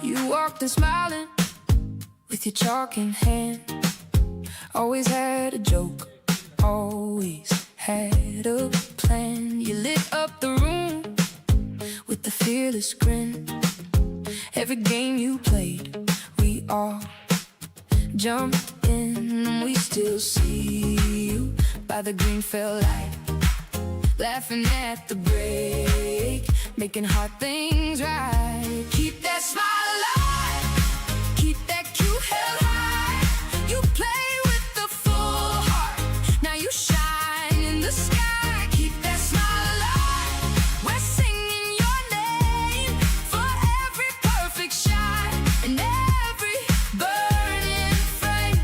You walked in smiling with your chalk in hand. Always had a joke, always had a plan. You lit up the room with the fearless grin. Every game you played, we all jumped in. And we still see you by the green felt light, laughing at the break, making hard things right. Keep that smile alive, keep that cute head high. You play with the full heart, now you shine in the sky. Keep that smile alive, we're singing your name for every perfect shot and every burning frame.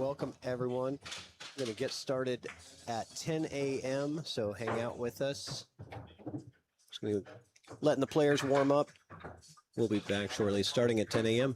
welcome everyone. We're going to get started at 10 a.m., so hang out with us. Just going to letting the players warm up. We'll be back shortly, starting at 10 a.m.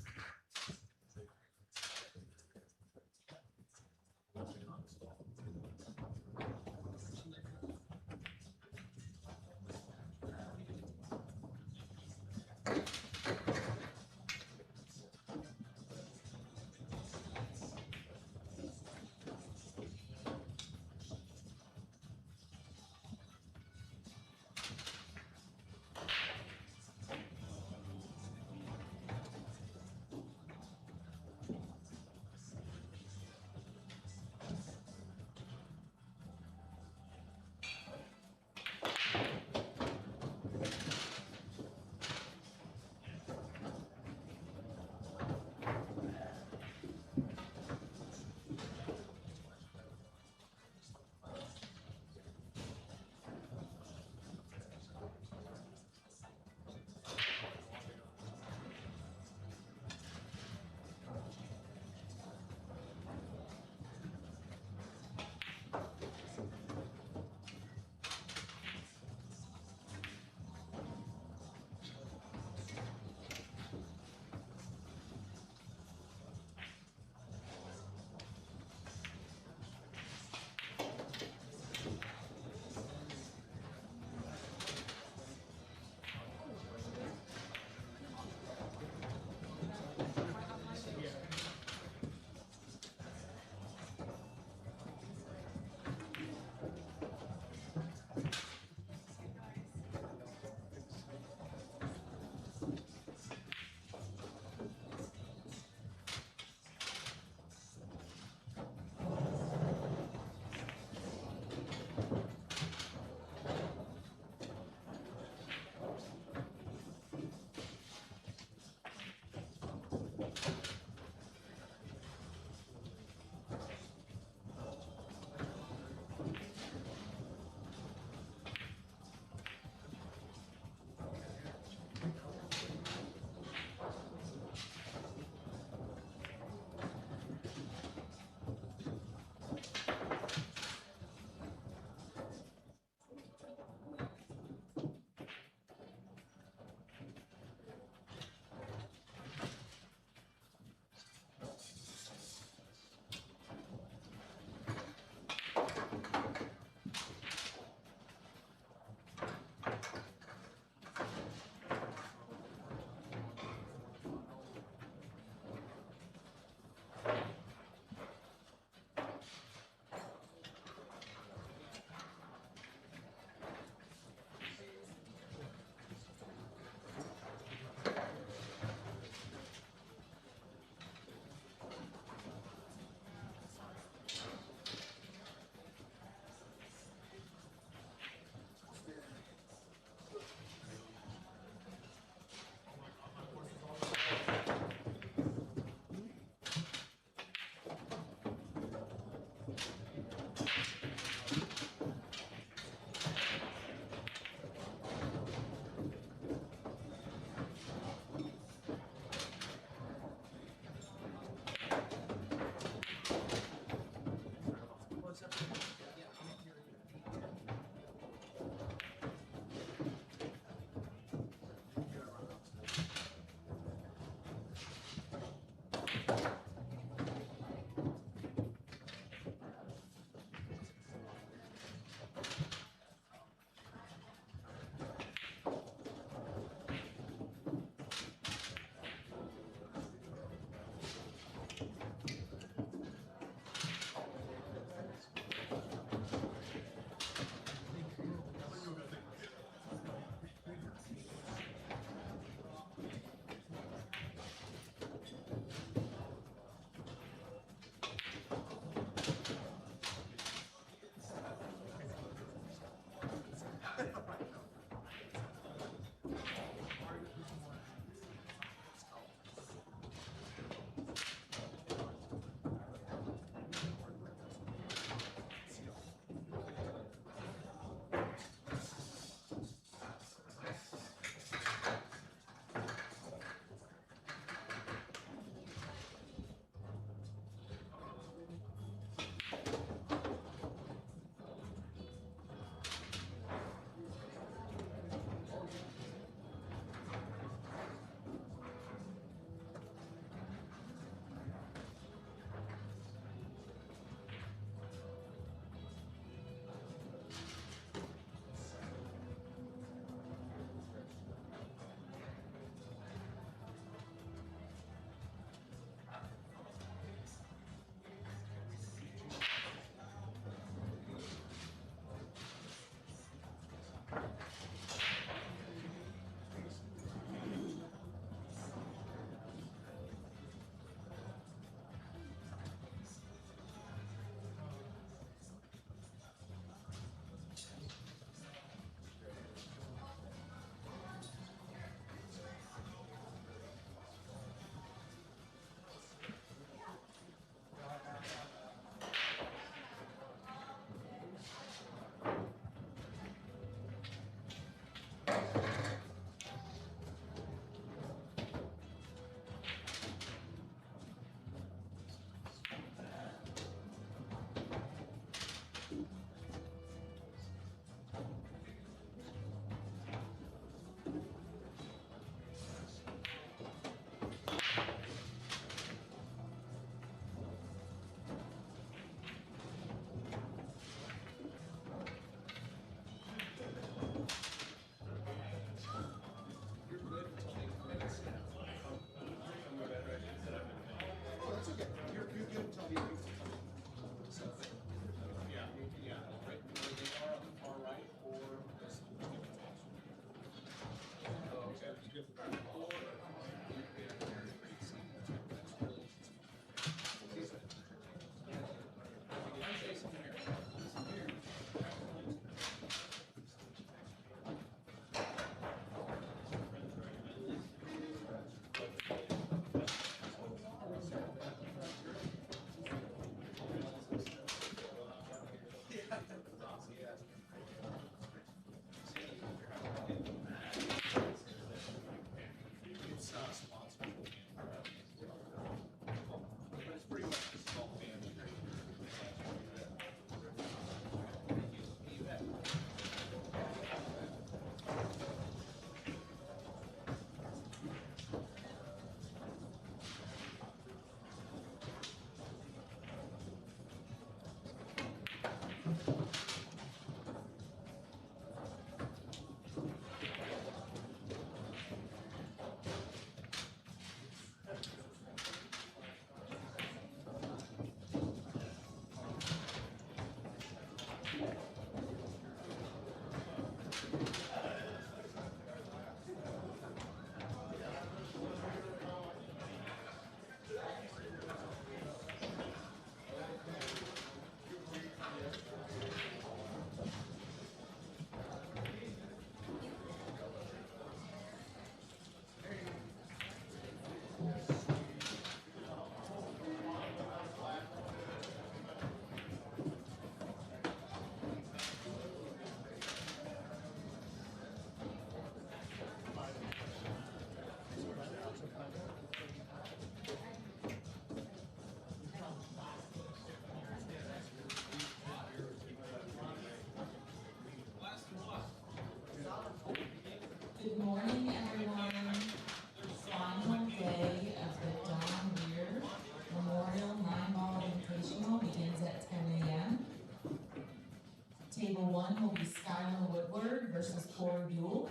1 will be Skylar Woodward versus Corey Buell.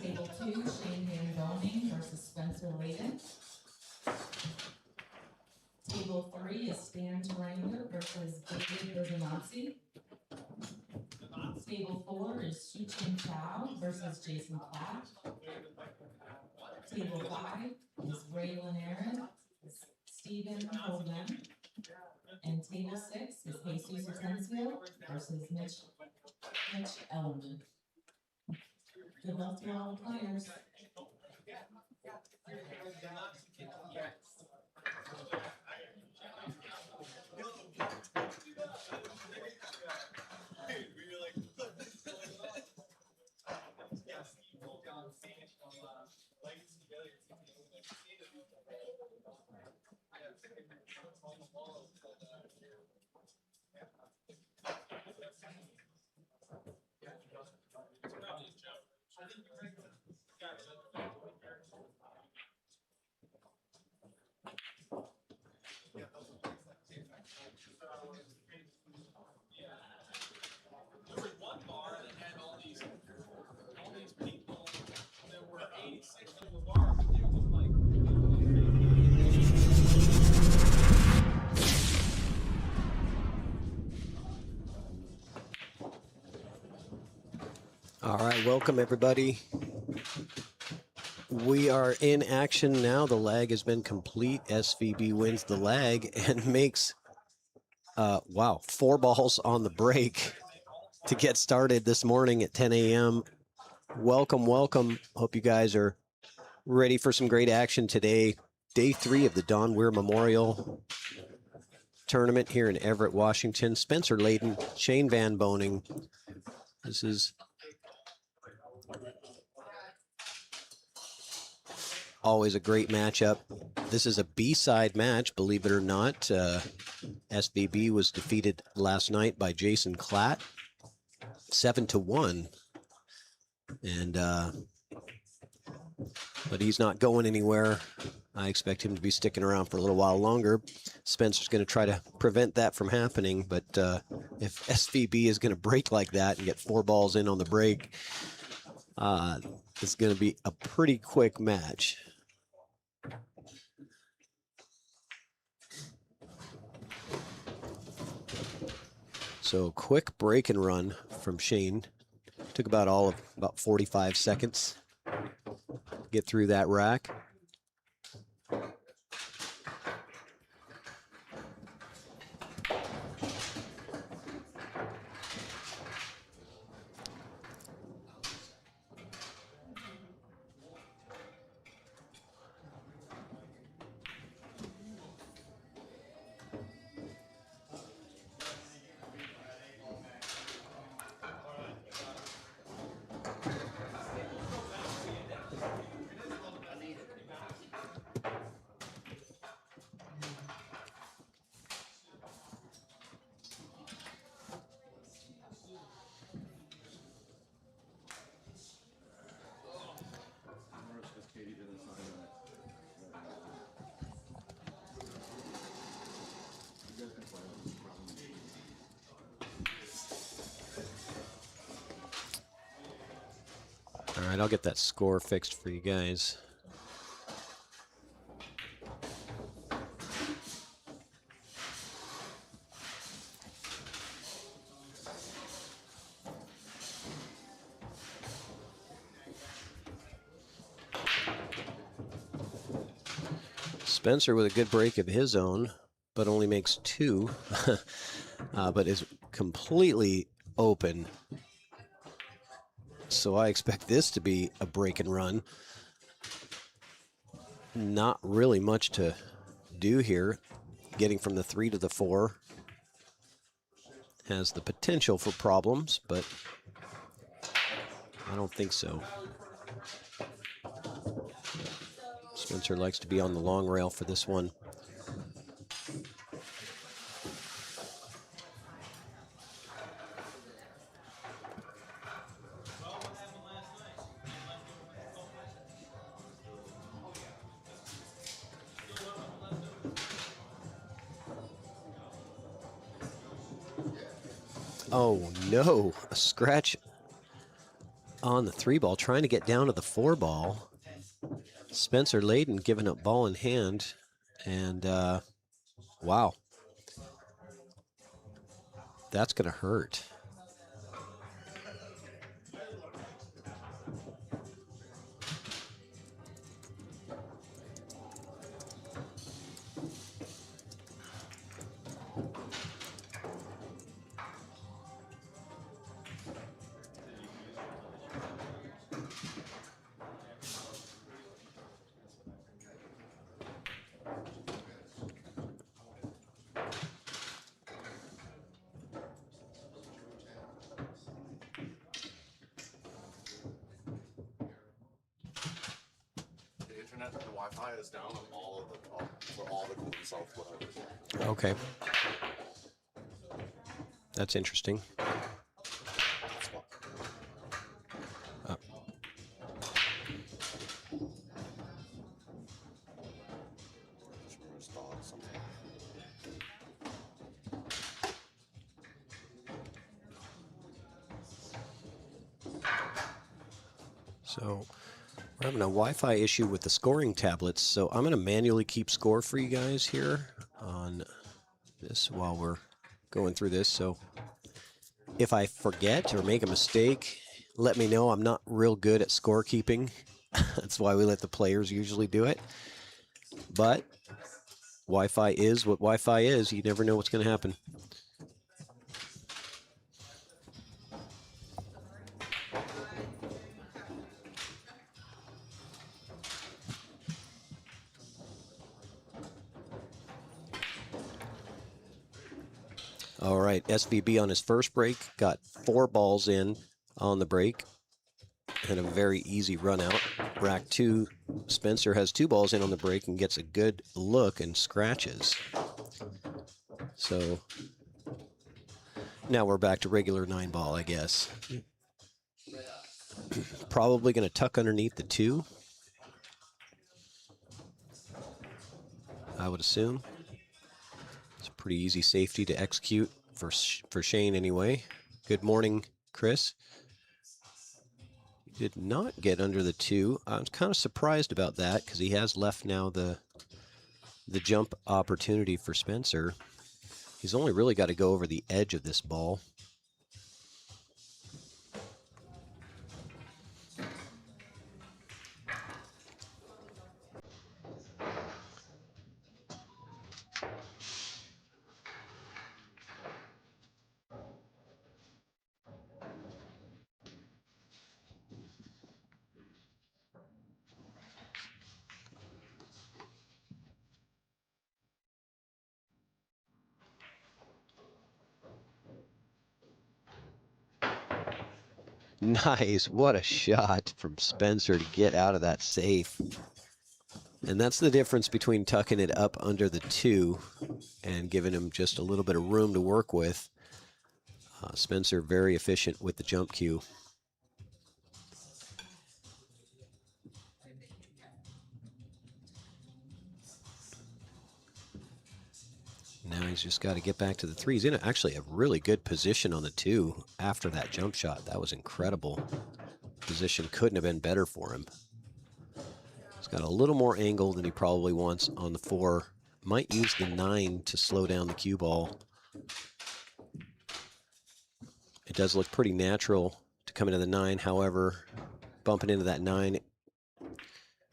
Table 2, Shane Van Boening versus Spencer Layden. Table 3 is Stan Taranger versus David Berganazzi. Table 4 is Shu-Chin Chow versus Jason Clapp. Table 5 is Raylan Aaron, Stephen Holden. And table 6 is Jesus Atencio versus Mitch Ellerman. Good luck to all the players. All right, welcome everybody. We are in action now. The lag has been complete. SVB wins the lag and makes, 4 balls on the break to get started this morning at 10 a.m. Welcome, welcome. Hope you guys are ready for some great action today. Day 3 of the Don Weir Memorial Tournament here in Everett, Washington. Spencer Layden, Shane Van Boening. This is always a great matchup. This is a B-side match, believe it or not. SVB was defeated last night by Jason Klatt, 7-1. And but he's not going anywhere. I expect him to be sticking around for a little while longer. Spencer's going to try to prevent that from happening, but if SVB is going to break like that and get 4 balls in on the break, it's going to be a pretty quick match. So quick break and run from Shane. Took about 45 seconds to get through that rack. All right, I'll get that score fixed for you guys. Spencer with a good break of his own, but only makes 2, but is completely open. So I expect this to be a break and run. Not really much to do here. Getting from the 3 to the 4 has the potential for problems, but I don't think so. Spencer likes to be on the long rail for this one. Oh no, a scratch on the 3 ball, trying to get down to the 4 ball. Spencer Layden giving up ball in hand, and wow, that's going to hurt. The Wi-Fi is down on all of the for all the Golden South whatever. Okay, that's interesting. So we're having a Wi-Fi issue with the scoring tablets, so I'm going to manually keep score for you guys here on this while we're going through this. So if I forget or make a mistake, let me know. I'm not real good at scorekeeping. That's why we let the players usually do it. But Wi-Fi is what Wi-Fi is. You never know what's going to happen. All right, SVB on his first break got 4 balls in on the break and a very easy run out. Rack 2, Spencer has 2 balls in on the break and gets a good look and scratches. So now we're back to regular 9-ball, I guess. Probably going to tuck underneath the 2, I would assume. It's a pretty easy safety to execute for Shane anyway. Good morning, Chris. He did not get under the 2. I was kind of surprised about that because he has left now the jump opportunity for Spencer. He's only really got to go over the edge of this ball. Nice. What a shot from Spencer to get out of that safe. And that's the difference between tucking it up under the 2 and giving him just a little bit of room to work with. Spencer very efficient with the jump cue. Now he's just got to get back to the 3. He's in actually a really good position on the 2 after that jump shot. That was incredible. Position couldn't have been better for him. He's got a little more angle than he probably wants on the 4. Might use the 9 to slow down the cue ball. It does look pretty natural to come into the 9. However, bumping into that 9,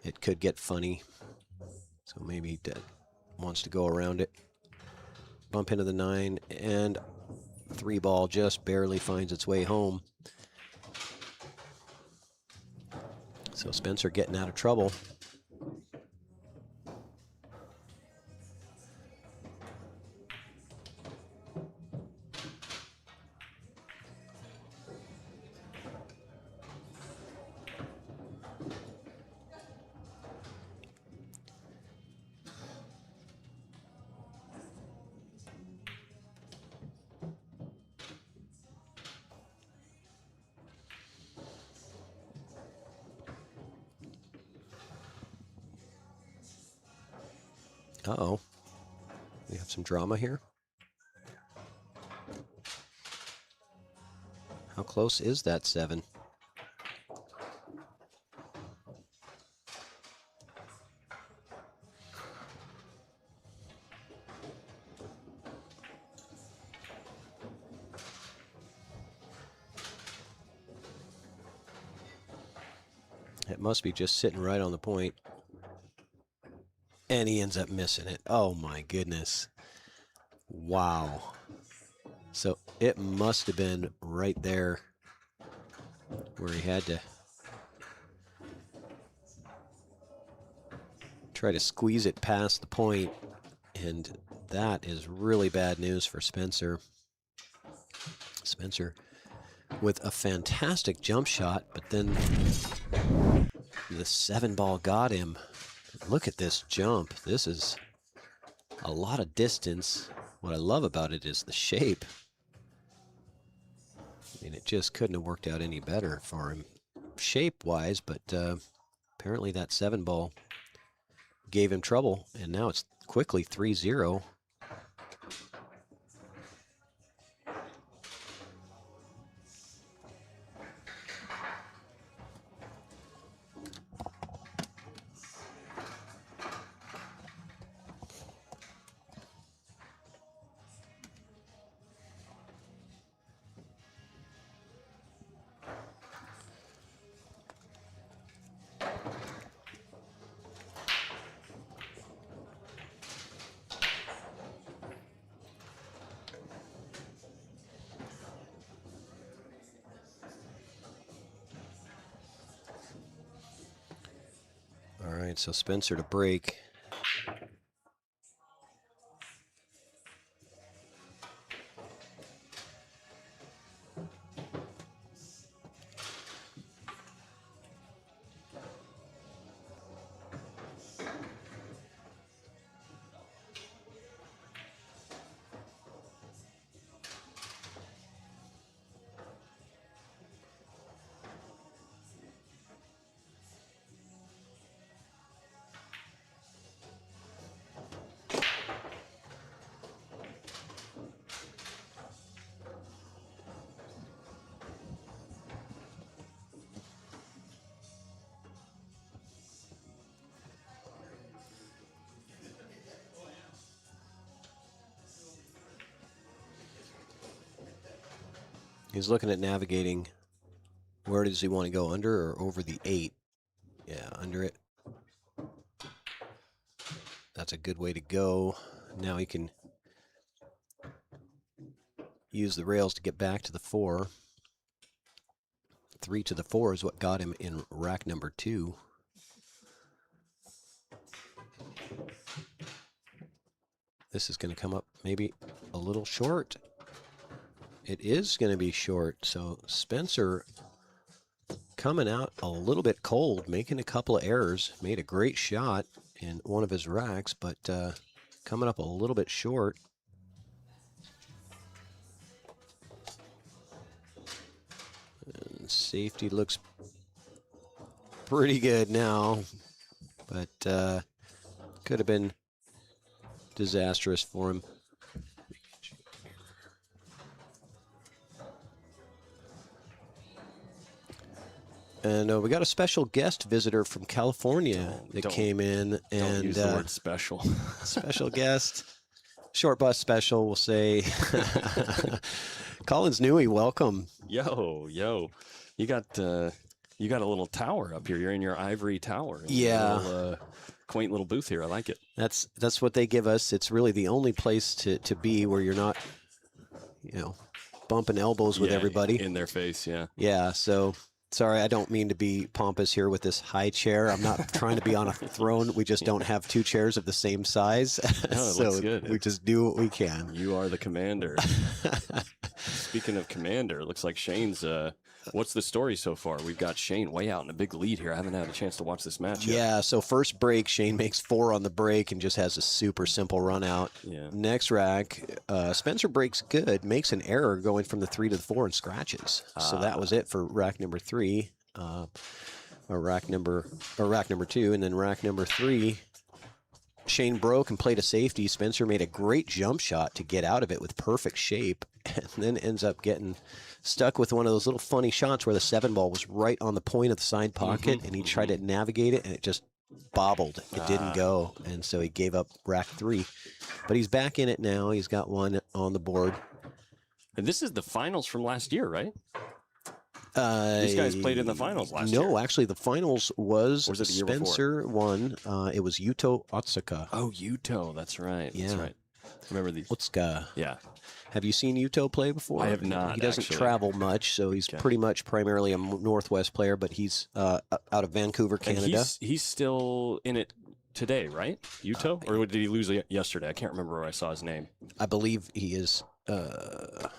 it could get funny. So maybe he wants to go around it. Bump into the 9, and 3 ball just barely finds its way home. So Spencer getting out of trouble. Uh-oh. We have some drama here. close is that 7? It must be just sitting right on the point. And he ends up missing it. Oh my goodness. Wow. So it must have been right there where he had to try to squeeze it past the point. And that is really bad news for Spencer. Spencer with a fantastic jump shot, but then the 7 ball got him. Look at this jump. This is a lot of distance. What I love about it is the shape. I mean, it just couldn't have worked out any better for him shape-wise, but apparently that 7 ball gave him trouble, and now it's quickly 3-0. All right, so Spencer to break. He's looking at navigating. Where does he want to go, under or over the 8? Yeah, under it. That's a good way to go. Now he can use the rails to get back to the 4. 3 to the 4 is what got him in rack number 2. This is going to come up maybe a little short. It is going to be short, so Spencer coming out a little bit cold, making a couple of errors, made a great shot in one of his racks, but coming up a little bit short. And safety looks pretty good now, but could have been disastrous for him. And we got a special guest visitor from California that came in. And don't use the word special. Special guest, short bus special, we'll say. Collins Newey, welcome. Yo, you got a little tower up here. You're in your ivory tower. Yeah. Little, quaint little booth here. I like it. That's what they give us. It's really the only place to be where you're not, bumping elbows with everybody in their face. Yeah. Yeah. So. Sorry, I don't mean to be pompous here with this high chair. I'm not trying to be on a throne. We just don't have 2 chairs of the same size. No, it so looks good. We just do what we can. You are the commander. Speaking of commander, it looks like Shane's what's the story so far? We've got Shane way out in a big lead here. I haven't had a chance to watch this match yet. Yeah, so first break, Shane makes 4 on the break and just has a super simple run out. Yeah. Next rack, Spencer breaks good, makes an error going from the 3 to the 4 and scratches. So that was it for rack number 3, or rack number 2, and then rack number 3. Shane broke and played a safety. Spencer made a great jump shot to get out of it with perfect shape, and then ends up getting stuck with one of those little funny shots where the 7 ball was right on the point of the side pocket, and he tried to navigate it, and it just bobbled. It didn't go, and so he gave up rack 3. But he's back in it now. He's got one on the board. And this is the finals from last year, right? These guys played in the finals last year. No, actually, the finals was Or was it the year Spencer won. It was Yuto Otsuka. Oh, Yuto. That's right. That's Yeah. right. I remember these. Otsuka. Yeah. Have you seen Yuto play before? I have not, He doesn't actually. travel much, so he's pretty much primarily a Northwest player, but he's out of Vancouver, And Canada. he's still in it today, right? Yuto? Or did he lose yesterday? I can't remember where I saw his name. I believe he is. I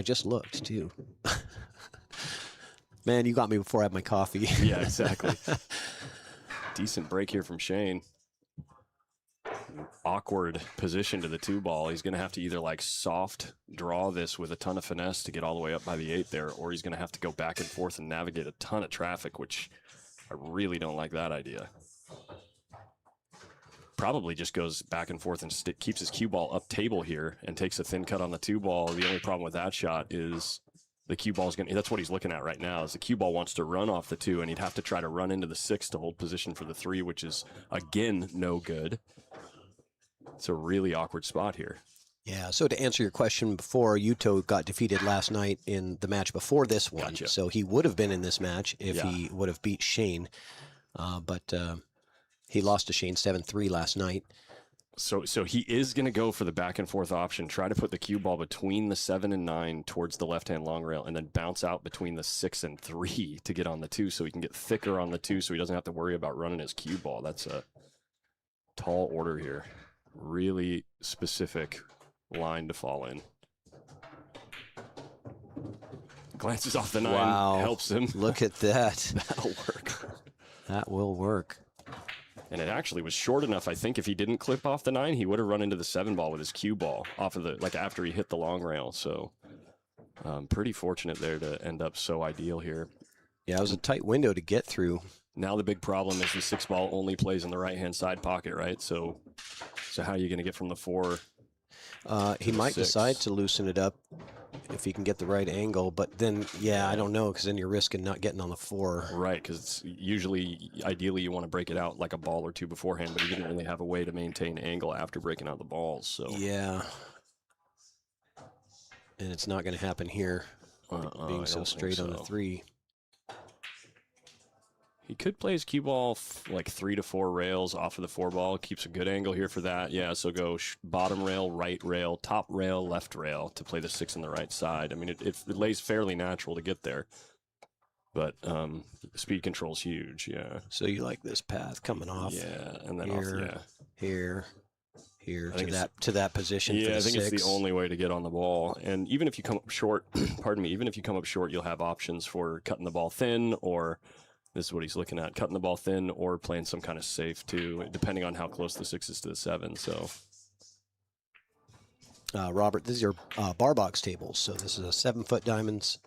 just looked, too. Man, you got me before I had my coffee. Yeah, exactly. Decent break here from Shane. Awkward position to the 2 ball. He's going to have to either like soft draw this with a ton of finesse to get all the way up by the 8 there, or he's going to have to go back and forth and navigate a ton of traffic, which I really don't like that idea. Probably just goes back and forth and keeps his cue ball up table here and takes a thin cut on the 2 ball. The only problem with that shot is the cue ball is going to, that's what he's looking at right now, is the cue ball wants to run off the 2, and he'd have to try to run into the 6 to hold position for the 3, which is, again, no good. It's a really awkward spot here. Yeah, so to answer your question before, Yuto got defeated last night in the match before this one. Gotcha. So he would have been in this match if he would have beat Shane. But he lost to Shane 7-3 last night. So he is going to go for the back and forth option, try to put the cue ball between the 7 and 9 towards the left-hand long rail, and then bounce out between the 6 and 3 to get on the 2 so he can get thicker on the 2 so he doesn't have to worry about running his cue ball. That's a tall order here. Really specific line to fall in. Glances off the 9, Wow. helps him. Look at that. That'll work. That will work. And it actually was short enough. I think if he didn't clip off the 9, he would have run into the 7 ball with his cue ball off of the, like after he hit the long rail. So pretty fortunate there to end up so ideal here. Yeah, it was a tight window to get through. Now the big problem is the 6 ball only plays in the right-hand side pocket, right? So how are you going to get from the 4? He might 6. decide to loosen it up if he can get the right angle. But then, yeah, I don't know, because then you're risking not getting on the 4. Right, because usually, ideally, you want to break it out like a ball or 2 beforehand, but he didn't really have a way to maintain angle after breaking out the balls. So Yeah. And it's not going to happen here, being I so don't think straight on the so. 3. He could play his cue ball like 3 to 4 rails off of the 4 ball. Keeps a good angle here for that. Yeah, so go bottom rail, right rail, top rail, left rail to play the 6 on the right side. I mean, it lays fairly natural to get there. But speed control's huge, yeah. So you like this path coming off Yeah, and then here, here I think to that position for Yeah, the I think 6. it's the only way to get on the ball. And even if you come up short, pardon me, even if you come up short, you'll have options for cutting the ball thin, or this is what he's looking at, cutting the ball thin or playing some kind of safe too, depending on how close the 6 is to the 7. So, Robert, these are bar box tables. So this is a 7-foot diamonds.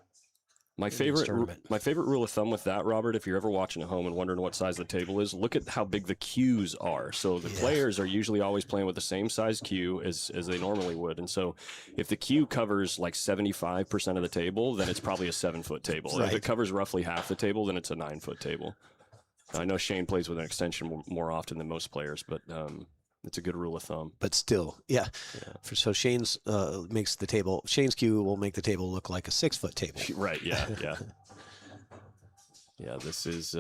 my favorite rule of thumb with that, Robert, if you're ever watching at home and wondering what size the table is, look at how big the cues are. So the players are usually always playing with the same size cue as they normally would. And so if the cue covers like 75% of the table, then it's probably a 7-foot table. Right. If it covers roughly half the table, then it's a 9-foot table. Now, I know Shane plays with an extension more often than most players, but it's a good rule of thumb. But still, so Shane's makes the table. Shane's cue will make the table look like a 6-foot table. Right, yeah. Yeah, this is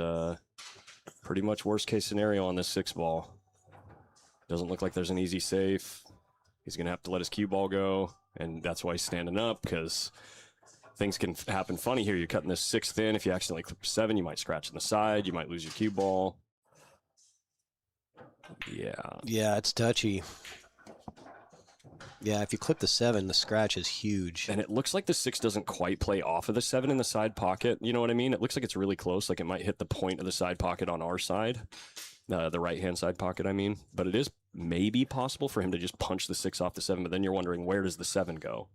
pretty much worst case scenario on this 6 ball. Doesn't look like there's an easy safe. He's going to have to let his cue ball go, and that's why he's standing up, because things can happen funny here. You're cutting this 6 thin. If you accidentally clip 7, you might scratch on the side. You might lose your cue ball. Yeah, it's touchy. Yeah, if you clip the 7, the scratch is huge. And it looks like the 6 doesn't quite play off of the 7 in the side pocket. You know what I mean? It looks like it's really close. Like it might hit the point of the side pocket on our side. The right-hand side pocket, I mean. But it is maybe possible for him to just punch the 6 off the 7, but then you're wondering, where does the 7 go?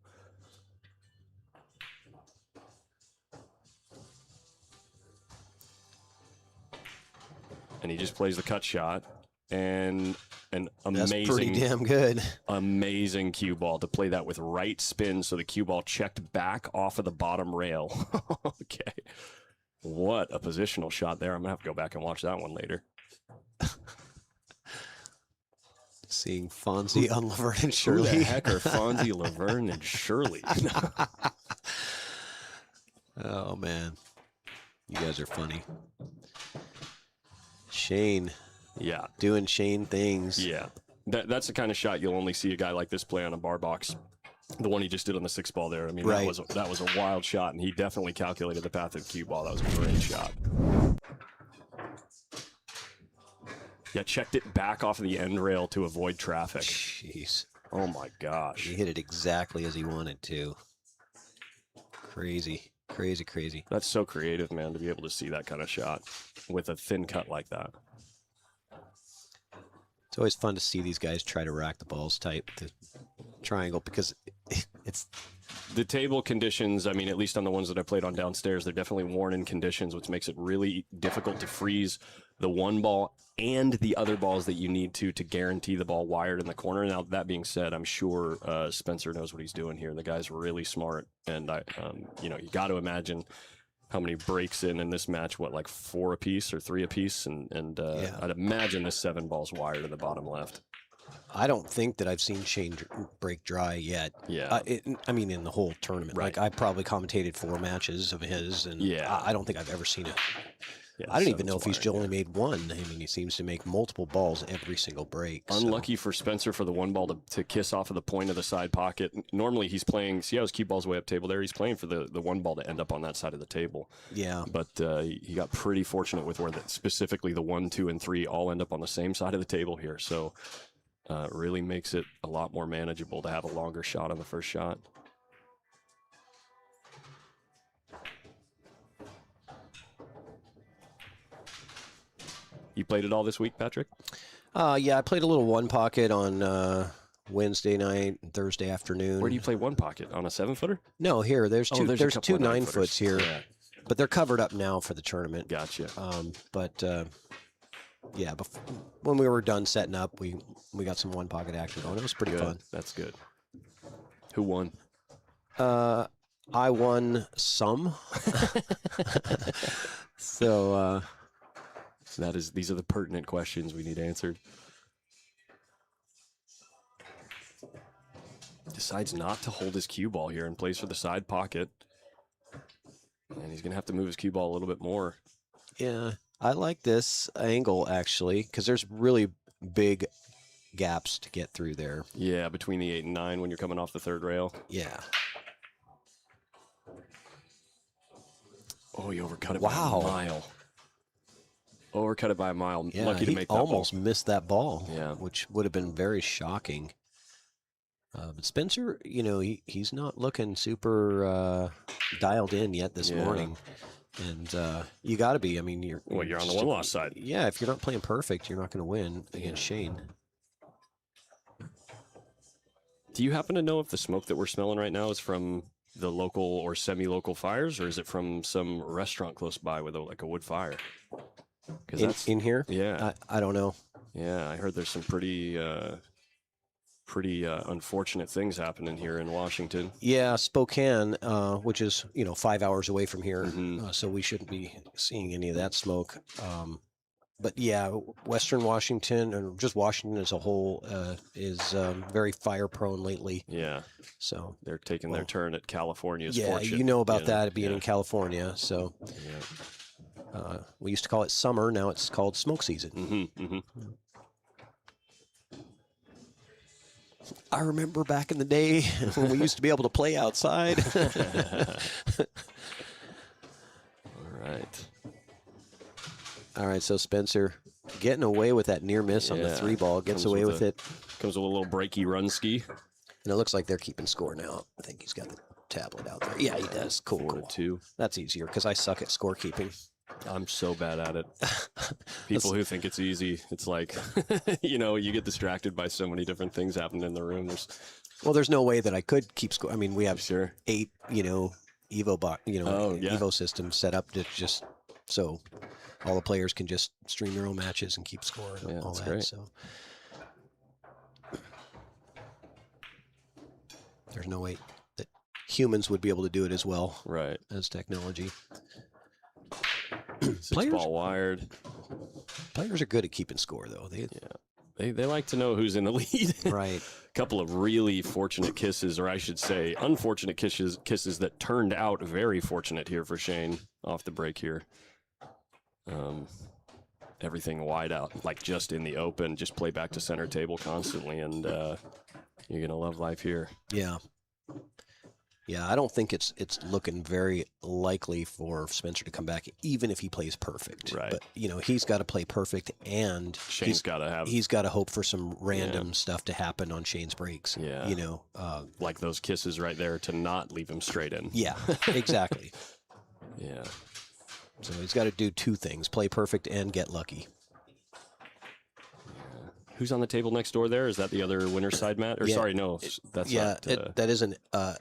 And he just plays the cut shot. and an That's pretty amazing, damn good. amazing cue ball to play that with right spin, so the cue ball checked back off of the bottom rail. Okay. What a positional shot there. I'm going to have to go back and watch that one later. Seeing Fonzie on Laverne and Who Shirley. the heck are Fonzie, Laverne, and Shirley? Oh, man. You guys are funny. Shane. Yeah. Doing Shane things. Yeah. That's the kind of shot you'll only see a guy like this play on a bar box. The one he just did on the 6 ball there. I mean, Right. that was a wild shot, and he definitely calculated the path of the cue ball. That was a great shot. Yeah, checked it back off of the end rail to avoid traffic. Jeez. Oh my gosh. He hit it exactly as he wanted to. Crazy. Crazy, crazy. That's so creative, man, to be able to see that kind of shot with a thin cut like that. It's always fun to see these guys try to rack the balls tight with the triangle because it's The table conditions, I mean, at least on the ones that I played on downstairs, they're definitely worn in conditions, which makes it really difficult to freeze the one ball and the other balls that you need to guarantee the ball wired in the corner. Now, that being said, I'm sure Spencer knows what he's doing here. The guy's really smart, and you know, you got to imagine how many breaks in this match, what, like 4 apiece or 3 apiece, and Yeah. I'd imagine this 7 ball's wired in the bottom left. I don't think that I've seen Shane break dry yet. Yeah. I mean, in the whole tournament. Right. Like, I probably commentated 4 matches of his, and Yeah. I don't think I've ever seen it. Yeah, I don't even 7's know if he's wired, only made one. I mean, he seems to make multiple balls every single break. so- Unlucky for Spencer for the one ball to kiss off of the point of the side pocket. Normally he's playing, see how his cue ball's way up table there? He's playing for the one ball to end up on that side of the table. Yeah. But he got pretty fortunate with where specifically the 1, 2, and 3 all end up on the same side of the table here. So it really makes it a lot more manageable to have a longer shot on the first shot. You played it all this week, Patrick? Yeah, I played a little one pocket on Wednesday night and Thursday afternoon. Where do you play one pocket? On a 7-footer? No, here. There's two. there's a there's couple two of 9-foots here, Yeah, but they're covered up now for the tournament. gotcha. Yeah, when we were done setting up, we got some one pocket action going. It was pretty Good. fun. That's good. Who won? I won some. So These are the pertinent questions we need answered. Decides not to hold his cue ball here and plays for the side pocket. And he's going to have to move his cue ball a little bit more. yeah, I like this angle actually because there's really big gaps to get through there. Yeah, between the 8 and 9 when you're coming off the third rail. Yeah. Oh, he overcut it Wow. by a mile. Overcut it by a mile. Yeah, Lucky to he make that almost ball. missed that ball. Yeah. Which would have been very shocking. But Spencer, you know, he's not looking super dialed in yet this Yeah. morning, and you got to be. I mean, you're Well, you're on the just- one-loss side. Yeah, if you're not playing perfect, you're not going to win against Shane. Do you happen to know if the smoke that we're smelling right now is from the local or semi-local fires, or is it from some restaurant close by with like a wood fire? Because In here, yeah, I don't know. yeah. I heard there's some pretty unfortunate things happening here in Washington. Yeah, Spokane, which is 5 hours away from here, Mhm. so we shouldn't be seeing any of that smoke. But yeah, Western Washington and just Washington as a whole is very fire prone lately. Yeah, So they're taking their Well, turn at California's yeah, fortune. you know about Yeah, that being yeah, in California. So yeah. we used to call it summer. Now it's called smoke season. Mm-hmm, mm-hmm. I remember back in the day when we used to be able to play outside. All right. All right, so Spencer getting away with that near miss on the Yeah, 3 ball, gets comes away with with a- it. Comes with a little breaky run ski. And it looks like they're keeping score now. I think he's got the tablet out there. Yeah, he does. Cool, 4-2. That's easier because I suck at scorekeeping. I'm so bad at it. People who think it's easy, it's like, you get distracted by so many different things happening in the room. There's no way that I could keep score. I mean, we have Sure. 8, Evo Oh, yeah. Evo systems set up to just so all the players can just stream their own matches and keep score and Yeah, all that's that. great. So there's no way that humans would be able to do it as well Right. as technology. 6 ball wired. Players are good at keeping score, though. They like to know who's in the lead. Right. A couple of really fortunate kisses, or I should say unfortunate kisses that turned out very fortunate here for Shane off the break here. Everything wide out, like just in the open, just play back to center table constantly, and you're going to love life here. Yeah. Yeah, I don't think it's looking very likely for Spencer to come back, even if he plays perfect. Right. But he's got to play perfect, and Shane's got to have. he's got to hope for some random stuff to happen on Shane's breaks. Yeah. Like those kisses right there to not leave him straight in. Yeah, exactly. Yeah. So he's got to do 2 things: play perfect and get lucky. Who's on the table next door there? Is that the other winner's side match? Or Yeah, sorry, no, that's not. that is an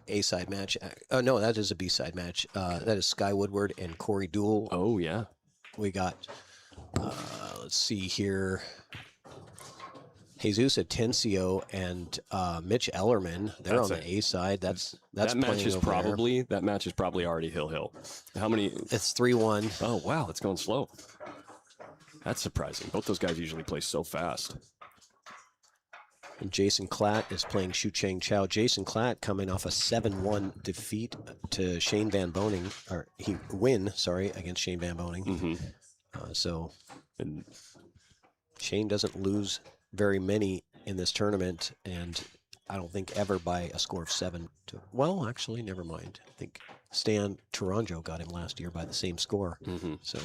A side match. Oh no, that is a B side match. That is Sky Woodward and Corey Dool. Oh yeah. We got, let's see here, Jesus Atencio and Mitch Ellerman. They're That's on the A side. That's that match is playing over there. probably already Hill. How many? It's 3-1. Oh wow, it's going slow. That's surprising. Both those guys usually play so fast. And Jason Klatt is playing Shu Chang Chow. Jason Klatt coming off a 7-1 defeat to Shane Van Boening, or against Shane Van Boening. Mm-hmm. And Shane doesn't lose very many in this tournament, and I don't think ever by a score of 7 to. Well, actually, never mind. I think Stan Taranjo got him last year by the same score. Mm-hmm. So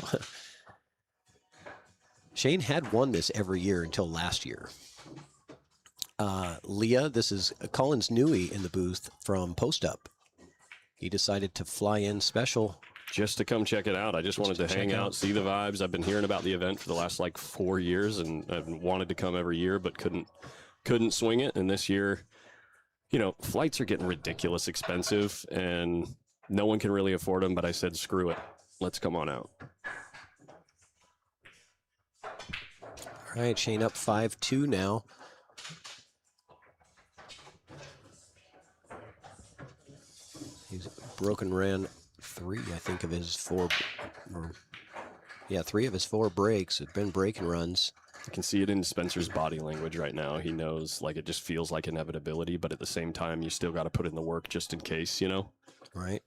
Shane had won this every year until last year. Leah, this is Collins Newey in the booth from Post Up. He decided to fly in special. Just to come check it out. I just wanted to hang out, see the vibes. I've been hearing about the event for the last 4 years, and I've wanted to come every year, but couldn't swing it. And this year, flights are getting ridiculous expensive, and no one can really afford them. But I said, screw it, let's come on out. All right, Shane up 5-2 now. He's broken ran 3, I think, of his 4. 3 of his 4 breaks have been breaking runs. You can see it in Spencer's body language right now. He knows, it just feels like inevitability, but at the same time, you still got to put in the work just in case, Right.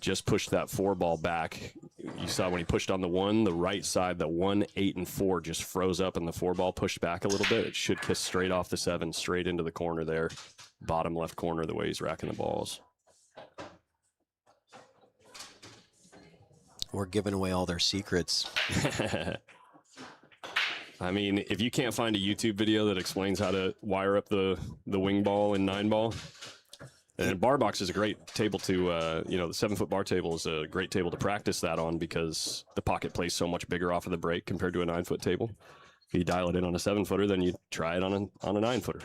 Just pushed that 4 ball back. You saw when he pushed on the 1, the right side, the 1, 8, and 4 just froze up, and the 4 ball pushed back a little bit. It should kiss straight off the 7, straight into the corner there. Bottom left corner, the way he's racking the balls. We're giving away all their secrets. I mean, if you can't find a YouTube video that explains how to wire up the wing ball and 9 ball, and bar box is a great table to, the 7-foot bar table is a great table to practice that on, because the pocket plays so much bigger off of the break compared to a 9-foot table. If you dial it in on a 7-footer, then you try it on a 9-footer.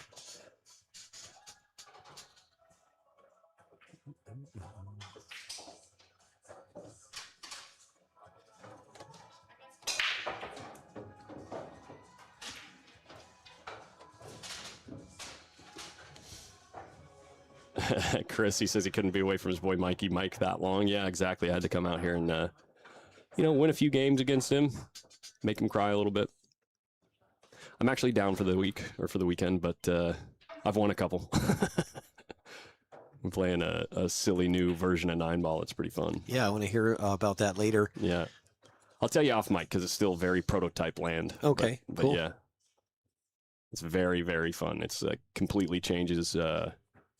Chris, he says he couldn't be away from his boy Mikey Mike that long. Yeah, exactly. I had to come out here and, win a few games against him, make him cry a little bit. I'm actually down for the week, or for the weekend, but I've won a couple. I'm playing a silly new version of 9 ball. It's pretty fun. Yeah, I want to hear about that later. Yeah. I'll tell you off mic, because it's still very prototype land. Okay, but cool. Yeah. It's very, very fun. It's completely changes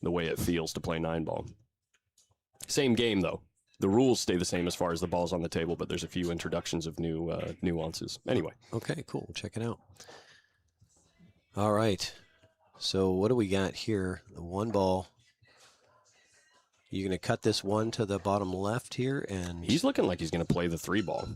the way it feels to play 9 ball. Same game, though. The rules stay the same as far as the ball's on the table, but there's a few introductions of new nuances. Anyway. Okay, cool. Check it out. All right. So what do we got here? The 1 ball. You're going to cut this 1 to the bottom left here, and He's looking like he's going to play the 3 ball.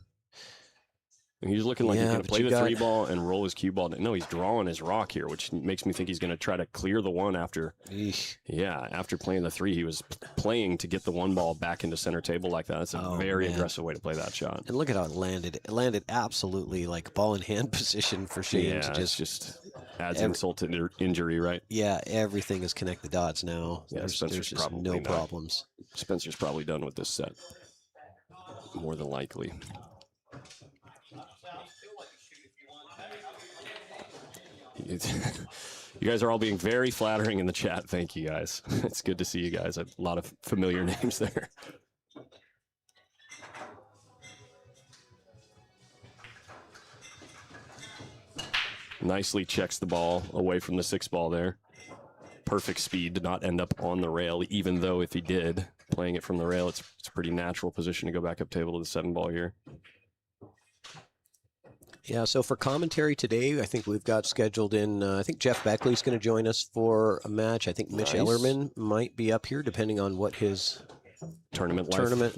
And he's looking like he's Yeah, going to but play you the got- 3-ball and roll his cue ball. No, he's drawing his rock here, which makes me think he's going to try to clear the 1 after. Eesh. Yeah, after playing the 3, he was playing to get the 1 ball back into center table like that. That's a very man. aggressive way to play that shot. And look at how it landed. It landed absolutely like ball in hand position for Shane Yeah, to it just. just adds insult to injury, right? Yeah, everything is connect the dots now. Yeah, there's Spencer's just probably no not. problems. Spencer's probably done with this set. More than likely. You guys are all being very flattering in the chat. Thank you, guys. It's good to see you guys. A lot of familiar names there. Nicely checks the ball away from the 6-ball there. Perfect speed to not end up on the rail, even though if he did, playing it from the rail, it's a pretty natural position to go back up table to the 7-ball here. Yeah, so for commentary today, I think we've got scheduled in, I think Jeff Beckley's going to join us for a match. I think Mitch Nice. Ellerman might be up here, depending on what his Tournament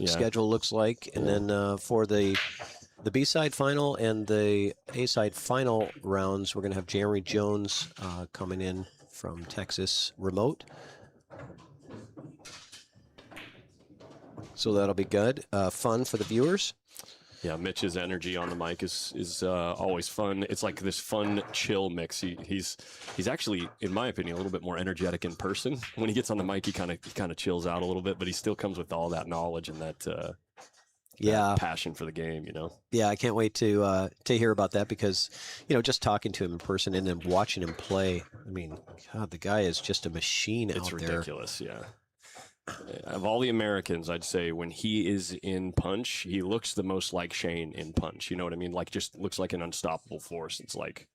schedule looks like. And then for the B-side final and the A-side final rounds, we're going to have Jeremy Jones coming in from Texas remote. So that'll be good. Fun for the viewers. Yeah, Mitch's energy on the mic is always fun. It's like this fun, chill mix. He's actually, in my opinion, a little bit more energetic in person. When he gets on the mic, he kind of chills out a little bit, but he still comes with all that knowledge and that passion for the game. You know. Yeah, I can't wait to hear about that because, just talking to him in person and then watching him play. I mean, God, the guy is just a machine out there. It's ridiculous. Yeah. Of all the Americans, I'd say when he is in punch, he looks the most like Shane in punch. You know what I mean? Like, just looks like an unstoppable force. It's like,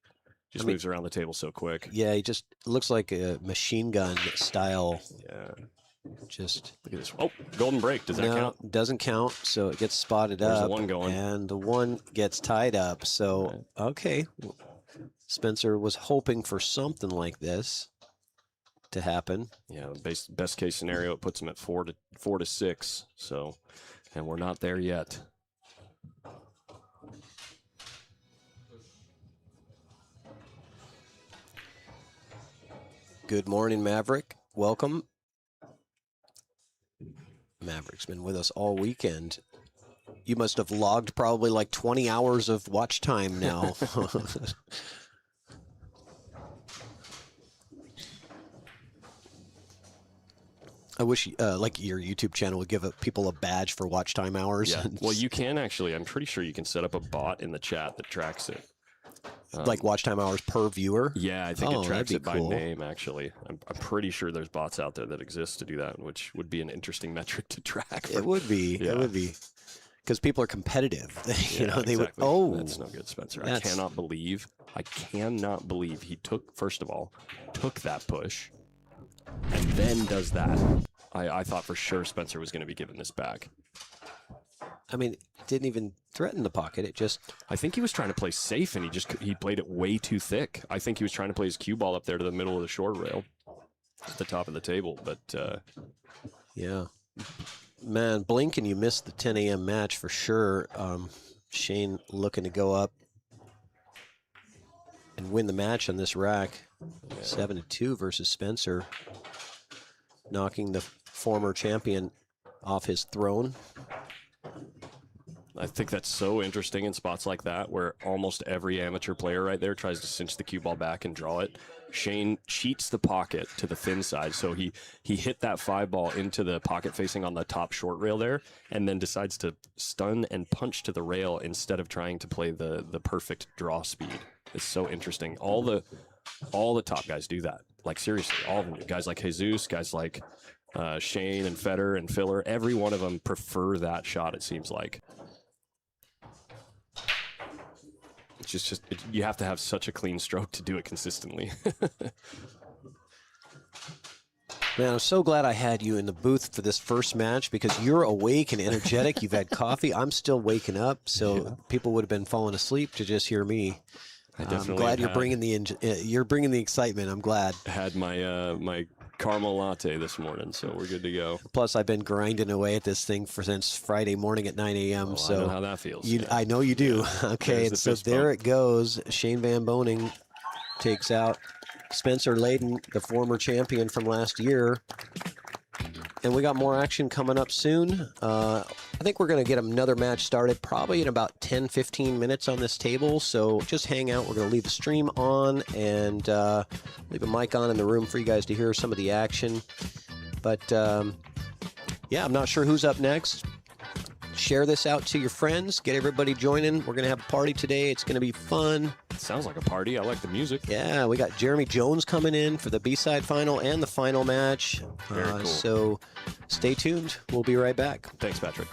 moves around the table so quick. Yeah, he just looks like a machine gun style. Yeah. Just look at this. Oh, golden break. Does that count? Doesn't count. So it gets spotted There's up. the 1 going. And the 1 gets tied up. So, okay. Spencer was hoping for something like this to happen. Yeah, best case scenario, it puts him at 4 to 6. So, and we're not there yet. Good morning, Maverick. Welcome. Maverick's been with us all weekend. You must have logged probably like 20 hours of watch time now. I wish like your YouTube channel would give people a badge for watch time hours. Yeah. Well, you can actually. I'm pretty sure you can set up a bot in the chat that tracks it. Like watch time hours per viewer? Yeah, I think it tracks it by cool. name, actually. I'm pretty sure there's bots out there that exist to do that, which would be an interesting metric to track. It would be. Yeah. It would be. Because people are competitive. you know, they exactly. would. That's no good, Spencer. I cannot believe he first of all, took that push and then does that. I thought for sure Spencer was going to be giving this back. I mean, it didn't even threaten the pocket. It just... I think he was trying to play safe, and he played it way too thick. I think he was trying to play his cue ball up there to the middle of the short rail, at the top of the table. But yeah, man, blink and you missed the 10 a.m. match for sure. Shane looking to go up and win the match on this rack. 7-2 versus Spencer, knocking the former champion off his throne. I think that's so interesting in spots like that where almost every amateur player right there tries to cinch the cue ball back and draw it. Shane cheats the pocket to the thin side, so he hit that 5-ball into the pocket facing on the top short rail there, and then decides to stun and punch to the rail instead of trying to play the perfect draw speed. It's so interesting. All the top guys do that. Like, seriously, all of them. Guys like Jesus, guys like Shane and Federer and Filler, every one of them prefer that shot, it seems like. It's you have to have such a clean stroke to do it consistently. Man, I'm so glad I had you in the booth for this first match because you're awake and energetic. You've had coffee. I'm still waking up, so people would have been falling asleep to just hear me. I'm glad you're bringing the excitement. I'm glad. Had my my caramel latte this morning, so we're good to go. Plus, I've been grinding away at this thing since Friday morning at 9 a.m. Oh, so I know how that feels. I know you do. Okay, There's and the so fist there bump. it goes. Shane Van Boening takes out Spencer Layden, the former champion from last year. And we got more action coming up soon. I think we're going to get another match started probably in about 10, 15 minutes on this table. So just hang out. We're going to leave the stream on and leave a mic on in the room for you guys to hear some of the action. But yeah, I'm not sure who's up next. Share this out to your friends. Get everybody joining. We're going to have a party today. It's going to be fun. Sounds like a party. I like the music. Yeah, we got Jeremy Jones coming in for the B-side final and the final match. Very cool. So stay tuned. We'll be right back. Thanks, Patrick.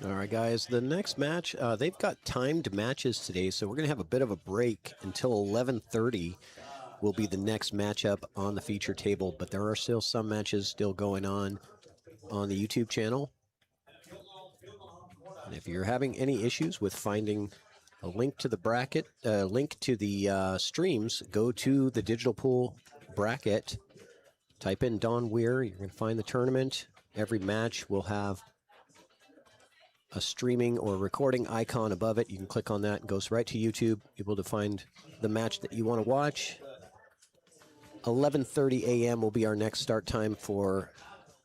All right, guys, the next match, they've got timed matches today, so we're going to have a bit of a break until 11:30 will be the next matchup on the feature table, but there are still some matches still going on the YouTube channel. And if you're having any issues with finding a link to the bracket, link to the streams, go to the digital pool bracket, type in Don Weir, you're going to find the tournament. Every match will have a streaming or recording icon above it. You can click on that, it goes right to YouTube, able to find the match that you want to watch. 11:30 a.m. will be our next start time for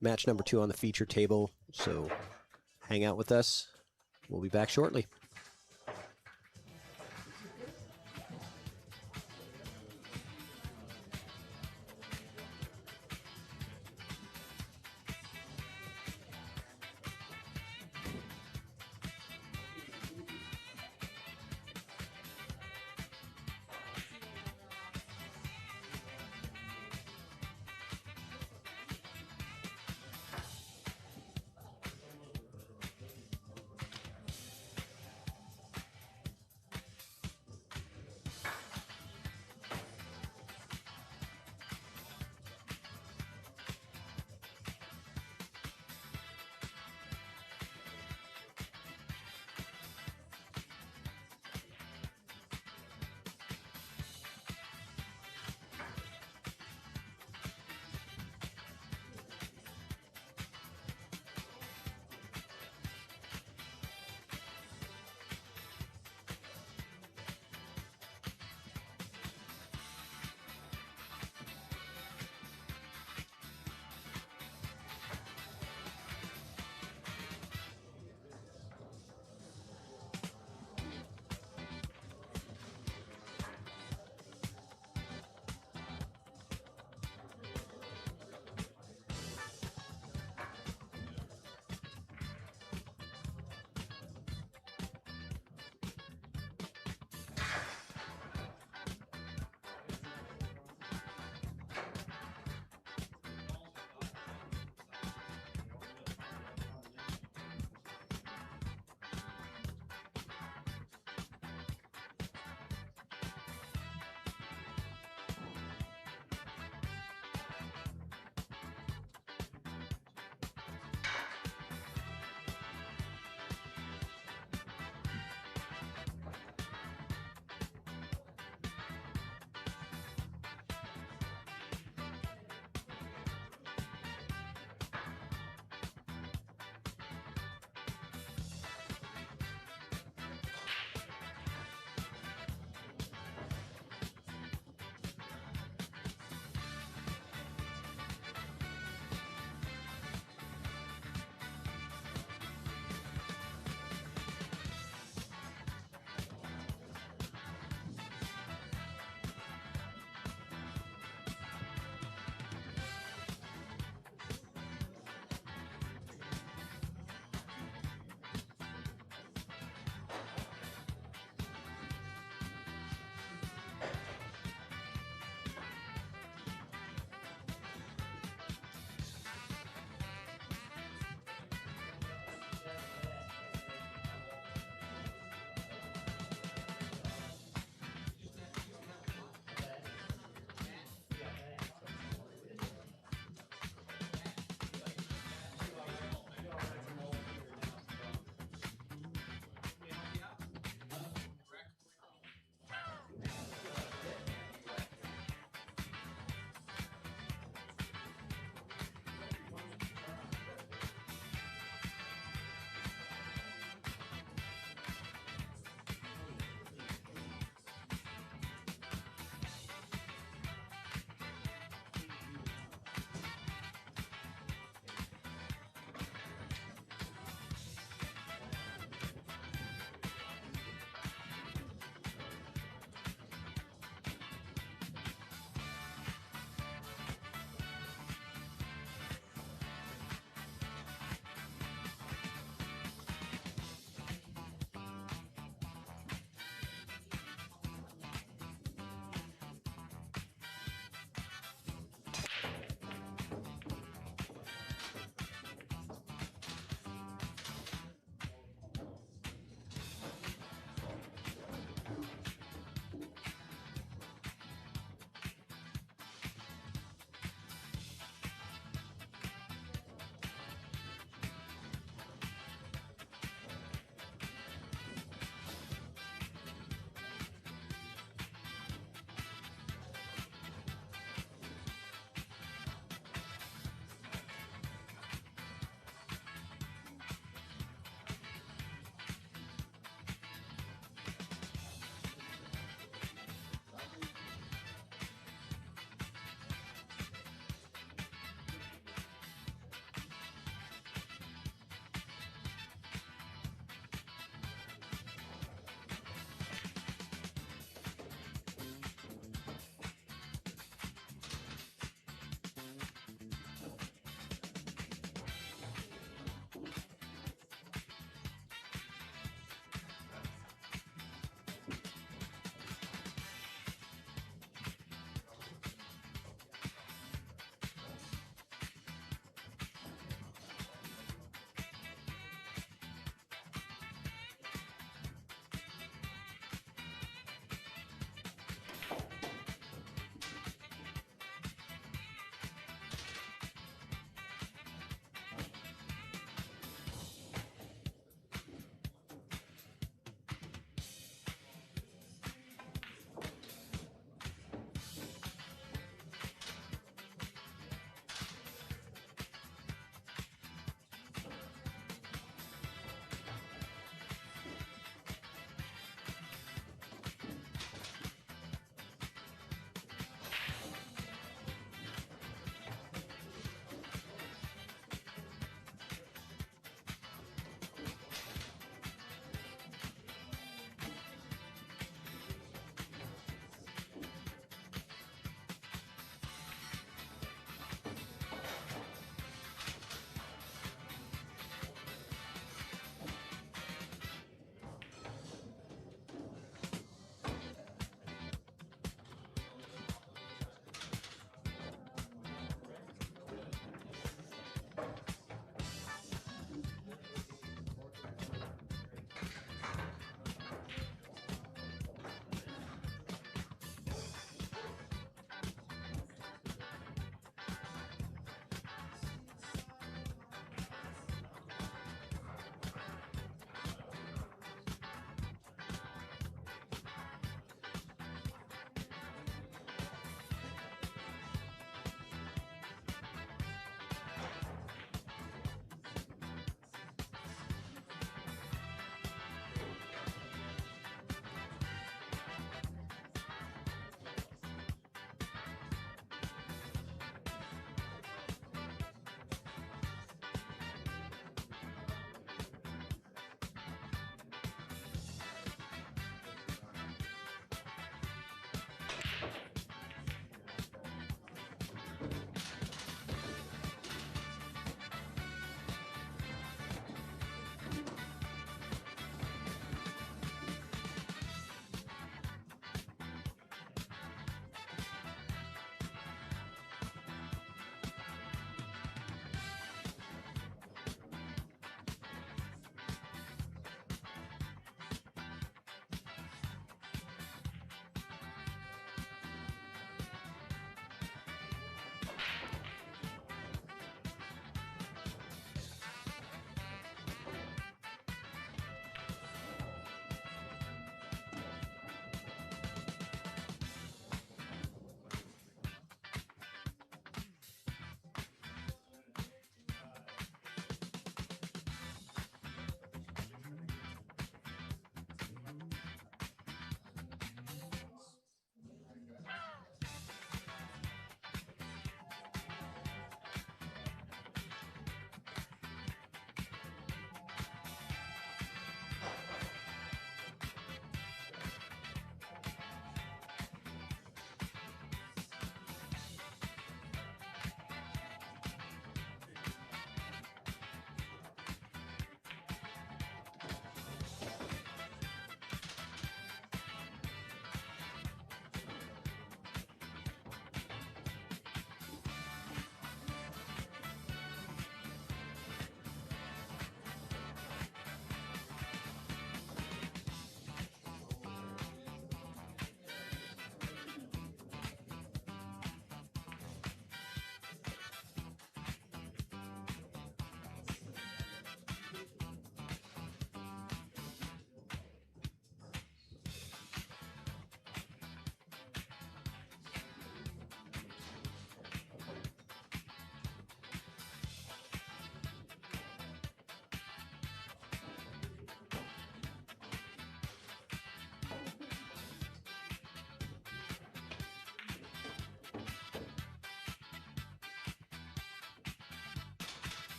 match number 2 on the feature table, so hang out with us. We'll be back shortly.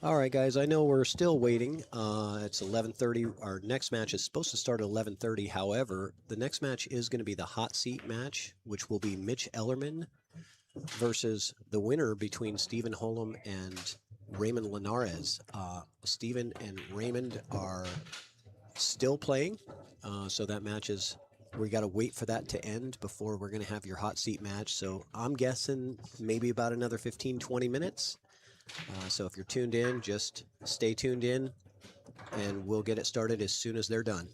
All right, guys, I know we're still waiting. It's 11:30. Our next match is supposed to start at 11:30. However, the next match is going to be the hot seat match, which will be Mitch Ellerman versus the winner between Stephen Holm and Raymond Linares. Stephen and Raymond are still playing, so that match is, we got to wait for that to end before we're going to have your hot seat match. So I'm guessing maybe about another 15-20 minutes. So if you're tuned in, just stay tuned in, and we'll get it started as soon as they're done.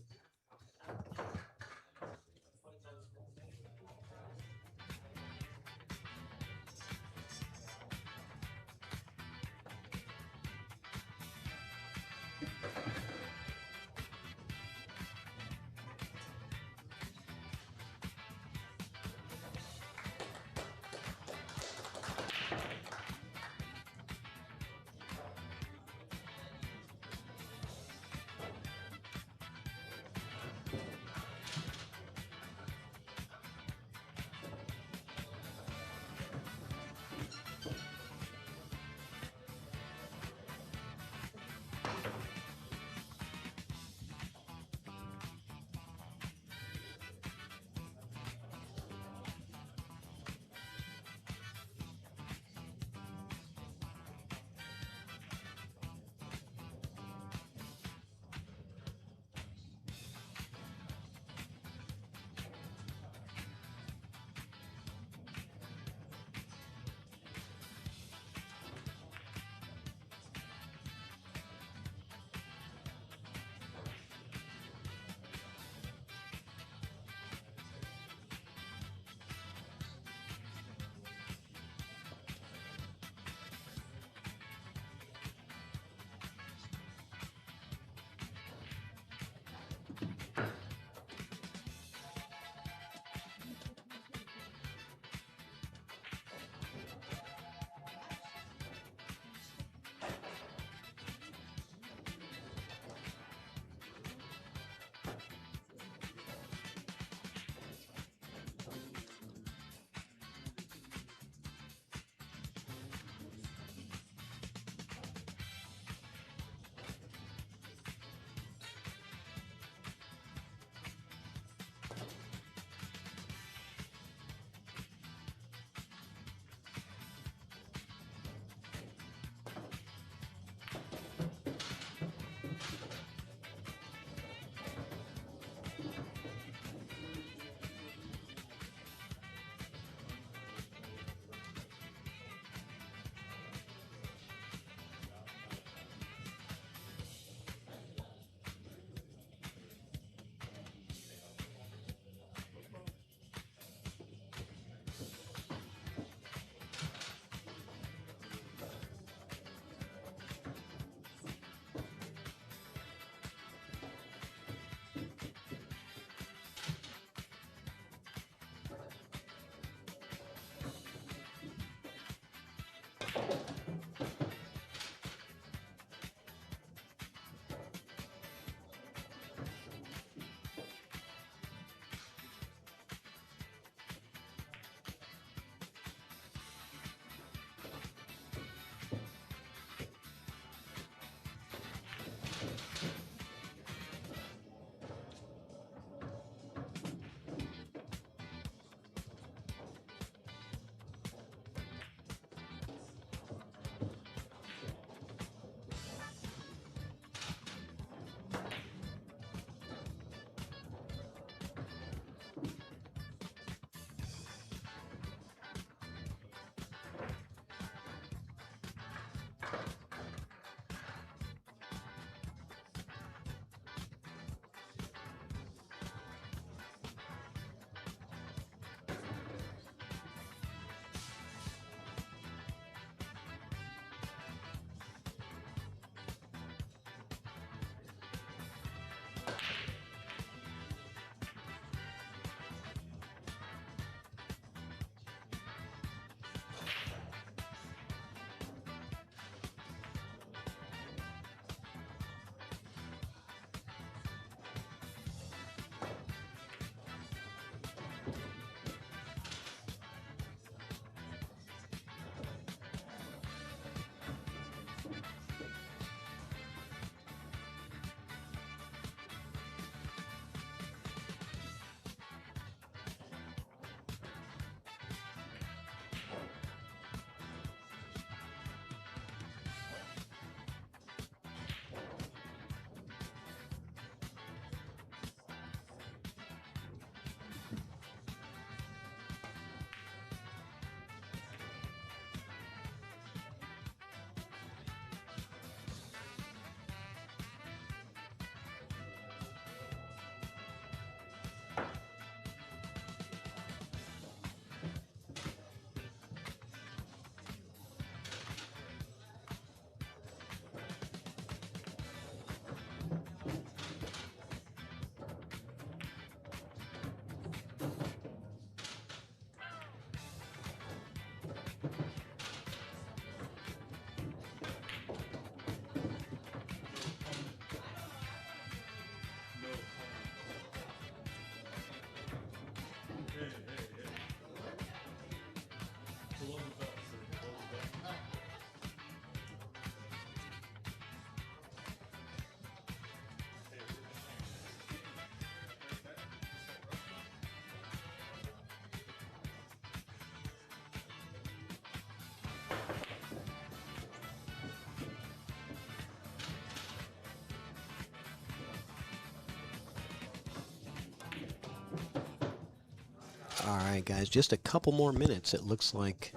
All right, guys, just a couple more minutes. It looks like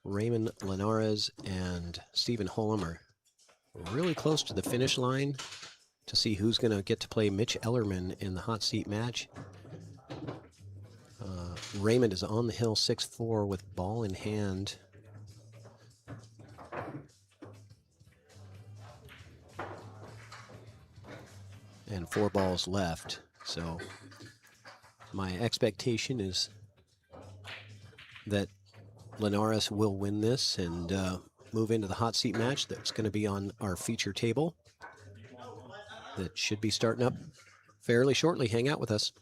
Raymond Linares and Stephen Holm are really close to the finish line to see who's going to get to play Mitch Ellerman in the hot seat match. Raymond is on the hill 6-4 with ball in hand. And 4 balls left. So my expectation is that Linares will win this and move into the hot seat match that's going to be on our feature table. That should be starting up fairly shortly. Hang out with us.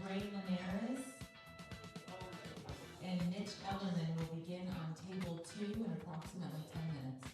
Ray Linares and Mitch Ellerman will begin on table 2 in approximately 10 minutes.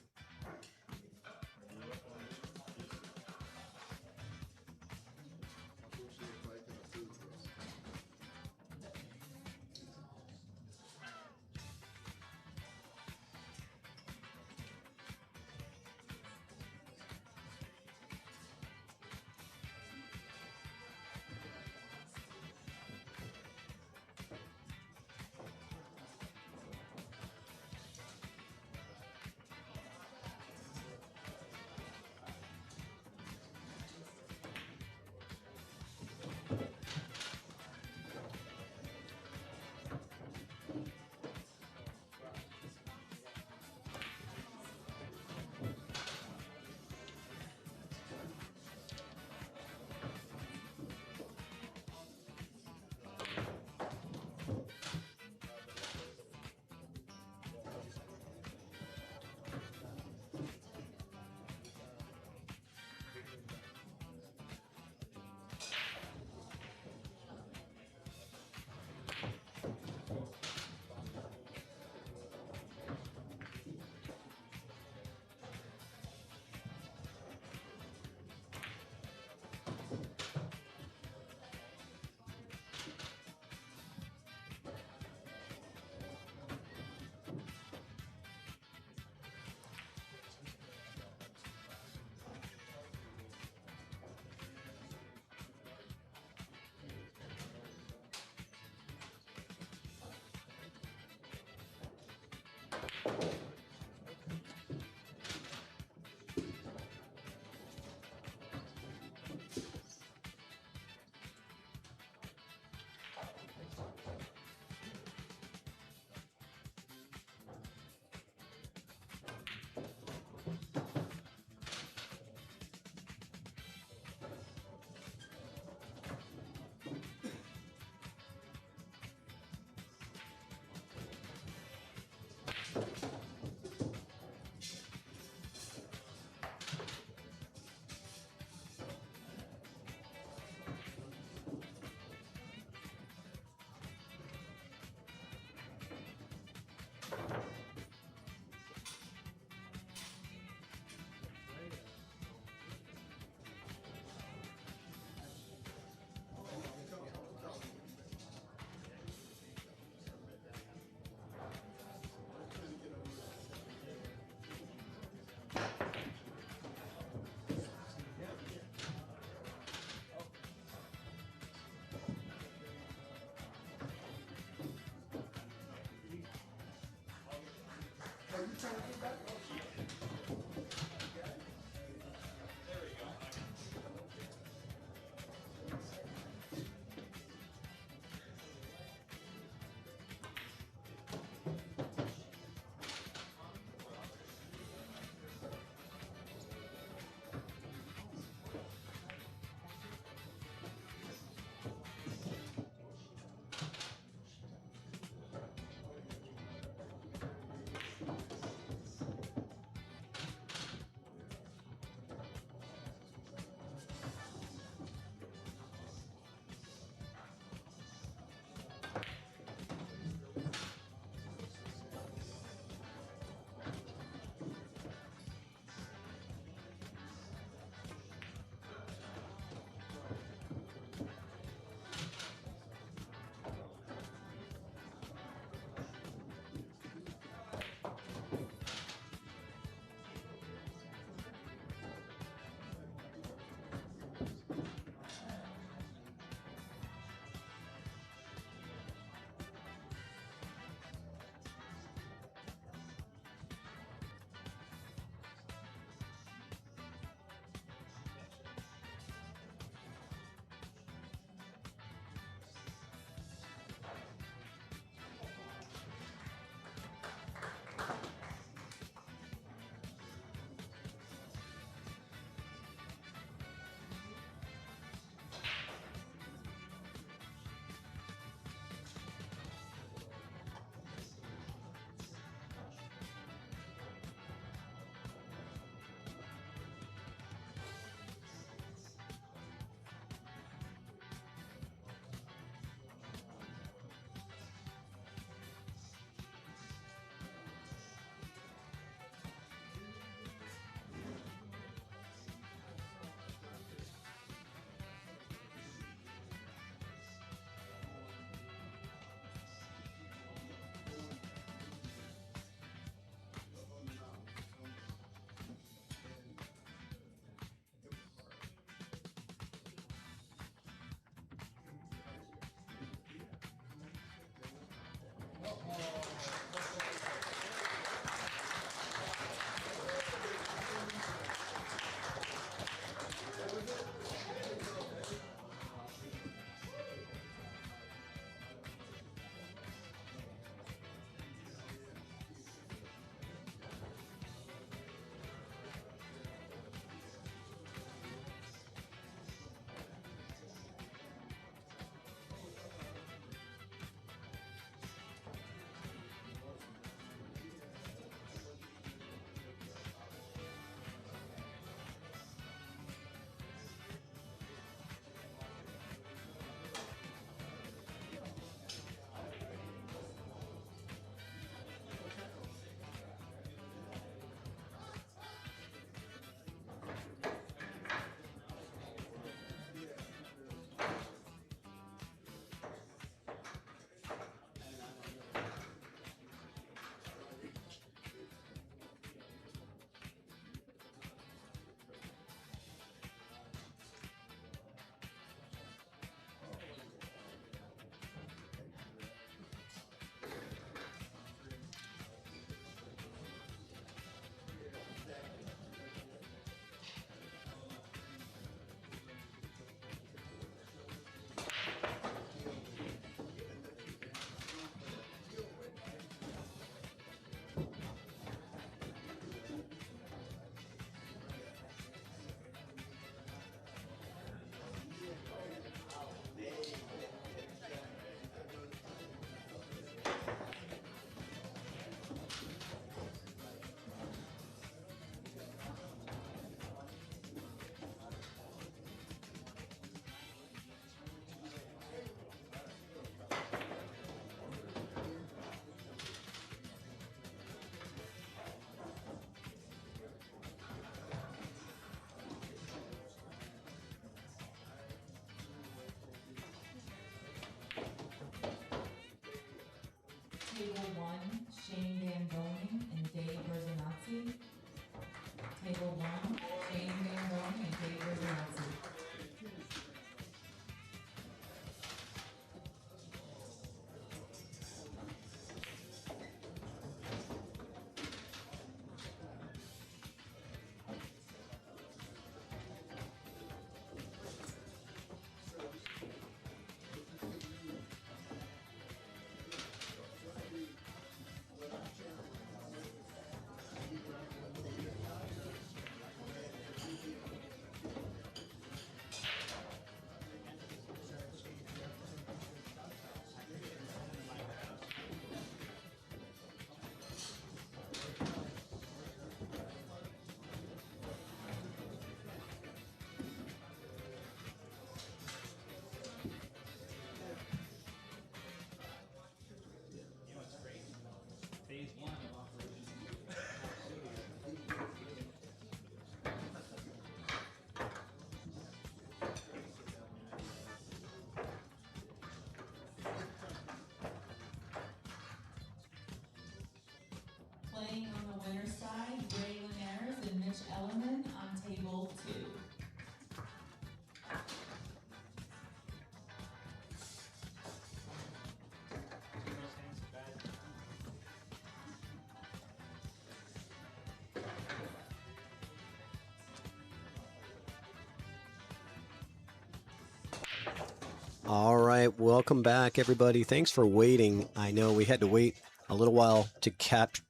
All right, welcome back, everybody. Thanks for waiting. I know we had to wait a little while to get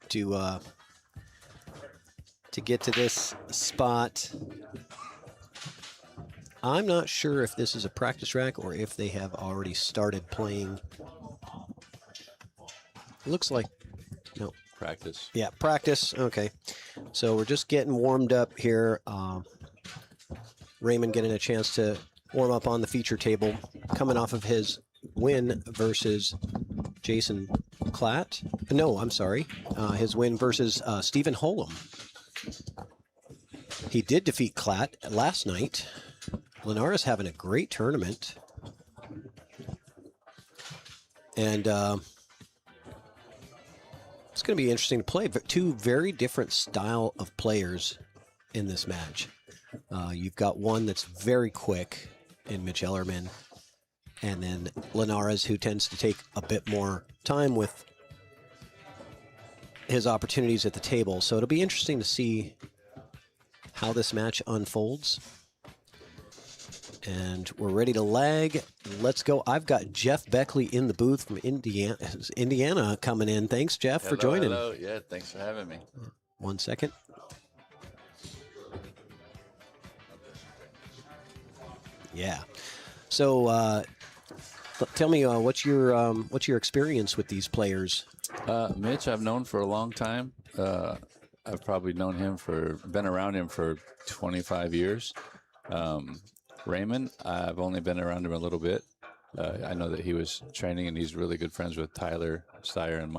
to this spot. I'm not sure if this is a practice rack or if they have already started playing. It looks like no. Practice. Yeah, practice. Okay, so we're just getting warmed up here. Raymond getting a chance to warm up on the feature table, coming off of his win versus Jason Klatt. No, I'm sorry. His win versus Stephen Holm. He did defeat Klatt last night. Linares having a great tournament. And it's going to be interesting to play. But two very different style of players in this match. You've got one that's very quick in Mitch Ellerman, and then Linares, who tends to take a bit more time with his opportunities at the table. So it'll be interesting to see how this match unfolds. And we're ready to lag. Let's go. I've got Jeff Beckley in the booth from Indiana coming in. Thanks, Jeff, for joining. Hello. Yeah, thanks for having me. 1 second. Yeah. So tell me, what's your experience with these players? Mitch, I've known for a long time. I've probably been around him for 25 years. Raymond, I've only been around him a little bit. I know that he was training, and he's really good friends with Tyler Steyer and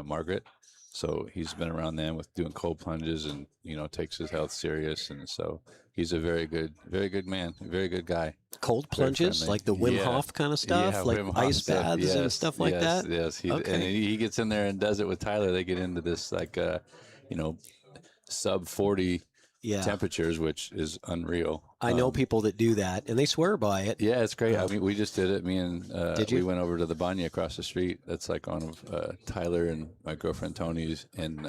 Margaret. So he's been around them with doing cold plunges, and takes his health serious, and so he's a very good man, a very good guy. Cold plunges, like the Wim Hof kind of stuff, like ice baths and stuff like that. Yes, and he gets in there and does it with Tyler. They get into this sub 40 temperatures, which is unreal. I know people that do that, and they swear by it. Yeah, it's great. I mean, we just did it. Me and we went over to the Banya across the street. That's like one of Tyler and my girlfriend Tony's and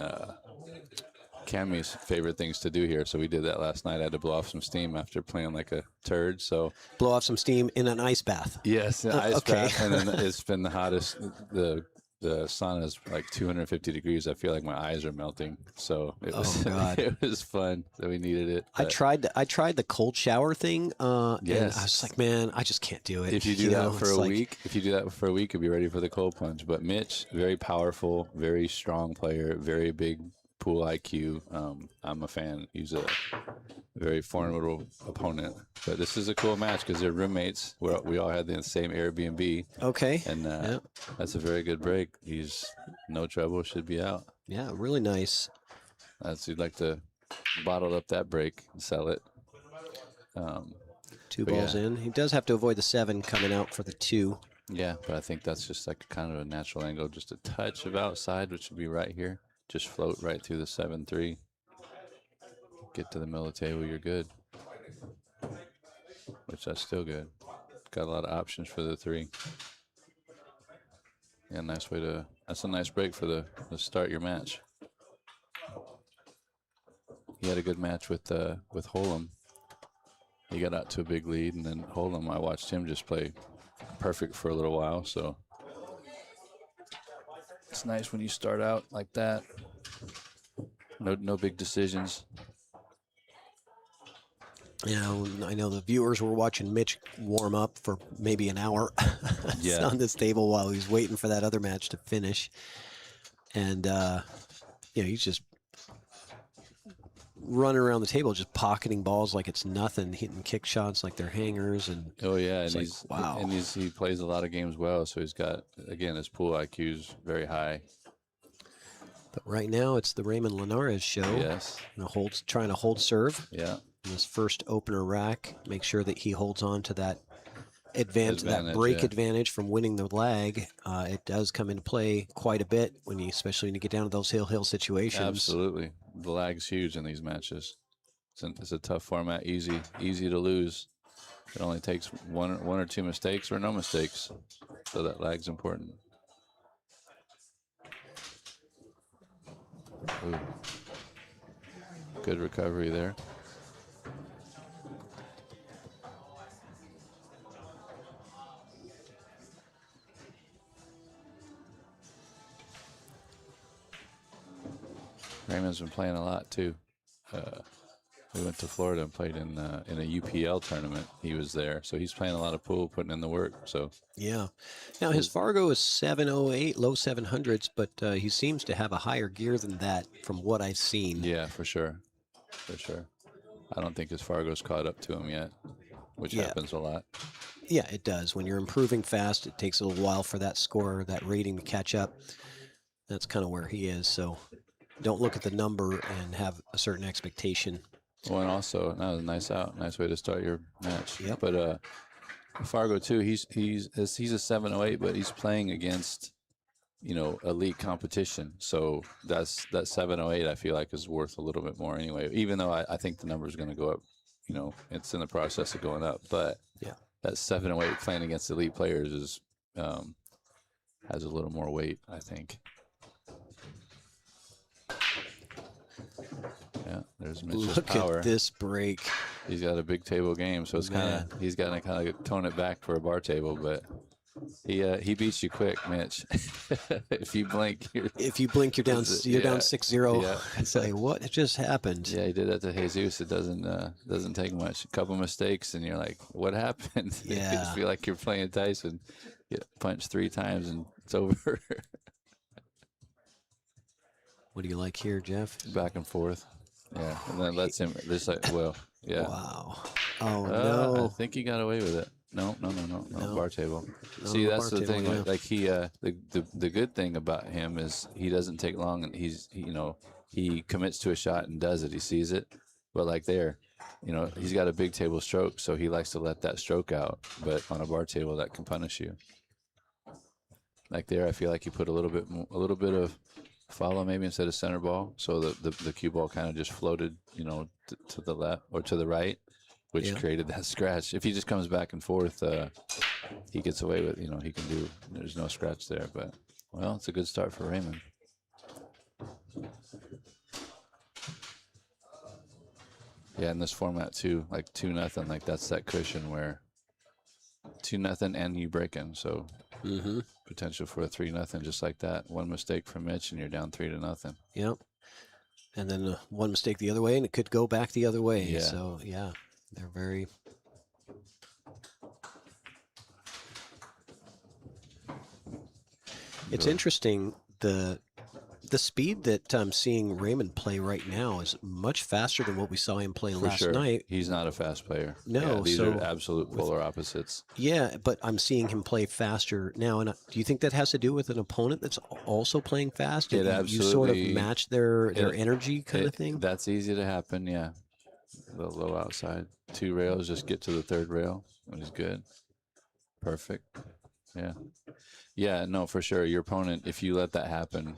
Cammy's favorite things to do here. So we did that last night. I had to blow off some steam after playing like a turd. So blow off some steam in an ice bath. Yes, an ice bath, and then it's been the hottest. The sauna is like 250 degrees. I feel like my eyes are melting. So it was it was fun. So we needed it. I tried the cold shower thing. And I was like, man, I just can't do it. If you do that for a week, you'll be ready for the cold plunge. But Mitch, very powerful, very strong player, very big pool IQ. I'm a fan. He's a very formidable opponent. But this is a cool match because they're roommates. We all had the same Airbnb. Okay. And that's a very good break. He's no trouble, should be out. Yeah, really nice. You'd like to bottle up that break and sell it. Two balls in. He does have to avoid the 7 coming out for the 2. Yeah, but I think that's just like kind of a natural angle, just a touch of outside, which would be right here. Just float right through the 7-3. Get to the middle of the table, you're good. Which that's still good. Got a lot of options for the 3. Yeah, nice way to. That's a nice break for the start your match. He had a good match with Holm. He got out to a big lead, and then Holm, I watched him just play perfect for a little while. So it's nice when you start out like that. No big decisions. I know the viewers were watching Mitch warm up for maybe an hour on this table while he's waiting for that other match to finish. And, he's just running around the table, just pocketing balls like it's nothing, hitting kick shots like they're hangers. And and he plays a lot of games well. So he's got, again, his pool IQ's very high. But right now it's the Raymond Linares show. Yes. Trying to hold serve. Yeah. In this first opener rack, make sure that he holds on to that advantage, that break advantage from winning the lag. It does come into play quite a bit especially when you get down to those hill situations. Absolutely, the lag's huge in these matches. It's a tough format, easy to lose. It only takes one or two mistakes or no mistakes, so that lag's important. Ooh. Good recovery there. Raymond's been playing a lot too. We went to Florida and played in a UPL tournament. He was there, so he's playing a lot of pool, putting in the work. So Yeah. Now his Fargo is 708, low 700s, but he seems to have a higher gear than that from what I've seen. yeah, for sure, for sure. I don't think his Fargo's caught up to him yet, which Yeah. happens a lot. Yeah, it does. When you're improving fast, it takes a little while for that score, that rating to catch up. That's kind of where he is. So don't look at the number and have a certain expectation. Well, and also, that was a nice out, nice way to start your match. Yep. But Fargo too, he's a 708, but he's playing against, elite competition. So that 708 I feel like is worth a little bit more anyway. Even though I think the number is going to go up, it's in the process of going up. But Yeah. that 708 playing against elite players is has a little more weight, I think. Yeah, there's Mitch's Look power. at this break. He's got a big table game, so it's he's got to kind of tone it back for a bar table, but he beats you quick, Mitch. If you blink, you're down. You're down 6-0. Yeah. It's like, what just happened? Yeah, he did that to Jesus. It doesn't take much. A couple mistakes, and you're like, what happened? You Yeah. just feel like you're playing Tyson. Get punched 3 times and it's over. What do you like here, Jeff? Back and forth. Yeah, and then lets him just like, yeah. Wow. Oh, I no. think he got away with it. No, bar table. No, See, that's bar the table, thing. yeah. Like he, the good thing about him is he doesn't take long, and he commits to a shot and does it. He sees it, but like there, he's got a big table stroke, so he likes to let that stroke out. But on a bar table, that can punish you. Like there, I feel like he put a little bit of follow maybe instead of center ball, so the cue ball kind of just floated, to the left or to the right, which created that scratch. If he just comes back and forth, he gets away with, he can do. There's no scratch there, but well, it's a good start for Raymond. Yeah, in this format too, like 2-0, like that's that cushion where 2-0 and you break in, so potential for a 3-0 just like that. One mistake from Mitch and you're down 3-0. Yep. And then one mistake the other way, and it could go back the other way. Yeah. So, yeah, they're very... It's interesting, the speed that I'm seeing Raymond play right now is much faster than what we saw him play last night. He's not a fast player. No, yeah, these so are absolute polar opposites. Yeah, but I'm seeing him play faster now. And do you think that has to do with an opponent that's also playing fast? It You absolutely sort of match their energy kind of thing? That's easy to happen, yeah. The low outside. 2 rails, just get to the 3rd rail. That is good. Perfect. Yeah. Yeah, no, for sure. Your opponent, if you let that happen,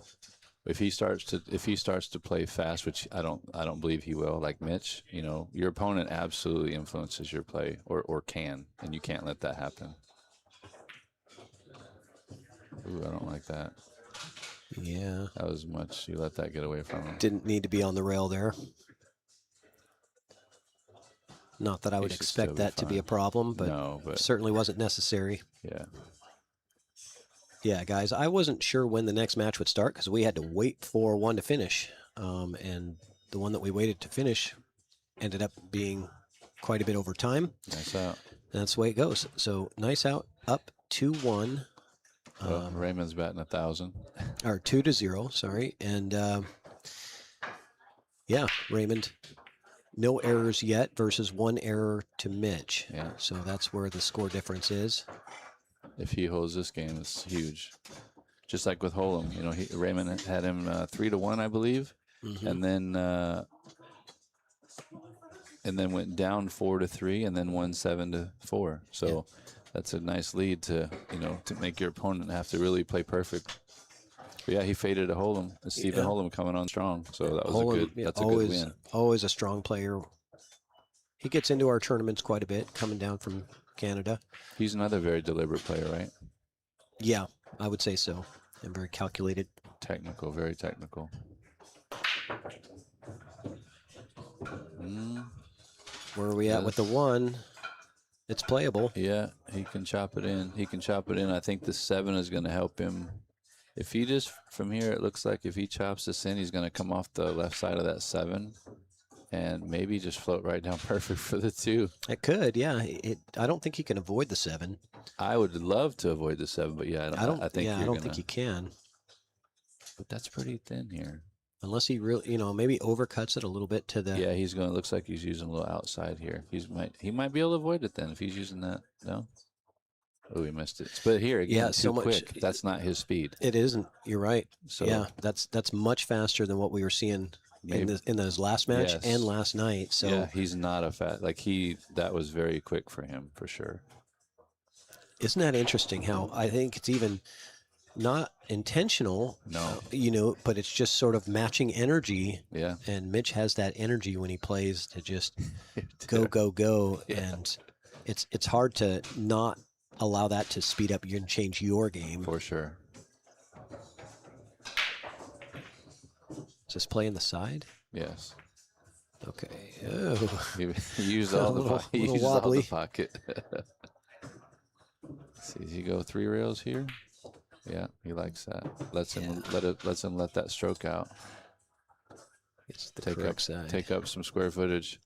if he starts to play fast, which I don't believe he will, like Mitch, your opponent absolutely influences your play or can, and you can't let that happen. Ooh, I don't like that. Yeah. That was much. You let that get away from him. Didn't need to be on the rail there. Not that I would expect that to be a problem, but, no, but certainly wasn't necessary. Yeah. Yeah, guys, I wasn't sure when the next match would start because we had to wait for one to finish. And the one that we waited to finish ended up being quite a bit over time. Nice out. That's the way it goes. So nice out, up 2-1. Raymond's batting 1,000. Or 2-0, sorry. And yeah, Raymond, no errors yet versus 1 error to Mitch. Yeah. So that's where the score difference is. If he holds this game, it's huge. Just like with Holm, Raymond had him 3-1, I believe, and then went down 4-3, and then won 7-4. So that's a nice lead to make your opponent have to really play perfect. But yeah, he faded a Holm. Stephen Holm coming on strong, so that was a good win. Always a strong player. He gets into our tournaments quite a bit, coming down from Canada. He's another very deliberate player, right? Yeah, I would say so. And very calculated. Technical, very technical. Where are we at with the 1? It's playable. Yeah, he can chop it in. I think the 7 is going to help him If he just, from here, it looks like if he chops this in, he's going to come off the left side of that 7 and maybe just float right down perfect for the 2. It could, yeah. I don't think he can avoid the 7. I would love to avoid the 7, but yeah, I think Yeah, I you're don't gonna, think he can. But that's pretty thin here. Unless he really, maybe overcuts it a little bit to the. Yeah, he's going. Looks like he's using a little outside here. He might be able to avoid it then if he's using that. No. Oh, he missed it. But here again, Yeah, too so much. quick. That's not his speed. It isn't. You're right. So Yeah, that's much faster than what we were seeing in those last match Yes. and last night. So yeah, he's not a fat. That was very quick for him for sure. isn't that interesting? How I think it's even not intentional. No. But it's just sort of matching energy. Yeah. And Mitch has that energy when he plays to just go, Yeah. and it's hard to not allow that to speed up and change your game. For sure. Just playing the side. Yes. Okay. Oh, He used all the Little he used all the wobbly. pocket. See, does he go 3 rails here? Yeah, he likes that. Lets him let that stroke out. it's the correct side. Take up some square footage.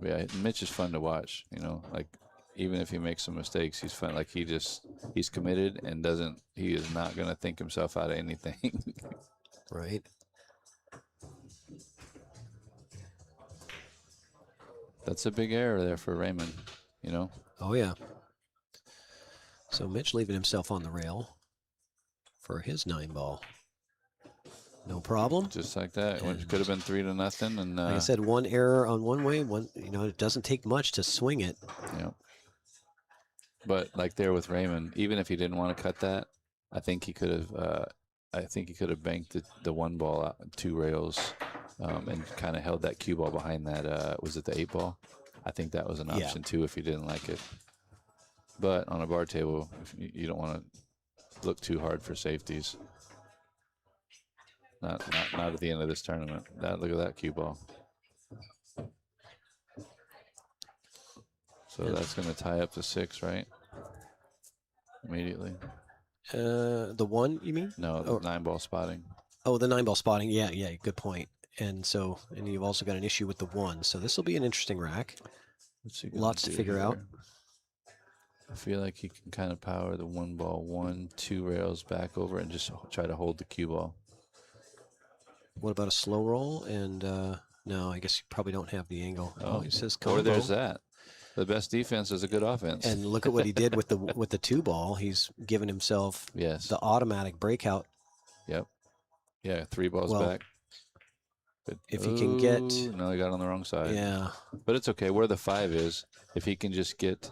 Yeah, Mitch is fun to watch. Even if he makes some mistakes, he's fun. Like he's committed and he is not going to think himself out of anything. Right. That's a big error there for Raymond. Oh yeah. So Mitch leaving himself on the rail for his 9-ball. No problem. Just like that. And It could have been 3-0, and like I said, one error on one way. It doesn't take much to swing it. yeah. But like there with Raymond, even if he didn't want to cut that, I think he could have. I think he could have banked the 1 ball out 2 rails, and kind of held that cue ball behind that. Was it the 8-ball? I think that was an Yeah. option too if he didn't like it. But on a bar table, if you don't want to look too hard for safeties. Not at the end of this tournament. Look at that cue ball. So that's going to tie up to 6, right? Immediately. The 1, you mean? No, the 9-ball spotting. Oh, the 9-ball spotting. Yeah, good point. And you've also got an issue with the 1. So this will be an interesting rack. What's he gonna Lots to do figure out. here? I feel like he can kind of power the 1 ball 1, 2 rails back over and just try to hold the cue ball. What about a slow roll? And no, I guess you probably don't have the angle. Oh, he says combo. Or there's that. The best defense is a good offense. And look at what he did with the 2-ball. He's given himself yes. the automatic breakout. Yep. Yeah, 3 balls Well, back. But, if he can get. No, he got on the wrong side. Yeah. But it's okay. Where the 5 is, if he can just get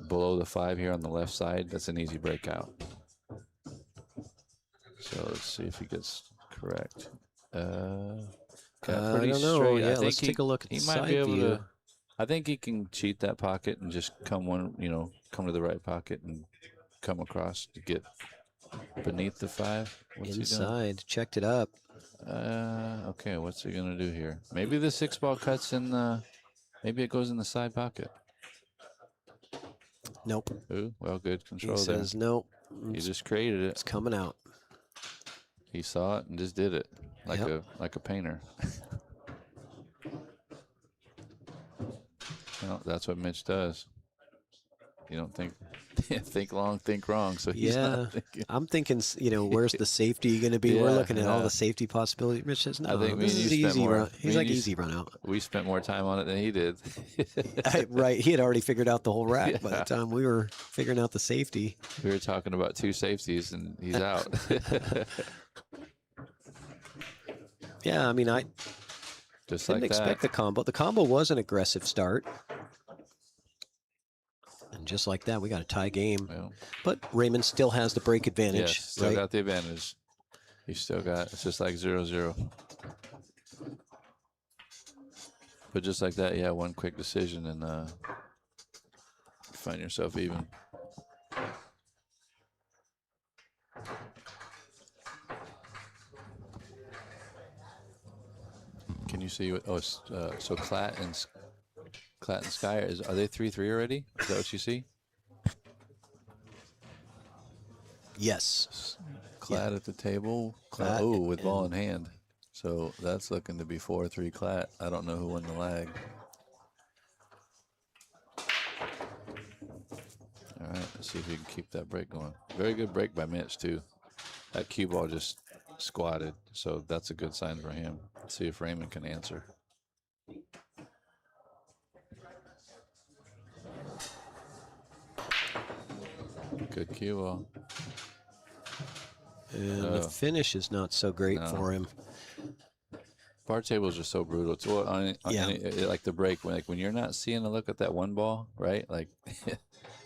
below the 5 here on the left side, that's an easy breakout. So let's see if he gets correct. I Pretty don't know. straight. Yeah, let's take a look at the He might side be able view. to. I think he can cheat that pocket and just come to the right pocket and come across to get beneath the 5. What's Inside, checked it up. he doing? Okay, what's he gonna do here? Maybe the 6-ball cuts in the. Maybe it goes in the side pocket. Nope. Ooh, well, good control He there. says nope. He just created It's it. coming out. He saw it and just did it like Yep. a painter. Well, that's what Mitch does. You don't think long, think wrong. So he's not thinking. I'm thinking, where's the safety going to be? We're Yeah, looking at all yeah. the safety possibilities. Mitch says, no, I think me this and is you spent easy more- run. He's me and like, you easy run out. We spent more time on it than he did. Right. He had already figured out the whole rack by Yeah. the time we were figuring out the safety. We were talking about 2 safeties and he's out. Yeah, I mean, I Just didn't like expect the that. combo. The combo was an aggressive start. And just like that, we got a tie game. Well, But Raymond still has the break advantage, yes, still right? got the advantage. He's still got. It's just like 0-0. But just like that, yeah, one quick decision and find yourself even. Can you see what? Oh, so Clat and Sky are they 3-3 already? Is that what you see? Yes. Clat at the table. Clat Oh, with ball in and- hand. So that's looking to be 4-3 Clat. I don't know who won the lag. All right, let's see if we can keep that break going. Very good break by Mitch, too. That cue ball just squatted, so that's a good sign for him. Let's see if Raymond can answer. Good cue ball. And Oh. the finish is not so great No. for him. Bar tables are so brutal. It's well, Yeah. like the break when you're not seeing a look at that one ball, right? Like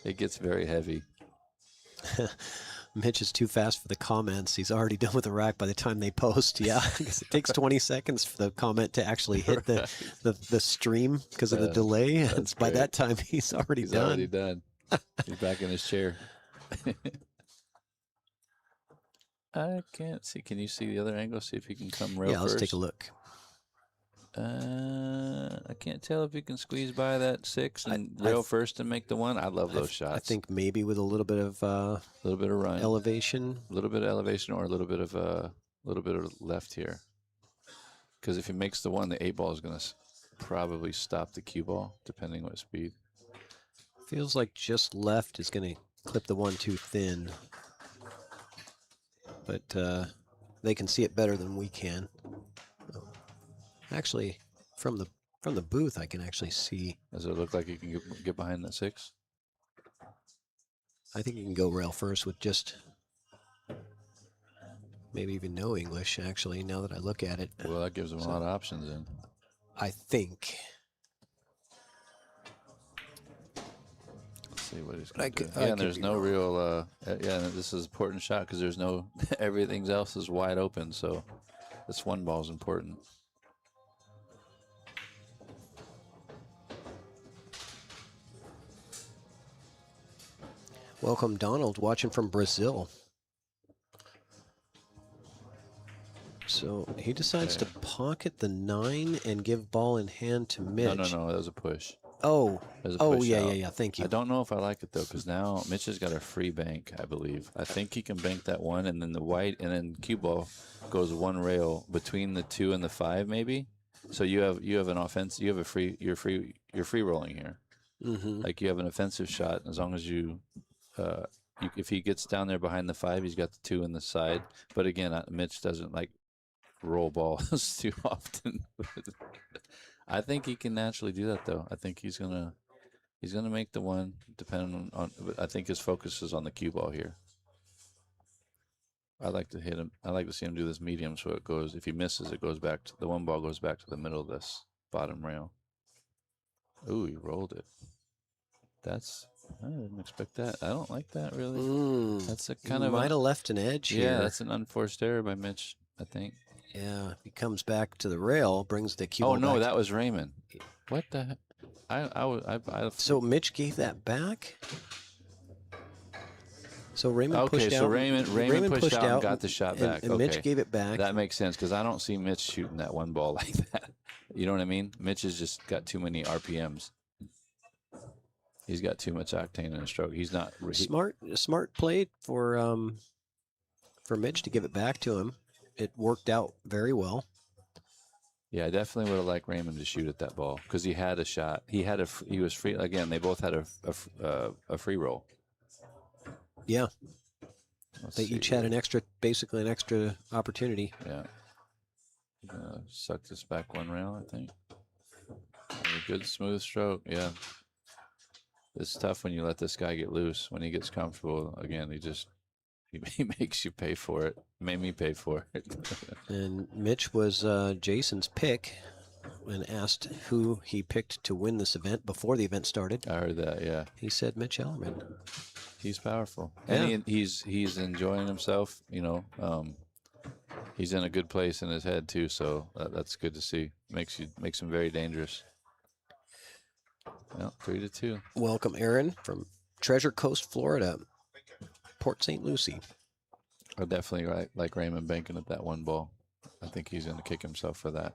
it gets very heavy. Mitch is too fast for the comments. He's already done with the rack by the time they post. Yeah, because it takes 20 seconds for the comment to actually hit the stream because of the delay. And by that time, he's already He's done. already done. He's back in his chair. I can't see. Can you see the other angle? See if he can come real Yeah, let's first. take a look. I can't tell if he can squeeze by that 6 and rail first and make the 1. I love those shots. I think maybe with a little bit of run, elevation, a little bit of elevation, or a little bit of left here. Because if he makes the 1, the 8 ball is going to probably stop the cue ball, depending what speed. feels like just left is going to clip the 1 too thin. But they can see it better than we can. Actually, from the booth, I can actually see. Does it look like you can get behind that 6? I think you can go rail first with just maybe even no English, actually, now that I look at it. Well, that gives him a lot of options then. I think. Let's see what he's But I going to do. could- I Yeah, and could there's be no wrong. real, yeah, and this is an important shot because there's no, everything else is wide open. So this 1 ball is important. Welcome, Donald, watching from Brazil. So he decides to pocket the 9 and give ball in hand to Mitch. No, that was a push. Oh, That was a oh push yeah, out. yeah, yeah. Thank you. I don't know if I like it though, because now Mitch has got a free bank, I believe. I think he can bank that 1, and then the white, and then cue ball goes 1 rail between the 2 and the 5, maybe. So you have an offense. You have you're free rolling here. Mm-hmm. Like you have an offensive shot as long as you, if he gets down there behind the 5, he's got the 2 in the side. But again, Mitch doesn't like roll balls too often. I think he can naturally do that though. I think he's gonna make the 1 depending on. But I think his focus is on the cue ball here. I like to hit him. I like to see him do this medium, so it goes. If he misses, it goes back to the 1 ball goes back to the middle of this bottom rail. Ooh, he rolled it. I didn't expect that. I don't like that really. That's a kind of might have left an edge here. Yeah, that's an unforced error by Mitch, I think. Yeah, if he comes back to the rail, brings the cue Oh ball no, back. that was Raymond. What the heck? I So Mitch gave that back. So Raymond pushed so out. Raymond pushed out and got the shot back. And Mitch gave it back. That makes sense because I don't see Mitch shooting that 1 ball like that. You know what I mean? Mitch has just got too many RPMs. He's got too much octane in his stroke. He's not Smart play for Mitch to give it back to him. It worked out very well. Yeah, I definitely would have liked Raymond to shoot at that ball because he had a shot. He was free again. They both had a free roll. Yeah, Let's they see each had here. basically an extra opportunity. Yeah. Suck this back 1 rail, I think. A good smooth stroke. Yeah. It's tough when you let this guy get loose. When he gets comfortable, again, he makes you pay for it. Made me pay for it. And Mitch was Jason's pick and asked who he picked to win this event before the event started. I heard that, yeah. He said Mitch Ellerman. He's powerful. Yeah. And he's enjoying himself, you know. He's in a good place in his head too, so that's good to see. Makes him very dangerous. Well, 3-2. Welcome, Aaron, from Treasure Coast, Florida, Port St. Lucie. I definitely like Raymond banking at that 1 ball. I think he's going to kick himself for that.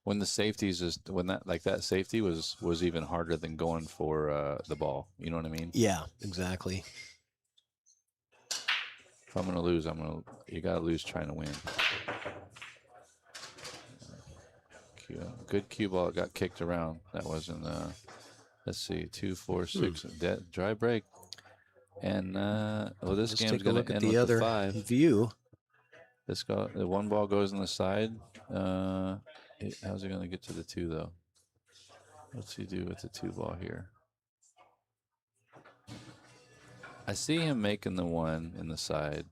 When the safeties that safety was even harder than going for the ball. You know what I mean? Yeah, exactly. I'm gonna lose, you gotta lose trying to win. Good cue ball. It got kicked around. That wasn't. Let's see, 2, 4, 6. Dry break. And well, this Let's game's take a gonna look at end the with other the 5. view. The one ball goes on the side. How's he gonna get to the 2 though? What's he do with the 2 ball here? I see him making the 1 in the side,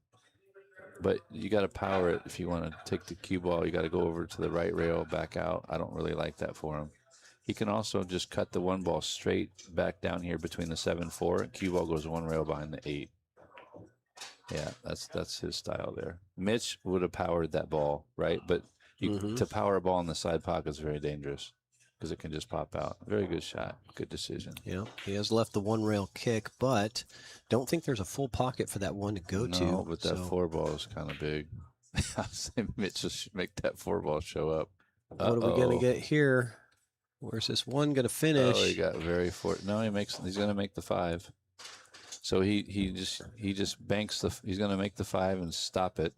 but you got to power it if you want to take the cue ball. You got to go over to the right rail, back out. I don't really like that for him. He can also just cut the 1 ball straight back down here between the 7-4. Cue ball goes 1 rail behind the 8. Yeah, that's his style there. Mitch would have powered that ball, right? But to power a ball in the side pocket is very dangerous because it can just pop out. Very good shot. Good decision. Yeah, he has left the 1 rail kick, but don't think there's a full pocket for that 1 to go to. No, but that 4 ball is kind of big. I say Mitch should make that 4 ball show up. What are we gonna get here? Where's this 1 gonna finish? Oh, he got very fort. No, he's gonna make the 5. So he just banks he's gonna make the 5 and stop it,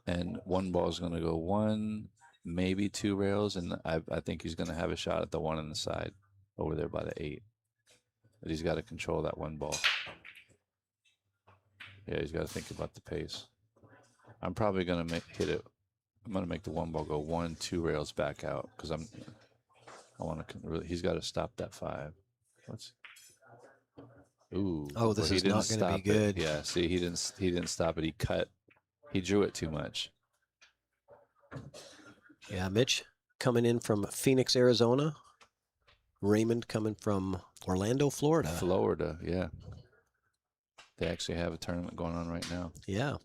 and 1 ball is gonna go 1, maybe 2 rails, and I think he's gonna have a shot at the 1 on the side over there by the 8. But he's got to control that 1 ball. Yeah, he's got to think about the pace. I'm probably gonna hit it. I'm gonna make the 1 ball go 1, 2 rails back out because I want to really. He's got to stop that 5. Ooh. Oh, this is not going to be good. Yeah. See, he didn't stop it. He drew it too much. Yeah, Mitch coming in from Phoenix, Arizona. Raymond coming from Orlando, Florida. Florida, yeah. They actually have a tournament going on right now. Yeah.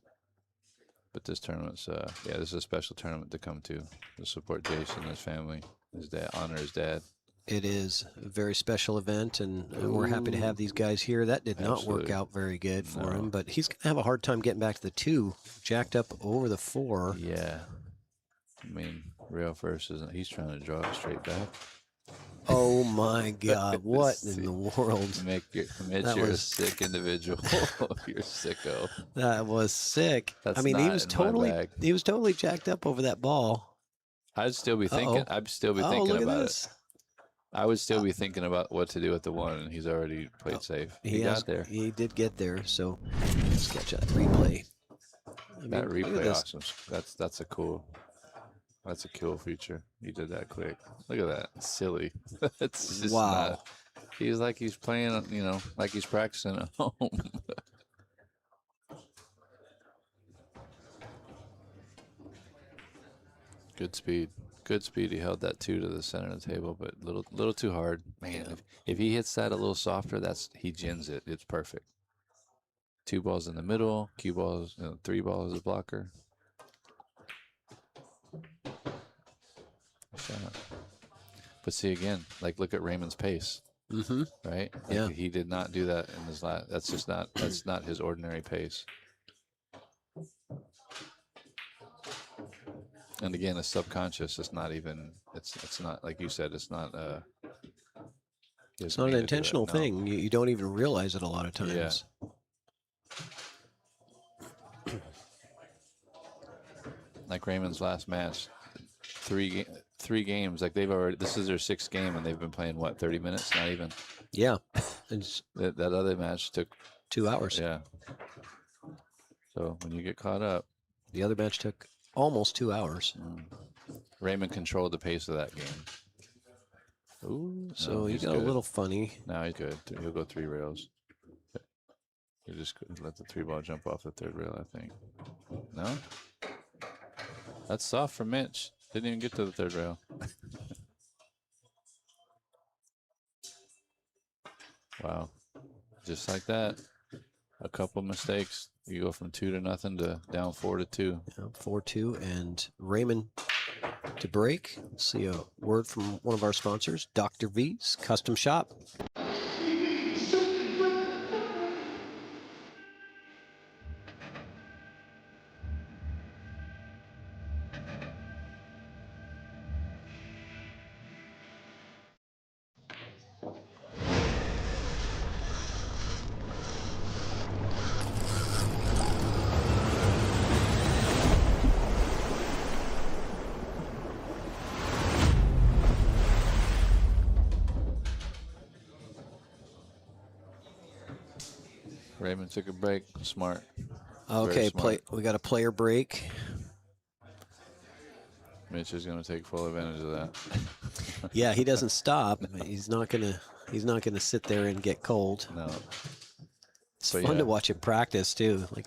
But this tournament's, this is a special tournament to come to support Jason and his family, his dad, honor his dad. It is a very special event, and we're happy to have these guys here. That did not work out very good for him, but he's going to have a hard time getting back to the 2, jacked up over the 4. Yeah. I mean, rail first he's trying to draw it straight back. Oh my God! What in the world? Mitch, you're a sick individual. You're sicko. That was sick. That's I mean, he was totally jacked up over that ball. I'd still be thinking. I'd still be thinking about it. I would still be thinking about what to do with the 1, and he's already played safe. He got there. He did get there. So let's catch that replay. That replay, awesome. That's a cool. That's a cool feature. He did that quick. Look at that. It's silly. It's just not. He's like he's playing, like he's practicing at home. Good speed. Good speed. He held that 2 to the center of the table, but little too hard. Man, if he hits that a little softer, he gins it. It's perfect. 2 balls in the middle, cue balls, 3 balls as a blocker. Shot. But see again, look at Raymond's pace. Right? Yeah. He did not do that in his last. That's not his ordinary pace. And again, it's subconscious. It's not even. It's not like you said. It's not. It's not an intentional thing. You don't even realize it a lot of times. Yeah. Like Raymond's last match, 3 games. Like this is their 6th game, and they've been playing 30 minutes? Not even. Yeah. That other match took 2 hours. Yeah. So when you get caught up, the other match took almost 2 hours. Raymond controlled the pace of that game. Ooh, so he got a little funny. Now he's good. He'll go 3 rails. You just couldn't let the 3 ball jump off the 3rd rail, I think. No? That's soft for Mitch. Didn't even get to the 3rd rail. Wow. Just like that. A couple mistakes. You go from 2 to nothing to down 4 to 2. Yeah, 4-2, and Raymond to break. Let's see a word from one of our sponsors, Dr. V's Custom Shop. Raymond took a break. Smart. Okay, smart. we got a player break. Mitch is going to take full advantage of that. Yeah, he doesn't stop. He's not gonna sit there and get cold. No. It's But fun to yeah. watch him practice too. Like,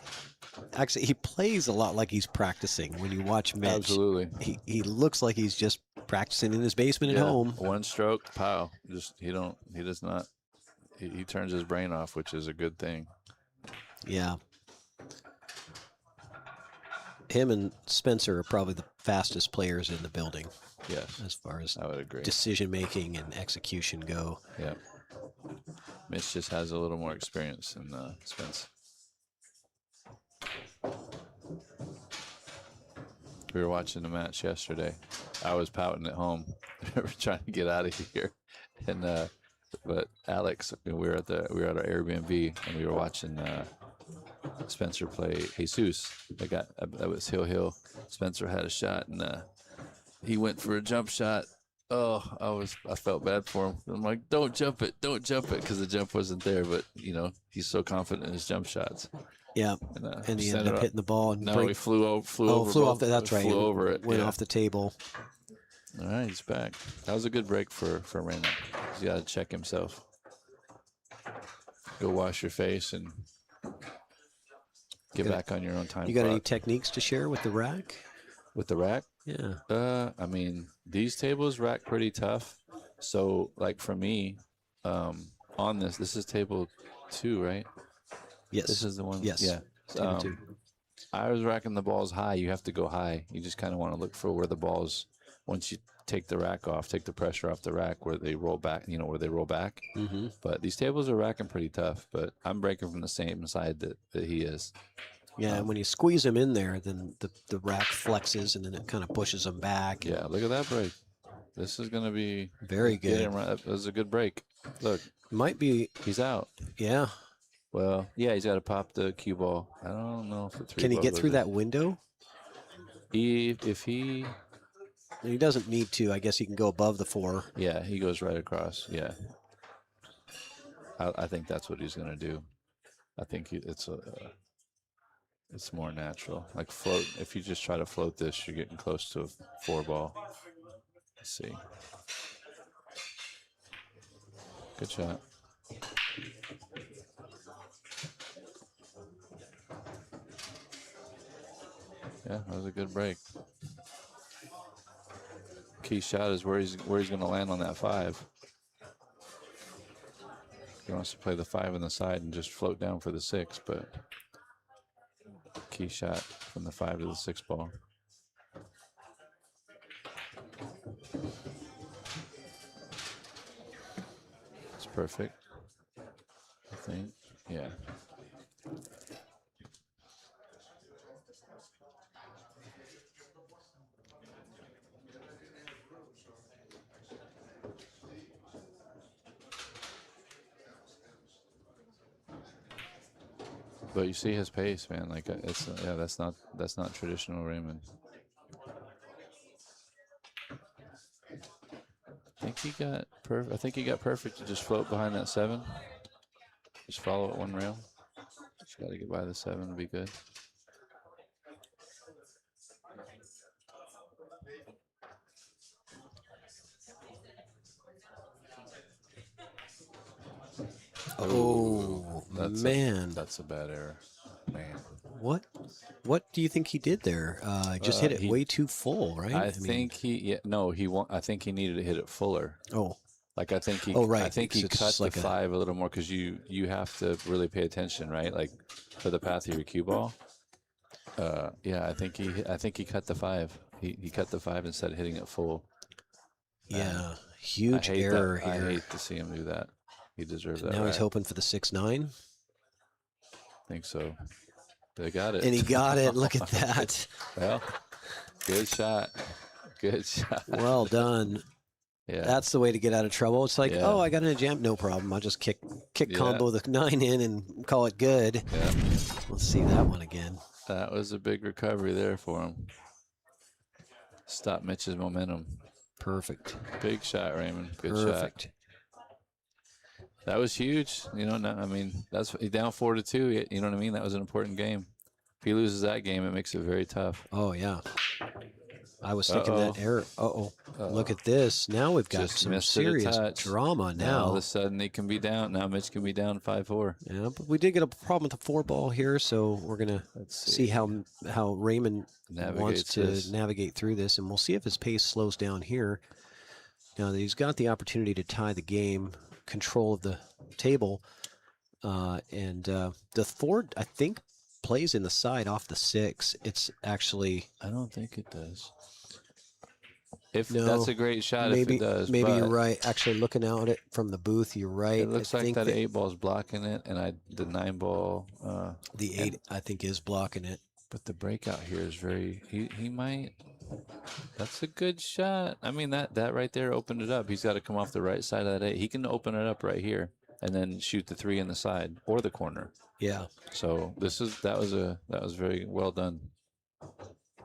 actually, he plays a lot like he's practicing. When you watch Mitch, Absolutely. he looks like he's just practicing in his basement at home. One stroke, pow. Just he does not. He turns his brain off, which is a good thing. Yeah. Him and Spencer are probably the fastest players in the building Yes, as far as I would agree. decision making and execution go. Yeah. Mitch just has a little more experience than Spence. We were watching the match yesterday. I was pouting at home. We were trying to get out of here, and but Alex, we were at our Airbnb and we were watching Spencer play Jesus. That was Hill. Spencer had a shot and he went for a jump shot. Oh, I felt bad for him. I'm like, don't jump it, because the jump wasn't there. But he's so confident in his jump shots. Yeah, and he ended up hitting the ball and he flew over. Flew off. That's right. Flew over it. Went off the table. All right, he's back. That was a good break for Raymond. He's got to check himself. Go wash your face and get back on your own time. You got any techniques to share with the rack? With the rack? Yeah. I mean, these tables rack pretty tough. So, like for me, on this is table 2, right? Yes. This is the one. Yes. Yeah. Table 2. I was racking the balls high. You have to go high. You just kind of want to look for where the balls, once you take the rack off, take the pressure off the rack, where they roll back, where they roll back. Mm-hmm. But these tables are racking pretty tough, but I'm breaking from the same side that he is. Yeah, and when you squeeze them in there, then the rack flexes and then it kind of pushes them back. Yeah, look at that break. This is going to be very good. That was a good break. Look. Might be. He's out. Yeah. Well, yeah, he's got to pop the cue ball. I don't know if the 3 Can he get through that window? If he doesn't need to. I guess he can go above the 4. Yeah, he goes right across. Yeah. I think that's what he's going to do. I think it's more natural. Like float. If you just try to float this, you're getting close to a 4 ball. Let's see. Good shot. Yeah, that was a good break. Key shot is where he's going to land on that 5. He wants to play the 5 on the side and just float down for the 6, but key shot from the 5 to the 6 ball. It's perfect, I think. Yeah. But you see his pace, man. Like it's that's not traditional Raymond. I think he got perfect to just float behind that 7. Just follow it 1 rail. Just got to get by the 7 to be good. Oh, man. That's a bad error, man. What do you think he did there? Just hit it way too full, right? I think he needed to hit it fuller. Oh. Like I think he right. I think he cut like the 5 a little more, because you have to really pay attention, right? Like for the path of your cue ball. Yeah, I think he cut the 5. He cut the 5 instead of hitting it full. Yeah, huge error here. I hate to see him do that. He deserves that. Now he's hoping for the 6-9. I think so. They got it. And he got it. Look at that. Well, good shot. Good shot. Well done. Yeah. That's the way to get out of trouble. It's like, oh, I got in a jam. No problem. I'll just kick combo the 9 in and call it good. Yeah. Let's see that one again. That was a big recovery there for him. Stop Mitch's momentum. Perfect. Big shot, Raymond. Good Perfect. shot. That was huge. You know, I mean, that's he's down 4-2. You know what I mean? That was an important game. If he loses that game, it makes it very tough. Oh, yeah. I was thinking Uh-oh. that error. Look at this. Now we've got Just some missed it a serious touch. drama Now all of now. a sudden he can be down. Now Mitch can be down 5-4. Yeah, but we did get a problem with the 4 ball here, so we're gonna Let's see how Raymond wants Navigates to this. navigate through this, and we'll see if his pace slows down here. Now that he's got the opportunity to tie the game, control of the table, and the 4, I think, plays in the side off the 6. It's actually I don't think it does. If no. that's a great shot, Maybe if it does. maybe but you're right. Actually, looking at it from the booth, you're right. It looks I like think that 8 ball's blocking it, and the 9 ball. the 8, I think, is blocking it. But the breakout here is very. He might. That's a good shot. I mean that right there opened it up. He's got to come off the right side of that 8. He can open it up right here and then shoot the 3 in the side or the corner. Yeah. So that was very well done.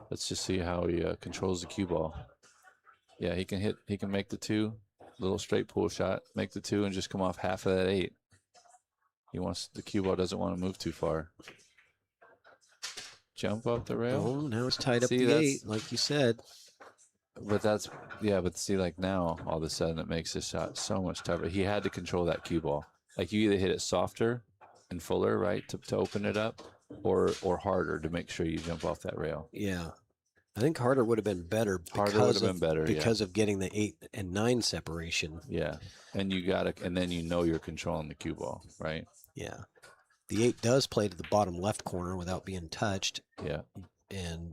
Let's just see how he controls the cue ball. Yeah, he can make the 2, little straight pull shot, make the 2, and just come off half of that 8. The cue ball doesn't want to move too far. Jump off the rail. Oh, now it's tied up See, the 8, like you said. But see, like now, all of a sudden it makes this shot so much tougher. He had to control that cue ball. Like you either hit it softer and fuller, right, to open it up, or harder to make sure you jump off that rail. Yeah. I think harder would have been better. Because of getting the 8 and 9 separation. Yeah, and then you're controlling the cue ball, right? Yeah. The 8 does play to the bottom left corner without being touched. Yeah.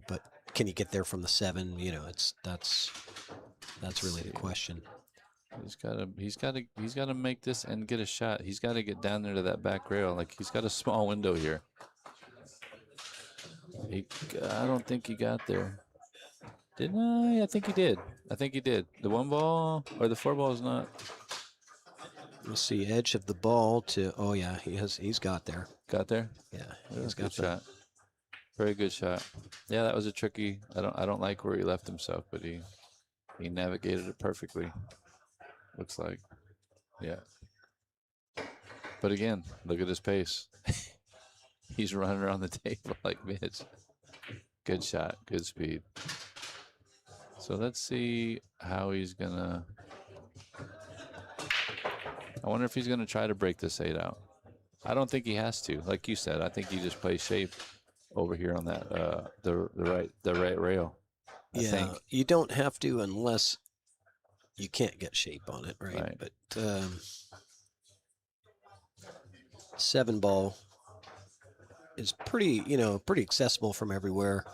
But can you get there from the 7? You know, that's really the question. He's got to make this and get a shot. He's got to get down there to that back rail. Like he's got a small window here. I don't think he got there. Didn't I? I think he did. The 1 ball or the 4 ball is not. Let's see, edge of the ball to. Oh yeah, he's got there. Got there? Yeah, He's got shot. Very good shot. Yeah, that was a tricky. I don't like where he left himself, but he navigated it perfectly. Looks like. Yeah. But again, look at his pace. He's running around the table like Mitch. Good shot, good speed. So let's see how he's gonna. I wonder if he's gonna try to break this 8 out. I don't think he has to. Like you said, I think he just plays shape over here on that the right rail. I think. You don't have to unless you can't get shape on it, right? But 7 ball is pretty accessible from everywhere.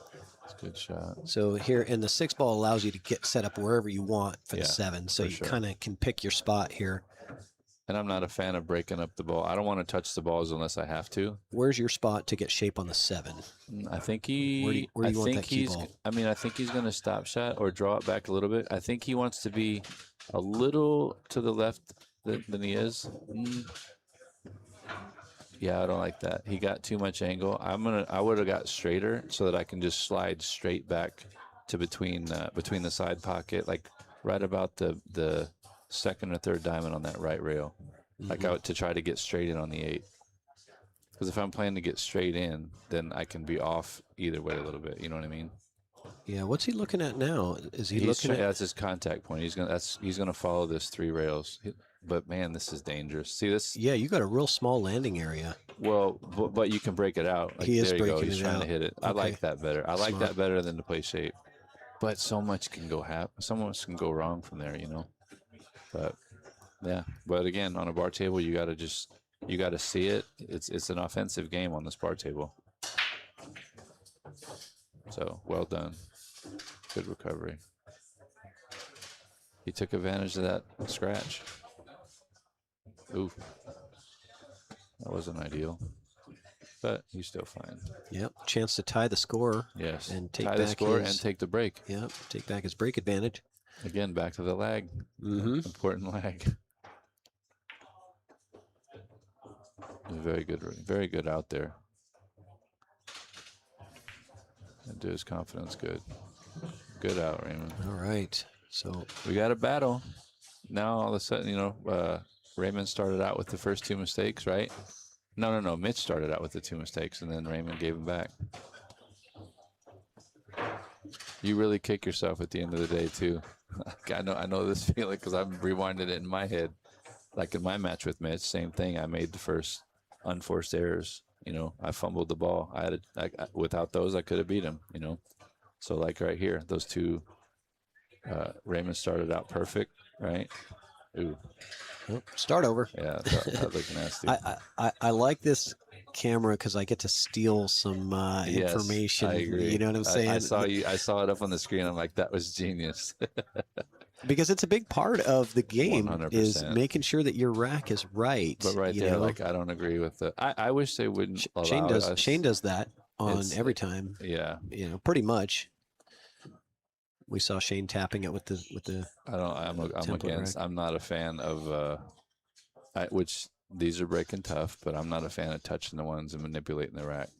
It's a good shot. So here, and the 6 ball allows you to get set up wherever you want for the 7. So you kind of can pick your spot here. And I'm not a fan of breaking up the ball. I don't want to touch the balls unless I have to. Where's your spot to get shape on the 7? I think he. Where do you want that cue ball? I think he's going to stop shot or draw it back a little bit. I think he wants to be a little to the left than he is. Yeah, I don't like that. He got too much angle. I would have got straighter so that I can just slide straight back to between the side pocket, like right about the 2nd or 3rd diamond on that right rail, like out to try to get straight in on the 8. Because if I'm planning to get straight in, then I can be off either way a little bit. You know what I mean? Yeah. What's he looking at now? Is he looking at? That's his contact point. He's gonna follow this 3 rails. But man, this is dangerous. See this? Yeah, you got a real small landing area. Well, but you can break it out. Like, He is there you go. breaking He's it trying out. to hit it. I Okay. like that better. I like Smart. that better than to play shape. But so much can go so much can go wrong from there, you know. But yeah. But again, on a bar table, you gotta see it. It's an offensive game on this bar table. So well done. Good recovery. He took advantage of that scratch. Ooh. That wasn't ideal. But he's still fine. Yep. Chance to tie the score. Yes. And take tie back the score his, and take the break. Yep. Take back his break advantage. Again, back to the lag. Important lag. Very good out there. And do his confidence good. Good out, Raymond. All right. So we got a battle. Now all of a sudden, Raymond started out with the first 2 mistakes, right? No. Mitch started out with the 2 mistakes, and then Raymond gave them back. You really kick yourself at the end of the day too. I know this feeling because I've rewinded it in my head. Like in my match with Mitch, same thing. I made the first unforced errors. I fumbled the ball. Without those, I could have beat him. So like right here, those 2. Raymond started out perfect, right? Ooh, Oh, start over. yeah, that looked nasty. I like this camera because I get to steal some Yes, information. I agree. You know what I'm saying? I saw it up on the screen. I'm like, that was genius. Because it's a big part of the game is 100%. making sure that your rack is right. But right there, like I don't agree with the. I wish they wouldn't allow Shane does. us. Shane does that on every time. Yeah. Pretty much. We saw Shane tapping it with the. I'm template against. rack. I'm not a fan of. Which these are breaking tough, but I'm not a fan of touching the ones and manipulating the rack.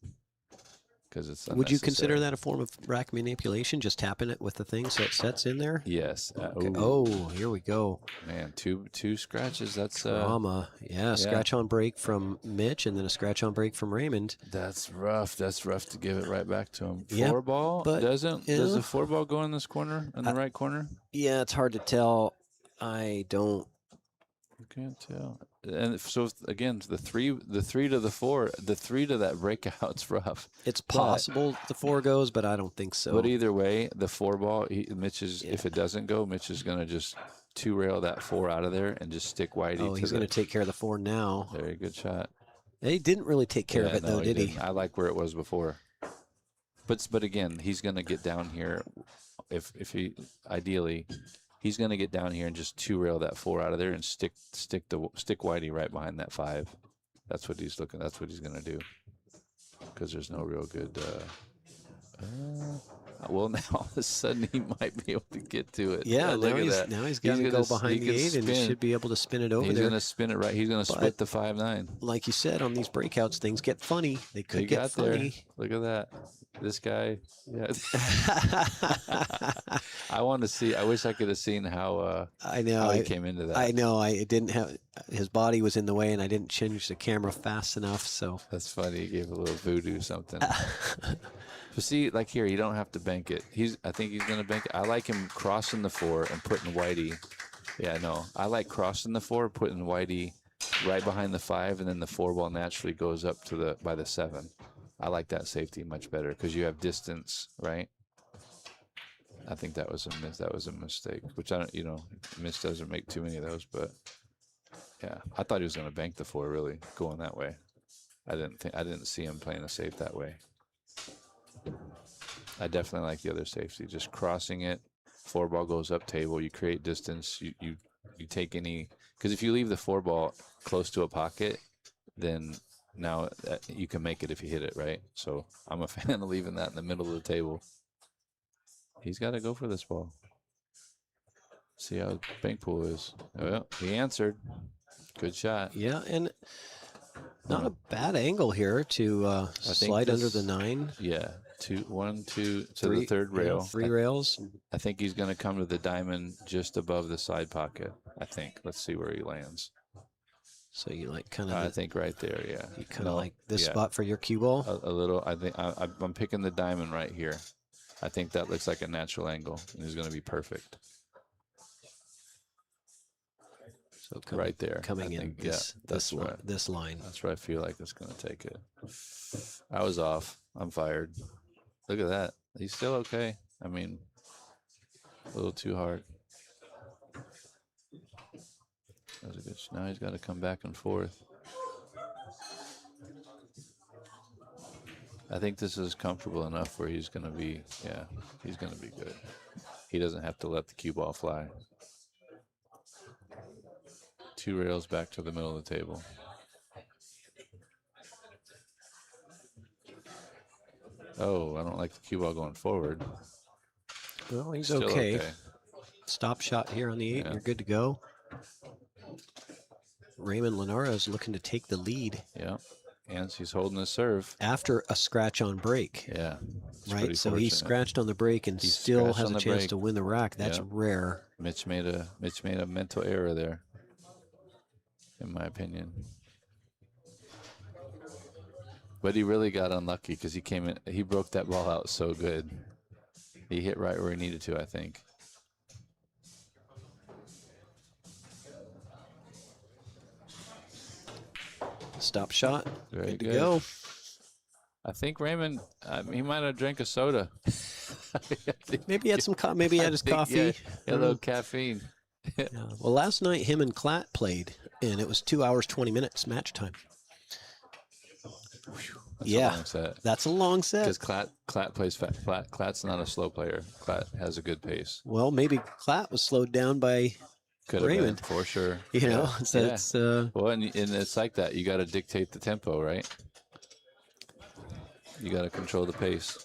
Because it's. Would you consider unnecessary. that a form of rack manipulation? Just tapping it with the thing so it sets in there. Yes. Okay. Ooh, Oh, here we go. man, two scratches. That's Drama. Yeah, scratch on break from Mitch, and then a scratch on break from Raymond. That's rough. That's rough to give it right back to him. Yeah, 4-ball but, does yeah. the 4-ball go in this corner, in the right corner? Yeah, it's hard to tell. I don't. You can't tell. And so again, the three to the 4, the 3 to that breakout's rough. It's possible the 4 goes, but I don't think so. But either way, the 4-ball, Mitch is. If it doesn't go, Mitch is gonna just 2-rail that 4 out of there and just stick Whitey. Oh, he's going to take care of the 4 now. Very good shot. He didn't really take care of it, though, did he? Didn't. I like where it was before. But again, he's going to get down here. If he ideally, he's going to get down here and just 2-rail that 4 out of there and stick Whitey right behind that 5. That's what he's looking. That's what he's going to do. Because there's no real good. Well, now all of a sudden he might be able to get to it. Yeah, look now at that. he's got to go behind the 8, and he should be able to spin it over He's there. going to spin it right. He's going to split the 5-9. Like you said, on these breakouts, things get funny. They could get funny. Look at that. This guy. Yeah. I want to see. I wish I could have seen how. I know. How he came into that. I know. I didn't have. His body was in the way, and I didn't change the camera fast enough. So that's funny. He gave a little voodoo something. But see, like here, you don't have to bank it. I think he's gonna bank it. I like him crossing the 4 and putting Whitey. Yeah, no. I like crossing the 4, putting Whitey right behind the 5, and then the 4-ball naturally goes up to by the 7. I like that safety much better because you have distance, right? I think that was a miss. That was a mistake, which I don't. Mitch doesn't make too many of those, but yeah, I thought he was going to bank the 4, really going that way. I didn't see him playing a safe that way. I definitely like the other safety, just crossing it. 4-ball goes up table. You create distance. You take any, because if you leave the 4-ball close to a pocket, then now you can make it if you hit it, right? So I'm a fan of leaving that in the middle of the table. He's got to go for this ball. See how bank pool is. Well, he answered. Good shot. yeah, and not a bad angle here to slide under the 9. Yeah, 1, 2 to 3, the 3rd rail. 3 rails. I think he's going to come to the diamond just above the side pocket. I think. Let's see where he lands. So you like kind of. I think right there. Yeah. You kind of like this spot for your cue ball. A little. I think I'm picking the diamond right here. I think that looks like a natural angle, and he's going to be perfect. So right there, coming in this line. That's where I feel like it's going to take it. I was off. I'm fired. Look at that. He's still okay. I mean, a little too hard. That was a good. Now he's got to come back and forth. I think this is comfortable enough where he's going to be. Yeah, he's going to be good. He doesn't have to let the cue ball fly. 2 rails back to the middle of the table. Oh, I don't like the cue ball going forward. Well, he's Still okay. Stop shot here on the 8. Yeah. You're good to go. Raymond Lenara is looking to take the lead. Yeah. And he's holding his serve. After a scratch on break. Yeah. Right. So he scratched on the break and still has a chance to win the rack. That's rare. Mitch made a mental error there. in my opinion. But he really got unlucky because he came in. He broke that ball out so good. He hit right where he needed to, I think. Stop shot. Very Good to good. go. I think Raymond, he might have drank a soda. Maybe he had some. Maybe he had his coffee. Yeah, a little caffeine. Yeah. Well, last night him and Klatt played, and it was 2 hours 20 minutes match time. That's Yeah, a long set. That's a long set. Because Klatt plays fast. Klatt's not a slow player. Klatt has a good pace. Well, maybe Klatt was slowed down by Could have been, Raymond. for sure. You know, Yeah. so Yeah. it's Well, and it's like that. You got to dictate the tempo, right? You got to control the pace.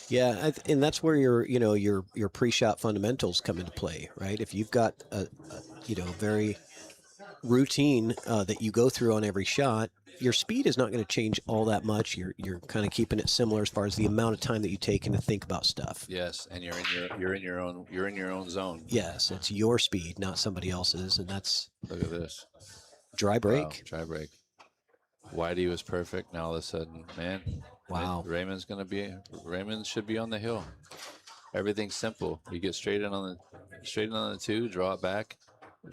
yeah, and that's where your pre-shot fundamentals come into play, right? If you've got a very routine that you go through on every shot, your speed is not going to change all that much. You're kind of keeping it similar as far as the amount of time that you take in to think about stuff. Yes, and you're in your own zone. Yes, it's your speed, not somebody else's, and that's Look at this. dry break. Wow, dry break. Whitey was perfect. Now all of a sudden, man. Wow. Raymond should be on the hill. Everything's simple. You get straight in on the two, draw it back.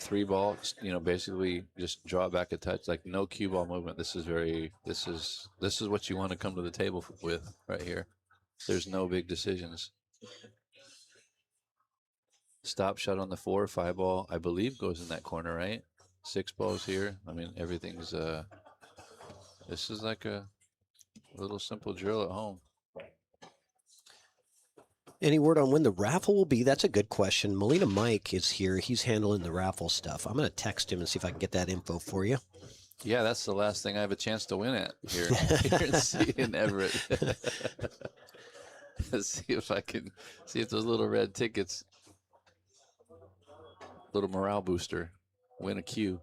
3 ball, basically just draw it back a touch, like no cue ball movement. This is what you want to come to the table with right here. There's no big decisions. Stop shot on the 4 or 5 ball, I believe, goes in that corner, right? 6 balls here. I mean, everything's this is like a little simple drill at home. Any word on when the raffle will be? That's a good question. Molina Mike is here. He's handling the raffle stuff. I'm going to text him and see if I can get that info for you. Yeah, that's the last thing I have a chance to win at here in Everett. Let's see if those little red tickets, little morale booster, win a cue.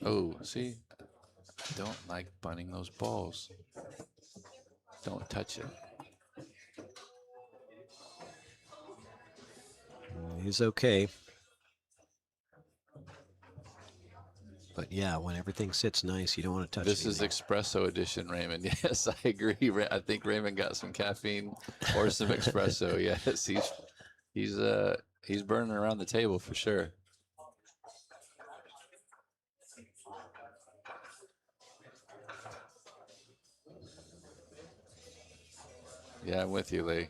Oh, see, I don't like bunting those balls. Don't touch it. He's okay. But yeah, when everything sits nice, you don't want to touch it. This is espresso edition, Raymond. Yes, I agree. I think Raymond got some caffeine or some espresso. Yes, he's burning around the table for sure. Yeah, I'm with you, Lee.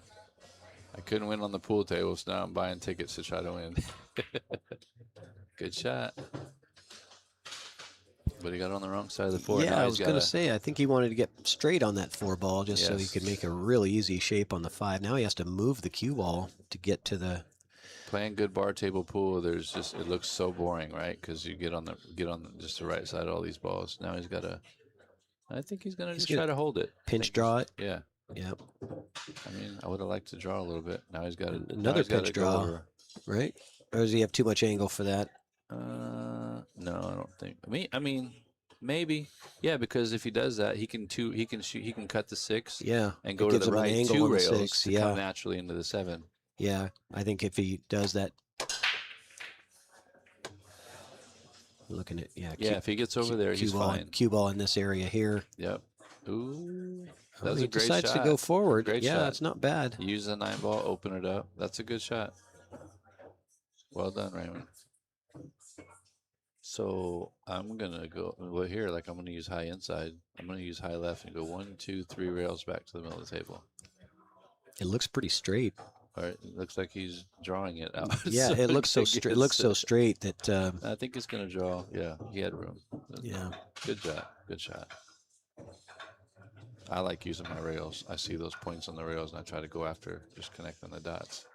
I couldn't win on the pool table, so now I'm buying tickets to try to win. Good shot. But he got on the wrong side of the 4. Yeah, I was going to say, I think he wanted to get straight on that 4 ball just so he could make a really easy shape on the 5. Now he has to move the cue ball to get to the... Playing good bar table pool, it looks so boring, right? Because you get on just the right side of all these balls. Now he's got to... I think he's going to just try to hold it. Pinch draw it? Yeah. Yep. I mean, I would have liked to draw a little bit. Now he's got another pinch draw, right? Or does he have too much angle for that? No, I don't think. I mean, maybe. Yeah, because if he does that, he can cut the 6. Yeah, and go to the right 2 rails 6, to come naturally into the 7. Yeah, I think if he does that. Looking at if he gets over there, he's fine. Cue ball in this area here. Yep. Ooh. That was a great shot. Decides to go forward. Great shot. That's not bad. Use the 9 ball, open it up. That's a good shot. Well done, Raymond. So I'm gonna go here. Like I'm gonna use high inside. I'm gonna use high left and go 1, 2, 3 rails back to the middle of the table. It looks pretty straight. All right, it looks like he's drawing it out. Yeah, it looks so straight. It looks so straight that. I think it's gonna draw. Yeah, he had room. Yeah. Good shot. Good shot. I like using my rails. I see those points on the rails and I try to go after just connecting the dots.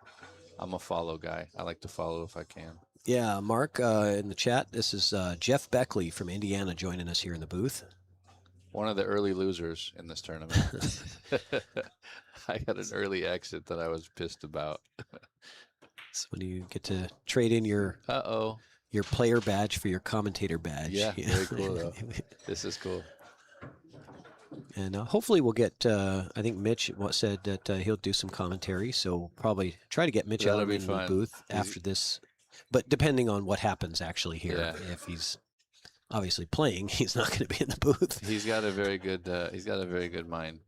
I'm a follow guy. I like to follow if I can. Yeah, Mark, in the chat, this is Jeff Beckley from Indiana joining us here in the booth. One of the early losers in this tournament. I got an early exit that I was pissed about. So when you get to trade in your your player badge for your commentator badge. Yeah, very cool though. This is cool. And hopefully we'll get, I think Mitch said that he'll do some commentary, so we'll probably try to get Mitch Ellerman in the booth after this. But depending on what happens actually here, Yeah. if he's obviously playing, he's not going to be in the booth. He's got a very good. He's got a very good mind.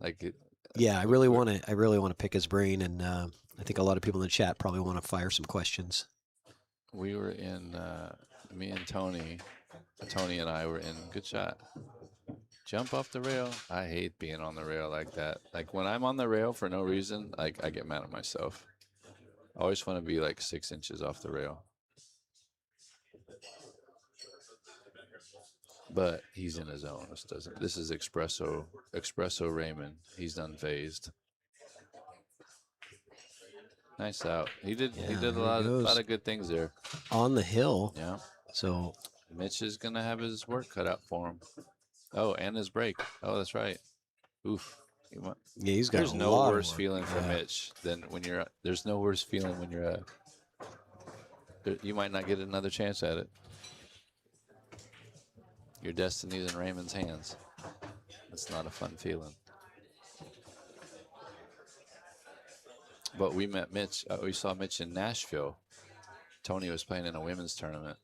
Yeah, I really want to. I really want to pick his brain, and I think a lot of people in the chat probably want to fire some questions. We were in. Me and Tony. Tony and I were in. Good shot. Jump off the rail. I hate being on the rail like that. Like when I'm on the rail for no reason, like I get mad at myself. I always want to be like 6 inches off the rail. But he's in his zone. This is Espresso Raymond. He's unfazed. Nice out. He did a lot of good things there. On the hill. Yeah. So Mitch is gonna have his work cut out for him. Oh, and his break. Oh, that's right. Oof. yeah, he's got There's a no lot of worse work. feeling for Mitch than when you're. There's no worse feeling when you're. You might not get another chance at it. Your destiny's in Raymond's hands. It's not a fun feeling. But we met Mitch. We saw Mitch in Nashville. Tony was playing in a women's tournament,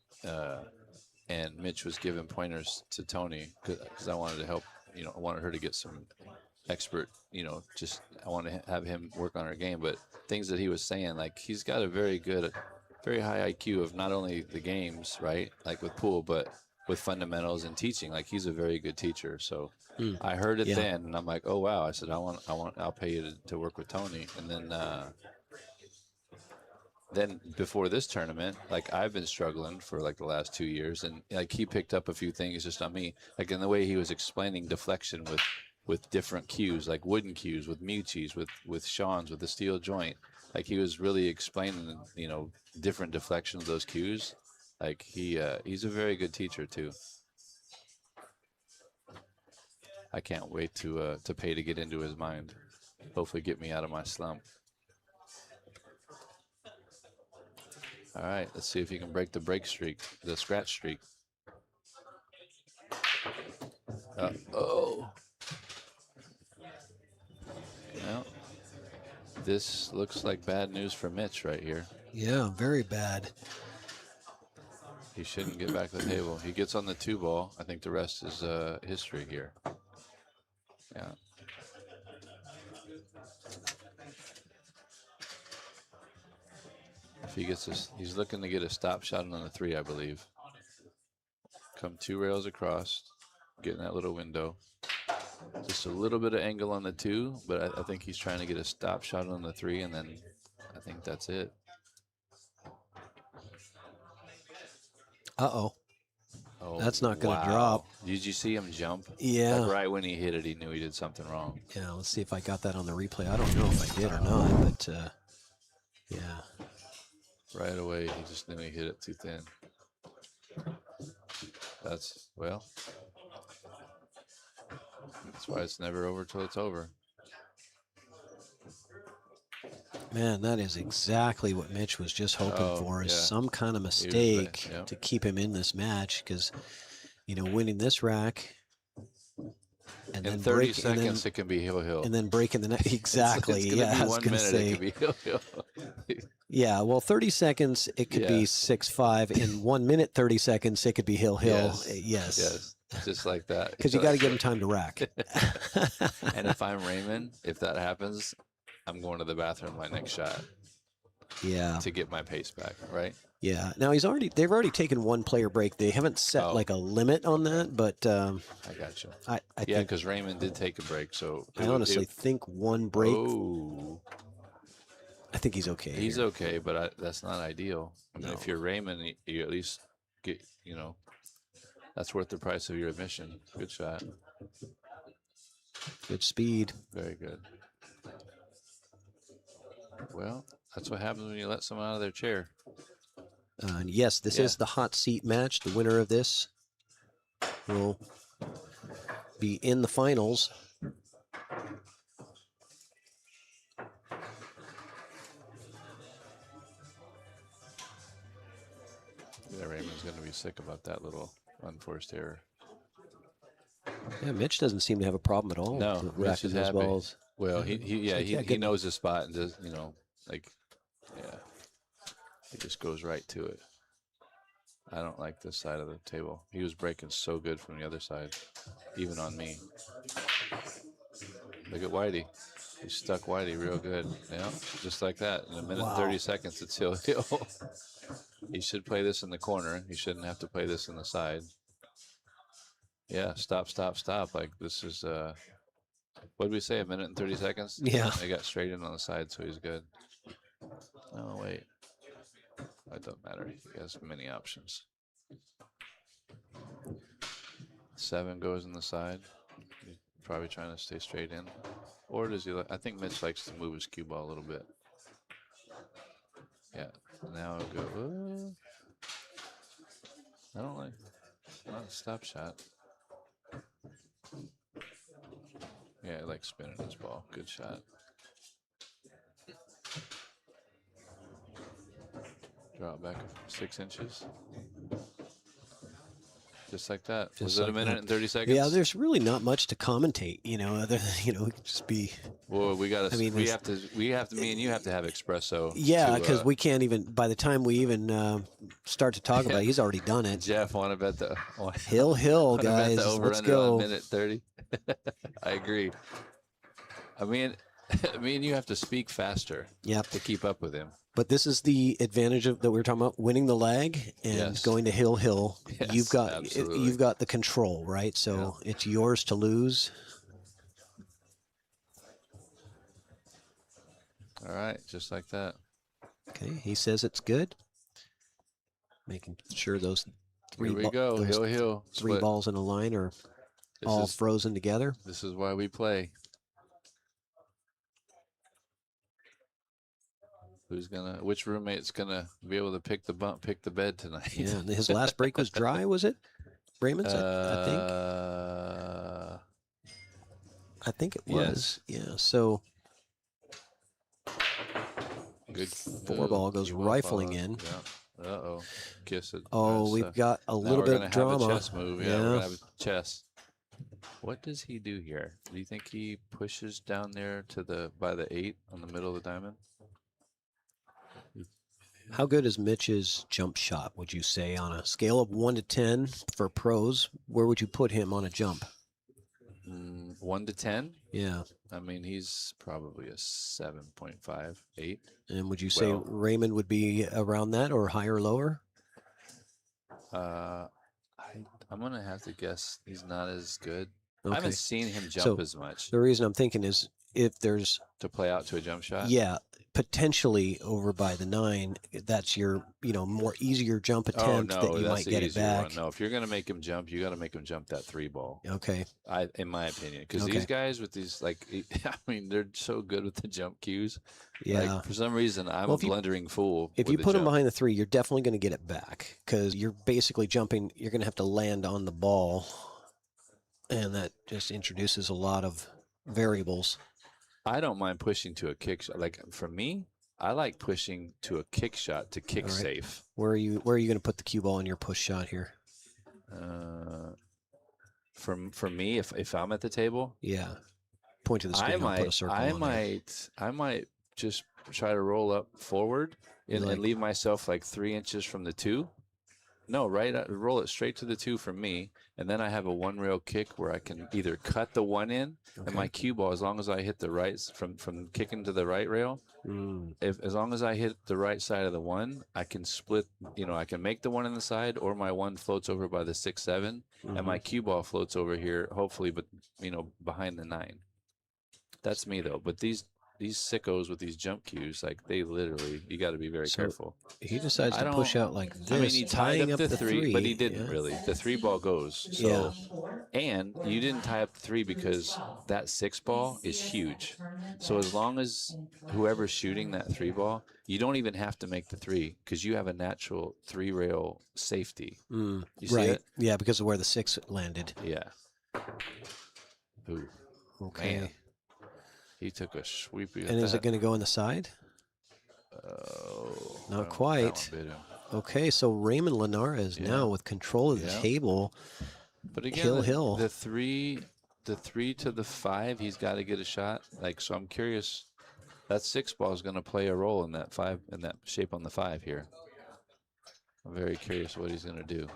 and Mitch was giving pointers to Tony because I wanted to help. I wanted her to get some expert. I want to have him work on her game. But things that he was saying, like he's got a very high IQ of not only the games, right, like with pool, but with fundamentals and teaching. Like he's a very good teacher. So I heard it then, and I'm like, oh wow. I said, I'll pay you to work with Tony. And then before this tournament, like I've been struggling for like the last 2 years, and like he picked up a few things just on me, like in the way he was explaining deflection with different cues, like wooden cues, with Meucci's, with Sean's, with the steel joint. Like he was really explaining, different deflections of those cues. Like he's a very good teacher too. I can't wait to pay to get into his mind. Hopefully get me out of my slump. All right, let's see if he can break the scratch streak. Oh. Well, this looks like bad news for Mitch right here. Yeah, very bad. He shouldn't get back to the table. He gets on the 2-ball. I think the rest is history here. Yeah. If he gets this, he's looking to get a stop shot on the 3, I believe. Come 2 rails across, get in that little window. Just a little bit of angle on the 2, but I think he's trying to get a stop shot on the 3, and then I think that's it. Uh-oh. Oh, that's not going to wow. drop. Did you see him jump? Yeah. Like right when he hit it, he knew he did something wrong. Yeah, let's see if I got that on the replay. I don't know if I did or not, but yeah. Right away, he just knew he hit it too thin. That's why it's never over till it's over. Man, that is exactly what Mitch was just hoping for, is some kind of mistake to keep him in this match, because, winning this rack and in then 30 seconds, it can be hill-hill. And then breaking the neck. Exactly. It's gonna be 1 minute, it can be hill-hill. Yeah, well, 30 seconds, it could be 6-5. In 1 minute, 30 seconds, it could be hill-hill. Yes. Just like that. Because you got to give him time to rack. And if I'm Raymond, if that happens, I'm going to the bathroom my next shot. Yeah. To get my pace back, right? Yeah. Now they've already taken 1 player break. They haven't set like a limit on that, but I got you. I think, because Raymond did take a break, so I honestly think 1 break. Oh. I think he's okay. He's okay, but that's not ideal. I mean, if you're Raymond, you at least get, that's worth the price of your admission. Good shot. Good speed. Very good. Well, that's what happens when you let someone out of their chair. And yes, this is the hot seat match. The winner of this will be in the finals. Yeah, Raymond's going to be sick about that little unforced error. Yeah, Mitch doesn't seem to have a problem at all. No, Mitch is happy. Balls. Well, he knows his spot and does, he just goes right to it. I don't like this side of the table. He was breaking so good from the other side, even on me. Look at Whitey. He stuck Whitey real good. Yeah, just like that. In a minute and 30 seconds, it's hill. He should play this in the corner. He shouldn't have to play this in the side. Yeah, stop, stop, stop. Like this is, what did we say, a minute and 30 seconds? Yeah. They got straight in on the side, so he's good. Oh, wait. That doesn't matter. He has many options. 7 goes in the side. He's probably trying to stay straight in. Or does he? I think Mitch likes to move his cue ball a little bit. Yeah. Now it'll go. I don't like. Not a stop shot. Yeah, I like spinning his ball. Good shot. Draw it back 6 inches. Just like that. Was it a minute and 30 seconds? Yeah, there's really not much to commentate, you know, other than, you know, just be. Well, we got to. I mean, we have to. Me and you have to have espresso. Yeah, because we can't even. By the time we even start to talk about it, he's already done it. Jeff, want to bet the Hill, guys. Let's go. Minute 30. I agree. I mean, me and you have to speak faster. Yep. To keep up with him. But this is the advantage of that we were talking about, winning the leg and going to hill. Yes, you've absolutely. got the control, right? So it's yours to lose. All right, just like that. Okay, he says it's good. Making sure those three. Here we go. Hill. Three Split. balls in a line are all frozen together. This is why we play. Which roommate's gonna be able to pick the bed tonight? Yeah, and his last break was dry, was it? Raymond's, I think it was. Yes. Yeah. So Good. 4 ball goes rifling in. Yeah. Uh-oh. Kiss it. Oh, we've got a little bit of drama. Have a chess move. Yeah, Yeah. we're gonna have a chess. What does he do here? Do you think he pushes down there to by the 8 on the middle of the diamond? How good is Mitch's jump shot, would you say, on a scale of 1 to 10 for pros? Where would you put him on a jump? 1 to 10? Yeah. I mean, he's probably a 7.5, 8. And would you say Raymond would be around that or higher or lower? I'm going to have to guess he's not as good. Okay. I haven't seen him jump as much. The reason I'm thinking is if there's... To play out to a jump shot? Yeah. Potentially over by the 9, that's your, more easier jump attempt that you might get it back. One. No, if you're going to make him jump, you got to make him jump that 3 ball. Okay. In my opinion, because these guys with these, I mean, they're so good with the jump cues. Yeah. For some reason, I'm a blundering fool. If you put him behind the 3, you're definitely going to get it back because you're basically jumping. You're going to have to land on the ball, and that just introduces a lot of variables. I don't mind pushing to a kick shot. Like for me, I like pushing to a kick shot to kick safe. Where are you going to put the cue ball in your push shot here? For me, if I'm at the table, point to the screen. I'll put a circle on I might just try to roll up forward and leave myself like 3 inches from the 2. No, right. Roll it straight to the 2 from me, and then I have a 1 rail kick where I can either cut the 1 in, and my cue ball, as long as I hit the right from kicking to the right rail, as long as I hit the right side of the 1, I can split. I can make the 1 in the side, or my 1 floats over by the 6-7, and my cue ball floats over here, hopefully, but behind the 9. That's me though. But these sickos with these jump cues, they literally, you got to be very careful. He decides to push out like this. I mean, he tied up the 3, but he didn't yeah. really. The 3 ball goes. So, and you didn't tie up the 3 because that 6 ball is huge. So as long as whoever's shooting that 3 ball, you don't even have to make the 3 because you have a natural 3 rail safety. You see it? Yeah, because of where the 6 landed. Yeah. Ooh. Okay. Man. He took a sweepy. And is it going to go in the side? Not quite. Okay, so Raymond Lenara is now with control of the table. But again, Hill. the 3 to the 5, he's got to get a shot. So I'm curious. That 6 ball is going to play a role in that 5, in that shape on the 5 here. I'm very curious what he's going to do.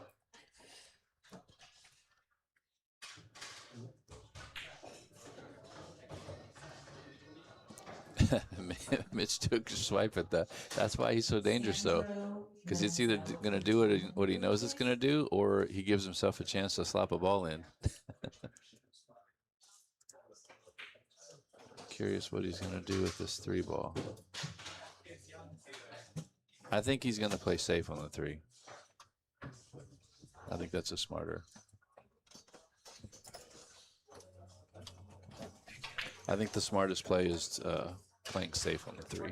Mitch took a swipe at that. That's why he's so dangerous, though, because it's either going to do what he knows it's going to do, or he gives himself a chance to slap a ball in. Curious what he's going to do with this 3 ball. I think he's going to play safe on the 3. I think that's a smarter. I think the smartest play is playing safe on the 3,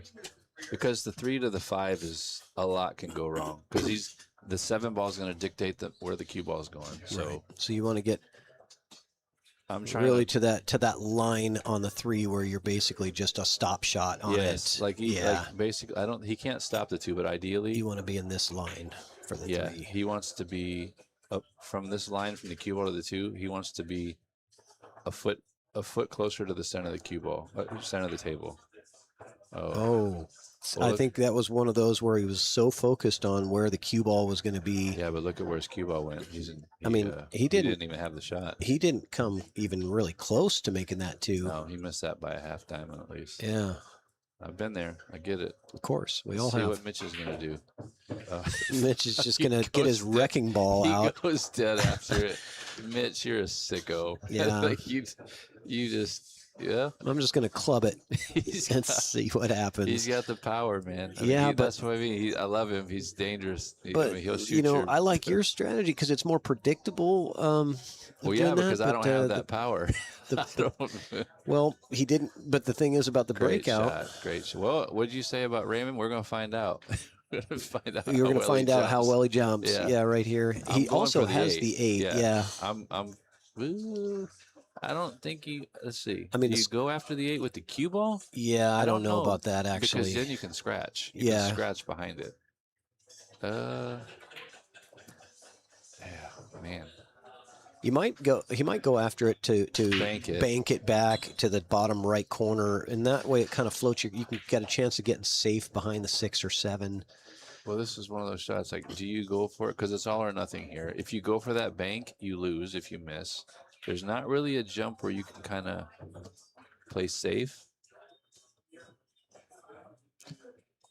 because the 3 to the 5 is a lot can go wrong, because the 7 ball is going to dictate where the cue ball is going. So, right. So you want to get I'm trying really to that line on the 3 where you're basically just a stop shot on it. Like basically, he can't stop the 2, but ideally you want to be in this line for the 3. He wants to be up from this line from the cue ball to the 2. He wants to be a foot closer to the center of the cue ball, center of the table. Well, I think that was one of those where he was so focused on where the cue ball was going to be. Yeah, but look at where his cue ball went. He didn't even have the shot. He didn't come even really close to making that 2. No, he missed that by a half diamond at least. Yeah. I've been there. I get it. Of course. Let's all see have. what Mitch is going to to do. Mitch is just going to get his wrecking ball out. He goes dead after it. Mitch, you're a sicko. Yeah. Like you just, yeah. I'm just going to club it and see what happens. He's got the power, man. That's what I mean. I love him. He's dangerous. But, he'll shoot I like your strategy because it's more predictable. Well, yeah, because I don't have that power. Well, he didn't. But the thing is about the breakout. Great shot. Well, what did you say about Raymond? We're going to find out. We're going to find out. You're going to find out how well he jumps. Yeah, right here. He also has the 8. Yeah. I don't think let's see. I mean, do you go after the 8 with the cue ball? Yeah, I don't know about that actually. Because then you can scratch. You can scratch behind it. Yeah, man. He might go after it to bank it back to the bottom right corner, and that way it kind of floats you can get a chance of getting safe behind the 6 or 7. Well, this is one of those shots. Like, do you go for it? Because it's all or nothing here. If you go for that bank, you lose. If you miss, there's not really a jump where you can kind of play safe.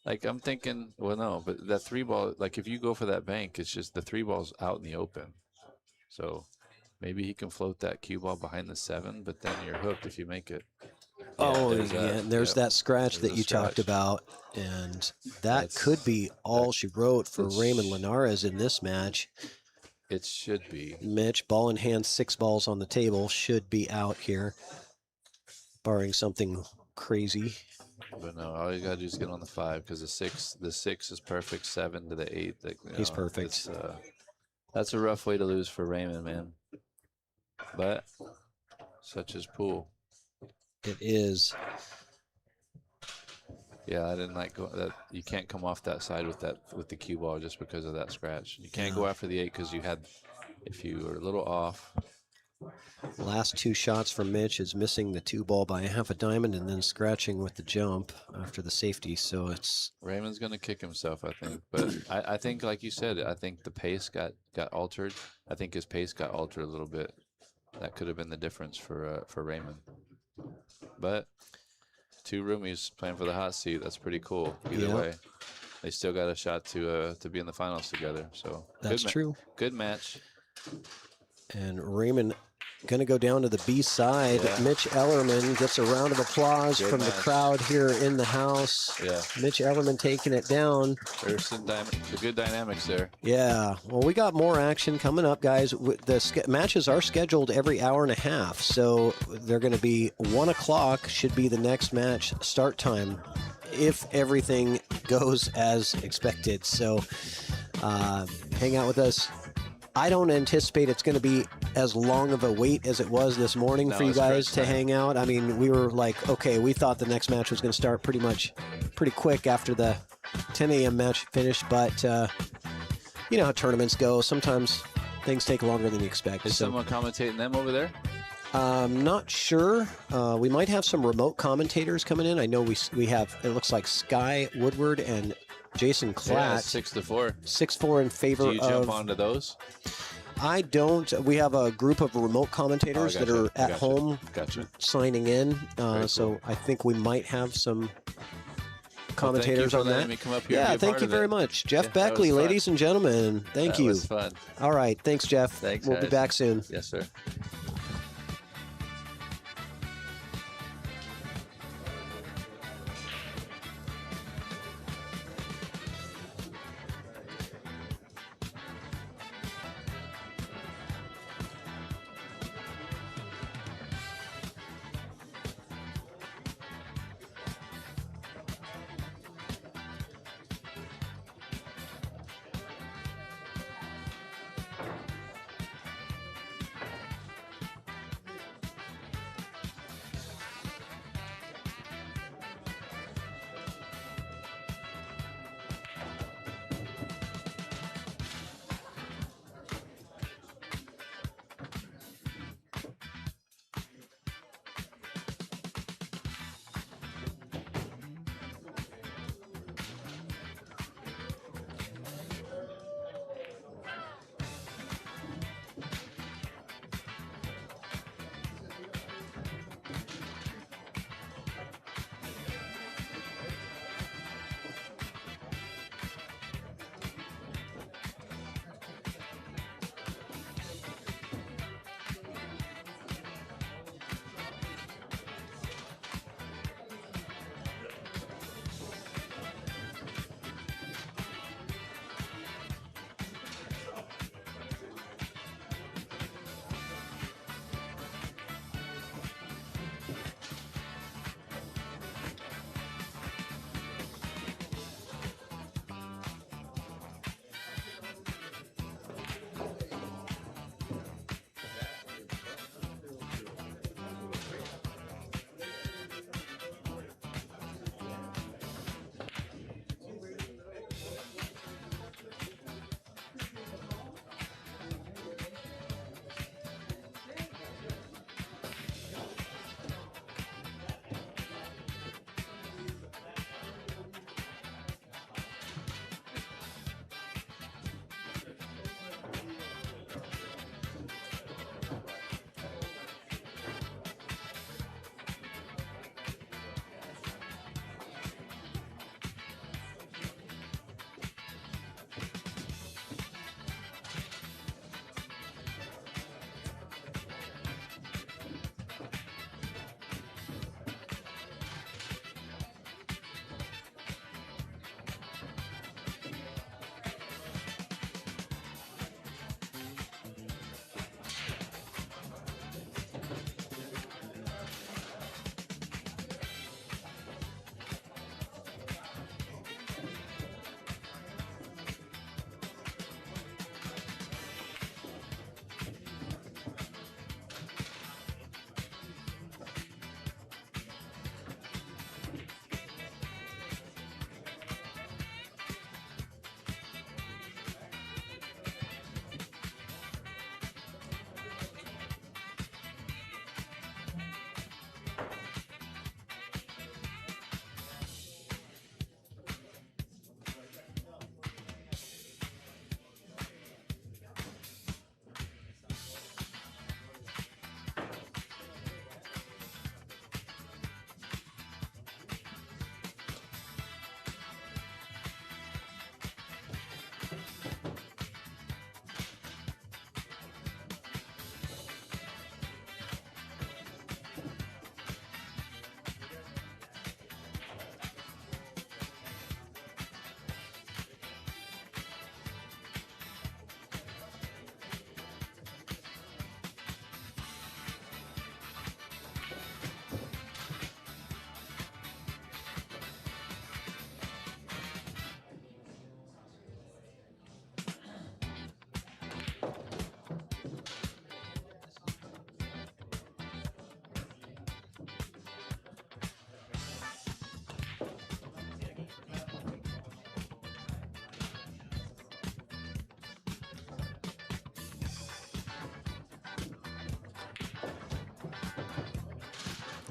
Like, I'm thinking, well, no, but that 3 ball, like if you go for that bank, it's just the 3 ball's out in the open. So maybe he can float that cue ball behind the 7, but then you're hooked if you make it. There's that scratch that you talked about, and that could be all she wrote for Raymond Linares in this match. It should be. Mitch, ball in hand, 6 balls on the table, should be out here, barring something crazy. But no, all you gotta do is get on the 5, because the 6 is perfect. 7 to the 8. He's perfect. That's a rough way to lose for Raymond, man. But such is pool. It is. Yeah, I didn't like that. You can't come off that side with the cue ball just because of that scratch. You can't go after the 8 because if you were a little off. Last 2 shots from Mitch is missing the 2 ball by half a diamond and then scratching with the jump after the safety. So it's Raymond's going to kick himself, I think. But I think, like you said, I think the pace got altered. I think his pace got altered a little bit. That could have been the difference for Raymond. But 2 roomies playing for the hot seat. That's pretty cool. Either way, they still got a shot to be in the finals together. So that's true. Good match. And Raymond going to go down to the B side. Yeah. Mitch Ellerman gets a round of applause from the crowd here in the house. Yeah. Mitch Ellerman taking it down. There's some good dynamics there. Yeah. Well, we got more action coming up, guys. The matches are scheduled every hour and a half. So they're going to be 1 o'clock should be the next match start time if everything goes as expected. So hang out with us. I don't anticipate it's going to be as long of a wait as it was this morning for you guys to hang out. I mean, we were like, okay, we thought the next match was going to start pretty quick after the 10 a.m. match finished. But you know how tournaments go. Sometimes things take longer than you expect. Is someone commentating them over there? Not sure. We might have some remote commentators coming in. I know we have, it looks like Sky Woodward and Jason Yeah, Klatt, 6-4. 6-4 in favor Do you jump of. onto those? I don't. We have a group of remote commentators that gotcha. are at Gotcha. home Gotcha. signing in. Very So cool. I think we might have some Well, commentators thank you for on letting that. me come up here and Yeah, be a thank part you of very it. much. Jeff Yeah, that was Beckley, fun. ladies and gentlemen. Thank That you. was fun. All right. Thanks, Jeff. Thanks, We'll be guys. back soon. Yes, sir.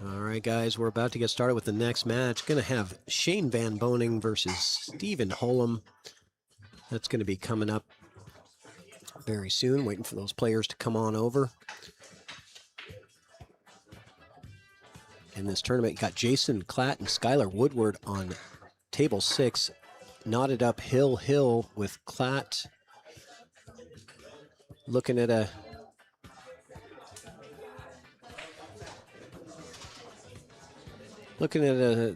All right, guys, we're about to get started with the next match. Going to have Shane Van Boening versus Stephen Holm. That's going to be coming up very soon. Waiting for those players to come on over. In this tournament, you got Jason Klatt and Skylar Woodward on table 6. Knotted up hill with Klatt. Looking at a Looking at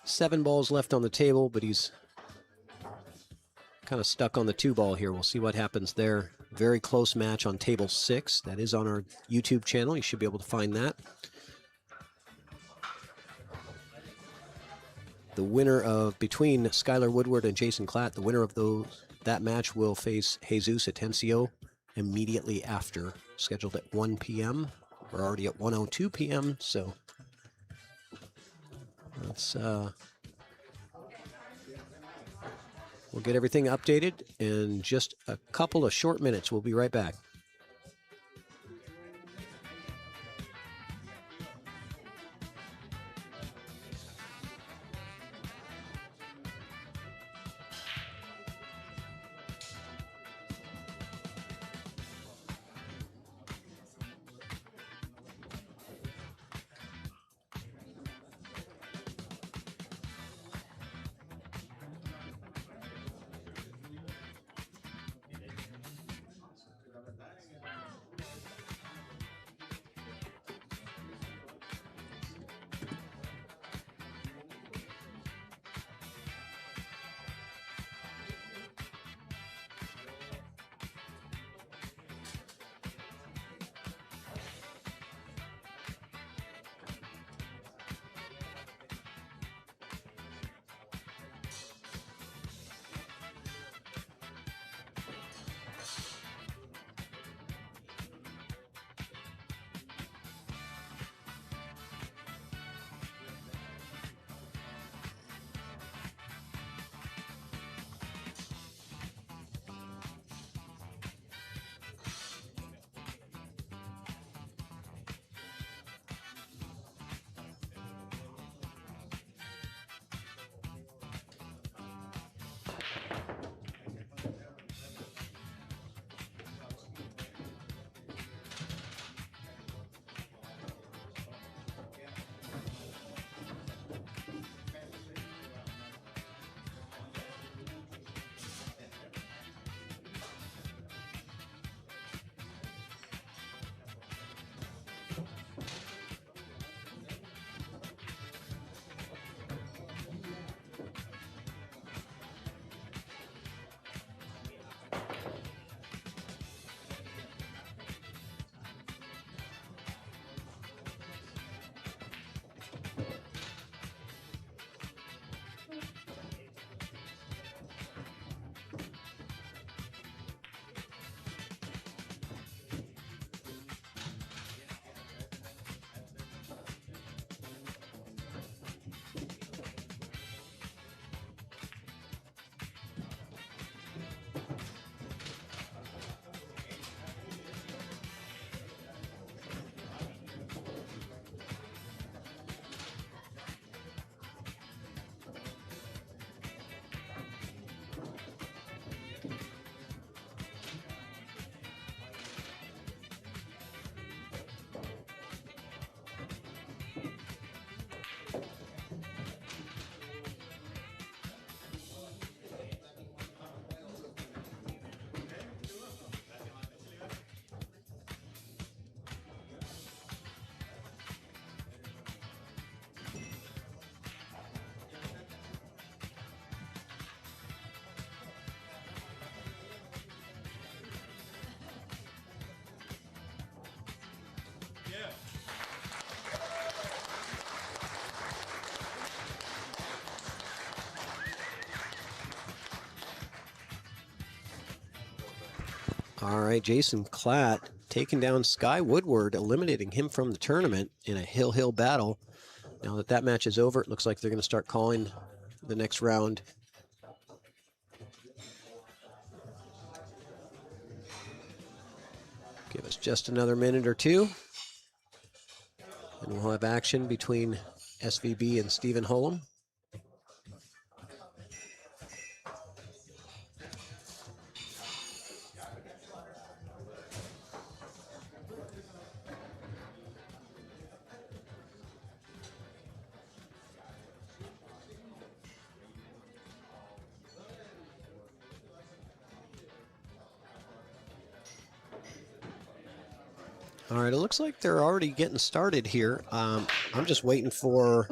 7 balls left on the table, but he's kind of stuck on the 2 ball here. We'll see what happens there. Very close match on table 6. That is on our YouTube channel. You should be able to find that. The winner of between Skylar Woodward and Jason Klatt, the winner of that match will face Jesus Atencio immediately after, scheduled at 1 p.m. We're already at 1:02 p.m. So let's we'll get everything updated in just a couple of short minutes. We'll be right back. All right, Jason Klatt taking down Sky Woodward, eliminating him from the tournament in a hill battle. Now that that match is over, it looks like they're going to start calling the next round. Give us just another minute or two. We'll have action between SVB and Stephen Holm. All right, it looks like they're already getting started here. I'm just waiting for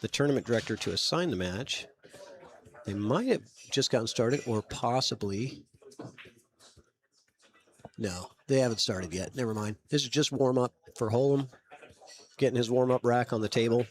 the tournament director to assign the match. They might have just gotten started, or possibly. No, they haven't started yet. Never mind. This is just warm up for Holm, getting his warm up rack on the table.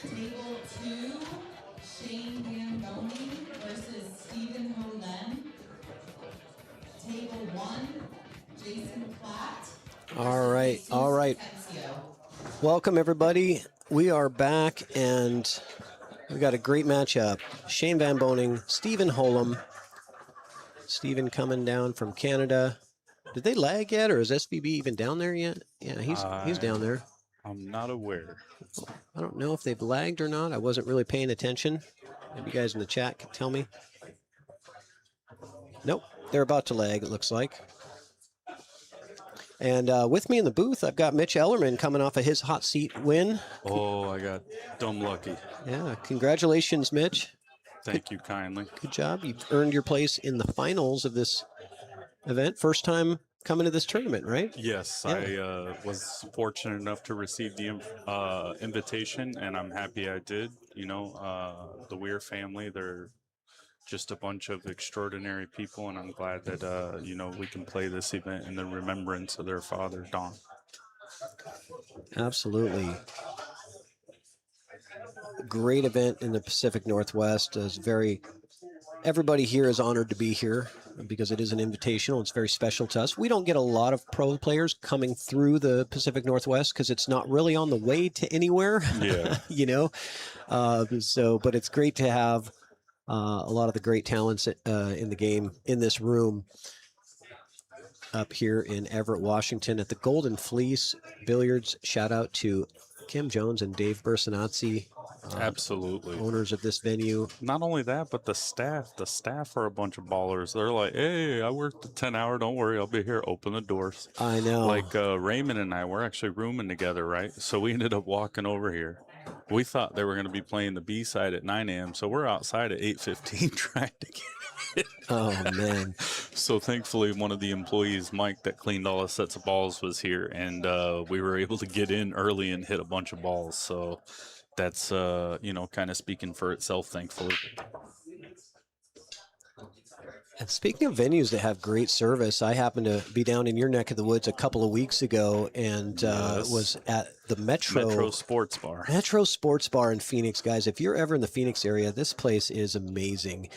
Table 2, Shane Van Boening versus Stephen Holen. Table 1, Jason Platt. All right, all right. Welcome, everybody. We are back, and we got a great matchup. Shane Van Boening, Stephen Holm. Stephen coming down from Canada. Did they lag yet, or is SVB even down there yet? Yeah, he's down there. I'm not aware. I don't know if they've lagged or not. I wasn't really paying attention. Maybe you guys in the chat can tell me. Nope, they're about to lag, it looks like. And with me in the booth, I've got Mitch Ellerman coming off of his hot seat win. Oh, I got dumb lucky. Yeah, congratulations, Mitch. Thank you kindly. Good job. You've earned your place in the finals of this event. First time coming to this tournament, right? Yes, Yeah. I was fortunate enough to receive the invitation, and I'm happy I did. You know, the Weir family, they're just a bunch of extraordinary people, and I'm glad that, you know, we can play this event in the remembrance of their father, Don. Absolutely. Great event in the Pacific Northwest. Everybody here is honored to be here because it is an invitational. It's very special to us. We don't get a lot of pro players coming through the Pacific Northwest because it's not really on the way to anywhere. Yeah. You know, but it's great to have a lot of the great talents in the game in this room up here in Everett, Washington at the Golden Fleece Billiards. Shout out to Kim Jones and Dave Bersinazzi. Absolutely. Owners of this venue. Not only that, but the staff are a bunch of ballers. They're like, hey, I worked the 10-hour. Don't worry, I'll be here. Open the doors. I know. Like Raymond and I, we're actually rooming together, right? So we ended up walking over here. We thought they were going to be playing the B side at 9 a.m. So we're outside at 8:15 trying to get it. Oh, man. So thankfully, one of the employees, Mike, that cleaned all the sets of balls was here. And we were able to get in early and hit a bunch of balls. So that's, you know, kind of speaking for itself, thankfully. And speaking of venues that have great service, I happened to be down in your neck of the woods a couple of weeks ago and Yes. was at the Metro Sports Bar. Metro Sports Bar in Phoenix, guys. If you're ever in the Phoenix area, this place is amazing.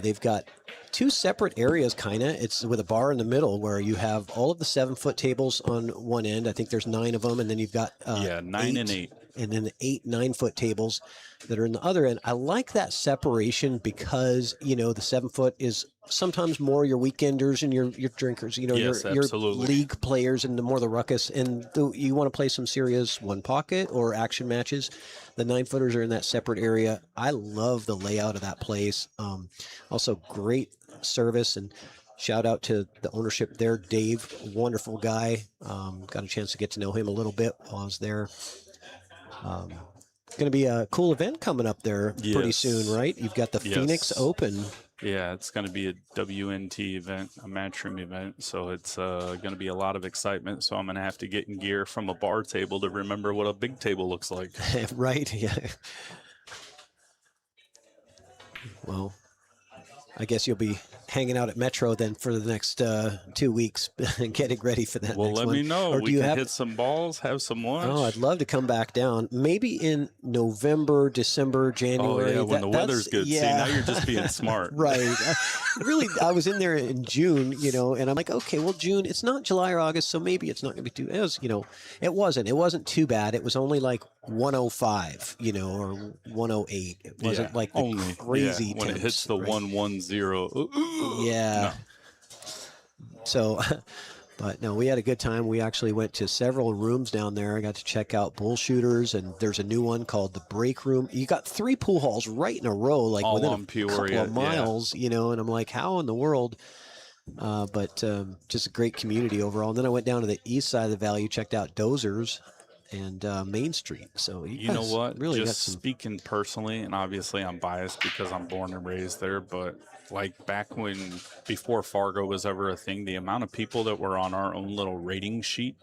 They've got two separate areas, kind of. It's with a bar in the middle where you have all of the 7-foot tables on one end. I think there's 9 of them, and then you've got 9 and 8. and then the 8-9 foot tables that are in the other end. I like that separation because, you know, the 7 foot is sometimes more your weekenders and your drinkers, you know, Yes, your absolutely. league players and the more the ruckus. And you want to play some serious one pocket or action matches. The 9-footers are in that separate area. I love the layout of that place. Also, great service, and shout out to the ownership there, Dave, wonderful guy. Got a chance to get to know him a little bit while I was there. Going to be a cool event coming up there pretty soon, Yes. right? You've got the Phoenix Yes. Open. Yeah, it's going to be a WNT event, a matchroom event. So it's going to be a lot of excitement. So I'm going to have to get in gear from a bar table to remember what a big table looks like. Right? Yeah. Well, I guess you'll be hanging out at Metro then for the next 2 weeks, getting ready for that Well, next let one. me know. Or We do you can have? hit some balls, have some lunch. Oh, I'd love to come back down. Maybe in November, December, Oh, January. yeah, when the weather's good. Yeah. See, now you're just being smart. Right. Really, I was in there in June, you know, and I'm like, okay, well, June, it's not July or August, so maybe it's not going to be too, it was, you know, it wasn't too bad. It was only like 105, you know, or 108. It wasn't like the only crazy when it temps, hits the right? 110. Yeah. So, but no, we had a good time. We actually went to several rooms down there. I got to check out bull shooters, and there's a new one called the break room. You got 3 pool halls right in a row, like All within on a Peoria, couple of miles, you know, and I'm like, how in the world? But just a great community overall. And then I went down to the east side of the valley, checked out Dozers and Main Street. So You know guys what? really got Just some. speaking personally, and obviously I'm biased because I'm born and raised there, but like back when, before Fargo was ever a thing, the amount of people that were on our own little rating sheet,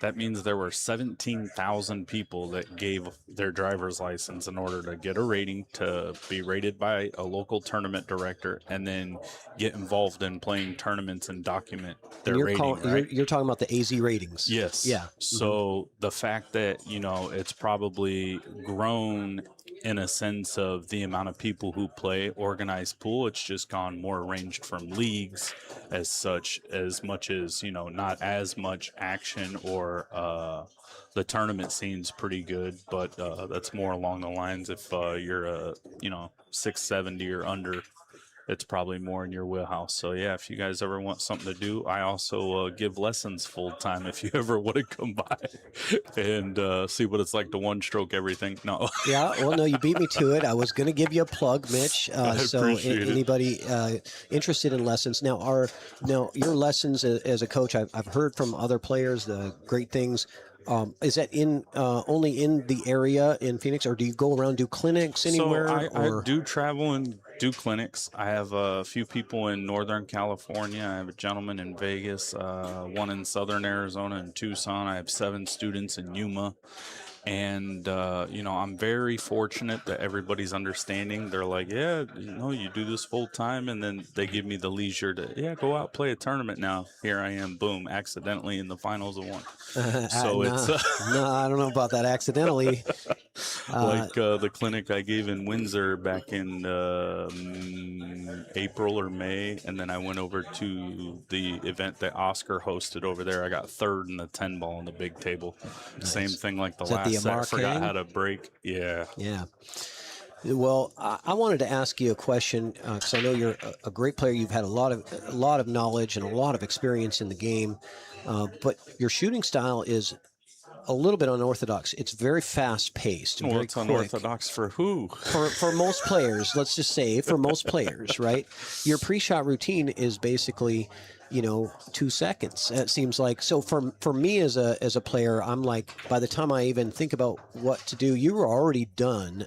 that means there were 17,000 people that gave their driver's license in order to get a rating, to be rated by a local tournament director, and then get involved in playing tournaments and document their And you're, rating, right? you're talking about the AZ ratings. Yes. Yeah. So the fact that, you know, it's probably grown in a sense of the amount of people who play organized pool, it's just gone more ranged from leagues as such, as much as, you know, not as much action, or the tournament scene's pretty good, but that's more along the lines if you're a, you know, 670 or under, it's probably more in your wheelhouse. So yeah, if you guys ever want something to do, I also give lessons full time. If you ever want to come by and see what it's like to one stroke everything. No. Yeah, well, no, you beat me to it. I was going to give you a plug, Mitch. So appreciate it. anybody interested in lessons now, your lessons as a coach, I've heard from other players the great things. Is that in only in the area in Phoenix, or do you go around do clinics anywhere? So or I do travel and do clinics. I have a few people in Northern California. I have a gentleman in Vegas, one in Southern Arizona and Tucson. I have 7 students in Yuma. And, you know, I'm very fortunate that everybody's understanding. They're like, yeah, you know, you do this full time. And then they give me the leisure to, yeah, go out, play a tournament now. Here I am, boom, accidentally in the finals of one. So it's no, I don't know about that accidentally. like the clinic I gave in Windsor back in April or May, and then I went over to the event that Oscar hosted over there. I got 3rd in the 10 ball on the big table. Same thing like the Is that last the set. I forgot Amarcane? how to break. Yeah. Yeah. Well, I wanted to ask you a question because I know you're a great player. You've had a lot of knowledge and a lot of experience in the game, but your shooting style is a little bit unorthodox. It's very fast paced and Well, very it's quick. unorthodox for who? For most players, let's just say for most players, right? Your pre-shot routine is basically, 2 seconds. It seems like. So for me as a player, I'm like, by the time I even think about what to do, you were already done.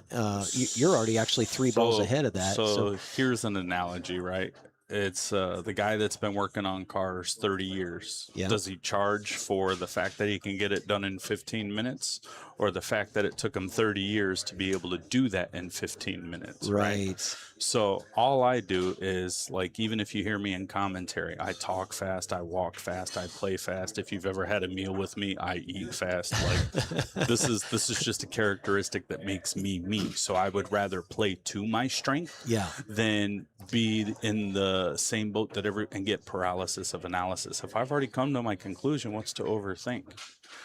You're already actually 3 balls ahead of that. So here's an analogy, right? It's the guy that's been working on cars 30 years. Yeah. Does he charge for the fact that he can get it done in 15 minutes, or the fact that it took him 30 years to be able to do that in 15 minutes? Right. So all I do is, like, even if you hear me in commentary, I talk fast, I walk fast, I play fast. If you've ever had a meal with me, I eat fast. Like this is just a characteristic that makes me me. So I would rather play to my strength Yeah. than be in the same boat that and get paralysis of analysis. If I've already come to my conclusion, what's to overthink?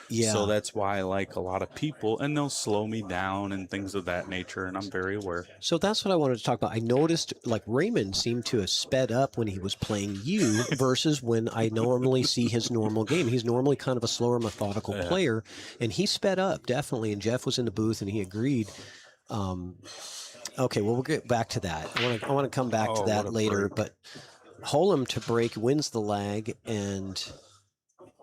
Yeah. So that's why I like a lot of people, and they'll slow me down and things of that nature, and I'm very aware. So that's what I wanted to talk about. I noticed like Raymond seemed to have sped up when he was playing you versus when I normally see his normal game. He's normally kind of a slower, methodical player, and he sped up definitely. And Jeff was in the booth and he agreed. Okay, well, we'll get back to that. I want to come back to that later. But Holm to break wins the lag, and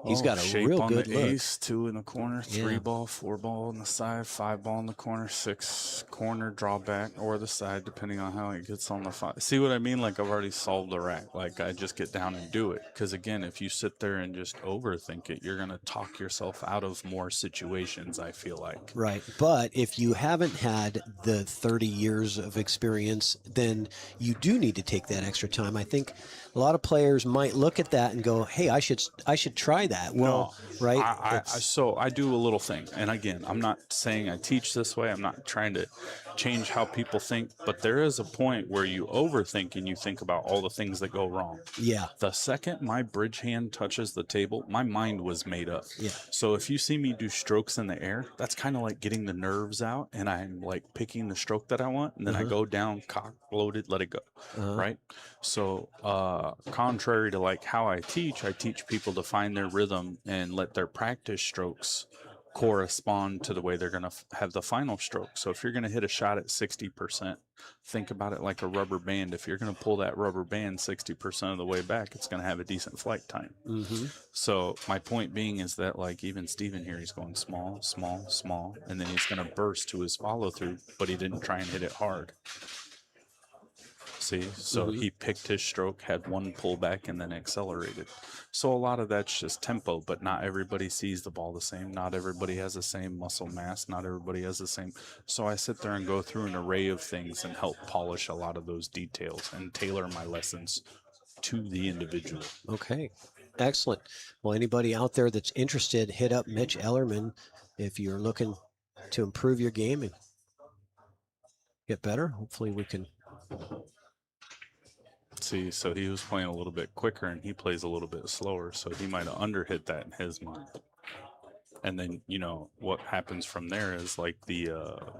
he's got a shape real on good the look. ace, 2 in the corner, 3 Yeah. ball, 4 ball on the side, 5 ball in the corner, 6 corner drawback or the side, depending on how it gets on the 5. See what I mean? Like I've already solved the rack. Like I just get down and do it. Because again, if you sit there and just overthink it, you're gonna talk yourself out of more situations. I feel like. Right. But if you haven't had the 30 years of experience, then you do need to take that extra time. I think a lot of players might look at that and go, "Hey, I should try that." Well, no, right? So I do a little thing, and again, I'm not saying I teach this way. I'm not trying to change how people think, but there is a point where you overthink and you think about all the things that go wrong. Yeah. The second my bridge hand touches the table, my mind was made up. Yeah. So if you see me do strokes in the air, that's kind of like getting the nerves out, and I'm like picking the stroke that I want, and then I go down, cock loaded, let it go. Right. So contrary to like how I teach people to find their rhythm and let their practice strokes correspond to the way they're going to have the final stroke. So if you're going to hit a shot at 60%, think about it like a rubber band. If you're going to pull that rubber band 60% of the way back, it's going to have a decent flight time. So my point being is that like even Steven here, he's going small, small, small, and then he's going to burst to his follow through, but he didn't try and hit it hard. See, so he picked his stroke, had one pullback, and then accelerated. So a lot of that's just tempo, but not everybody sees the ball the same. Not everybody has the same muscle mass. Not everybody has the same. So I sit there and go through an array of things and help polish a lot of those details and tailor my lessons to the individual. Okay. Excellent. Well, anybody out there that's interested, hit up Mitch Ellerman if you're looking to improve your game and get better. Hopefully we can. See, so he was playing a little bit quicker and he plays a little bit slower, so he might have underhit that in his mind. And then, you know, what happens from there is like the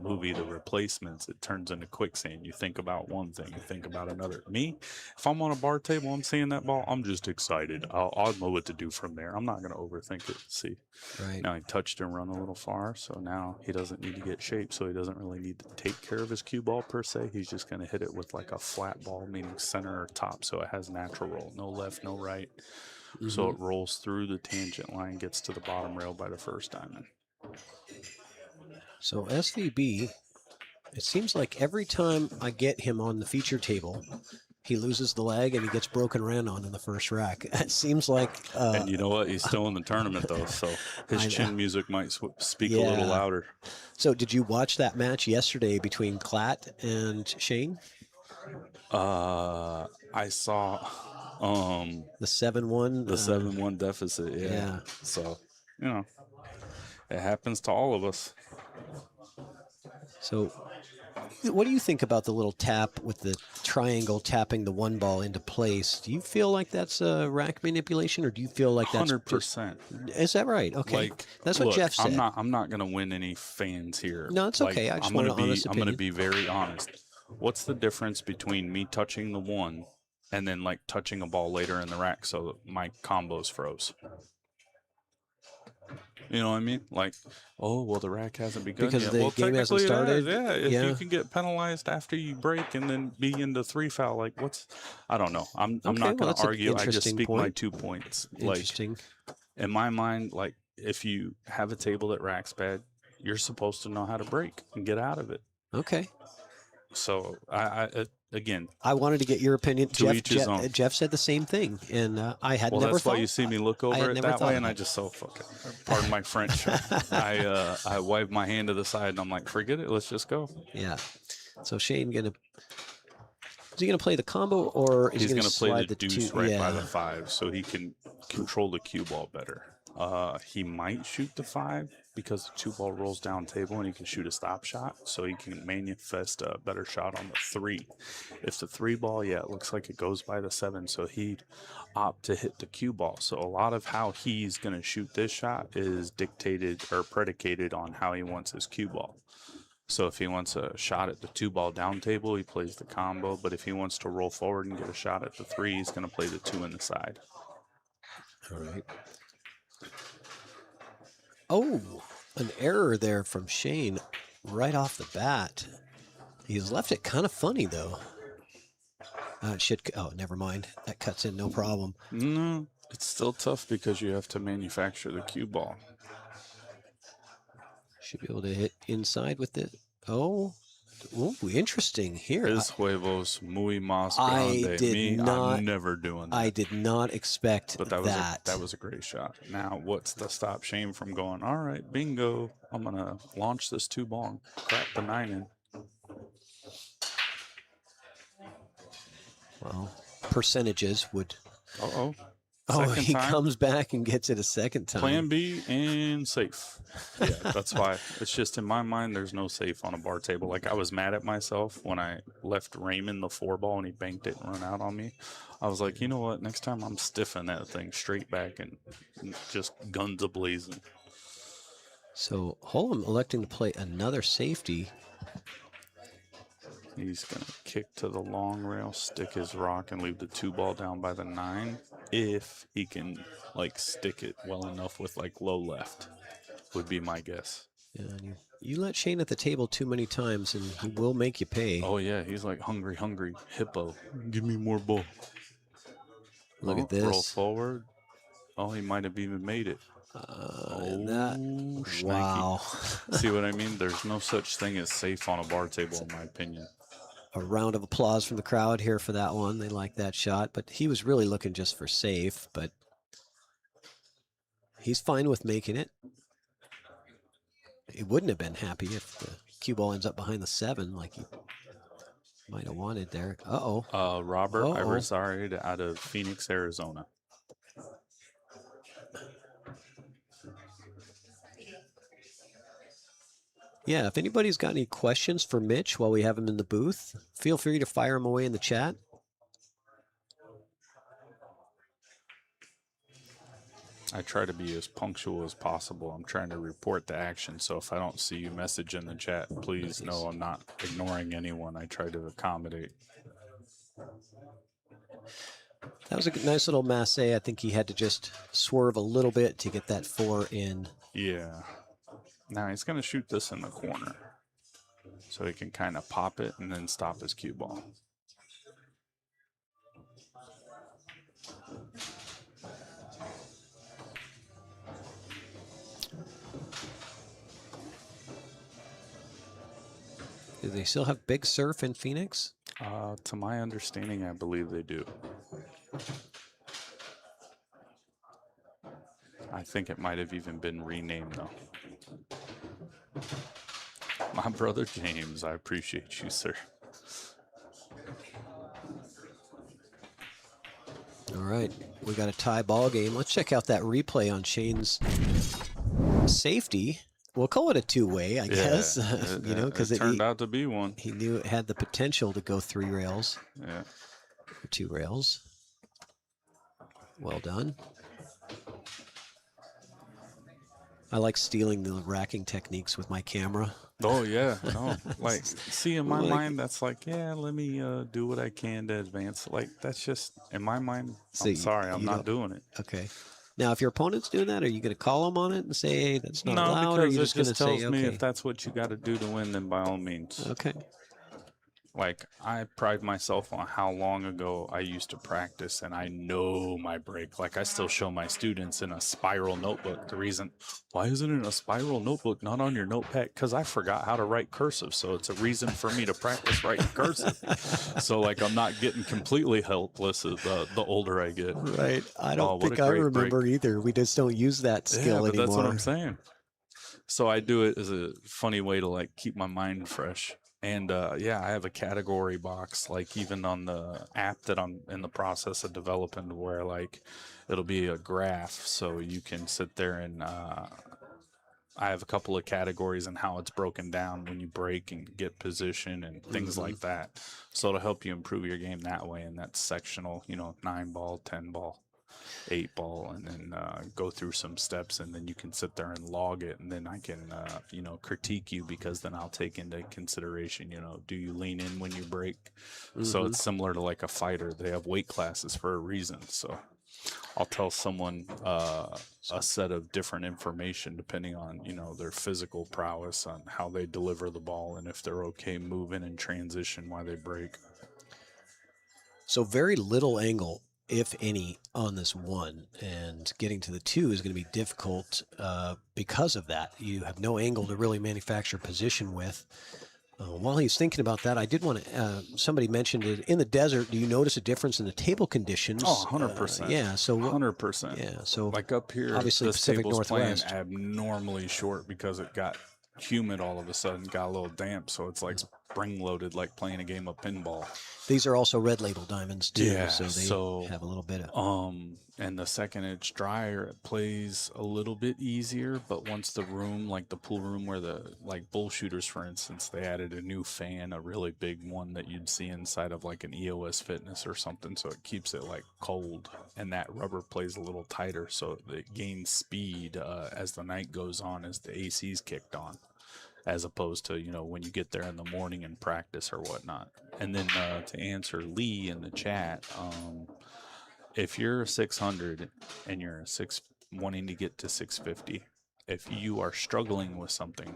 movie The Replacements. It turns into quicksand. You think about one thing, you think about another. Me, if I'm on a bar table, I'm seeing that ball, I'm just excited. I'll know what to do from there. I'm not going to overthink it. See, Right. now he touched and run a little far, so now he doesn't need to get shaped, so he doesn't really need to take care of his cue ball per se. He's just going to hit it with like a flat ball, meaning center or top, so it has natural roll. No left, no right. So it rolls through the tangent line, gets to the bottom rail by the first diamond. So SVB, it seems like every time I get him on the feature table, he loses the leg and he gets broken ran on in the first rack. It seems like. And you know what? He's still in the tournament though, so his chin music might speak a little louder. So did you watch that match yesterday between Klatt and Shane? I saw the 7-1. The 7-1 deficit. Yeah. So, you know, it happens to all of us. So what do you think about the little tap with the triangle tapping the one ball into place? Do you feel like that's rack manipulation, or do you feel like that's 100%? Is that right? Okay, like, that's what Jeff said. I'm not going to win any fans here. No, it's okay. I just want an honest opinion. I'm going to be very honest. What's the difference between me touching the one and then like touching a ball later in the rack so that my combos froze? You know what I mean? Like, oh, well, the rack hasn't begun because yet. The well, game hasn't started. Yeah, if you can get penalized after you break and then be into 3 foul, like what's? I don't know. I'm not going to argue. I just speak my 2 points. Interesting. Like, in my mind, like if you have a table that racks bad, you're supposed to know how to break and get out of it. Okay. So again, I wanted to get your opinion. Jeff said the same thing, and I had never that's thought. Why you see me look over it that way, and I just fuck it. Pardon my French. I wipe my hand to the side, and I'm like, forget it. Let's just go. Yeah. So Shane is he gonna play the combo, or is he's he gonna play slide the deuce right by the 5, so he can control the cue ball better. He might shoot the 5 because the 2 ball rolls down table and he can shoot a stop shot, so he can manifest a better shot on the 3. If the 3 ball, yeah, it looks like it goes by the 7, so he'd opt to hit the cue ball. So a lot of how he's going to shoot this shot is dictated or predicated on how he wants his cue ball. So if he wants a shot at the 2 ball down table, he plays the combo. But if he wants to roll forward and get a shot at the 3, he's going to play the 2 in the side. All right. Oh, an error there from Shane right off the bat. He's left it kind of funny, though. It should. Oh, never mind. That cuts in no problem. No, it's still tough because you have to manufacture the cue ball. Should be able to hit inside with it. Oh, ooh, interesting here. His huevos muy más I grande. did Me, not. I'm never doing that. I did not expect But that was a great shot. Now, what's to stop Shane from going, all right, bingo, I'm going to launch this 2 ball and crack the 9 in. Well, percentages would. Uh-oh. Oh, Second he time. comes back and gets it a second time. Plan B and safe. Yeah, that's why. It's just in my mind, there's no safe on a bar table. Like, I was mad at myself when I left Raymond the 4 ball and he banked it and run out on me. I was like, you know what? Next time I'm stiffing that thing straight back and just guns a-blazing. So Holm electing to play another safety. He's going to kick to the long rail, stick his rock, and leave the 2 ball down by the 9. If he can, like, stick it well enough with, like, low left, would be my guess. Yeah, and you let Shane at the table too many times, and he will make you pay. Oh, yeah, he's like hungry hippo. Give me more ball. Look at this. Roll forward. Oh, he might have even made it. Schnikey. Wow. See what I mean? There's no such thing as safe on a bar table, in my opinion. A round of applause from the crowd here for that one. They like that shot, but he was really looking just for safe, but he's fine with making it. He wouldn't have been happy if the cue ball ends up behind the 7 like he might have wanted there. Uh-oh. Robert Iversari out of Phoenix, Arizona. Yeah, if anybody's got any questions for Mitch while we have him in the booth, feel free to fire them away in the chat. I try to be as punctual as possible. I'm trying to report the action, so if I don't see you message in the chat, please know I'm not ignoring anyone. I try to accommodate. That was a nice little masse. I think he had to just swerve a little bit to get that 4 in. Yeah. Now he's going to shoot this in the corner, so he can kind of pop it and then stop his cue ball. Do they still have Big Surf in Phoenix? To my understanding, I believe they do. I think it might have even been renamed, though. My brother James, I appreciate you, sir. All right, we got a tie ball game. Let's check out that replay on Shane's safety. We'll call it a 2-way, I guess. You know, because it turned out to be one. He knew it had the potential to go 3 rails. Yeah. Or 2 rails. Well done. I like stealing the racking techniques with my camera. Oh, yeah. No. Like, see, in my mind, that's like, yeah, let me do what I can to advance. Like, that's just, in my mind, So I'm sorry, I'm not doing it. Okay. Now, if your opponent's doing that, are you going to call them on it and say, hey, that's not allowed? No, Or are because you it just going to just tells say, me okay. if that's what you got to do to win, then by all means. Okay. Like, I pride myself on how long ago I used to practice, and I know my break. Like, I still show my students in a spiral notebook. The reason, why isn't it a spiral notebook, not on your notepad? Because I forgot how to write cursive, so it's a reason for me to practice writing cursive. So, like, I'm not getting completely helpless as the older I get. Right. I don't what think a I great remember break. either. We just don't use that skill anymore. That's what I'm saying. So I do it as a funny way to, like, keep my mind fresh. And yeah, I have a category box, like even on the app that I'm in the process of developing, where like it'll be a graph, so you can sit there and I have a couple of categories and how it's broken down when you break and get position and things like that. So it'll help you improve your game that way. And that's sectional, 9 ball, 10 ball, 8 ball, and then go through some steps. And then you can sit there and log it. And then I can, critique you, because then I'll take into consideration, do you lean in when you break? So it's similar to like a fighter. They have weight classes for a reason. So I'll tell someone a set of different information depending on, their physical prowess, on how they deliver the ball, and if they're okay moving in transition while they break. So very little angle, if any, on this one, and getting to the 2 is going to be difficult because of that. You have no angle to really manufacture position with. While he's thinking about that, I did want to, somebody mentioned it, in the desert, do you notice a difference in the table conditions? Oh, 100%. Yeah, so 100%. Yeah, so like up here, obviously this Pacific table's playing Northwest. abnormally short because it got humid all of a sudden, got a little damp, so it's like spring loaded, like playing a game of pinball. These are also red label diamonds too, Yeah, so they so have a little bit of. And the second it's drier, it plays a little bit easier. But once the room, like the pool room where the like bull shooters, for instance, they added a new fan, a really big one that you'd see inside of like an EOS Fitness or something, so it keeps it like cold, and that rubber plays a little tighter, so it gains speed as the night goes on, as the AC's kicked on, as opposed to, when you get there in the morning and practice or whatnot. And then to answer Lee in the chat, if you're 600 and you're wanting to get to 650, if you are struggling with something,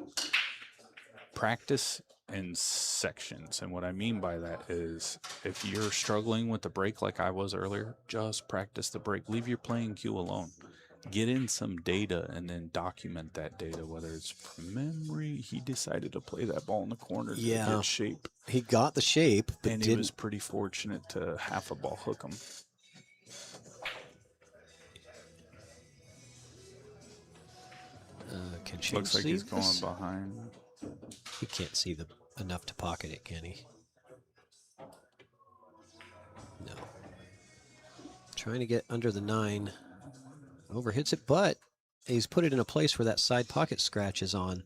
practice in sections. And what I mean by that is, if you're struggling with the break like I was earlier, just practice the break. Leave your playing cue alone. Get in some data and then document that data, whether it's from memory. He decided to play that ball in the corner to get shape. He got the shape, but and he was pretty fortunate to half a ball hook him. Can Shane Looks like see he's going this? behind. He can't see enough to pocket it, can he? No. Trying to get under the 9. Overhits it, but he's put it in a place where that side pocket scratch is on.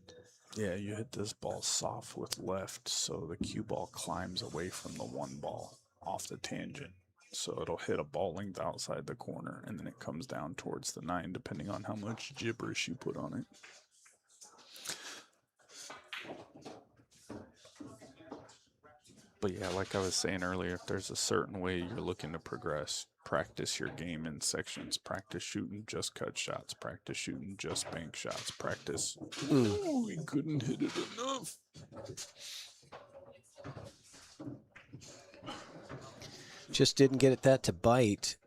Yeah, you hit this ball soft with left, so the cue ball climbs away from the 1 ball off the tangent. So it'll hit a ball length outside the corner, and then it comes down towards the 9, depending on how much gibberish you put on it. But yeah, like I was saying earlier, if there's a certain way you're looking to progress, practice your game in sections. Practice shooting just cut shots. Practice shooting just bank shots. Practice. Oh, he couldn't hit it enough. Just didn't get that to bite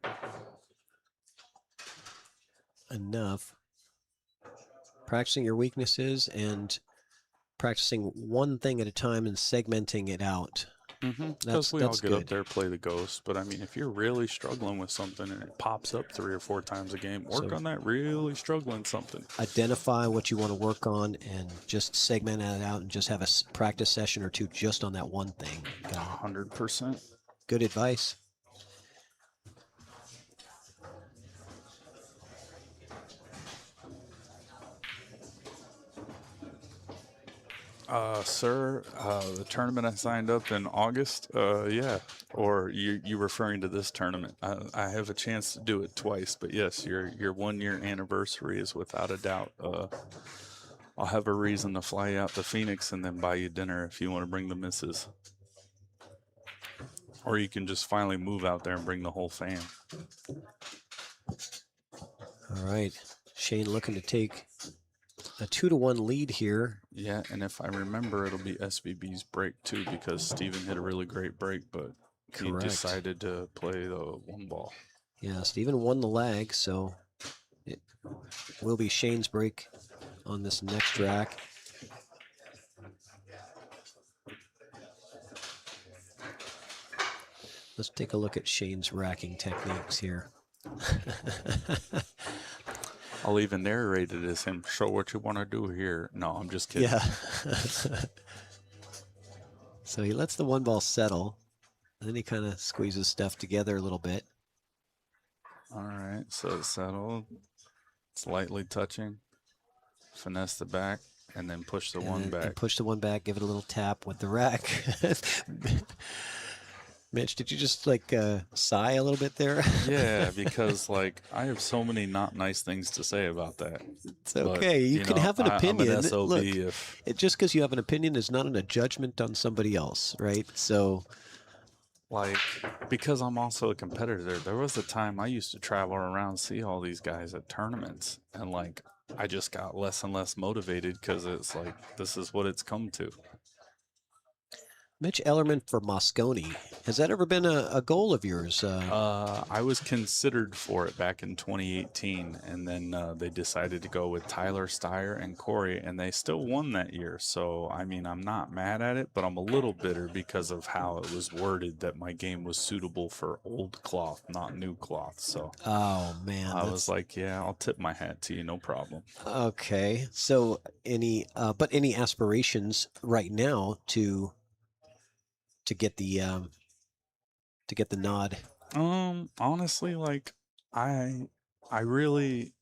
enough. Practicing your weaknesses and practicing one thing at a time and segmenting it out. Because we all get up there, play the ghost. But I mean, if you're really struggling with something and it pops up 3 or 4 times a game, work on that really struggling something. Identify what you want to work on and just segment it out and just have a practice session or 2 just on that one thing. 100%. Good advice. Sir, the tournament I signed up in August, yeah. Or you referring to this tournament? I have a chance to do it twice, but yes, your 1-year anniversary is without a doubt. I'll have a reason to fly you out to Phoenix and then buy you dinner if you want to bring the missus. Or you can just finally move out there and bring the whole fam. All right. Shane looking to take a 2-1 lead here. Yeah, and if I remember, it'll be SVB's break too, because Steven hit a really great break, but he decided to play the 1 ball. Yeah, Steven won the lag, so it will be Shane's break on this next rack. Let's take a look at Shane's racking techniques here. I'll even narrate it as him. Show what you want to do here. No, I'm just kidding. Yeah. So he lets the one ball settle. And then he kind of squeezes stuff together a little bit. All right, so it's settled. It's lightly touching. Finesse the back, and then push the one back. And push the one back, give it a little tap with the rack. Mitch, did you just like sigh a little bit there? Yeah, because like I have so many not nice things to say about that. It's okay. You can know, have an opinion. I'm an SOB Look, if just because you have an opinion is not a judgment on somebody else, right? So, like, because I'm also a competitor. There was a time I used to travel around, see all these guys at tournaments, and like I just got less and less motivated because it's like this is what it's come to. Mitch Ellerman for Moscone. Has that ever been a goal of yours? I was considered for it back in 2018, and then they decided to go with Tyler Steyer and Corey, and they still won that year. So, I mean, I'm not mad at it, but I'm a little bitter because of how it was worded that my game was suitable for old cloth, not new cloth. So, Oh man, I was like, yeah, I'll tip my hat to you, no problem. okay. So any aspirations right now to get the nod? Honestly, like I really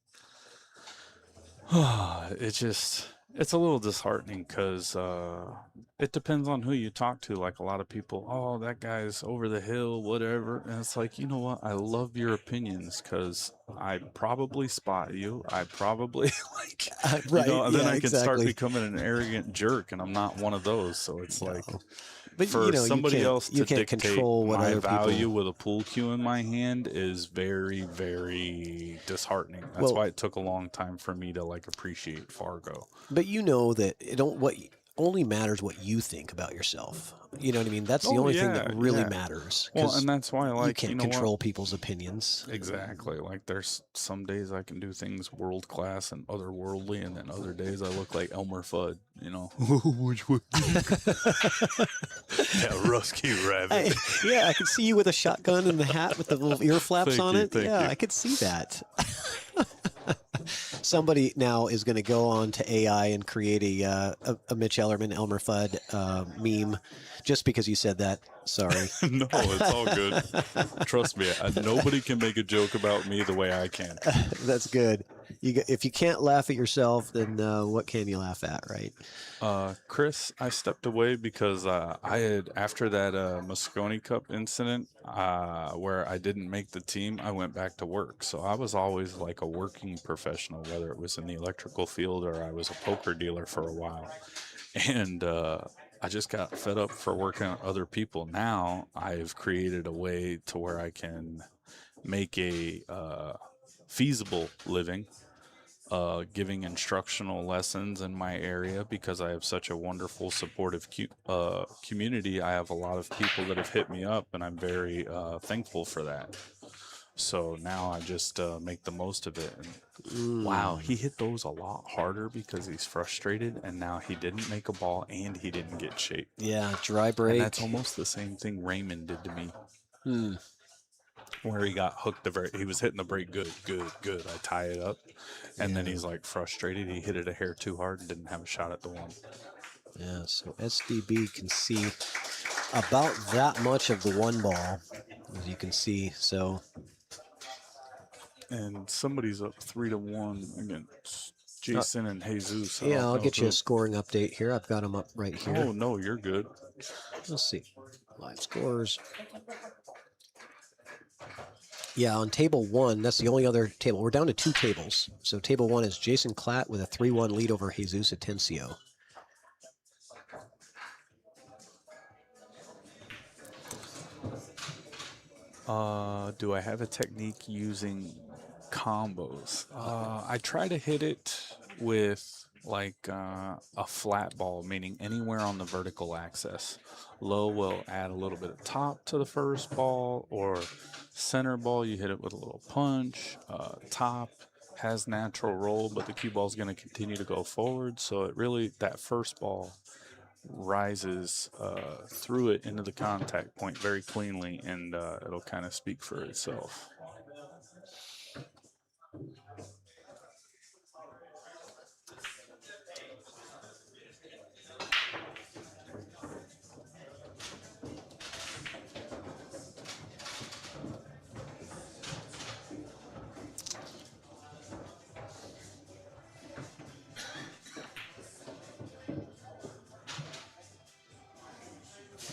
it's a little disheartening because it depends on who you talk to. Like a lot of people, oh, that guy's over the hill, whatever. And it's like, you know what? I love your opinions because I probably spot you. I probably like, Right, and then yeah, I can start exactly. becoming an arrogant jerk, and I'm not one of those. So it's like, But for somebody else you to can't dictate control what my other value people. with a pool cue in my hand is very, very disheartening. That's Well, why it took a long time for me to like appreciate Fargo. but you know that it don't what only matters what you think about yourself. You know what I mean? That's the Oh only thing yeah, that really yeah. matters Well, because and that's why, you like, you can't know what? control people's opinions. Exactly. Like, there's some days I can do things world class and otherworldly, and then other days I look like Elmer Fudd. You know. Which one? Yeah, Rusky Rabbit. Yeah, I can see you with a shotgun and the hat with the little ear flaps on it. Thank Yeah, you. I could see that. Somebody now is going to go on to AI and create a Mitch Ellerman, Elmer Fudd meme just because you said that. Sorry. No, it's all good. Trust me, nobody can make a joke about me the way I can. That's good. If you can't laugh at yourself, then what can you laugh at, right? Chris, I stepped away because I had, after that Moscone Cup incident where I didn't make the team, I went back to work. So I was always like a working professional, whether it was in the electrical field or I was a poker dealer for a while. And I just got fed up for working on other people. Now I've created a way to where I can make a feasible living giving instructional lessons in my area because I have such a wonderful, supportive community. I have a lot of people that have hit me up, and I'm very thankful for that. So now I just make the most of it. And wow, he hit those a lot harder because he's frustrated, and now he didn't make a ball and he didn't get shaped. Yeah, dry break. And that's almost the same thing Raymond did to me. Where he got hooked he was hitting the break good. I tie it up, and then he's like frustrated. He hit it a hair too hard and didn't have a shot at the one. Yeah, so SDB can see about that much of the one ball, as you can see. So, and somebody's up 3-1 against Jason and Jesus. Yeah, I'll get you a scoring update here. I've got them up right here. Oh no, you're good. Let's see, live scores. Yeah, on table one, that's the only other table. We're down to 2 tables. So table one is Jason Klatt with a 3-1 lead over Jesus Atencio. Do I have a technique using combos? I try to hit it with like a flat ball, meaning anywhere on the vertical axis. Low will add a little bit of top to the first ball, or center ball, you hit it with a little punch. Top has natural roll, but the cue ball is going to continue to go forward. So it really, that first ball rises through it into the contact point very cleanly, and it'll kind of speak for itself.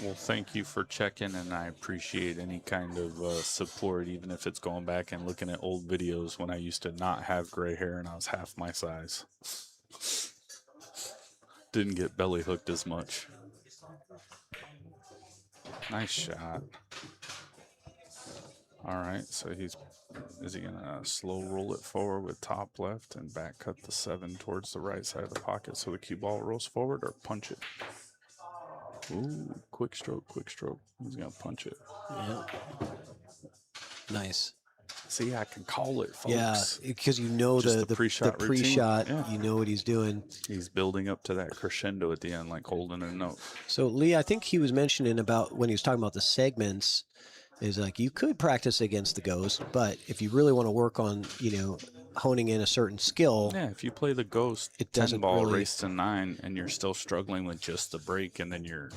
Well, thank you for checking, and I appreciate any kind of support, even if it's going back and looking at old videos when I used to not have gray hair and I was half my size. Didn't get belly hooked as much. Nice shot. All right, so is he gonna slow roll it forward with top left and back cut the 7 towards the right side of the pocket so the cue ball rolls forward, or punch it? Ooh, quick stroke, quick stroke. He's gonna punch it. Yeah. Nice. See, I can call it, folks. Yeah, because you know Just the pre-shot routine. pre-shot, Yeah. you know what he's doing. He's building up to that crescendo at the end, like holding a note. So, Lee, I think he was mentioning about when he was talking about the segments, is like you could practice against the ghost, but if you really want to work on, honing in a certain skill, Yeah, if you play the ghost it 10 doesn't ball really- race to 9 and you're still struggling with just the break, and then you're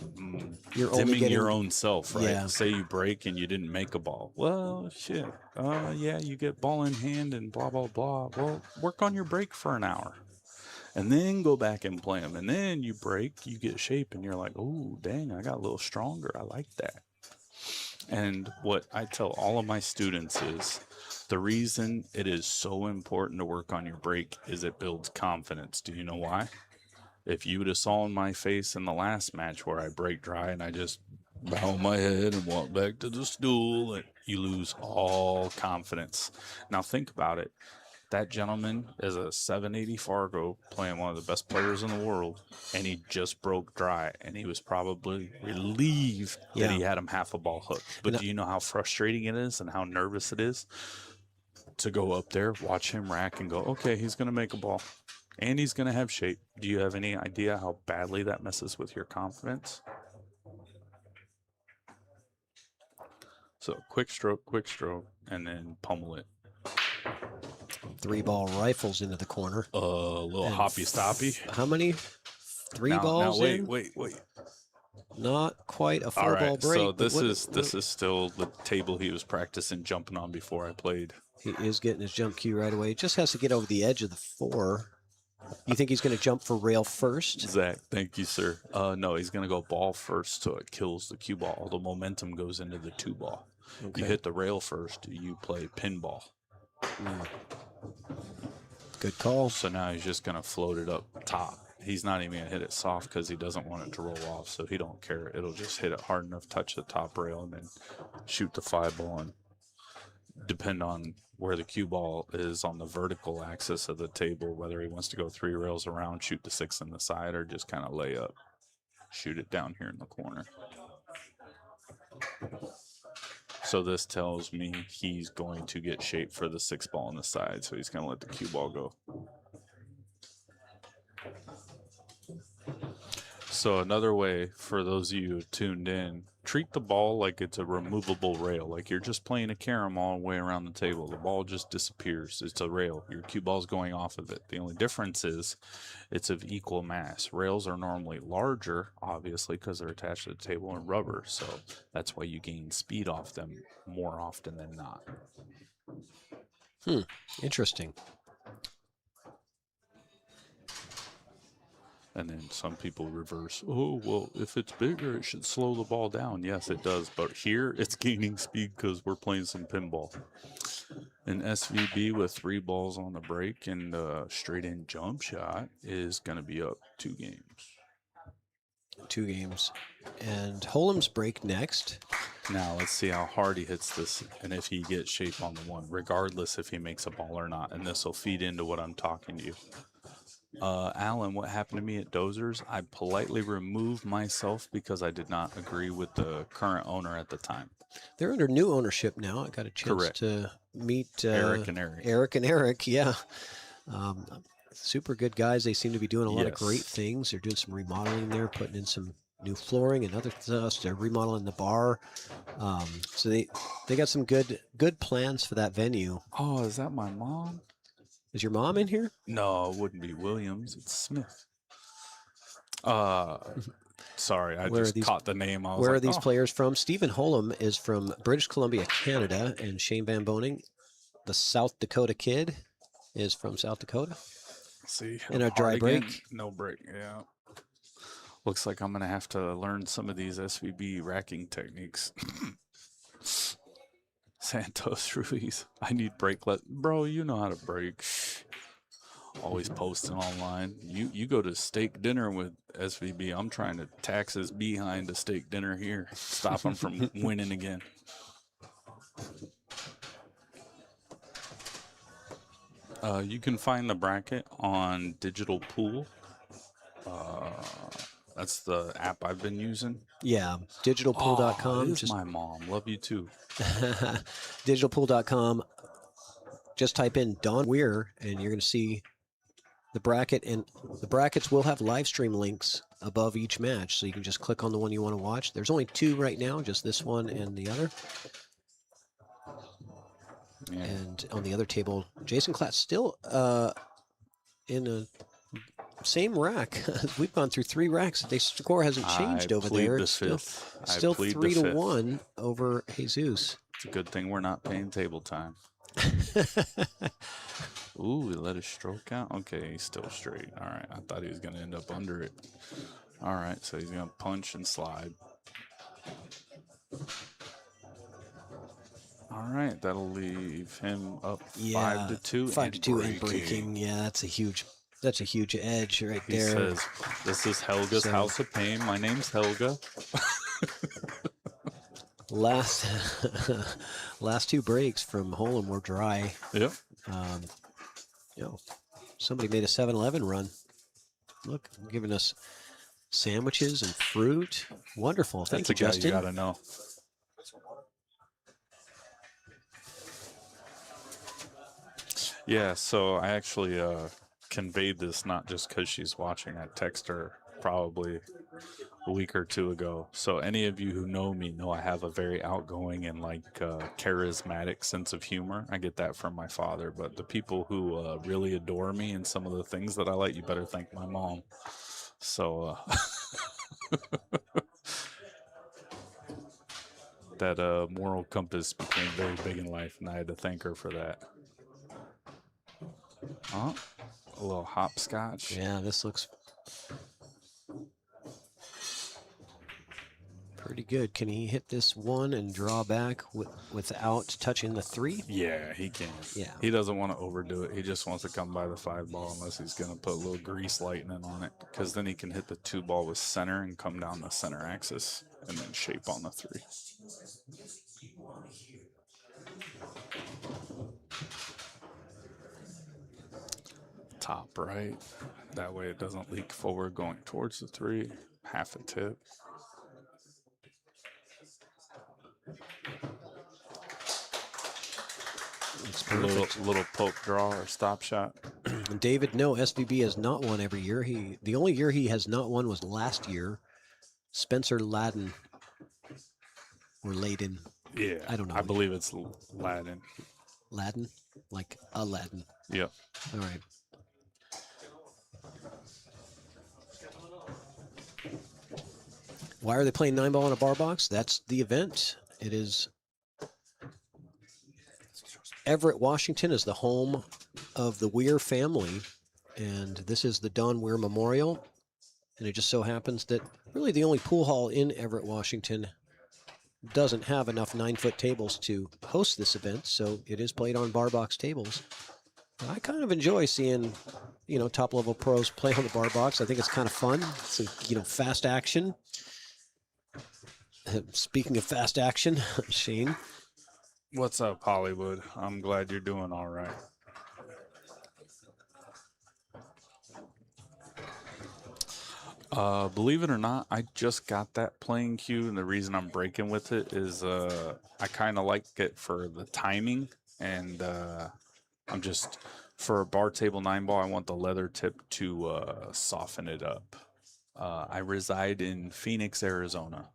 You're only dimming getting- your own self, right? Yeah. Say you break and you didn't make a ball. Well, shit. Yeah, you get ball in hand and blah, blah, blah. Well, work on your break for an hour. And then go back and play them. And then you break, you get shape, and you're like, oh, dang, I got a little stronger. I like that. And what I tell all of my students is the reason it is so important to work on your break is it builds confidence. Do you know why? If you would have saw in my face in the last match where I break dry and I just bow my head and walk back to the stool, and you lose all confidence. Now think about it. That gentleman is a 780 Fargo playing one of the best players in the world, and he just broke dry, and he was probably relieved that he had him half a ball hooked. But do you know how frustrating it is and how nervous it is to go up there, watch him rack, and go, okay, he's going to make a ball, and he's going to have shape. Do you have any idea how badly that messes with your confidence? So quick stroke, and then pummel it. 3-ball rifles into the corner. A little hoppy stoppy. How many? 3 balls now, in? wait. Not quite a 4-ball All right, break. so but this is still the table he was practicing jumping on before I played. He is getting his jump cue right away. He just has to get over the edge of the 4. You think he's going to jump for rail first? Zach, thank you, sir. No, he's going to go ball first so it kills the cue ball. All the momentum goes into the 2 ball. Okay. You hit the rail first, you play pinball. Good call. So now he's just going to float it up top. He's not even going to hit it soft because he doesn't want it to roll off, so he don't care. It'll just hit it hard enough, touch the top rail, and then shoot the 5 ball, and depend on where the cue ball is on the vertical axis of the table, whether he wants to go 3 rails around, shoot the 6 on the side, or just kind of lay up, shoot it down here in the corner. So this tells me he's going to get shape for the 6 ball on the side, so he's going to let the cue ball go. So another way for those of you who tuned in, treat the ball like it's a removable rail, like you're just playing a carom all the way around the table. The ball just disappears. It's a rail. Your cue ball's going off of it. The only difference is it's of equal mass. Rails are normally larger, obviously, because they're attached to the table and rubber. So that's why you gain speed off them more often than not. Interesting. And then some people reverse. Oh, well, if it's bigger, it should slow the ball down. Yes, it does. But here, it's gaining speed because we're playing some pinball. An SVB with 3 balls on the break and a straight-in jump shot is going to be up 2 games. 2 games. And Holm's break next. Now, let's see how hard he hits this and if he gets shape on the 1, regardless if he makes a ball or not. And this will feed into what I'm talking to you. Alan, what happened to me at Dozers? I politely removed myself because I did not agree with the current owner at the time. They're under new ownership now. I got a chance Correct. to meet Eric and Eric. Eric and Eric, yeah. Super good guys. They seem to be doing a lot of Yes. great things. They're doing some remodeling there, putting in some new flooring and other stuff. They're remodeling the bar. So they got some good plans for that venue. Oh, is that my mom? Is your mom in here? No, it wouldn't be Williams. It's Smith. Sorry, I Where are just these- caught the name. I was Where like, are these oh. players from? Stephen Holm is from British Columbia, Canada, and Shane Van Boening, the South Dakota kid, is from South Dakota. See, In a dry hard again, break? no break. Yeah. Looks like I'm gonna have to learn some of these SVB racking techniques. Santos Ruiz. I need brakelet. Bro, you know how to brake. Always posting online. You go to steak dinner with SVB. I'm trying to tax his behind to steak dinner here. Stop him from winning again. You can find the bracket on Digital Pool. That's the app I've been using. Yeah, digitalpool.com. Oh, it is my mom. Love you too. Digitalpool.com. Just type in Don Weir, and you're going to see the bracket, and the brackets will have live stream links above each match, so you can just click on the one you want to watch. There's only 2 right now, just this one and the other. Yeah. And on the other table, Jason Klatt still in the same rack. We've gone through 3 racks. The score hasn't changed over there. It's still 3-1 over Jesus. It's a good thing we're not paying table time. Ooh, he let his stroke out. Okay, he's still straight. All right, I thought he was gonna end up under it. All right, so he's gonna punch and slide. All right, that'll leave him up 5-2. 5-2 and breaking. Yeah, that's a huge edge right He there. says, "This is Helga's House of Pain. My name's Helga." Last 2 breaks from Holm were dry. Yep. Somebody made a 7-Eleven run. Look, giving us sandwiches and fruit. Wonderful. Thank That's you, a guy Justin. you gotta know. Yeah, so I actually conveyed this not just because she's watching. I text her probably a week or 2 ago. So any of you who know me know I have a very outgoing and charismatic sense of humor. I get that from my father, but the people who really adore me and some of the things that I like, you better thank my mom. So that moral compass became very big in life, and I had to thank her for that. A little hopscotch. Yeah, this looks pretty good. Can he hit this one and draw back without touching the 3? Yeah, he can. Yeah. He doesn't want to overdo it. He just wants to come by the 5 ball unless he's going to put a little grease lightning on it, because then he can hit the 2 ball with center and come down the center axis and then shape on the 3. Top right. That way it doesn't leak forward going towards the 3. Half a tip. A little poke draw or stop shot. And David, no, SVB has not won every year. The only year he has not won was last year. Spencer Ladden or Layden. Yeah, I don't know. I believe it's Ladden. Ladden? Like Aladdin. Yep. All right. Why are they playing 9-ball in a bar box? That's the event. It is Everett, Washington is the home of the Weir family, and this is the Don Weir Memorial. And it just so happens that really the only pool hall in Everett, Washington doesn't have enough 9-foot tables to host this event, so it is played on bar box tables. I kind of enjoy seeing, top-level pros play on the bar box. I think it's kind of fun. It's, fast action. Speaking of fast action, Shane. What's up, Hollywood? I'm glad you're doing all right. Believe it or not, I just got that playing cue, and the reason I'm breaking with it is I kind of like it for the timing, and I'm just, for a bar table 9-ball, I want the leather tip to soften it up. I reside in Phoenix, Arizona.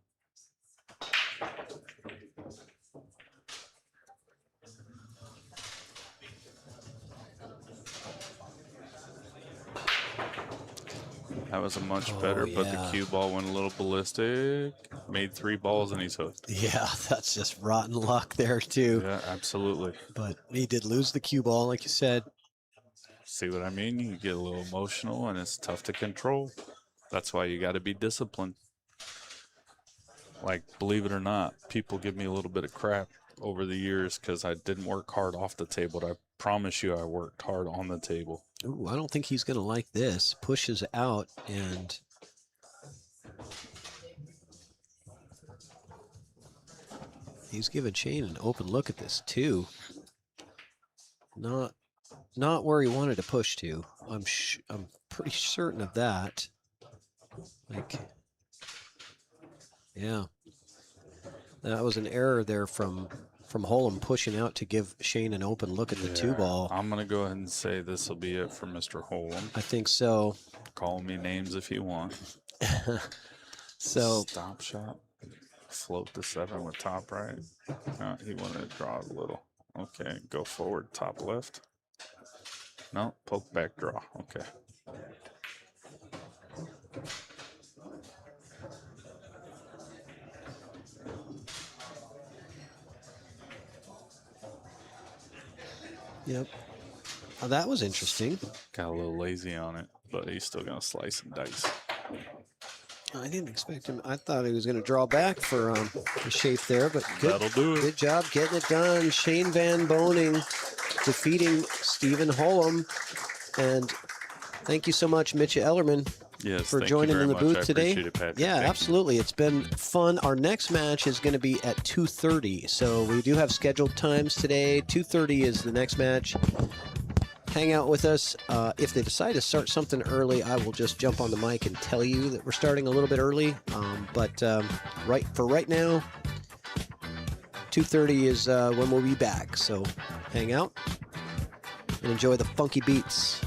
That was a much better, but the cue ball went a little ballistic. Made 3 balls and he's hooked. Yeah, that's just rotten luck there too. Yeah, absolutely. But he did lose the cue ball, like you said. See what I mean? You get a little emotional and it's tough to control. That's why you got to be disciplined. Like, believe it or not, people give me a little bit of crap over the years because I didn't work hard off the table. But I promise you, I worked hard on the table. Ooh, I don't think he's going to like this. Pushes out, and he's giving Shane an open look at this too. Not where he wanted to push to. I'm pretty certain of that. Like, yeah, that was an error there from Holm pushing out to give Shane an open look at the two ball. I'm gonna go ahead and say this will be it for Mr. Holm. I think so. Call me names if you want. So stop shot, float the 7 with top right. He wanted to draw a little. Okay, go forward, top left. No, poke back draw. Okay. Yep. Oh, that was interesting. Got a little lazy on it, but he's still gonna slice and dice. I didn't expect him. I thought he was going to draw back for the shape there, but good, That'll do it. Good job getting it done. Shane Van Boening defeating Stephen Holm. And thank you so much, Mitch Ellerman, for joining in the booth today. Yeah, absolutely. It's been fun. Our next match is going to be at 2:30. So we do have scheduled times today. 2:30 is the next match. Hang out with us. If they decide to start something early, I will just jump on the mic and tell you that we're starting a little bit early. But right now, 2:30 is when we'll be back. So hang out and enjoy the funky beats.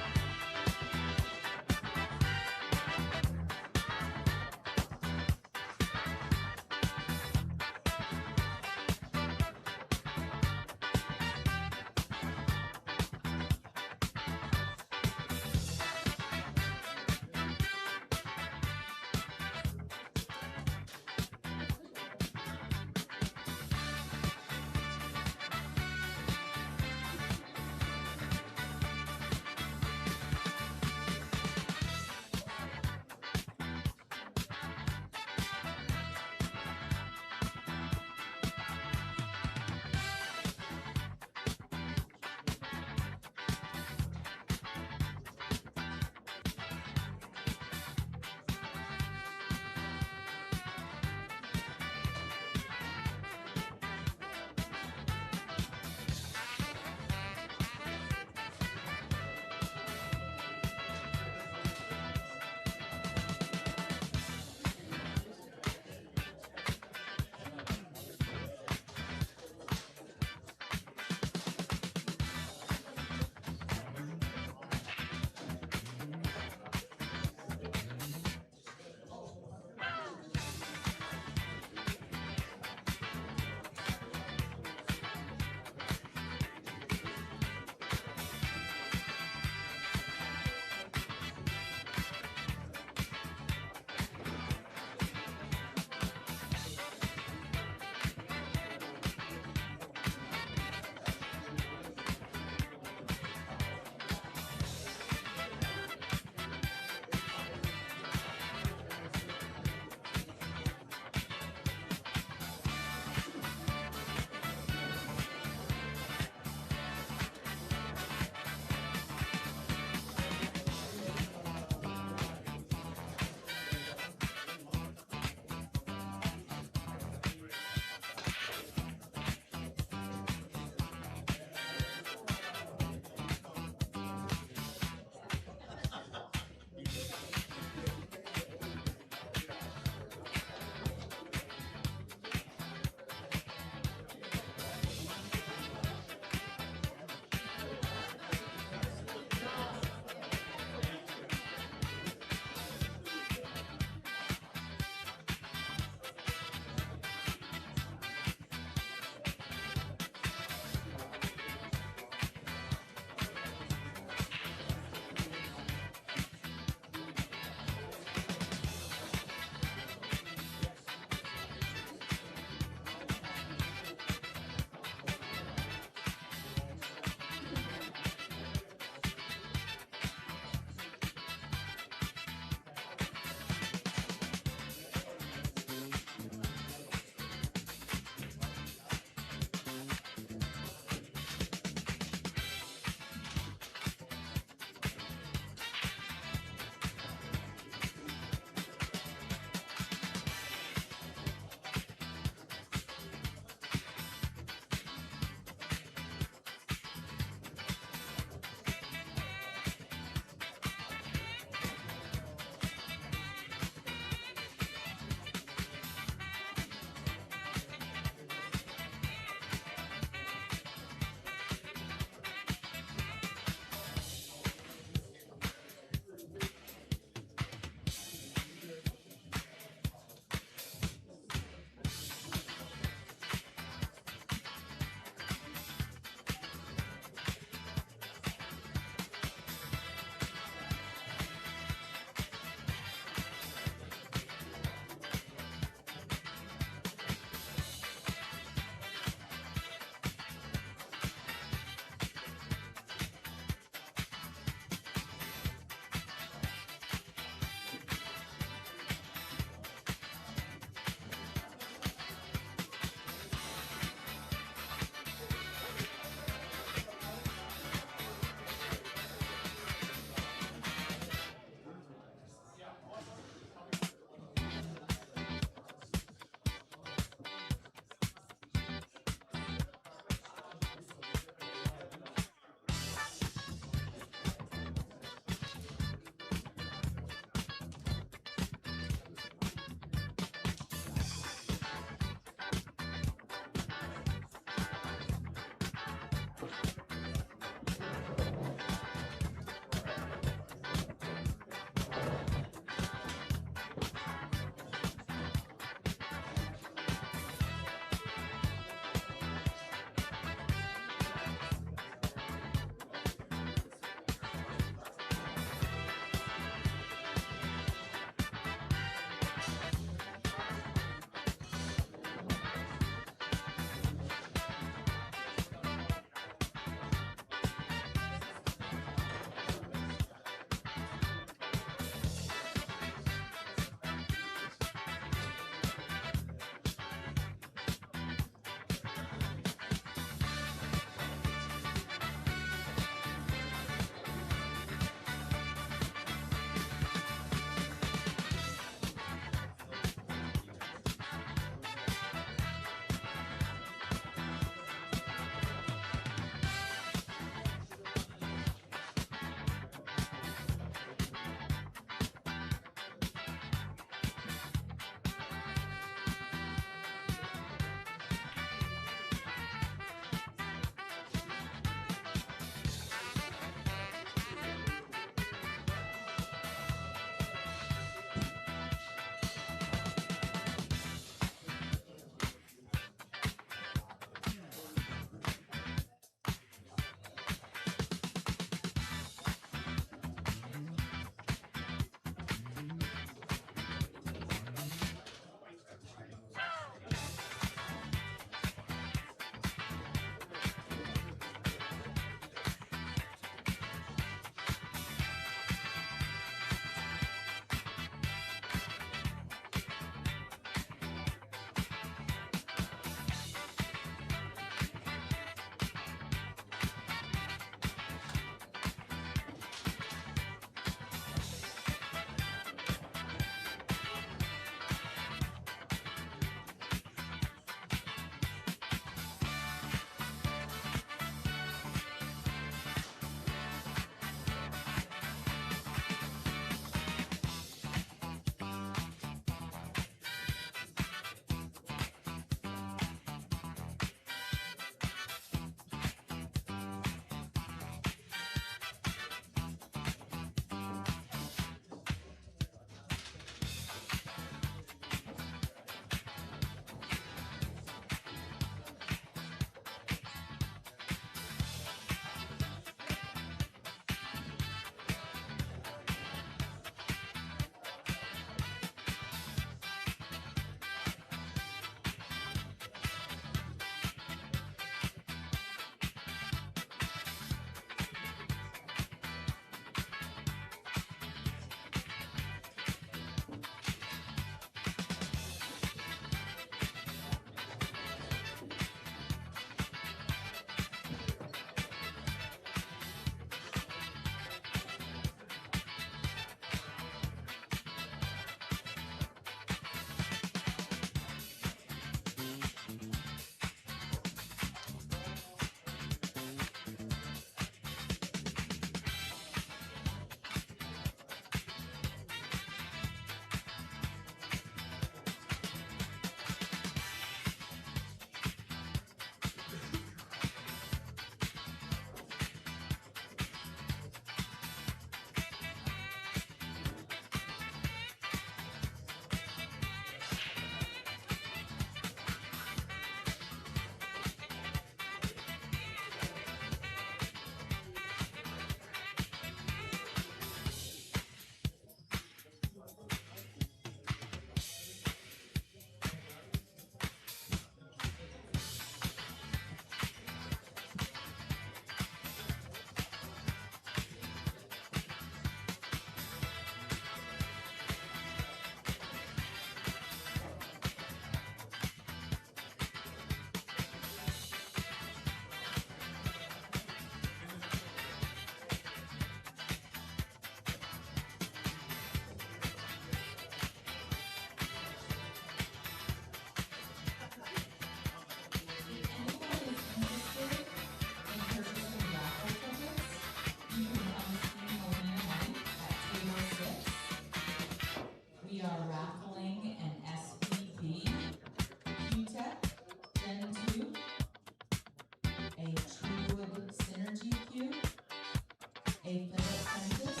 a Phillips Census,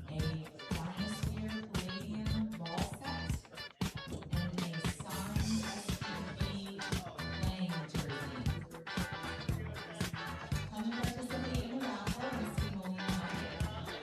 a Weir Palladium ball set, and a signed SPP playing jersey. Come and participate in the raffle and see Molina get prize.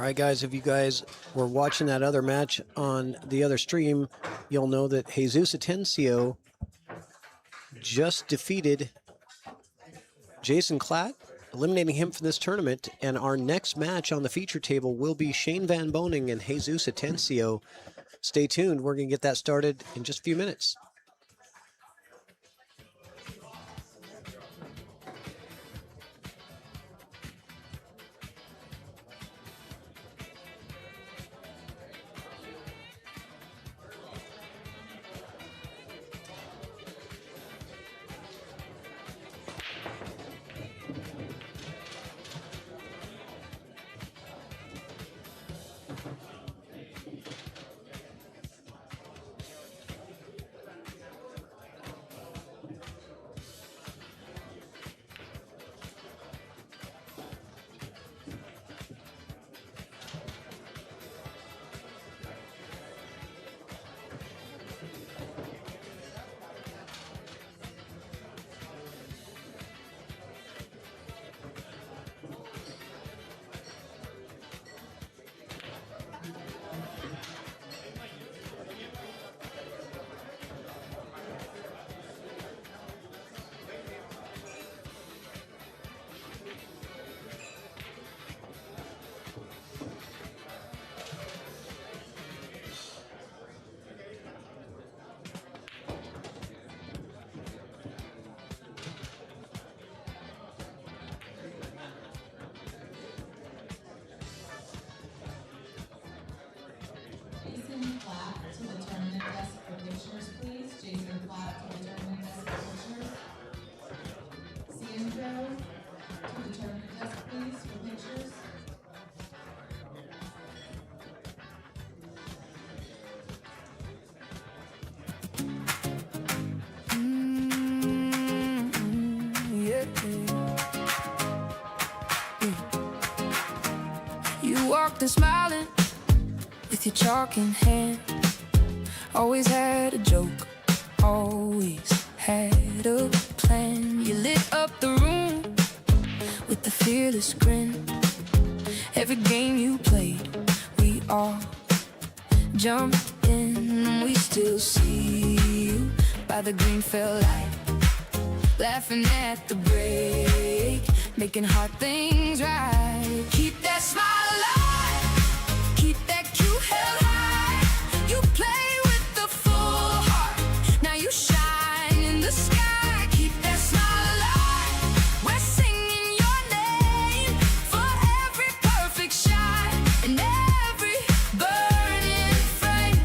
right, guys, if you guys were watching that other match on the other stream, you'll know that Jesus Atencio just defeated Jason Klatt, eliminating him from this tournament. And our next match on the feature table will be Shane Van Boening and Jesus Atencio. Stay tuned. We're going to get that started in just a few minutes. Jason Platt to the tournament desk for pictures, please. Jason Platt to the tournament desk for pictures. Sandro to the tournament desk, please, for pictures. Yeah. You walked in smiling with your chalk in hand. Always had a joke, always had a plan. You lit up the room with the fearless grin. Every game you played, we all jumped in. We still see you by the green felt light, laughing at the break, making hard things right. Keep that smile alive, keep that cute held high. You play with the full heart, now you shine in the sky. Keep that smile alive, we're singing your name for every perfect shot and every burning frame.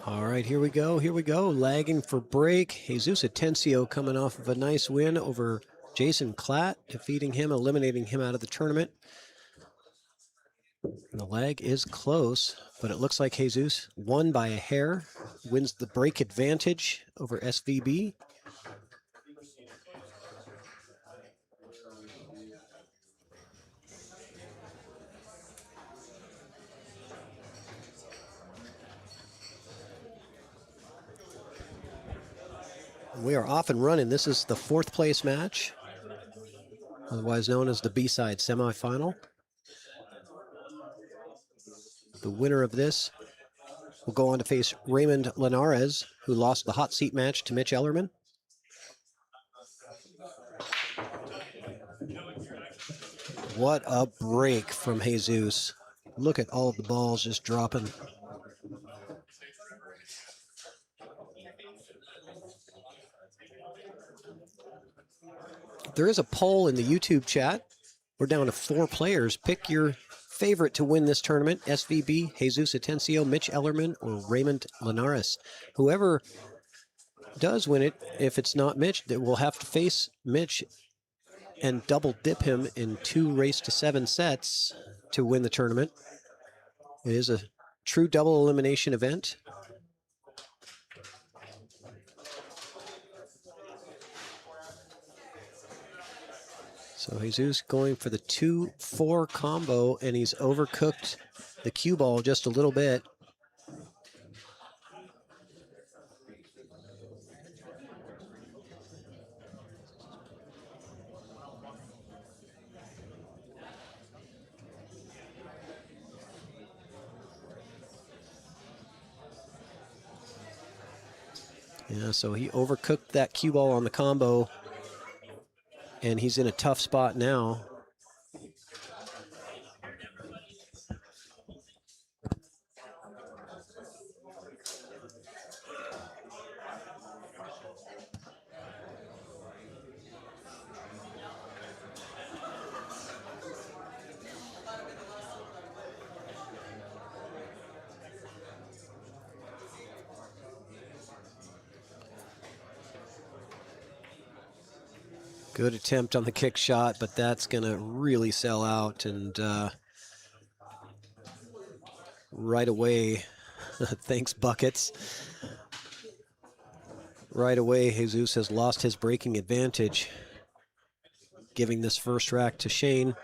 All right, here we go. Here we go. Lagging for break. Jesus Atencio coming off of a nice win over Jason Klatt, defeating him, eliminating him out of the tournament. And the lag is close, but it looks like Jesus won by a hair, wins the break advantage over SVB. We are off and running. This is the 4th place match, otherwise known as the B-side semifinal. The winner of this will go on to face Raymond Linares, who lost the hot seat match to Mitch Ellerman. What a break from Jesus. Look at all of the balls just dropping. There is a poll in the YouTube chat. We're down to 4 players. Pick your favorite to win this tournament: SVB, Jesus Atencio, Mitch Ellerman, or Raymond Linares. Whoever does win it, if it's not Mitch, they will have to face Mitch and double dip him in 2 race-to-7 sets to win the tournament. It is a true double elimination event. So Jesus going for the 2-4 combo, and he's overcooked the cue ball just a little bit. Yeah, so he overcooked that cue ball on the combo, and he's in a tough spot now. Good attempt on the kick shot, but that's going to really sell out. And right away, thanks, Buckets. Right away, Jesus has lost his breaking advantage, giving this first rack to Shane.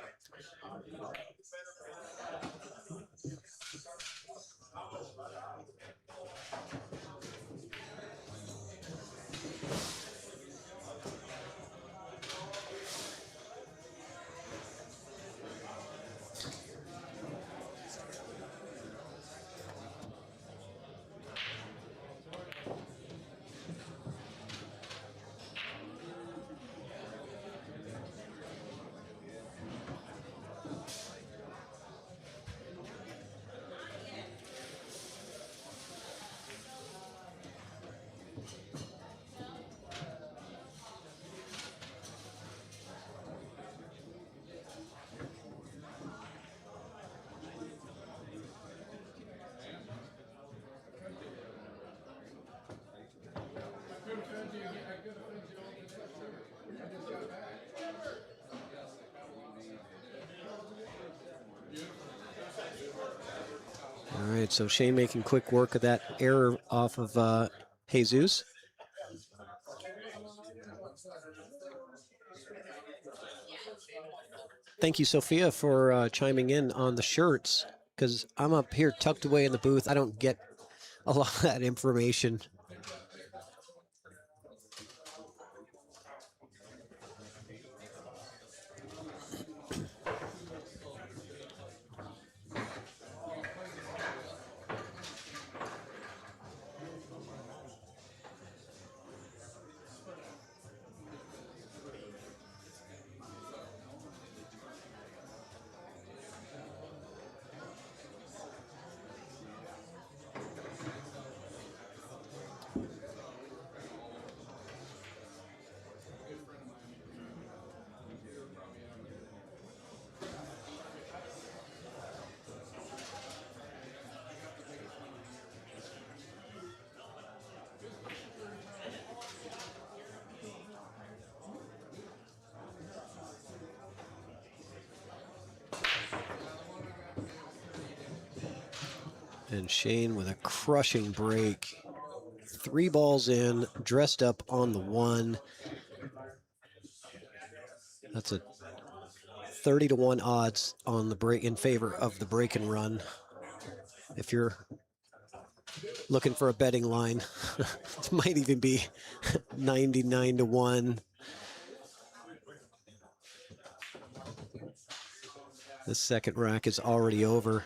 All right, so Shane making quick work of that error off of Jesus. Thank you, Sophia, for chiming in on the shirts, because I'm up here tucked away in the booth. I don't get a lot of that information. And Shane with a crushing break. 3 balls in, dressed up on the 1. That's a 30-1 odds on the break in favor of the break and run. If you're looking for a betting line, it might even be 99-1. The second rack is already over.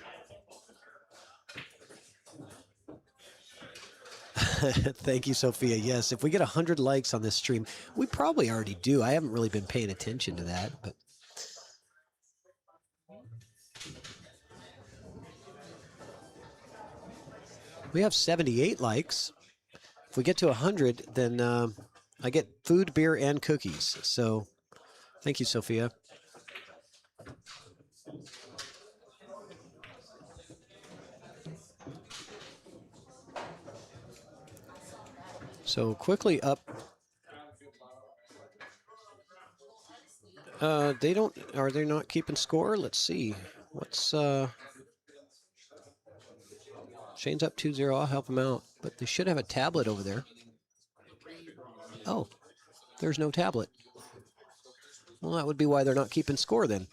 Thank you, Sophia. Yes, if we get 100 likes on this stream, we probably already do. I haven't really been paying attention to that, but we have 78 likes. If we get to 100, then I get food, beer, and cookies. So thank you, Sophia. So quickly up. Are they not keeping score? Let's see. What's, Shane's up 2-0. I'll help him out. But they should have a tablet over there. Oh, there's no tablet. Well, that would be why they're not keeping score then.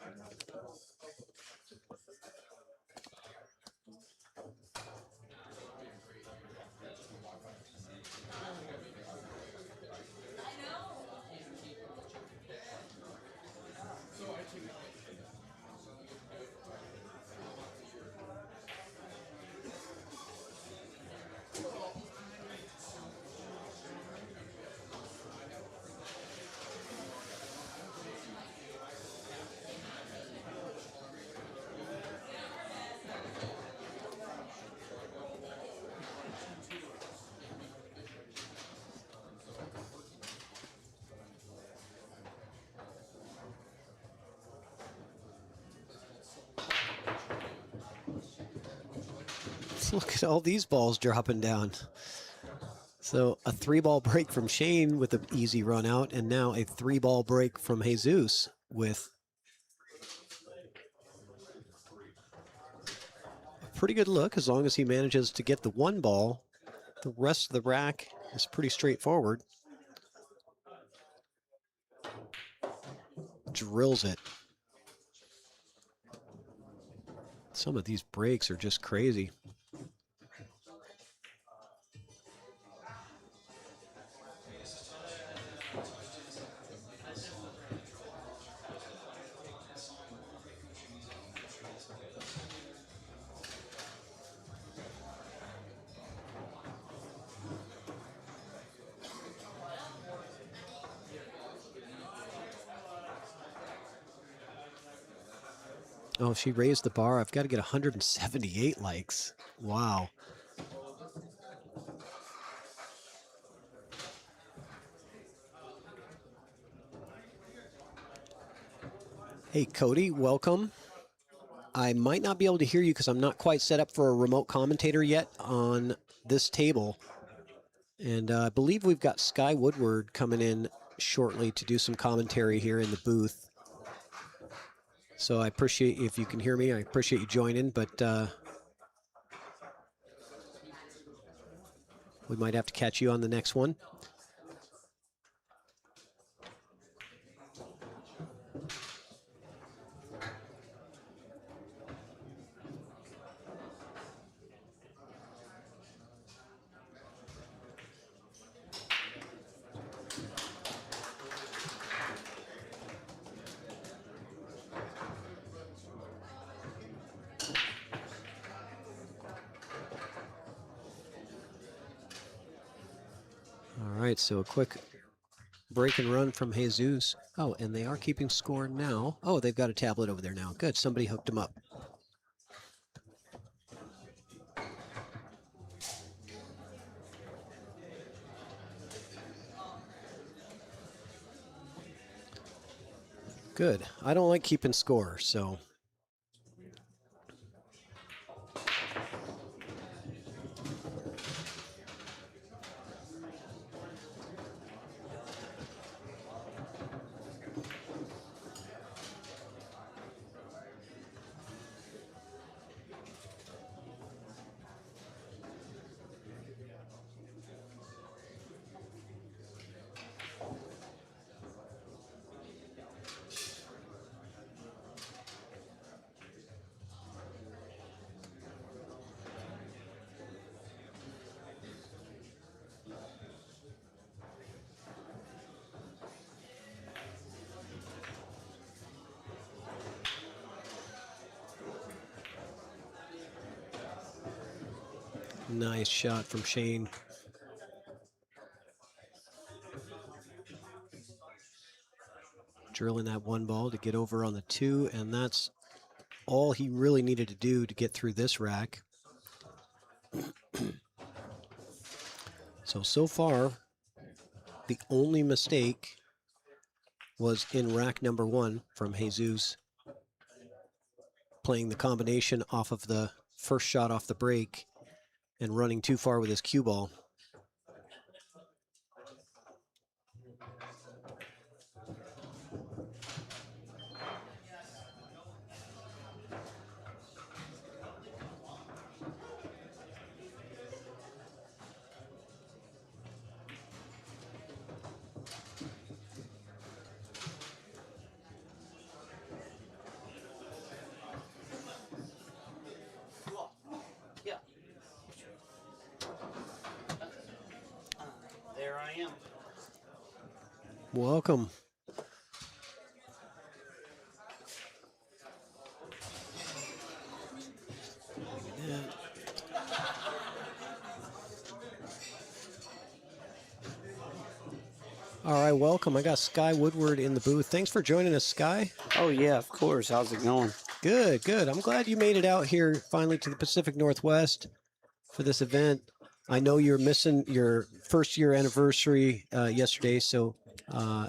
Look at all these balls dropping down. So a 3-ball break from Shane with an easy run out, and now a 3-ball break from Jesus with a pretty good look. As long as he manages to get the 1 ball, the rest of the rack is pretty straightforward. Drills it. Some of these breaks are just crazy. Oh, she raised the bar. I've got to get 178 likes. Wow. Hey, Cody, welcome. I might not be able to hear you because I'm not quite set up for a remote commentator yet on this table. And I believe we've got Sky Woodward coming in shortly to do some commentary here in the booth. So I appreciate, if you can hear me, I appreciate you joining, but we might have to catch you on the next one. All right, so a quick break and run from Jesus. Oh, and they are keeping score now. Oh, they've got a tablet over there now. Good, somebody hooked them up. Good. I don't like keeping score, so. Nice shot from Shane. Drilling that one ball to get over on the 2, and that's all he really needed to do to get through this rack. So far, the only mistake was in rack number 1 from Jesus, playing the combination off of the first shot off the break and running too far with his cue ball. There I am. Welcome. All right, welcome. I got Sky Woodward in the booth. Thanks for joining us, Sky. Oh yeah, of course. How's it going? Good, good. I'm glad you made it out here finally to the Pacific Northwest for this event. I know you're missing your first year anniversary yesterday, so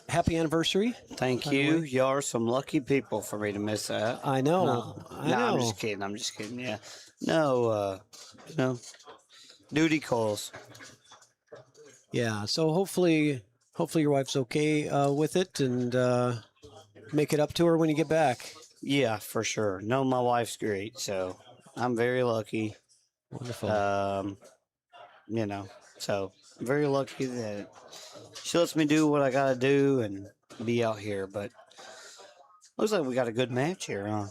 happy anniversary. Thank by the you. way. You are some lucky people for me to miss that. I know. No, I no, know. I'm just kidding. I'm just kidding. Yeah. No, duty calls. Yeah, so hopefully your wife's okay with it and make it up to her when you get back. Yeah, for sure. No, my wife's great, so I'm very lucky. Wonderful. So I'm very lucky that she lets me do what I gotta do and be out here. But looks like we got a good match here, huh?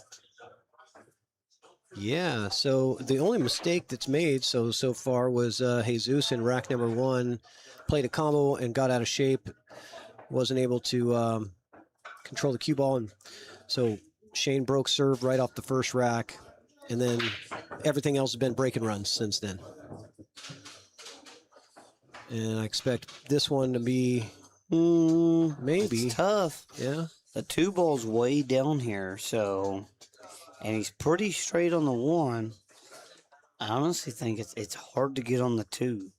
Yeah, so the only mistake that's made so far was Jesus in rack number 1 played a combo and got out of shape, wasn't able to control the cue ball, and so Shane broke serve right off the first rack, and then everything else has been breaking runs since then. And I expect this one to be maybe. It's tough. Yeah. The 2 ball's way down here, so, and he's pretty straight on the 1. I honestly think it's hard to get on the 2.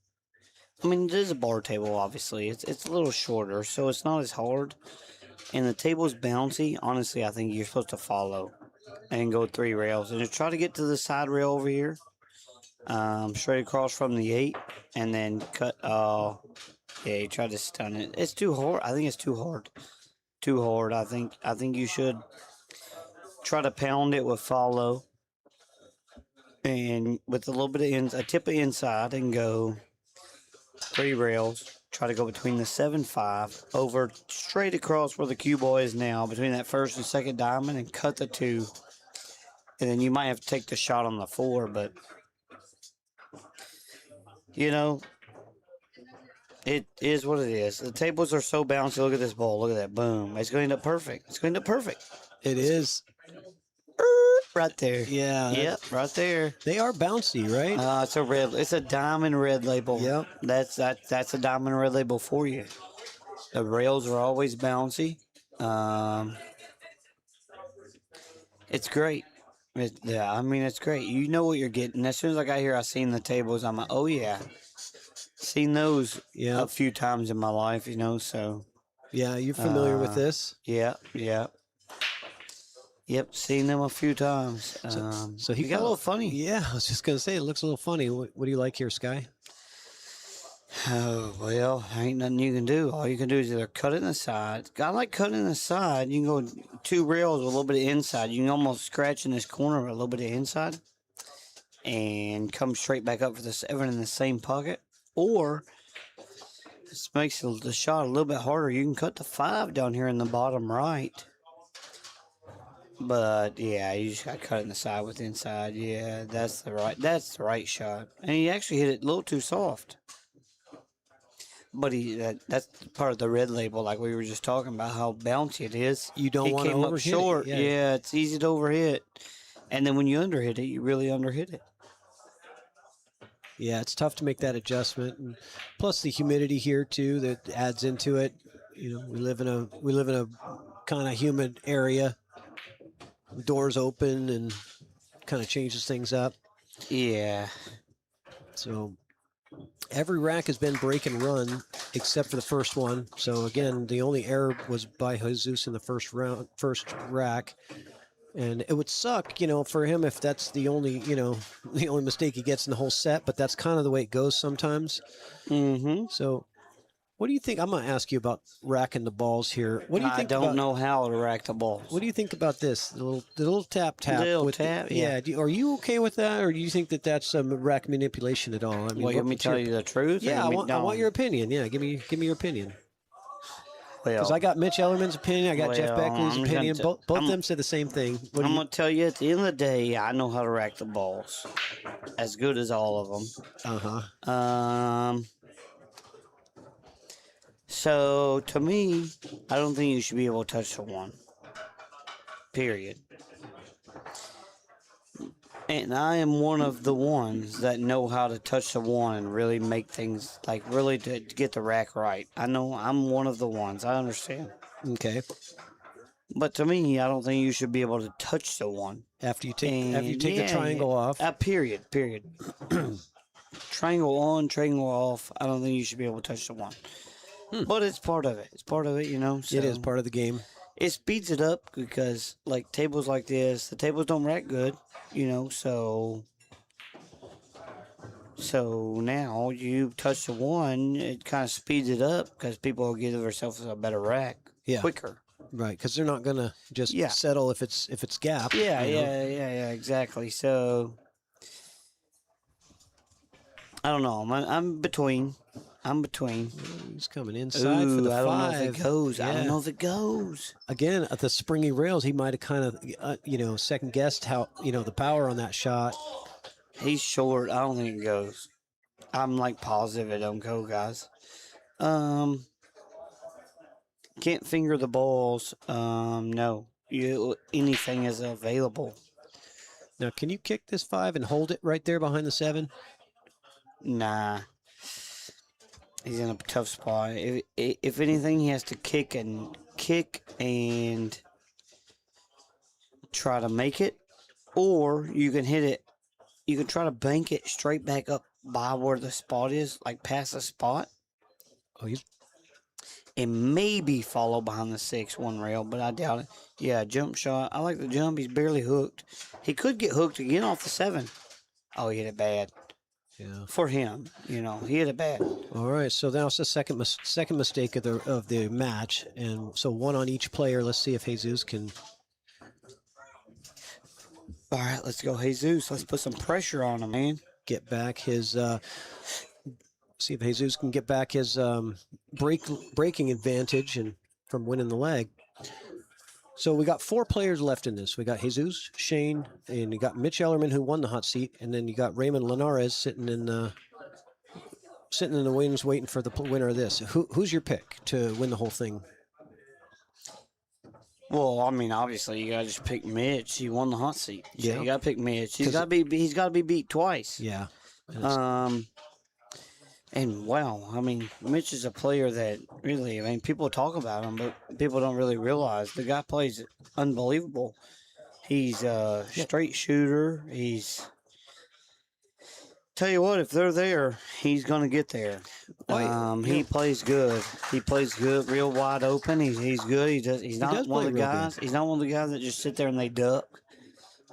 I mean, it is a bar table, obviously. It's a little shorter, so it's not as hard. And the table's bouncy. Honestly, I think you're supposed to follow and go 3 rails. And just try to get to the side rail over here, straight across from the 8, and then cut. Yeah, you try to stun it. It's too hard. I think it's too hard. Too hard. I think you should try to pound it with follow, and with a little bit of a tip of inside, and go 3 rails. Try to go between the 7-5 over straight across where the cue ball is now, between that first and second diamond, and cut the 2. And then you might have to take the shot on the 4, but it is what it is. The tables are so bouncy. Look at this ball. Look at that. Boom. It's going to end up perfect. It's going to end up perfect. It is. Right there. Yeah. Yep, right there. They are bouncy, right? It's a red. It's a diamond red label. Yep. That's a diamond red label for you. The rails are always bouncy. It's great. It's great. You know what you're getting. As soon as I got here, I seen the tables. I'm like, oh yeah, seen those a few times in my life. So. Yeah, you're familiar with this. Yeah. Yep, seen them a few times. So he got a little funny. Yeah, I was just gonna say it looks a little funny. What do you like here, Sky? Oh, well, ain't nothing you can do. All you can do is either cut it in the side. I like cutting in the side. You can go 2 rails with a little bit of inside. You can almost scratch in this corner with a little bit of inside and come straight back up for the 7 in the same pocket. Or, this makes the shot a little bit harder. You can cut the 5 down here in the bottom right. But, yeah, you just got to cut it in the side with inside. Yeah, that's the right shot. And he actually hit it a little too soft. But that's part of the red label, like we were just talking about, how bouncy it is. You don't want to overhit overhit it. short. Yeah, it's easy to overhit. And then when you underhit it, you really underhit it. Yeah, it's tough to make that adjustment, and plus the humidity here too that adds into it. You know, we live in a kind of humid area. Doors open and kind of changes things up. Yeah. So every rack has been break and run except for the first one. So again, the only error was by Jesus in the first rack. And it would suck, for him if that's the only, the only mistake he gets in the whole set, but that's kind of the way it goes sometimes. Mm-hmm. So what do you think? I'm going to ask you about racking the balls here. What do you think I don't about, know how to rack the balls. What do you think about this? The little tap. The little tap, yeah. Are you okay with that, or do you think that that's some rack manipulation at all? I mean, Well, let me tell you the truth. Yeah, I want your opinion. Yeah, give me your opinion. Because Well, I got Mitch Ellerman's opinion, I got Jeff well, Beckley's I'm opinion. gonna Both of them said the same thing. What do I'm you? going to tell you, at the end of the day, I know how to rack the balls. As good as all of them. Uh-huh. So, to me, I don't think you should be able to touch the one. Period. And I am one of the ones that know how to touch the one and really make things, like, really to get the rack right. I know I'm one of the ones. I understand. Okay. But to me, I don't think you should be able to touch the one. After you take the triangle off. Period. Triangle on, triangle off. I don't think you should be able to touch the one. But it's part of it. It's part of it, So It is part of the game. It speeds it up because, like, tables like this, the tables don't rack good, So now you touch the one, it kind of speeds it up because people will give themselves a better rack quicker. Right, because they're not gonna just settle if it's gap. Yeah, exactly. So I don't know. I'm between. He's coming inside for the 5. I don't know if it goes. Yeah. I don't know if it goes. Again, at the springy rails, he might have kind of, second guessed how, the power on that shot. He's short. I don't think it goes. I'm like positive it don't go, guys. Can't finger the balls. No. Anything is available. Now, can you kick this 5 and hold it right there behind the 7? Nah. He's in a tough spot. If anything, he has to kick and try to make it, or you can hit it. You can try to bank it straight back up by where the spot is, like past the spot. Oh, And maybe follow behind the 6 one rail, but I doubt it. Yeah, jump shot. I like the jump. He's barely hooked. He could get hooked again off the 7. Oh, he hit it bad. Yeah. For him, he hit it bad. All right, so now it's the second mistake of the match, and so one on each player. Let's see if Jesus can. All right, let's go, Jesus. Let's put some pressure on him, man. Get back his. See if Jesus can get back his breaking advantage and from winning the leg. So we got 4 players left in this. We got Jesus, Shane, and you got Mitch Ellerman, who won the hot seat, and then you got Raymond Linares sitting in the wings waiting for the winner of this. Who's your pick to win the whole thing? Well, I mean, obviously you gotta just pick Mitch. He won the hot seat. So Yeah, you gotta pick Mitch. He's gotta be beat twice. Yeah. And wow, I mean, Mitch is a player that really, people talk about him, but people don't really realize the guy plays unbelievable. He's a straight shooter. Tell you what, if they're there, he's gonna get there. He plays good. He plays good, real wide open. He's good. He's not one of the guys. He's not one of the guys that just sit there and they duck.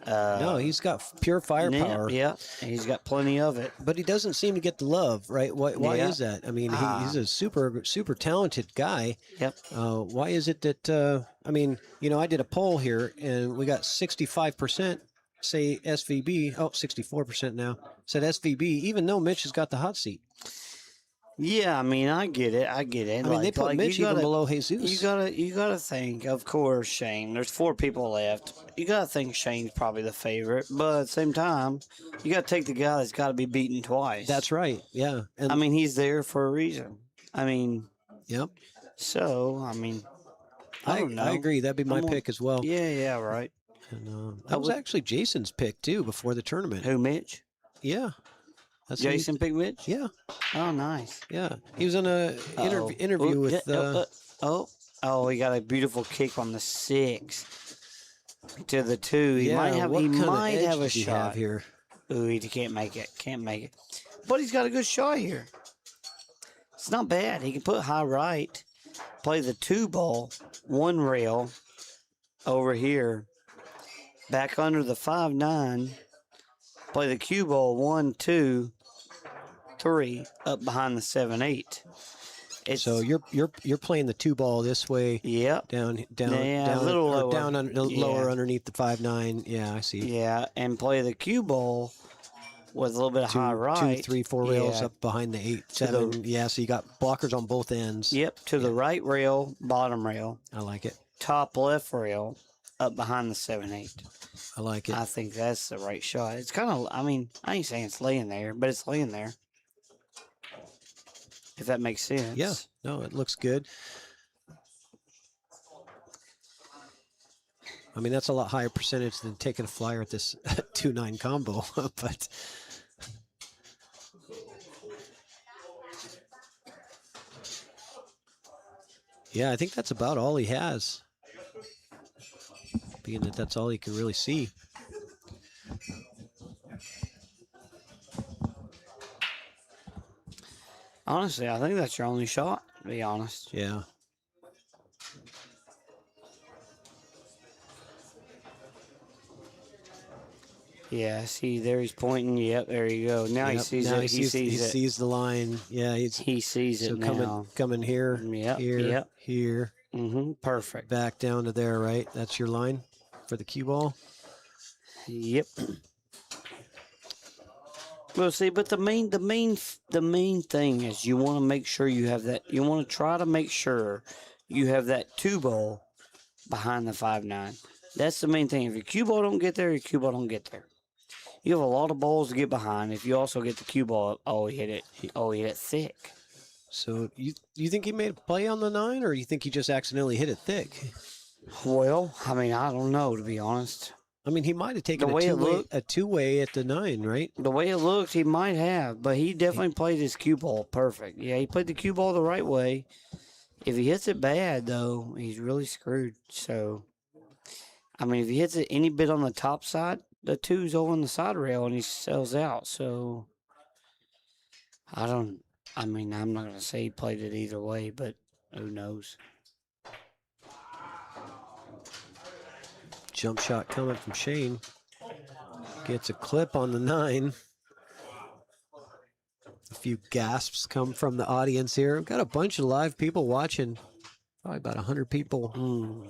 No, he's got pure firepower. Yeah, he's got plenty of it. But he doesn't seem to get the love, right? Why is that? I mean, he's a super talented guy. Yep. Why is it that, I did a poll here, and we got 65% say SVB. Oh, 64% now said SVB, even though Mitch has got the hot seat. Yeah, I mean, I get it. I mean, they put Mitch even below Jesus. You gotta think, of course, Shane. There's 4 people left. You gotta think Shane's probably the favorite, but at the same time, you gotta take the guy that's got to be beaten twice. That's right. Yeah. And I mean, he's there for a reason. I mean. Yep. So, I mean, I don't know. I agree. That'd be my pick as well. Yeah, right. And that was actually Jason's pick too before the tournament. Who, Mitch? Yeah. That's who Jason picked Mitch? Yeah, Oh, nice. yeah. He was in a Uh-oh. interview Oh, with. he got a beautiful kick on the 6 to the 2. He yeah, might have. what He kind of might edge have a does he have shot. here? Ooh, he can't make it. Can't make it. But he's got a good shot here. It's not bad. He can put high right, play the 2 ball, 1 rail over here, back under the 5-9, play the cue ball 1, 2, 3, up behind the 7-8. So you're playing the 2 ball this way. Yep. Down, Yeah, a little or lower. down lower Yeah. underneath the 5-9. Yeah, I see. Yeah, and play the cue ball with a little bit of high right. 2, 3, 4 rails up behind the 8, 7. Yeah, so you got blockers on both ends. Yep, to the right rail, bottom rail. I like it. Top left rail, up behind the 7-8. I like it. I think that's the right shot. It's kind of, I mean, I ain't saying it's laying there, but it's laying there. If that makes sense. Yeah, no, it looks good. I mean, that's a lot higher percentage than taking a flyer at this 2-9 combo, but yeah, I think that's about all he has, being that that's all he can really see. Honestly, I think that's your only shot, to be honest. Yeah. Yeah, see, there he's pointing. Yep, there you go. Now he sees it. He sees the line. Yeah, he sees it now. Coming here, Yep, here, yep. here. Perfect. Back down to there, right? That's your line for the cue ball. Yep. Well, see, but the main thing is you want to make sure you have that. You want to try to make sure you have that 2 ball behind the 5-9. That's the main thing. If your cue ball don't get there, your cue ball don't get there. You have a lot of balls to get behind. If you also get the cue ball up, he hit it thick. So you think he made a play on the 9, or you think he just accidentally hit it thick? Well, I mean, I don't know, to be honest. I mean, he might have taken a two-way at the 9, right? The way it looked, he might have, but he definitely played his cue ball perfect. Yeah, he played the cue ball the right way. If he hits it bad, though, he's really screwed. So, I mean, if he hits it any bit on the top side, the 2's over on the side rail and he sells out. So, I'm not going to say he played it either way, but who knows? Jump shot coming from Shane. Gets a clip on the 9. A few gasps come from the audience here. We've got a bunch of live people watching. Probably about 100 people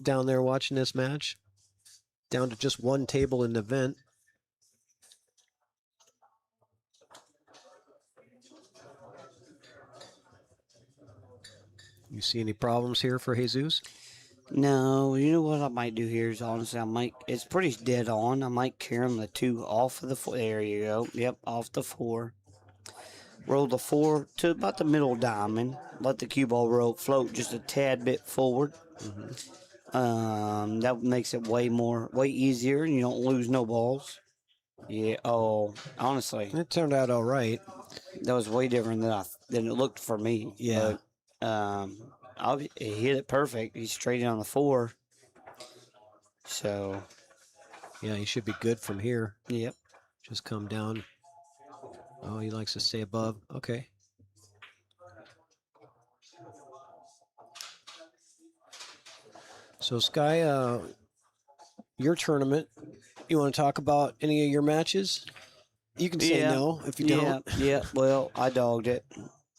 down there watching this match. Down to just one table in the event. You see any problems here for Jesus? No, you know what I might do here is honestly, it's pretty dead on. I might carry him the 2 off of the 4. There you go. Yep, off the 4. Roll the 4 to about the middle diamond. Let the cue ball float just a tad bit forward. That makes it way easier, and you don't lose no balls. Yeah. Oh, honestly, It turned out all right. that was way different than it looked for me. Yeah. But, he hit it perfect. He's straight in on the 4. So. Yeah, he should be good from here. Yep. Just come down. Oh, he likes to stay above. Okay. So, Sky, your tournament, you want to talk about any of your matches? You can say no if you don't. Yeah, well, I dogged it.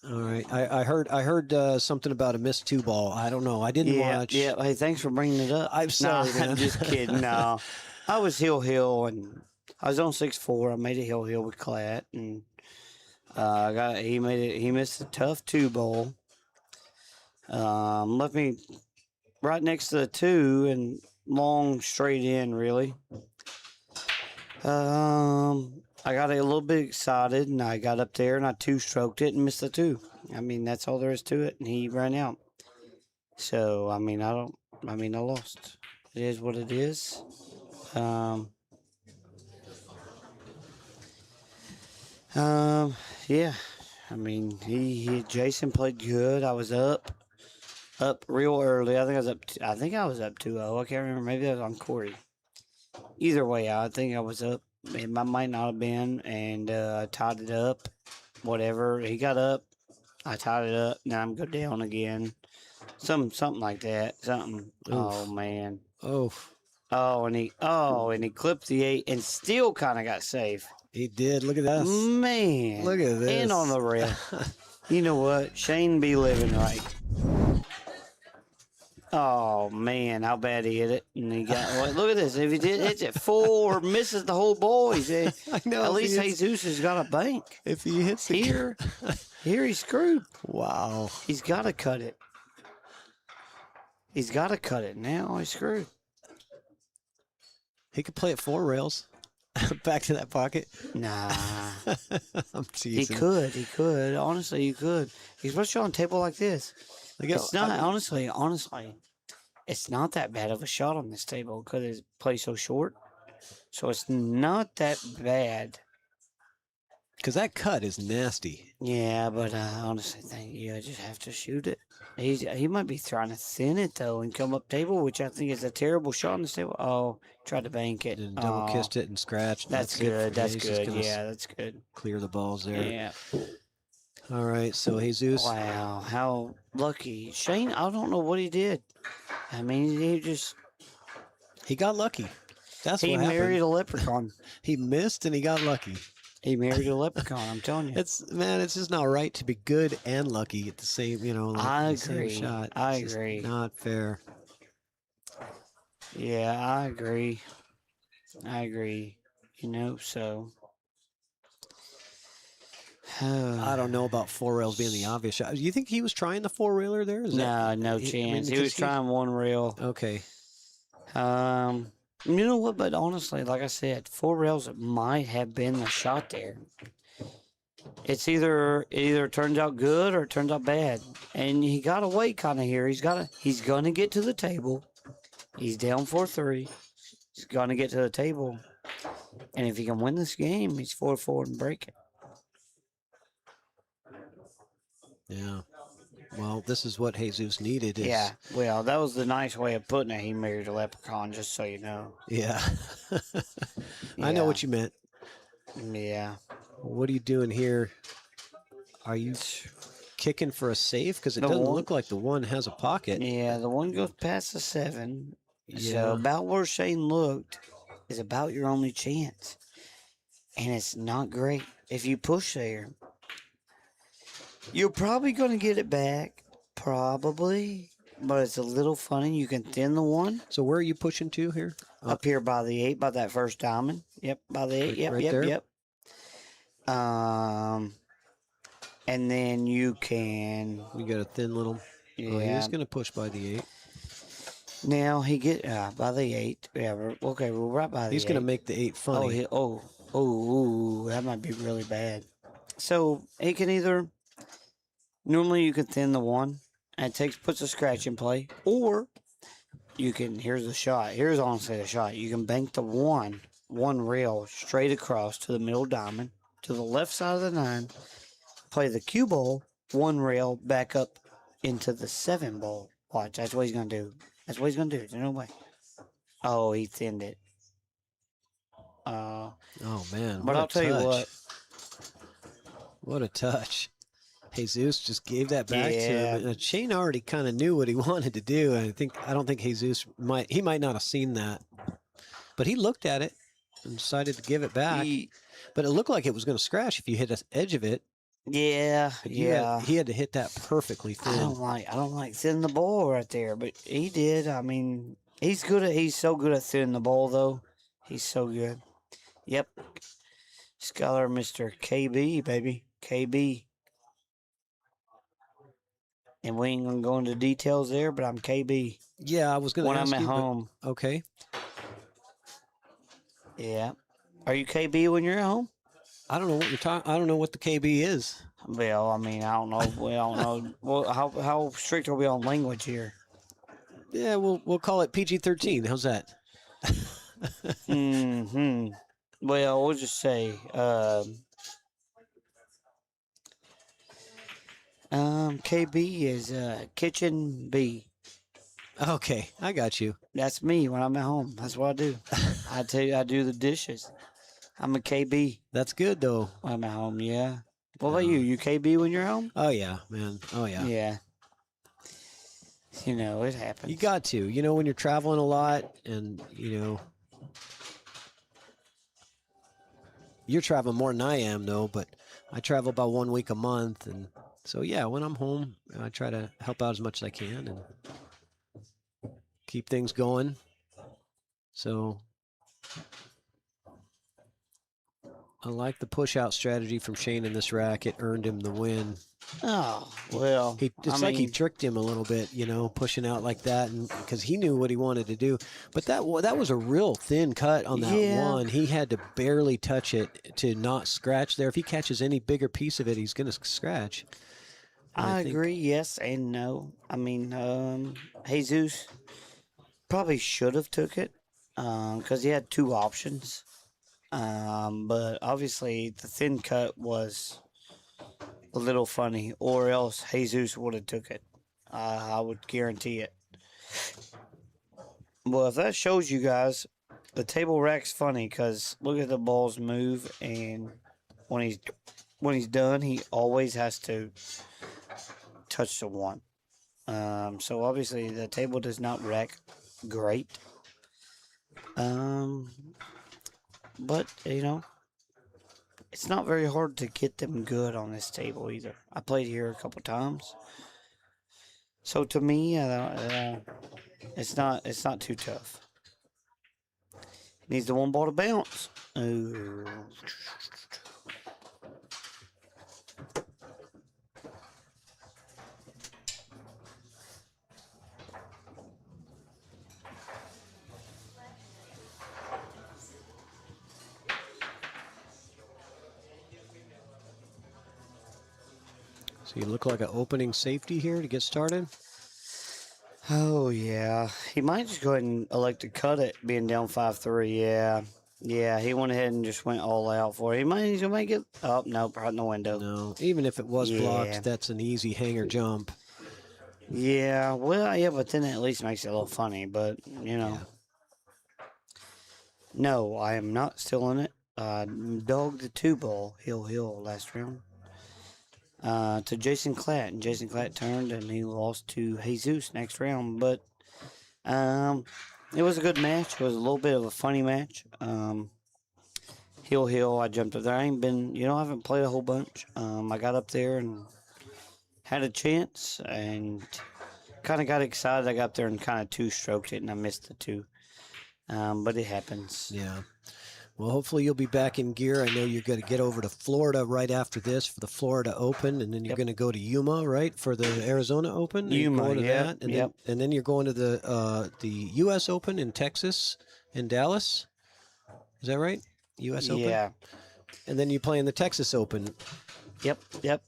All right. I heard something about a missed 2 ball. I don't know. I didn't watch. Yeah, hey, thanks for bringing it up. I'm sorry, man. I'm just kidding. No, I was hill, and I was on 6-4. I made a hill with Clat, and he missed a tough 2 ball. Left me right next to the 2 and long straight in, really. I got a little bit excited, and I got up there, and I 2-stroked it and missed the 2. I mean, that's all there is to it, and he ran out. So, I lost. It is what it is. Yeah. I mean, Jason played good. I was up real early. I think I was up 2-0. I can't remember. Maybe that was on Corey. Either way, I think I was up. It might not have been, and I tied it up. Whatever. He got up. I tied it up. Now I'm go down again. Something like that. Something. Oh man. Oh, Oh, and he clipped the 8 and still kind of got safe. he did. Look at this. Man. Look at this. And on the rail. You know what? Shane be living right. Oh man, how bad he hit it! And he got. Well, look at this. If he hits it full or misses the whole ball, he's I know. at least Jesus has got a bank. If he hits the Here he's screwed. Wow. He's got to cut it. He's got to cut it. Now he's screwed. He could play at 4 rails. Back to that pocket. Nah. I'm He teasing. could. Honestly, you could. Especially on a table like this. I guess, It's not, honestly, it's not that bad of a shot on this table because it's play so short. So it's not that bad. because that cut is nasty. Yeah, but I honestly think you just have to shoot it. He might be trying to thin it, though, and come up table, which I think is a terrible shot on this table. Oh, tried to bank it. And double Oh, kissed it and scratched. That's it good. for That's Hayes. Just good. gonna Yeah, that's good. clear the balls there. Yeah. All right, so Jesus. Wow, how lucky. Shane, I don't know what he did. I mean, He got lucky. That's he what happened. married a leprechaun. He missed and he got lucky. He married a leprechaun, I'm telling you. It's just not right to be good and lucky at the same, like I the same agree. shot. I It's just agree. not fair. Yeah, I agree. So. I don't know about 4 rails being the obvious shot. You think he was trying the 4-railer there? No chance. He was trying one rail. Okay. You know what? But honestly, like I said, 4 rails might have been the shot there. It's it either turns out good or it turns out bad. And he got to wait kind of here. He's gonna get to the table. He's down 4-3. He's gonna get to the table. And if he can win this game, he's 4-4 and break it. Yeah. Well, this is what Jesus needed. Yeah. Well, that was the nice way of putting it. He married a leprechaun, just so you know. Yeah. I know Yeah. what you meant. Yeah. What are you doing here? Are you kicking for a safe? Because it The doesn't one- look like the one has a pocket. Yeah, the one goes past the 7. Yeah. So about where Shane looked is about your only chance. And it's not great. If you push there, you're probably going to get it back. Probably. But it's a little funny. You can thin the one So where are you pushing to here? up here by the 8, by that first diamond. Yep, by the 8. Right- Yep, right yep, there? yep. And then you can, We got a thin little. yeah. Oh, he's going to push by the 8. Now he get by the 8. Yeah, we're right by the 8. He's going to make the 8 funny. Oh, that might be really bad. So he can either, normally you can thin the 1 and puts a scratch in play, or you can, here's the shot. Here's honestly the shot. You can bank the one rail straight across to the middle diamond, to the left side of the 9, play the cue ball, 1 rail back up into the 7 ball. Watch, that's what he's going to do. That's what he's going to do. There's no way. Oh, he thinned it. Oh, man. But what a I'll tell you touch. what. What a touch. Jesus just gave that back to Yeah. him. And Shane already kind of knew what he wanted to do. And I don't think Jesus might not have seen that. But he looked at it and decided to give it back. But it looked like it was going to scratch if you hit the edge of it. Yeah, But yeah. he had to hit that perfectly I thin. don't like thinning the ball right there, but he did. I mean, he's so good at thinning the ball though. He's so good. Yep. Scholar Mr. KB, baby. KB. And we ain't gonna go into details there, but I'm KB Yeah, I was going to when ask I'm at you, but- home. Okay. Yeah. Are you KB when you're at home? I don't know what you're talking. I don't know what the KB is. Well, I mean, I don't know. We don't know. Well, how strict are we on language here? Yeah, we'll call it PG-13. How's that? Mm-hmm. Well, we'll just say, KB is kitchen B. Okay, I got you. That's me when I'm at home. That's what I do. I tell you, I do the dishes. I'm a KB That's good though. when I'm at home. Yeah. What about you? You KB when you're home? Oh yeah, man. Oh yeah. Yeah. You know, it happens. You got to. You know, when you're traveling a lot, and you're traveling more than I am though. But I travel about 1 week a month, and so yeah, when I'm home, I try to help out as much as I can and keep things going. So I like the push out strategy from Shane in this rack. It earned him the win. Oh, well. It's like he tricked him a little bit, pushing out like that, and because he knew what he wanted to do. But that was a real thin cut on that one. He had to barely touch it to not scratch there. If he catches any bigger piece of it, he's going to scratch. And I agree, yes and no. I mean, Jesus probably should have took it because he had two options. But obviously the thin cut was a little funny, or else Jesus would have took it. I would guarantee it. Well, if that shows you guys, the table rack's funny because look at the balls move, and when he's done, he always has to touch the one. So obviously the table does not rack great. But it's not very hard to get them good on this table either. I played here a couple times, so to me, it's not too tough. Needs the one ball to bounce. Ooh. So you look like an opening safety here to get started. Oh yeah, he might just go ahead and elect to cut it, being down 5-3. Yeah, he went ahead and just went all out for it. He's gonna make it. Oh no, right in the window. No, even if it was blocked, that's an easy hanger jump. Yeah, well, yeah, but then it at least makes it a little funny. But no, I am not still in it. Dogged the 2-ball hill last round to Jason Klatt, and Jason Klatt turned and he lost to Jesus next round. But it was a good match. It was a little bit of a funny match. Hill, I jumped up there. I haven't played a whole bunch. I got up there and had a chance and kind of got excited. I got up there and kind of two-stroked it, and I missed the two. But it happens. Yeah. Well, hopefully you'll be back in gear. I know you're going to get over to Florida right after this for the Florida Open, and then you're going to go to Yuma, right, for the Arizona Open. Yuma, that, and then you're going to the U.S. Open in Texas, in Dallas. Is that right? U.S. Open. Yeah. And then you play in the Texas Open. Yep.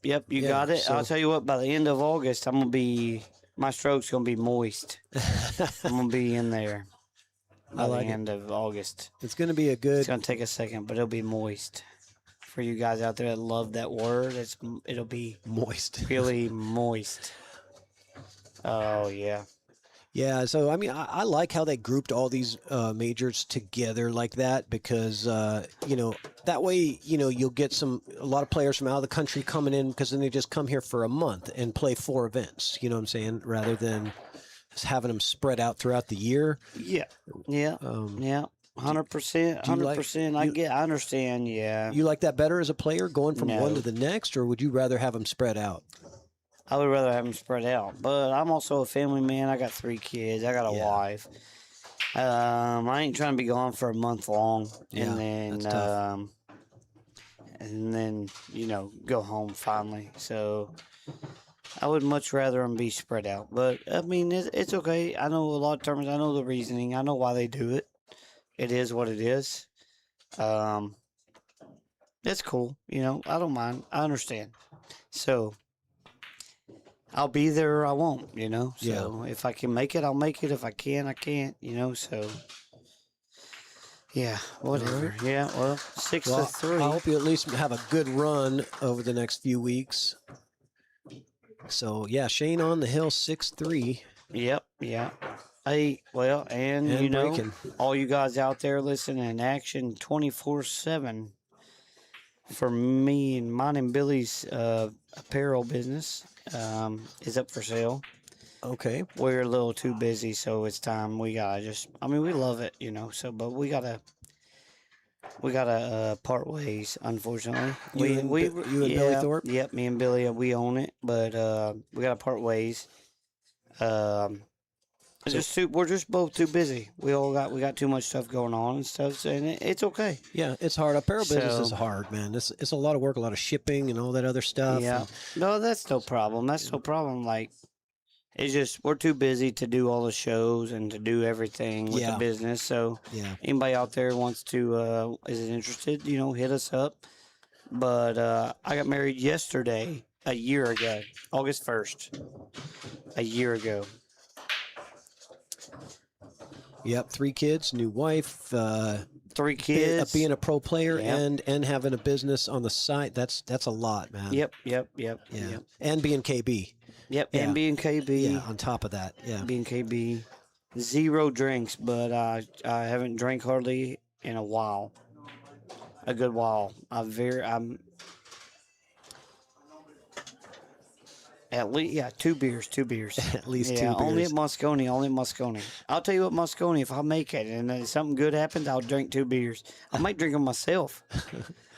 You got it. So, I'll tell you what. By the end of August, my stroke's gonna be moist. I'm gonna be in there. By the end of August. It's going to be a good... It's going to take a second, but it'll be moist. For you guys out there that love that word, it'll be... Moist. Really moist. Oh, yeah. Yeah, so, I mean, I like how they grouped all these majors together like that because, that way, you'll get a lot of players from out of the country coming in because then they just come here for a month and play 4 events, you know what I'm saying, rather than... having them spread out throughout the year. Yeah. 100%. 100%. I understand. Yeah. You like that better as a player, going from one to the next, or would you rather have them spread out? I would rather have them spread out, but I'm also a family man. I got 3 kids. I got a wife. I ain't trying to be gone for a month long, and then go home finally. So. I would much rather them be spread out. But, I mean, it's okay. I know a lot of terms. I know the reasoning. I know why they do it. It is what it is. It's cool. I don't mind. I understand. So, I'll be there or I won't, So, if I can make it, I'll make it. If I can, I can't, So, yeah, whatever. Right. Yeah, well, 6-3. I hope you at least have a good run over the next few weeks. So yeah, Shane on the hill 6-3 Yep, yeah. Hey, well, and and you know, breaking. all you guys out there listening, action 24/7 for me and mine and Billy's apparel business is up for sale. Okay. We're a little too busy, so it's time. We gotta we love it, so, but we gotta part ways, unfortunately. You and Billy Thorpe? Yep, me and Billy, we own it, but we gotta part ways. We're just both too busy. We got too much stuff going on and stuff, and it's okay. Yeah, it's hard. Apparel business is So- hard, man. It's a lot of work, a lot of shipping and all that other stuff. Yeah, and- no, that's no problem. That's no problem. Like, it's just we're too busy to do all the shows and to do everything with Yeah. the business. So, yeah. anybody out there wants to is interested, hit us up. But I got married yesterday, a year ago, August 1st, a year ago. Yep, 3 kids, new wife, 3 kids. being a pro player Yep. and having a business on the side. That's a lot, man. Yep. Yeah. And being KB. Yep. Yeah. And being KB. Yeah, on top of that. Yeah. Being KB. 0 drinks, but I haven't drank hardly in a while. A good while. I'm at least 2 beers. At least 2 Yeah, beers. only at Moscone. I'll tell you what, Moscone, if I make it and then something good happens, I'll drink 2 beers. I might drink them myself.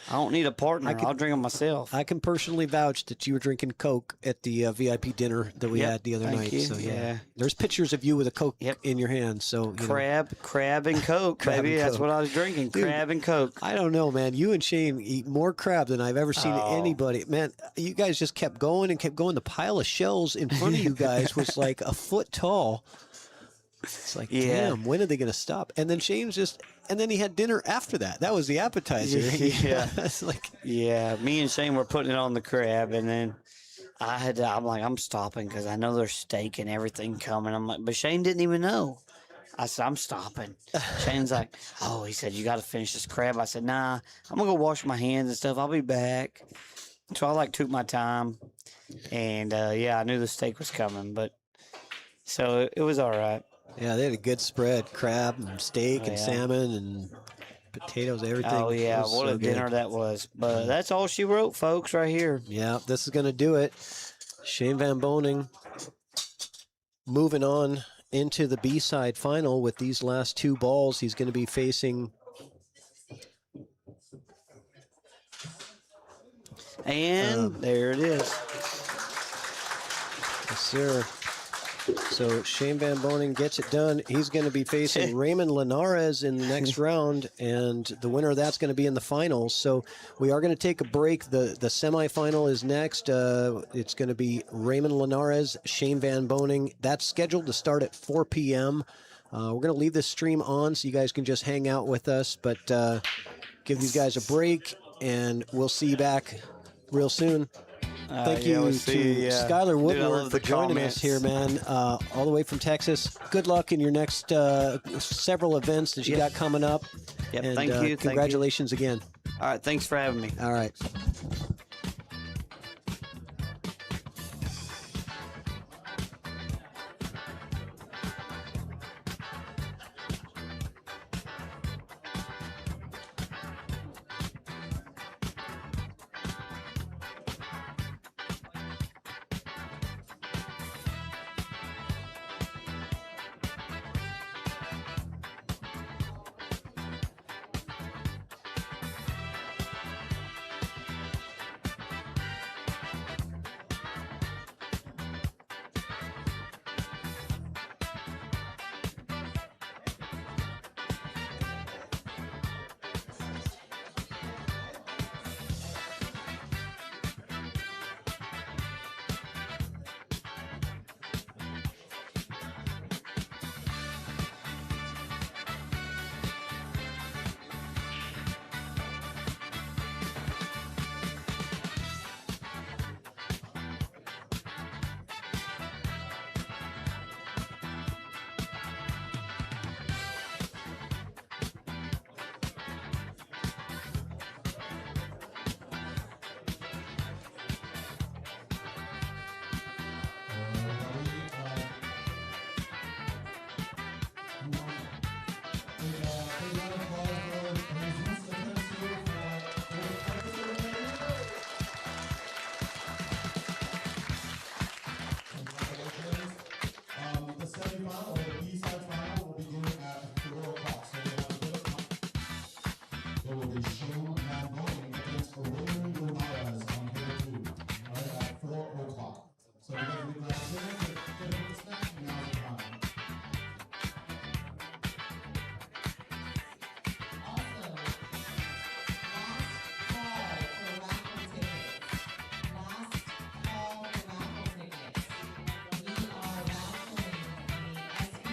I don't need a partner. I'll drink them myself. I can personally vouch that you were drinking Coke at the VIP dinner that we Yep, had the other thank night. you, So yeah. there's pictures of you with a Coke Yep. in your hand. So you know. Crab and Coke, Crab baby. and That's Coke. what I was drinking. Dude, Crab and Coke. I don't know, man. You and Shane eat more crab than I've ever seen Oh. anybody. Man, you guys just kept going and kept going. The pile of shells in front of you guys was like a foot tall. It's like, Yeah. damn, when are they going to stop? And then and then he had dinner after that. That was the appetizer. Yeah. It's like, Yeah, me and Shane were putting it on the crab, and then I'm like, I'm stopping because I know there's steak and everything coming. I'm like, but Shane didn't even know. I said, I'm stopping. Shane's like, oh, he said, you got to finish this crab. I said, nah, I'm going to go wash my hands and stuff. I'll be back. So I took my time, and I knew the steak was coming, but so it was all right. yeah, they had a good spread. Crab and steak and Yeah. salmon and potatoes, everything. Oh, yeah, It was what so a good. dinner that was. But that's all she wrote, folks, right here. Yeah, this is going to do it. Shane Van Boening moving on into the B-side final with these last 2 balls. He's going to be facing... And there it is. Yes, sir. So Shane Van Boening gets it done. He's going to be facing Raymond Linares in the next round, and the winner of that's going to be in the finals. So we are going to take a break. The semifinal is next. It's going to be Raymond Linares, Shane Van Boening. That's scheduled to start at 4 p.m. We're going to leave this stream on so you guys can just hang out with us, but give these guys a break, and we'll see you back real soon. Thank you we'll to see ya. Skylar Dude, I Woodward love for the joining comments. us here, man, all the way from Texas. Good luck in your next several events that you got coming up. Yep, And, thank you. Thank you. Congratulations again. All right, thanks for having me. All right. final, or the B-side final, will begin at 4 o'clock. So we have a bit of time. There will be shown and Boening against Ellerman on hill 2, all right, at 4 o'clock. So you guys leave that dinner, get a quick snack, and now's the time. Also, last call for raffle tickets. Last call for raffle tickets. We are raffling a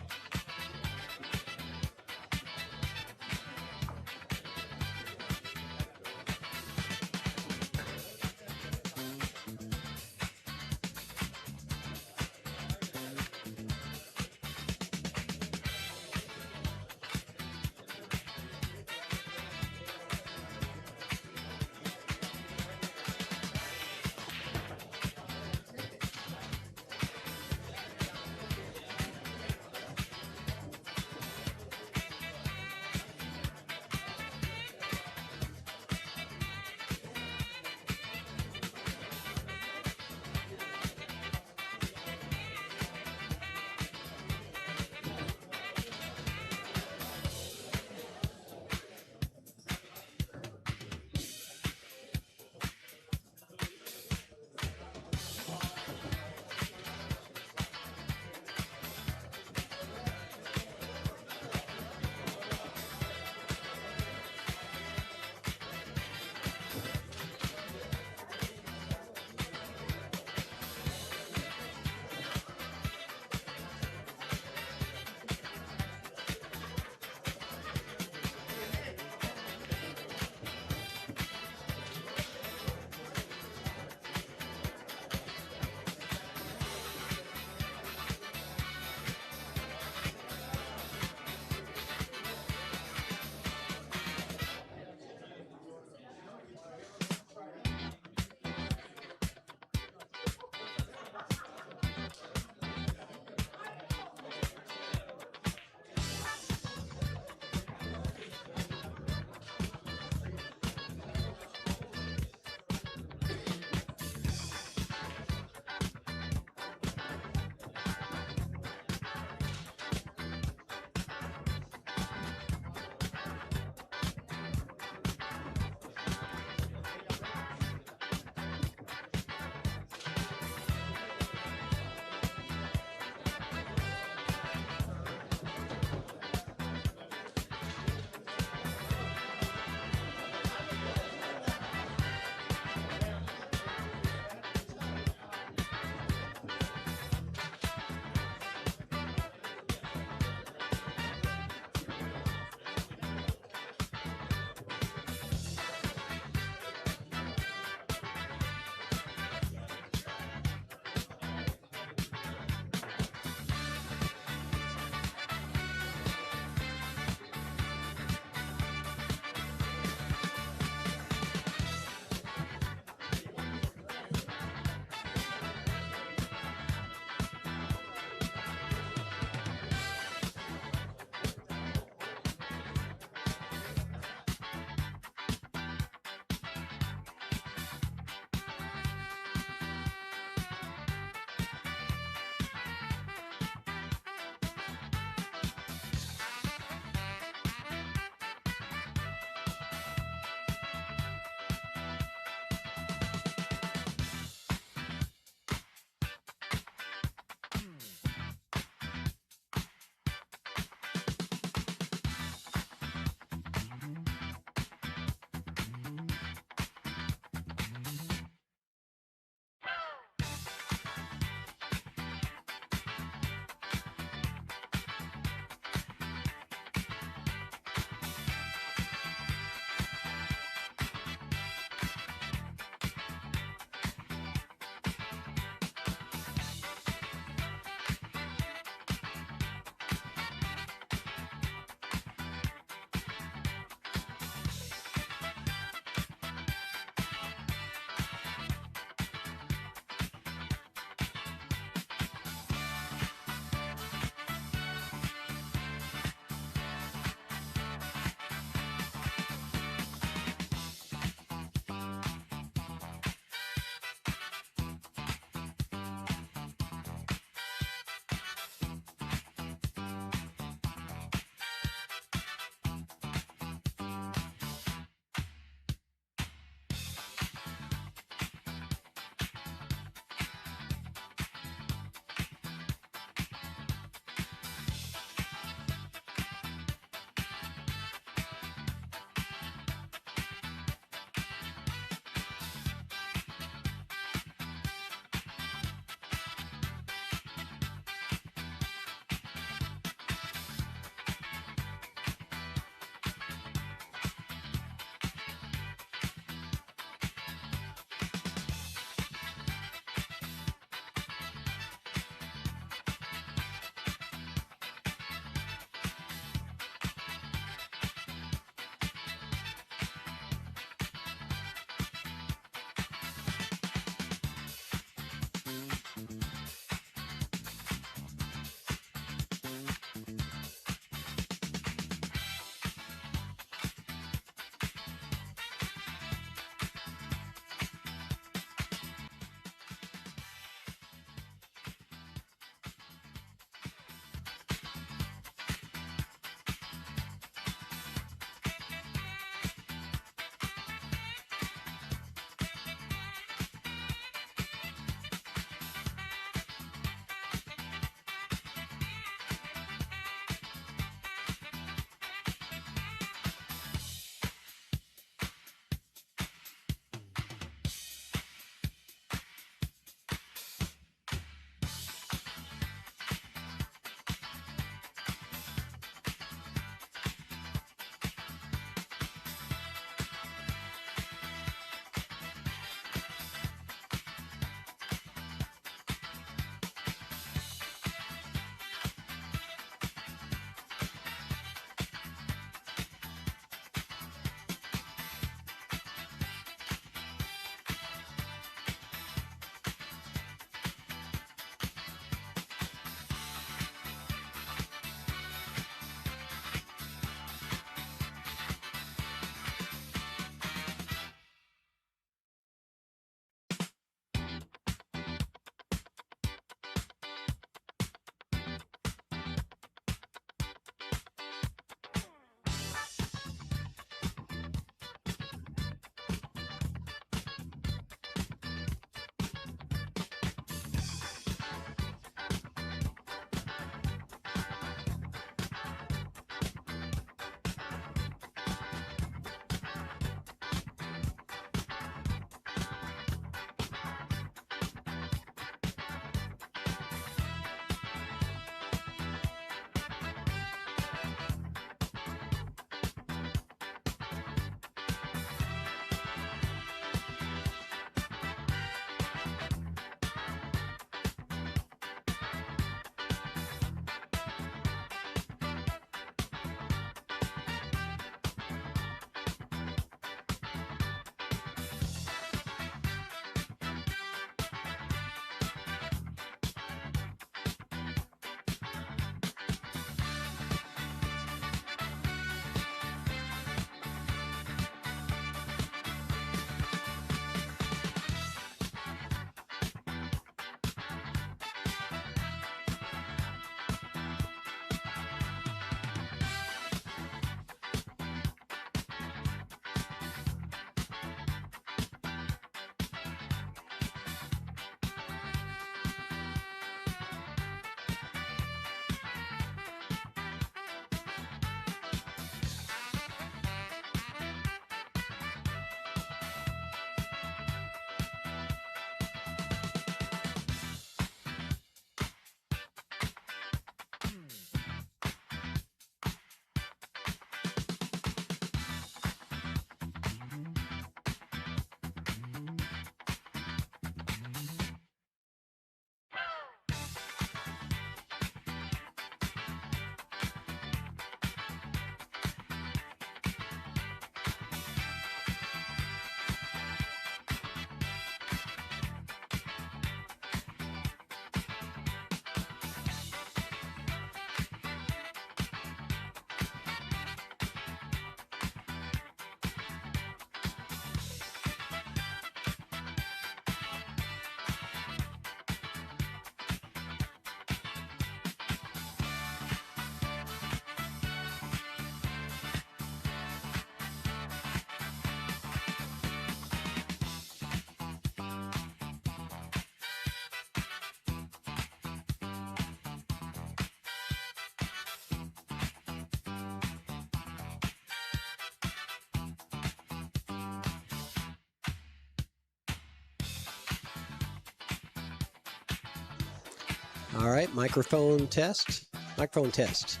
All right, microphone test. Microphone test.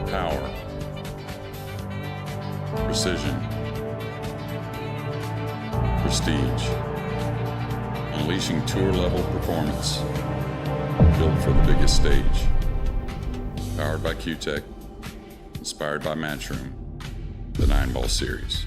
Power, precision, prestige, unleashing tour-level performance, built for the biggest stage. Powered by Q-Tech, inspired by Matchroom, the 9-ball series.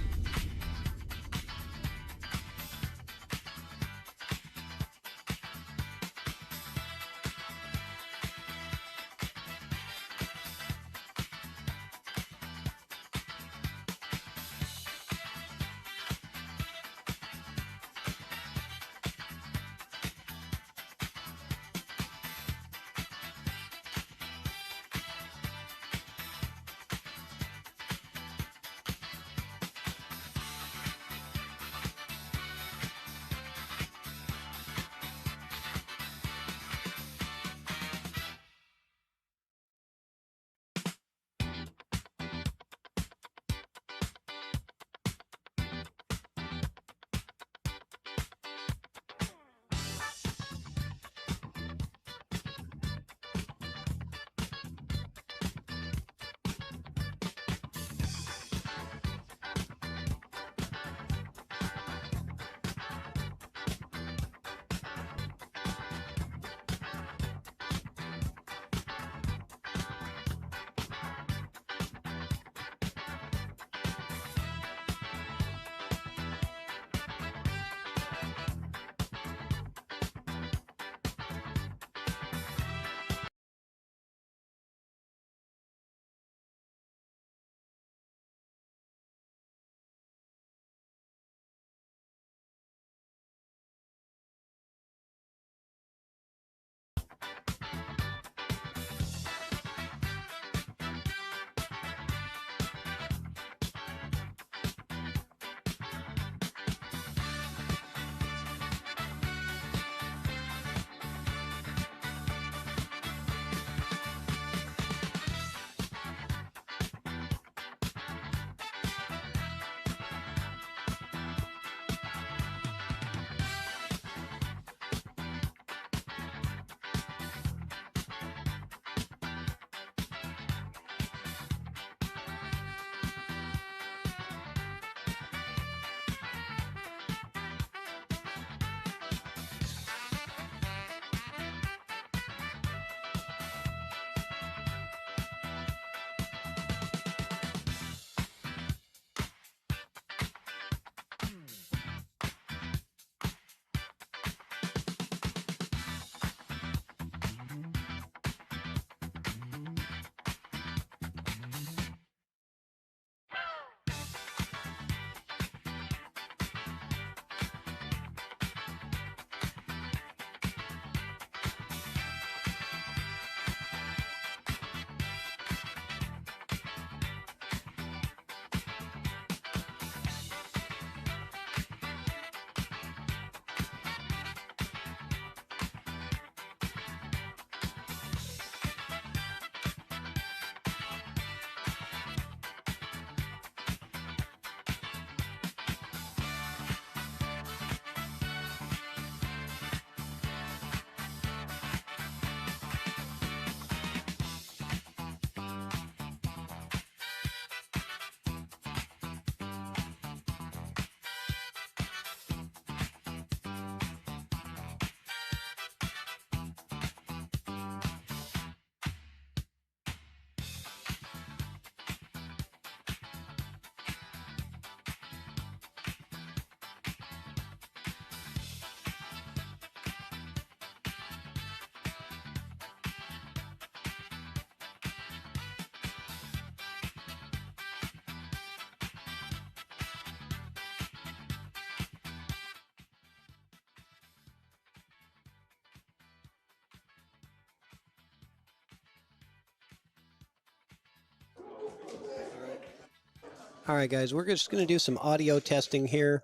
All right, guys, we're just going to do some audio testing here,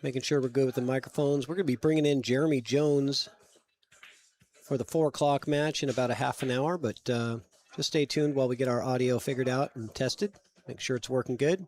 making sure we're good with the microphones. We're going to be bringing in Jeremy Jones for the 4 o'clock match in about a half an hour, but just stay tuned while we get our audio figured out and tested. Make sure it's working good.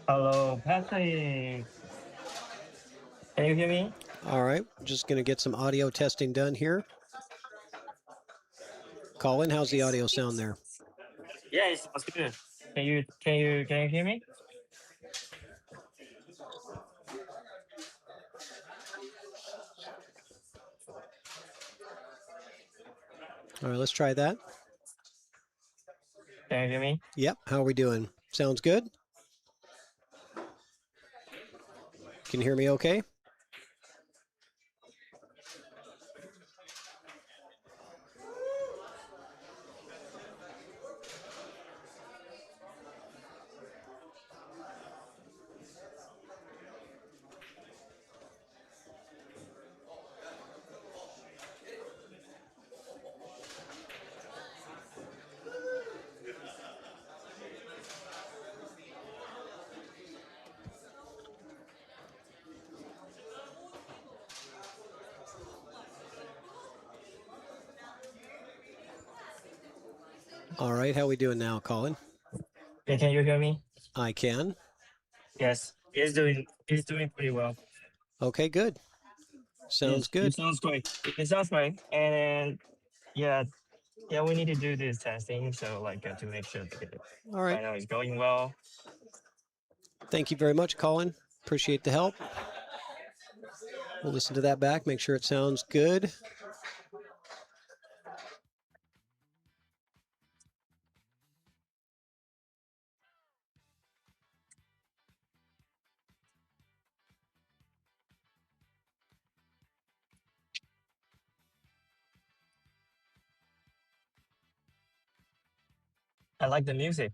Hello, Patrick. Can you hear me? All right, just going to get some audio testing done here. Colin, how's the audio sound there? Yeah, it sounds good. Can you hear me? All right, let's try that. Can you hear me? Yep, how are we doing? Sounds good? Can you hear me okay? All right, how we doing now, Colin? Yeah, can you hear me? I can. Yes, it's doing pretty well. Okay, good. Sounds Yes, it good. sounds great. It sounds great. And yeah, yeah, we need to do this testing so like to make sure that All right. right now it's going well. Thank you very much, Colin. Appreciate the help. We'll listen to that back, make sure it sounds good. I like the music.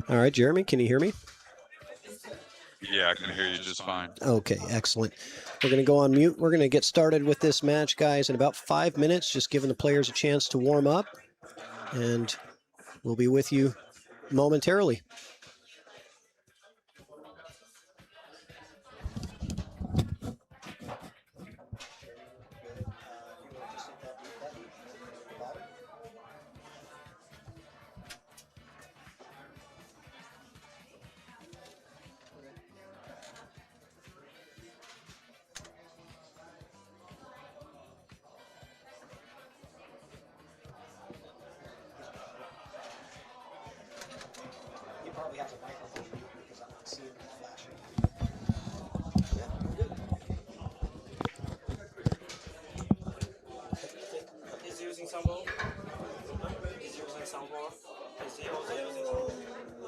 All right, Jeremy, can you hear me? Yeah, I can hear you just fine. Okay, excellent. We're going to go on mute. We're going to get started with this match, guys, in about 5 minutes, just giving the players a chance to warm up. And we'll be with you momentarily. You probably have a microphone because I'm not seeing it flashing. He's using some ball. He's using some ball. Is he also using some ball?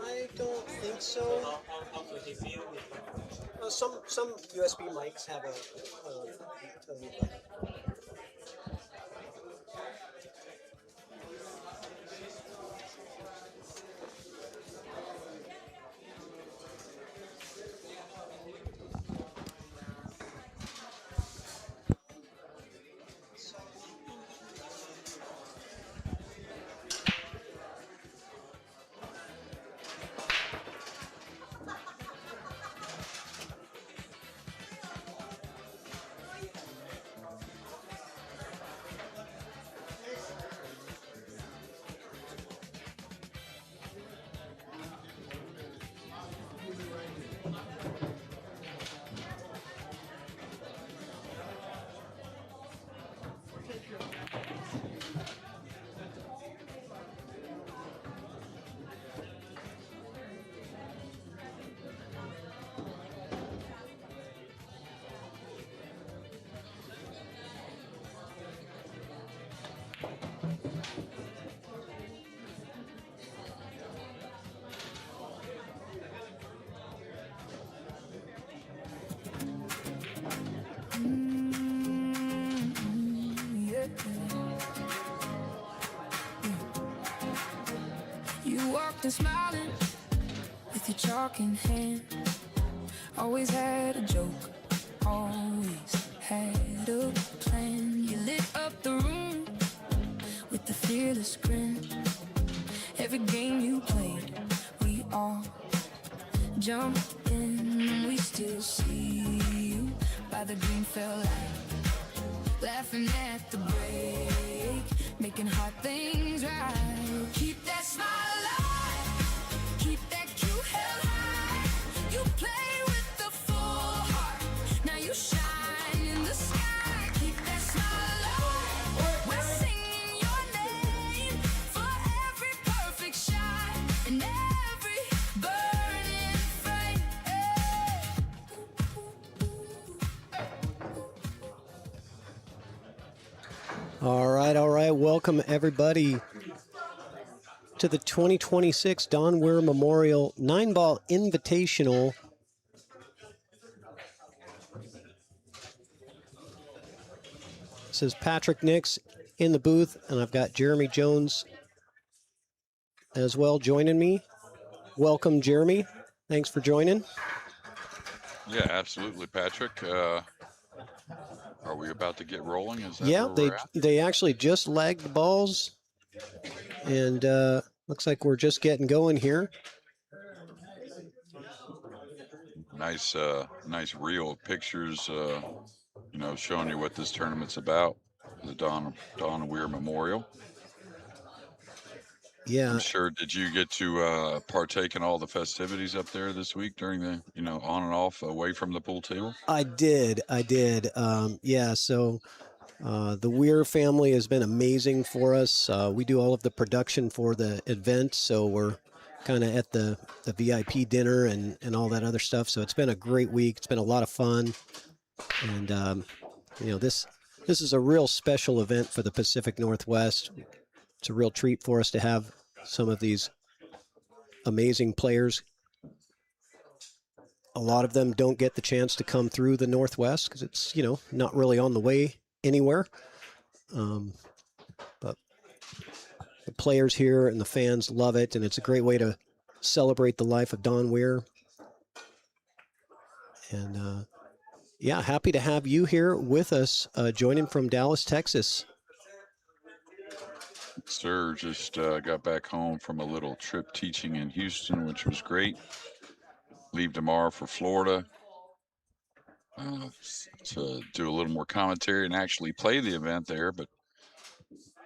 I don't think so. How could he feel it? Some USB mics have a Yeah. You walked in smiling with your chalk in hand. Always had a joke, always had a plan. You lit up the room with the fearless grin. Every game you played, we all jumped in. We still see you by the green felt light, laughing at the break, making hard things right. Keep that smile alive, keep that cue held high. You play with the full heart, now you shine in the sky. Keep that smile alive, we're singing your name for every perfect shot and every burning flame. All right. Welcome, everybody, to the 2026 Don Weir Memorial 9-ball Invitational. This is Patrick Nix in the booth, and I've got Jeremy Jones as well joining me. Welcome, Jeremy. Thanks for joining. Yeah, absolutely, Patrick. Are we about to get rolling? Is that Yeah, where we're at? they actually just lagged the balls, and looks like we're just getting going here. Nice, nice reel of pictures, you know, showing you what this tournament's about. The Don Weir Memorial. Yeah, I'm sure. Did you get to partake in all the festivities up there this week during the, you know, on and off away from the pool table? I did. Yeah, so the Weir family has been amazing for us. We do all of the production for the event, so we're kind of at the VIP dinner and all that other stuff. So it's been a great week. It's been a lot of fun. And, you know, this is a real special event for the Pacific Northwest. It's a real treat for us to have some of these amazing players. A lot of them don't get the chance to come through the Northwest because it's, you know, not really on the way anywhere. But The players here and the fans love it, and it's a great way to celebrate the life of Don Weir. And yeah, happy to have you here with us, joining from Dallas, Texas. Sir, just got back home from a little trip teaching in Houston, which was great. Leave tomorrow for Florida to do a little more commentary and actually play the event there. But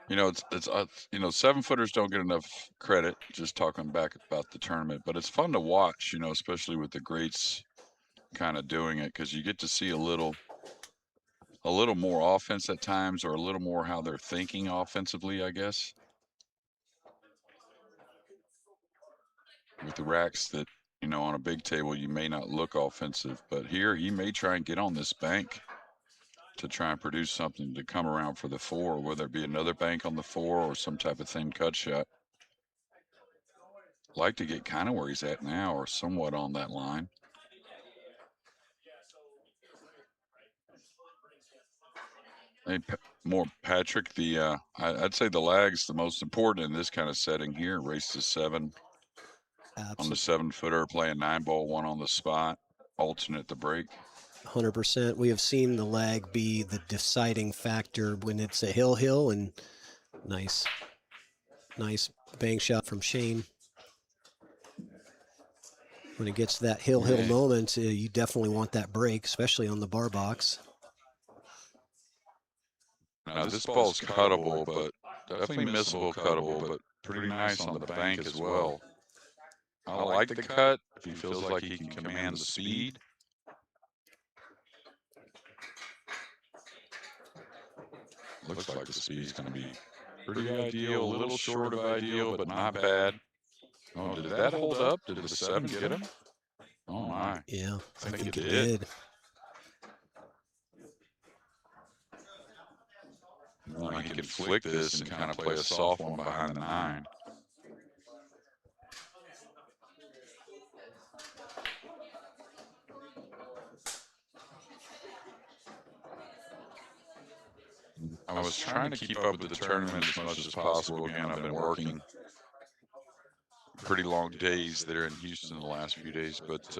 you know, it's 7-footers don't get enough credit. Just talking back about the tournament, but it's fun to watch. You know, especially with the greats kind of doing it, because you get to see a little more offense at times, or a little more how they're thinking offensively, I guess. With the racks that, on a big table, you may not look offensive, but here he may try and get on this bank to try and produce something to come around for the 4, whether it be another bank on the 4 or some type of thin cut shot. Like to get kind of where he's at now, or somewhat on that line. Hey, Patrick, I'd say the lag's the most important in this kind of setting here. Race to 7 on the 7-footer, playing 9-ball, 1 on the spot, alternate the break. 100%. We have seen the lag be the deciding factor when it's a hill, and nice bank shot from Shane. When it gets to that hill moment, you definitely want that break, especially on the bar box. Now this ball's cuttable, but definitely missable cuttable, but pretty nice on the bank as well. I like the cut if he feels like he can command the speed. Looks like the speed's going to be pretty ideal, a little short of ideal, but not bad. Oh, did that hold up? Did the 7 get him? Oh my. Yeah, I think it did. Well, he can flick this and kind of play a soft one behind the 9. I was trying to keep up with the tournament as much as possible. Again, I've been working pretty long days there in Houston the last few days, but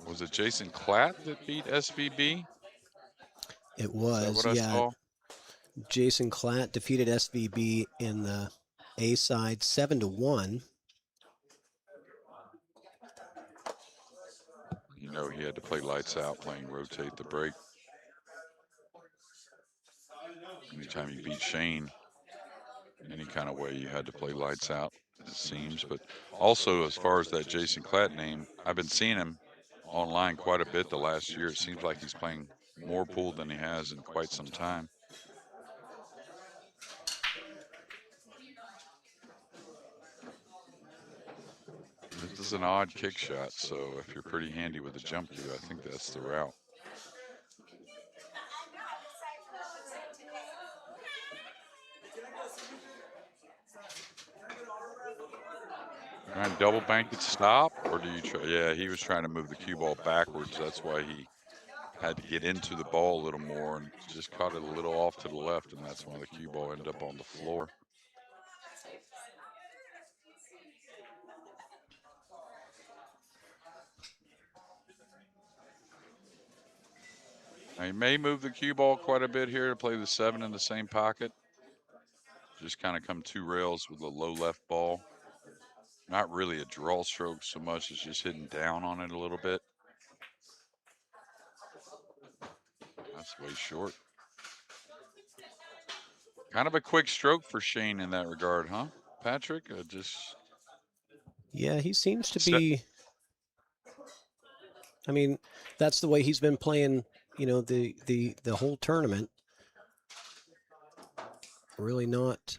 was it Jason Klatt that beat SVB? It was, I saw? Jason Klatt defeated SVB in the A side 7-1. He had to play lights out, playing rotate the break. Anytime you beat Shane, any kind of way, you had to play lights out, it seems. But also, as far as that Jason Klatt name, I've been seeing him online quite a bit the last year. It seems like he's playing more pool than he has in quite some time. This is an odd kick shot, so if you're pretty handy with a jump cue, I think that's the route. Try and double bank it stop, or do you try? Yeah, he was trying to move the cue ball backwards. That's why he had to get into the ball a little more and just caught it a little off to the left, and that's why the cue ball ended up on the floor. Now, he may move the cue ball quite a bit here to play the 7 in the same pocket. Just kind of come 2 rails with a low left ball. Not really a draw stroke so much as just hitting down on it a little bit. That's way short. Kind of a quick stroke for Shane in that regard, huh, Patrick? Yeah, he seems to be. I mean, that's the way he's been playing, the whole tournament. Really not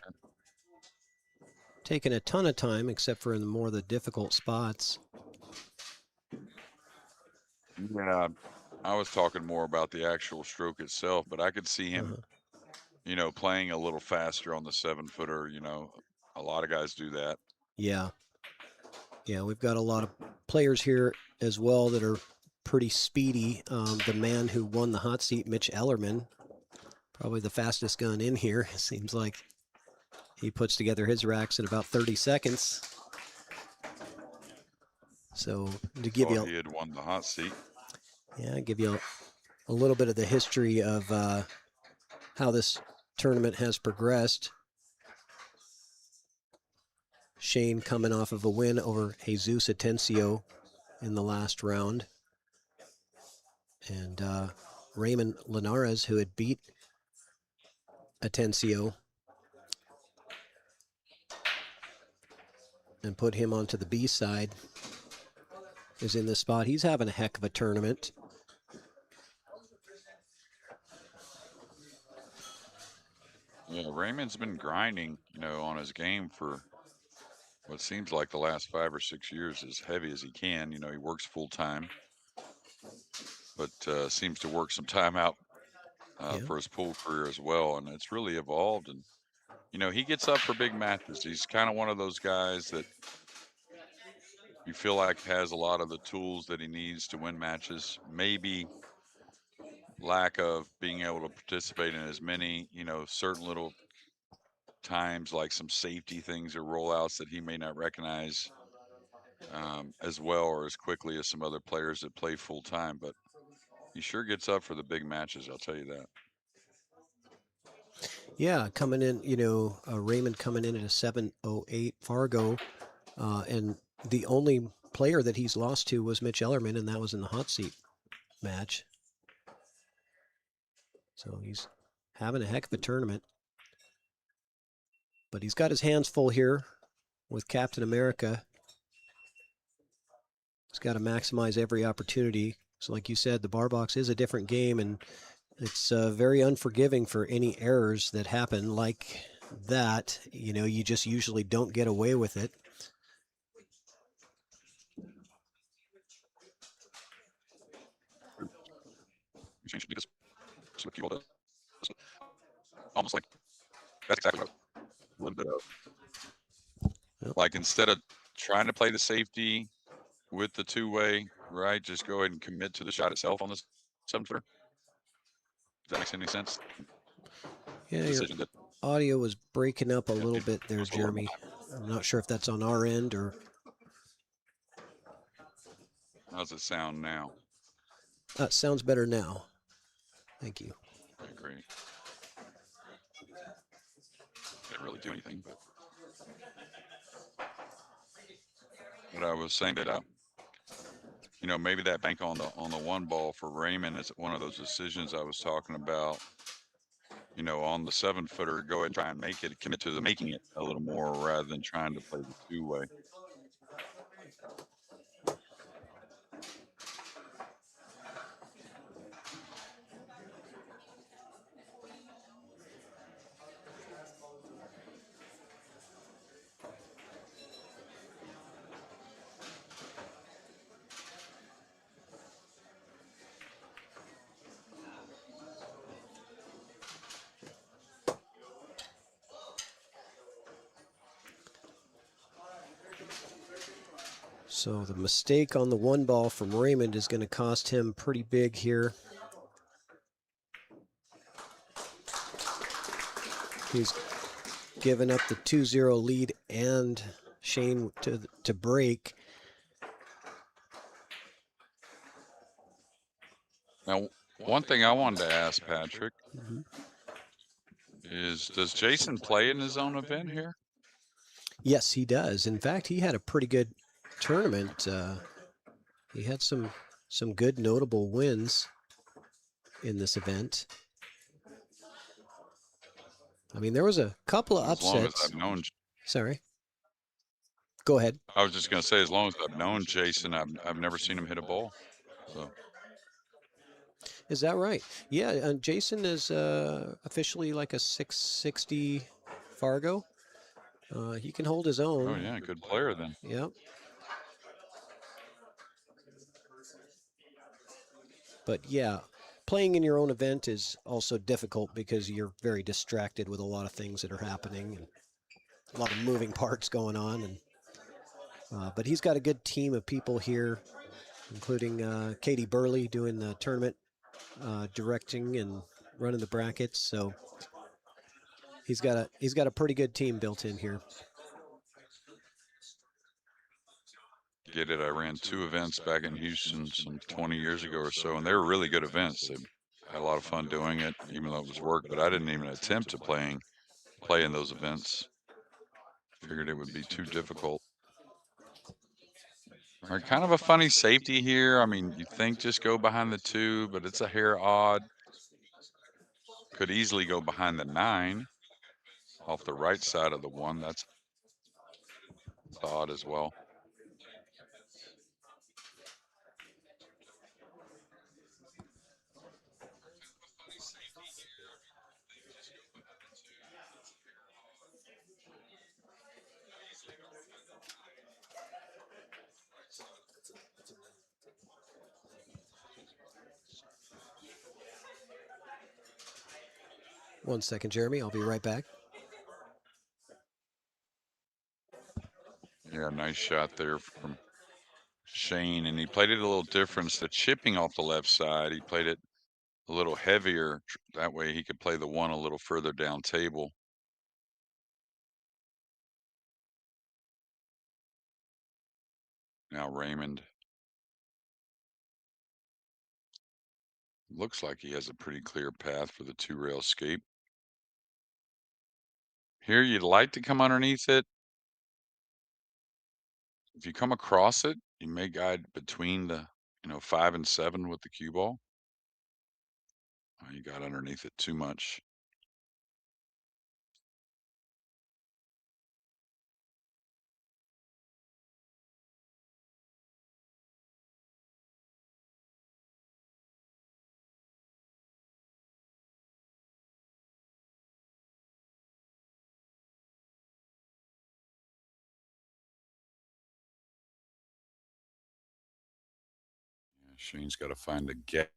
taking a ton of time, except for in the more the difficult spots. Yeah, I was talking more about the actual stroke itself, but I could see him, playing a little faster on the 7-footer. A lot of guys do that. Yeah. Yeah, we've got a lot of players here as well that are pretty speedy. The man who won the hot seat, Mitch Ellerman, probably the fastest gun in here, seems like. He puts together his racks in about 30 seconds. So to give Thought you, he had won the hot seat. yeah, give you a little bit of the history of how this tournament has progressed. Shane coming off of a win over Jesus Atencio in the last round. And Raymond Linares, who had beat Atencio and put him onto the B side, is in this spot. He's having a heck of a tournament. Yeah, Raymond's been grinding, on his game for what seems like the last 5 or 6 years, as heavy as he can. He works full time, but seems to work some time out Yeah. for his pool career as well, and it's really evolved. And he gets up for big matches. He's kind of one of those guys that you feel like has a lot of the tools that he needs to win matches. Maybe lack of being able to participate in as many, certain little times, like some safety things or rollouts that he may not recognize as well or as quickly as some other players that play full time. But he sure gets up for the big matches, I'll tell you that. Yeah, coming in, Raymond coming in at a 7.08 Fargo, and the only player that he's lost to was Mitch Ellerman, and that was in the hot seat match. So he's having a heck of a tournament. But he's got his hands full here with Captain America. He's got to maximize every opportunity. So like you said, the bar box is a different game, and it's very unforgiving for any errors that happen like that. You just usually don't get away with it. Change because slip you all does. Almost like that's exactly what a little bit of. Yep. Like instead of trying to play the safety with the two-way, right? Just go ahead and commit to the shot itself on the 7-footer. If that makes any sense. Yeah, Decision your that audio was breaking up a little it bit there, goes a little Jeremy. more. I'm not sure if that's on our end or... How's it sound now? sounds better now. Thank you. Okay, great. Didn't really do anything, but I was saying that maybe that bank on the one ball for Raymond is one of those decisions I was talking about. On the 7-footer, go ahead and try and make it, commit to the making it a little more rather than trying to play the two-way. So the mistake on the one ball from Raymond is going to cost him pretty big here. He's given up the 2-0 lead and Shane to break. Now, one thing I wanted to ask Patrick is, does Jason play in his own event here? Yes, he does. In fact, he had a pretty good tournament. He had some good notable wins in this event. I mean, there was a couple of upsets. As long as I've known. Sorry. Go ahead. I was just going to say, as long as I've known Jason, I've never seen him hit a ball. So. Is that right? Yeah, and Jason is officially like a 660 Fargo. He can hold his own. Oh yeah, good player then. Yep. But yeah, playing in your own event is also difficult because you're very distracted with a lot of things that are happening and a lot of moving parts going on. And but he's got a good team of people here, including Katie Burley doing the tournament directing and running the brackets. So He's got a pretty good team built in here. Get it? I ran 2 events back in Houston some 20 years ago or so, and they were really good events. They had a lot of fun doing it, even though it was work. But I didn't even attempt to play in those events. Figured it would be too difficult. All right, kind of a funny safety here. I mean, you think just go behind the 2, but it's a hair odd. Could easily go behind the 9 off the right side of the 1. That's odd as well. One second, Jeremy. I'll be right back. Yeah, nice shot there from Shane, and he played it a little different. Instead of chipping off the left side, he played it a little heavier. That way he could play the 1 a little further down table. Now Raymond. Looks like he has a pretty clear path for the 2-rail escape. Here you'd like to come underneath it. If you come across it, you may guide between the 5 and 7 with the cue ball. Oh, you got underneath it too much. Yeah, Shane's got to find a gap.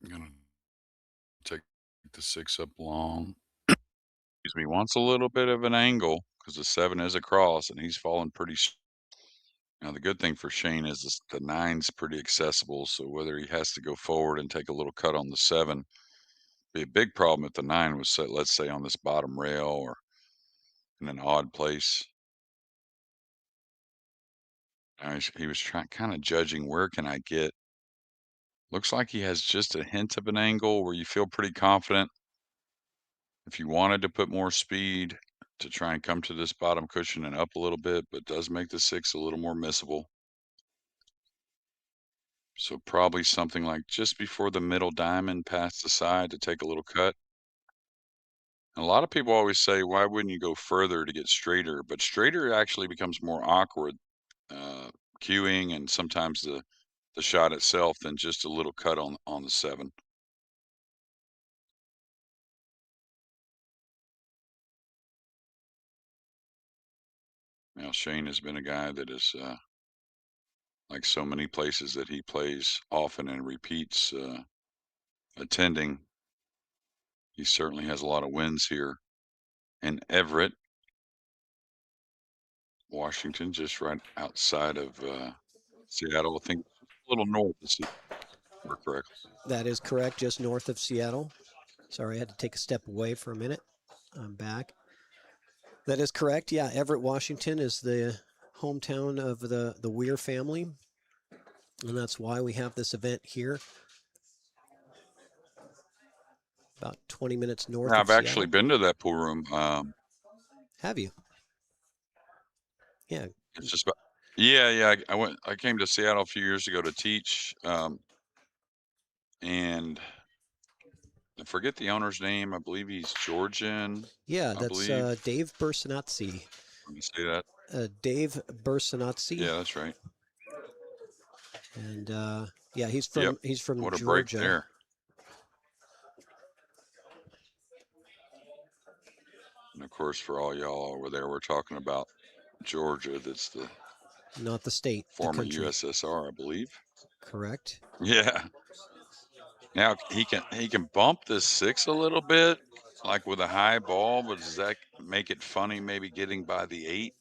I'm gonna take the 6 up long. Excuse me. Wants a little bit of an angle because the 7 is across, and he's falling pretty. Now the good thing for Shane is the 9's pretty accessible. So whether he has to go forward and take a little cut on the 7, be a big problem if the 9 was set, let's say, on this bottom rail or in an odd place. Now he was trying, kind of judging, where can I get? Looks like he has just a hint of an angle where you feel pretty confident. If you wanted to put more speed to try and come to this bottom cushion and up a little bit, but does make the 6 a little more missable. So probably something like just before the middle diamond past the side to take a little cut. And a lot of people always say, why wouldn't you go further to get straighter? But straighter actually becomes more awkward cueing and sometimes the shot itself than just a little cut on the 7. Now Shane has been a guy that is like so many places that he plays often and repeats attending. He certainly has a lot of wins here in Everett, Washington, just right outside of Seattle. I think a little north of Seattle, correct? That is correct, just north of Seattle. Sorry, I had to take a step away for a minute. I'm back. That is correct. Yeah, Everett, Washington is the hometown of the Weir family. And that's why we have this event here. About 20 minutes north Yeah, of I've Seattle. actually been to that pool room. Have you? Yeah. It's just about. Yeah. I came to Seattle a few years ago to teach, and I forget the owner's name. I believe he's Georgian. Yeah, I that's believe. Dave Bersinazzi. Let me say that. Dave Bersinazzi, Yeah, that's right. and yeah, he's Yep. from What a break Georgia. there. And of course, for all y'all over there, we're talking about Georgia. That's the Not the state, the former country. USSR, I believe. Correct. Yeah. Now he can bump this 6 a little bit, like with a high ball, but does that make it funny? Maybe getting by the 8.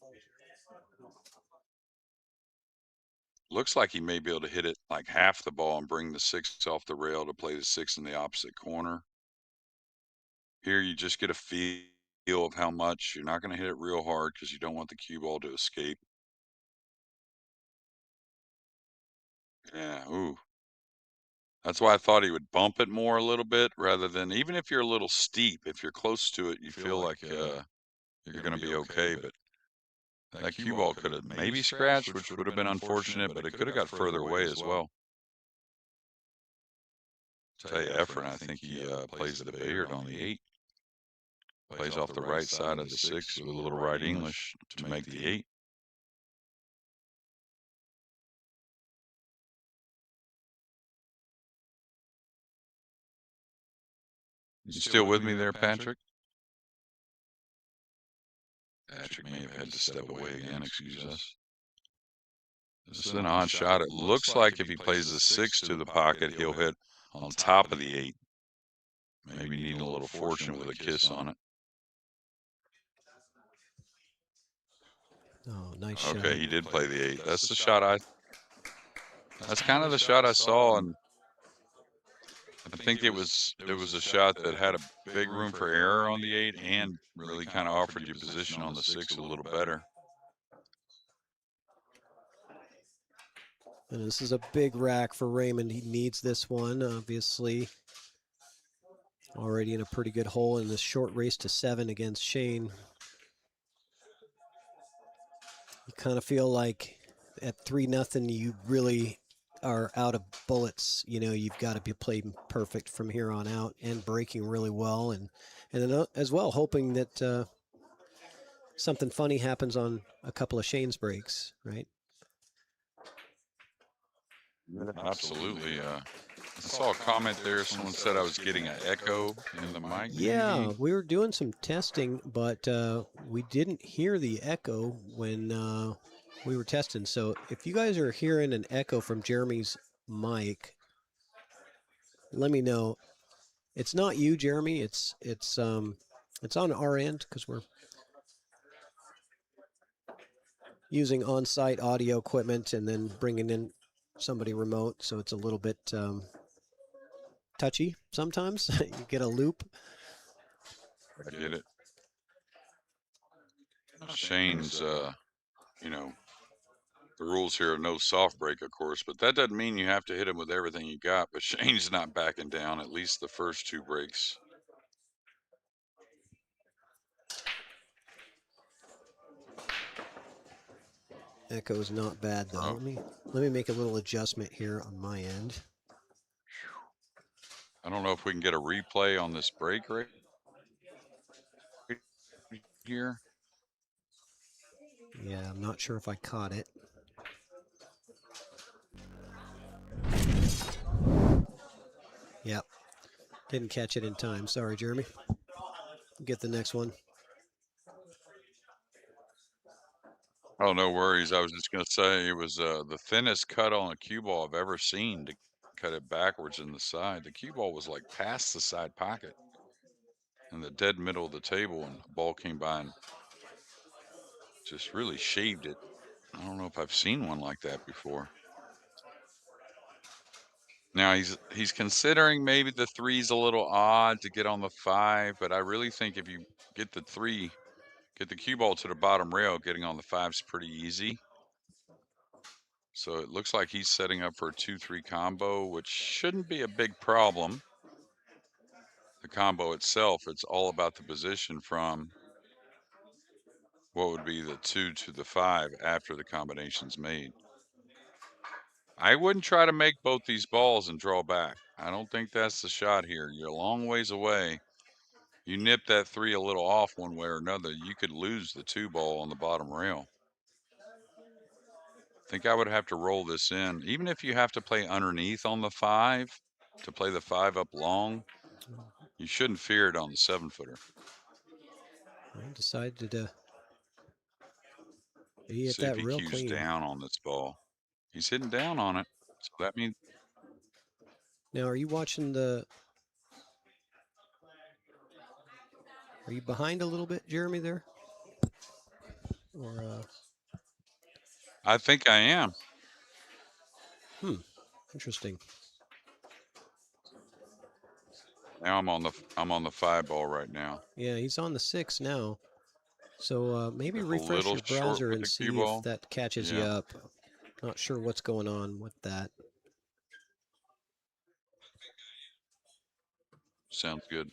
Looks like he may be able to hit it like half the ball and bring the 6 off the rail to play the 6 in the opposite corner. Here you just get a feel of how much. You're not going to hit it real hard because you don't want the cue ball to escape. Yeah, ooh. That's why I thought he would bump it more a little bit rather than, even if you're a little steep, if you're close to it, you feel like you're going to be okay. But that cue ball could have maybe scratched, which would have been unfortunate, but it could have got further away as well. Tell you, Efren, I think he plays the billiard on the 8. Plays off the right side of the 6 with a little right English to make the 8. You still with me there, Patrick? Patrick may have had to step away again, excuse us. This is an odd shot. It looks like if he plays the 6 to the pocket, he'll hit on top of the 8. Maybe need a little fortune with a kiss on it. Oh, nice shot. Okay, he did play the 8. That's the shot that's kind of the shot I saw, and I think it was a shot that had a big room for error on the 8 and really kind of offered you position on the 6 a little better. And this is a big rack for Raymond. He needs this one, obviously. Already in a pretty good hole in this short race to 7 against Shane. You kind of feel like at 3-0, you really are out of bullets. You know, you've got to be playing perfect from here on out and breaking really well, and then as well hoping that something funny happens on a couple of Shane's breaks, right? Absolutely. I saw a comment there. Someone said I was getting an echo in the mic. Yeah, maybe? we were doing some testing, but we didn't hear the echo when we were testing. So if you guys are hearing an echo from Jeremy's mic, let me know. It's not you, Jeremy. It's on our end because we're using on-site audio equipment and then bringing in somebody remote, so it's a little bit touchy sometimes. You get a loop. I get it. Shane's, you know, the rules here are no soft break, of course, but that doesn't mean you have to hit him with everything you got. But Shane's not backing down, at least the first 2 breaks. Echo is not bad though. Oh. Let me make a little adjustment here on my end. I don't know if we can get a replay on this break right here. Yeah, I'm not sure if I caught it. Yep. Didn't catch it in time. Sorry, Jeremy. Get the next one. Oh, no worries. I was just going to say it was the thinnest cut on a cue ball I've ever seen to cut it backwards in the side. The cue ball was like past the side pocket in the dead middle of the table, and the ball came by and just really shaved it. I don't know if I've seen one like that before. Now he's considering maybe the 3's a little odd to get on the 5, but I really think if you get the 3, get the cue ball to the bottom rail, getting on the 5's pretty easy. So it looks like he's setting up for a 2-3 combo, which shouldn't be a big problem. The combo itself, it's all about the position from what would be the 2 to the 5 after the combination's made. I wouldn't try to make both these balls and draw back. I don't think that's the shot here. You're a long ways away. You nip that 3 a little off one way or another, you could lose the 2 ball on the bottom rail. I think I would have to roll this in. Even if you have to play underneath on the 5 to play the 5 up long, you shouldn't fear it on the 7-footer. I decided to he hit See if that he real cues clean. down on this ball. He's hitting down on it. So that means Now, are you watching the? Are you behind a little bit, Jeremy? There, or I think I am. interesting. Now I'm on the 5 ball right now. Yeah, he's on the 6 now. So maybe Just a refresh little your short browser with and the cue see if ball. that catches you Yeah, up. Not sure what's going on with that. sounds good.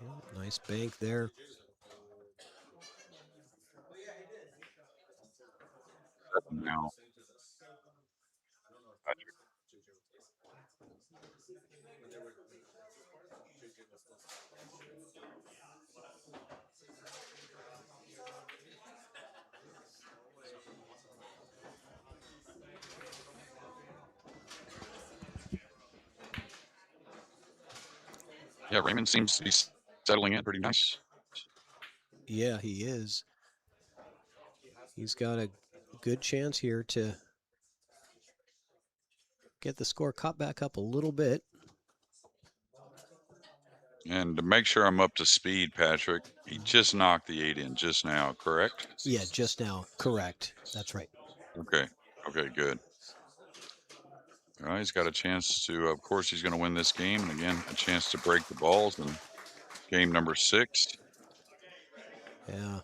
Yeah, nice bank there. Now, yeah, Raymond seems to be settling in pretty nice. Yeah, he is. He's got a good chance here to get the score caught back up a little bit. And to make sure I'm up to speed, Patrick, he just knocked the 8 in just now, correct? Yeah, just now. Correct. That's right. Okay. Okay, good. All right, he's got a chance to, of course, he's going to win this game. And again, a chance to break the balls in game number 6. Yeah.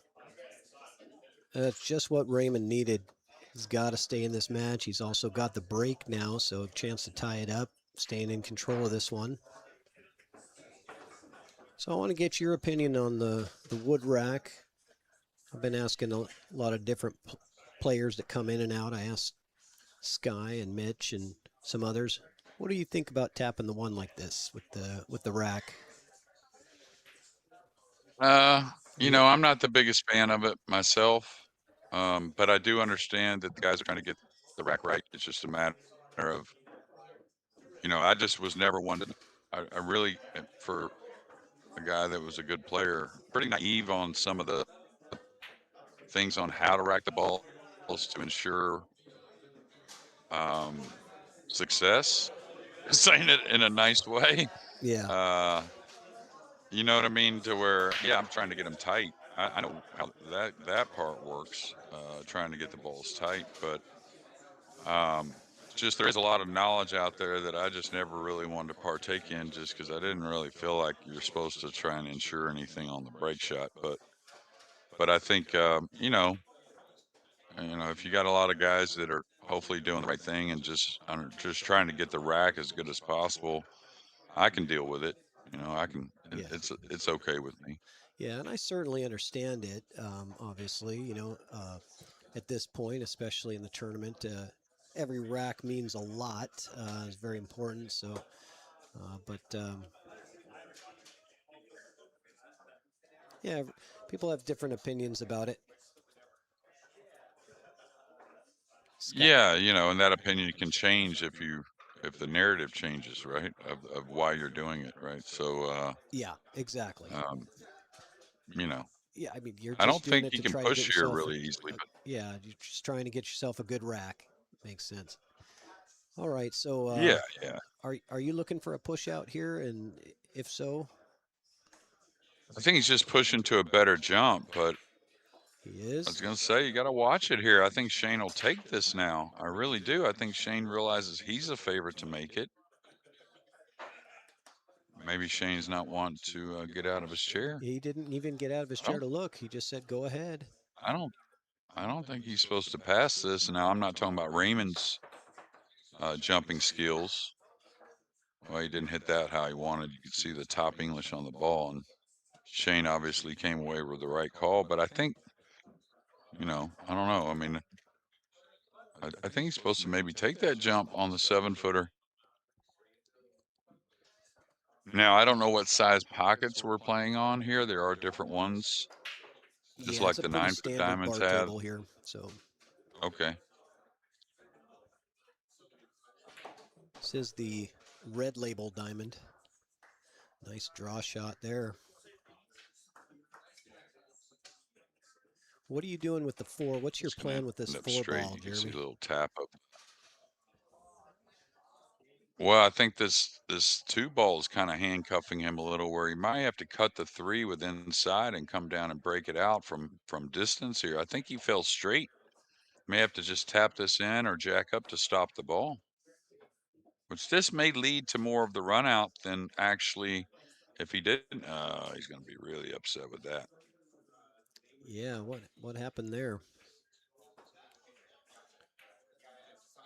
That's just what Raymond needed. He's got to stay in this match. He's also got the break now, so a chance to tie it up, staying in control of this one. So I want to get your opinion on the wood rack. I've been asking a lot of different players that come in and out. I asked Sky and Mitch and some others. What do you think about tapping the one like this with the rack? You know, I'm not the biggest fan of it myself, but I do understand that the guys are trying to get the rack right. It's just a matter of, I just was never one to, I really, for a guy that was a good player, pretty naive on some of the things on how to rack the balls to ensure success, saying it in a nice way. Yeah, Uh, you know what I mean? To where, yeah, I'm trying to get them tight. I know how that part works, trying to get the balls tight, but um, just there is a lot of knowledge out there that I just never really wanted to partake in, just because I didn't really feel like you're supposed to try and ensure anything on the break shot. But I think if you got a lot of guys that are hopefully doing the right thing and just trying to get the rack as good as possible, I can deal with it. I can. yeah, It's okay with me. yeah, and I certainly understand it. Obviously, at this point, especially in the tournament, every rack means a lot. It's very important. So, but yeah, people have different opinions about it. Scott, Yeah, and that opinion can change if the narrative changes, right? Of why you're doing it, right? So, yeah, exactly. um, you know, Yeah, I mean, you're I just don't doing think it you to can try to get push here yourself really easily, but yeah, you're just trying to get yourself a good rack. Makes sense. All right, so yeah, yeah. are you looking for a push out here? And if so, I think he's just pushing to a better jump, but he I is. was gonna say you got to watch it here. I think Shane will take this now. I really do. I think Shane realizes he's a favorite to make it. Maybe Shane's not wanting to get out of his chair. He didn't even get out of his I chair don't. to look. He just said, "Go ahead." I don't. I don't think he's supposed to pass this. Now I'm not talking about Raymond's jumping skills. Well, he didn't hit that how he wanted. You could see the top English on the ball, and Shane obviously came away with the right call. But I think, I don't know. I mean, I think he's supposed to maybe take that jump on the 7-footer. Now I don't know what size pockets we're playing on here. There are different ones, just Yeah, like it's a the pretty 9-foot standard diamonds bar have. table here. So Okay. this is the red label diamond. Nice draw shot there. What are you doing with the 4? What's your It's going plan with to this end up 4 straight. ball, You can see Jeremy? a little tap up. Well, I think this 2 ball is kind of handcuffing him a little, where he might have to cut the 3 with inside and come down and break it out from distance here. I think he fell straight. May have to just tap this in or jack up to stop the ball, which this may lead to more of the run out than actually if he didn't. He's going to be really upset with that. Yeah, what happened there?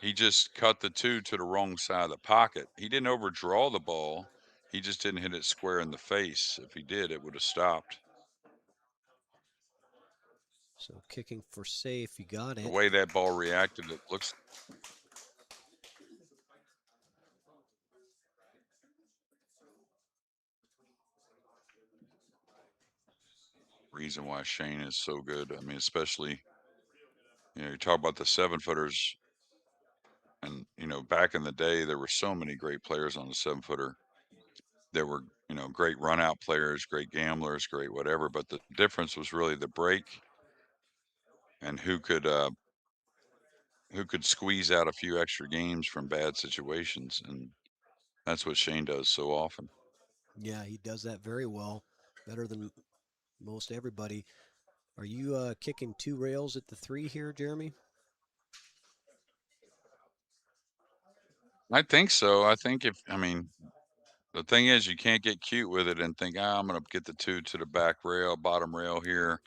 He just cut the 2 to the wrong side of the pocket. He didn't overdraw the ball. He just didn't hit it square in the face. If he did, it would have stopped. So kicking for safe, you got The it. way that ball reacted, it looks reason why Shane is so good. I mean, especially, you talk about the 7-footers, and back in the day, there were so many great players on the 7-footer. There were, great run out players, great gamblers, great whatever. But the difference was really the break and who could squeeze out a few extra games from bad situations, and that's what Shane does so often. Yeah, he does that very well, better than most everybody. Are you kicking 2 rails at the 3 here, Jeremy? I think so. I think I mean, the thing is, you can't get cute with it and think, I'm going to get the 2 to the back rail, bottom rail here.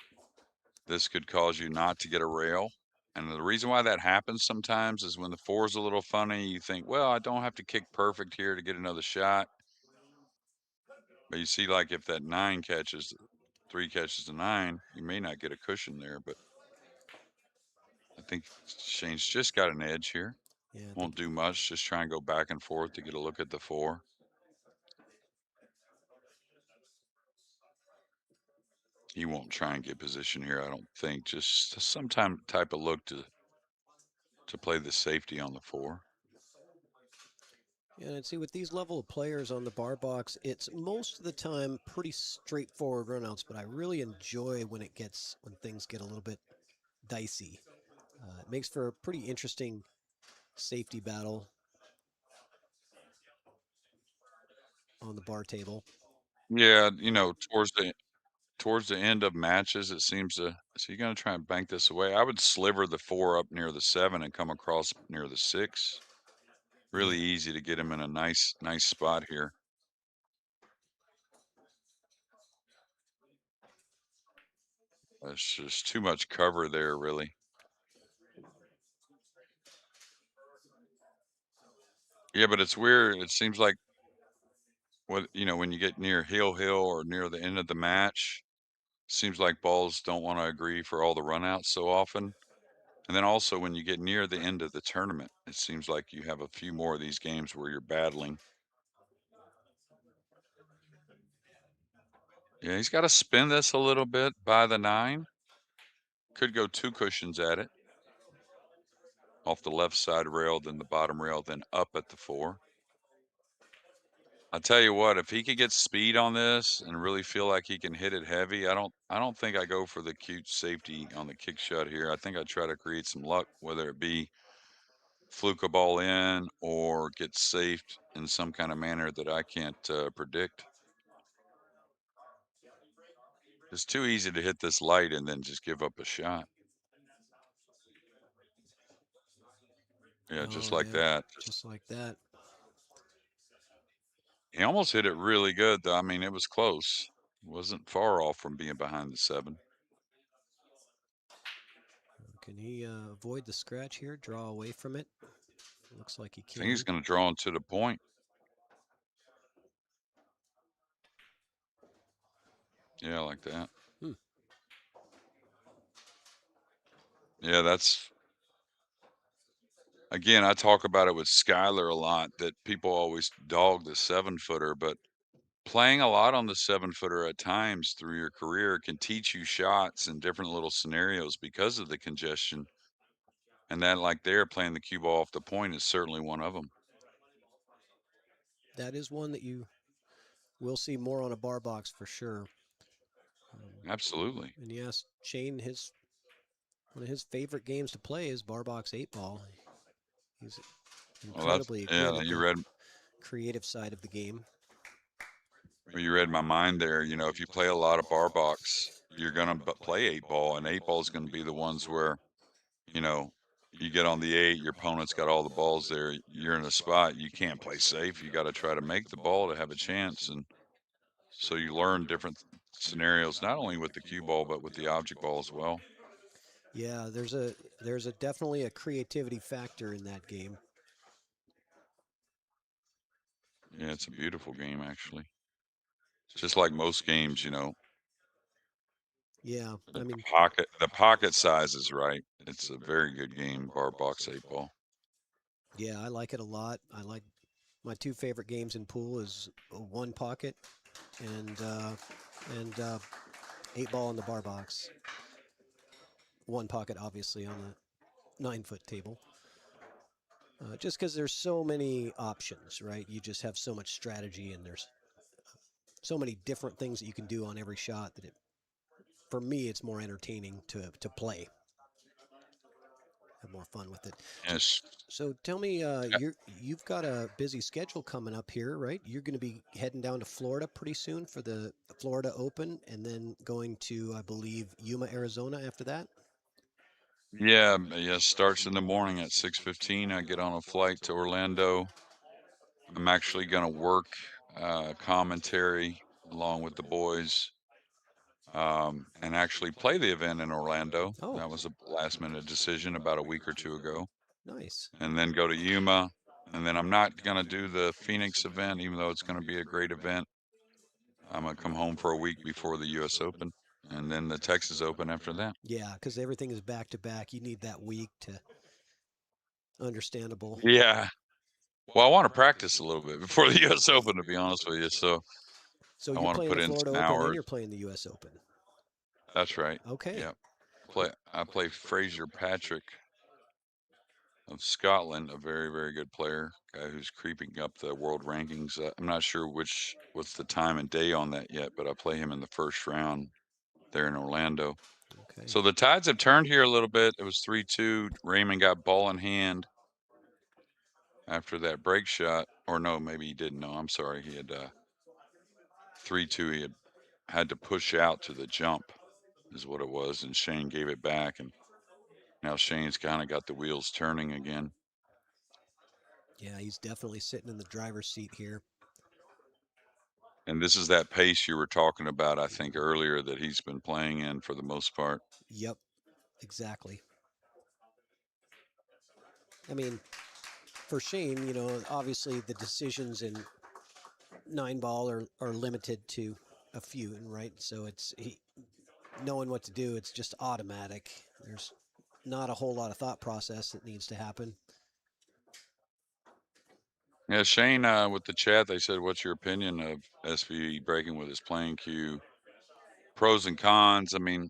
This could cause you not to get a rail. And the reason why that happens sometimes is when the 4 is a little funny, you think, well, I don't have to kick perfect here to get another shot. But you see, like if that 9 catches, 3 catches the 9, you may not get a cushion there. But I think Shane's just got an edge here. Yeah, Won't do much. Just try and go back and forth to get a look at the 4. He won't try and get position here, I don't think. Just some type of look to play the safety on the 4. and see with these level of players on the bar box, it's most of the time pretty straightforward runouts, but I really enjoy when things get a little bit dicey. It makes for a pretty interesting safety battle on the bar table. Yeah, towards the end of matches, it seems to. So you're gonna try and bank this away. I would sliver the 4 up near the 7 and come across near the 6. Really Yeah, easy to get him in a nice spot here. There's just too much cover there, really. Yeah, but it's weird. It seems like when you get near hill or near the end of the match, seems like balls don't want to agree for all the runouts so often. And then also when you get near the end of the tournament, it seems like you have a few more of these games where you're battling. Yeah, he's got to spin this a little bit by the 9. Could go 2 cushions at it. Off the left side rail, then the bottom rail, then up at the 4. I tell you what, if he could get speed on this and really feel like he can hit it heavy, I don't think I go for the cute safety on the kick shot here. I think I try to create some luck, whether it be fluke a ball in or get safed in some kind of manner that I can't predict. It's too easy to hit this light and then just give up a shot. Yeah, just oh like yeah, that. just like that. He almost hit it really good, though. I mean, it was close. Wasn't far off from being behind the 7. Can he avoid the scratch here? Draw away from it? Looks like he I think he's can. going to draw into the point. Yeah, like that. Hmm. Yeah, that's again, I talk about it with Skyler a lot that people always dog the 7-footer, but playing a lot on the 7-footer at times through your career can teach you shots in different little scenarios because of the congestion. And that, like there, playing the cue ball off the point is certainly one of them. That is one that you will see more on a bar box for sure. Absolutely. And yes, Shane, one of his favorite games to play is bar box 8-ball. He's Well, that's incredibly good yeah. at the creative side of the game. You read my mind there. You know, if you play a lot of bar box, you're gonna play 8-ball, and 8-ball is gonna be the ones where you know you get on the 8, your opponent's got all the balls there. You're in a spot you can't play safe. You got to try to make the ball to have a chance, and so you learn different scenarios, not only with the cue ball but with the object ball as well. Yeah, there's a definitely a creativity factor in that game. Yeah, it's a beautiful game actually. Just like most games, you know, Yeah, I mean, the pocket size is right. It's a very good game, bar box 8-ball. yeah, I like it a lot. I like my two favorite games in pool is one pocket and 8-ball on the bar box. One pocket, obviously, on the 9-foot table. Just because there's so many options, right? You just have so much strategy, and there's so many different things that you can do on every shot that for me, it's more entertaining to play. Have more fun with it. So, Yes. so tell me, you've got a busy schedule coming up here, right? You're going to be heading down to Florida pretty soon for the Florida Open, and then going to, I believe, Yuma, Arizona after that. Yeah, yeah, starts in the morning at 6:15. I get on a flight to Orlando. I'm actually going to work commentary along with the boys and actually play the event in Orlando. Oh, That was a last minute decision about a week or two ago. nice. And then go to Yuma. And then I'm not going to do the Phoenix event, even though it's going to be a great event. I'm going to come home for a week before the U.S. Open and then the Texas Open after that. Yeah, because everything is back to back. You need that week to understandable. Yeah. Well, I want to practice a little bit before the U.S. Open, to be honest with you. So So I you're want to playing put the in Florida some Open and hours. you're playing the U.S. Open. That's right. Okay. Yeah. I play Fraser Patrick of Scotland, a very, very good player, guy who's creeping up the world rankings. I'm not sure what's the time and day on that yet, but I play him in the first round there in Orlando. Okay. So the tides have turned here a little bit. It was 3-2. Raymond got ball in hand after that break shot, or no, maybe he didn't. No, I'm sorry. He had 3-2. He had to push out to the jump, is what it was, and Shane gave it back, and now Shane's kind of got the wheels turning again. Yeah, he's definitely sitting in the driver's seat here. And this is that pace you were talking about, I think, earlier that he's been playing in for the most part. Yep, exactly. I mean, for Shane, obviously the decisions in 9-ball are limited to a few, right? So it's knowing what to do. It's just automatic. There's not a whole lot of thought process that needs to happen. Yeah, Shane, with the chat, they said, "What's your opinion of SV breaking with his playing cue? Pros and cons." I mean,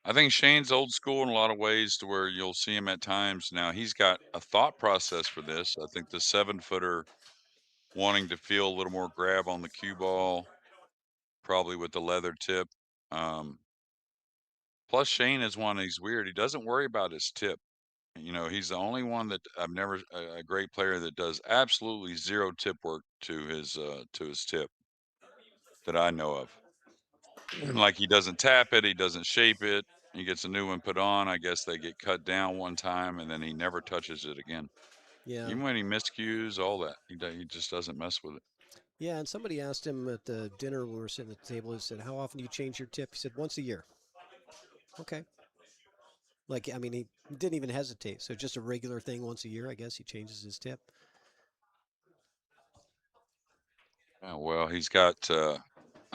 I think Shane's old school in a lot of ways to where you'll see him at times. Now he's got a thought process for this. I think the 7-footer wanting to feel a little more grab on the cue ball, probably with the leather tip. Um, Plus, Shane is one. He's weird. He doesn't worry about his tip. You know, he's the only one that I've never a great player that does absolutely zero tip work to his tip that I know of. Like he doesn't tap it, he doesn't shape it. He gets a new one put on. I guess they get cut down one time, and then he never touches it again. Yeah. Even when he miscues, all that he just doesn't mess with it. Yeah, and somebody asked him at the dinner when we were sitting at the table, he said, how often do you change your tip? He said, once a year. Okay. Like, I mean, he didn't even hesitate. So just a regular thing once a year, I guess he changes his tip. Oh, well, he's got, I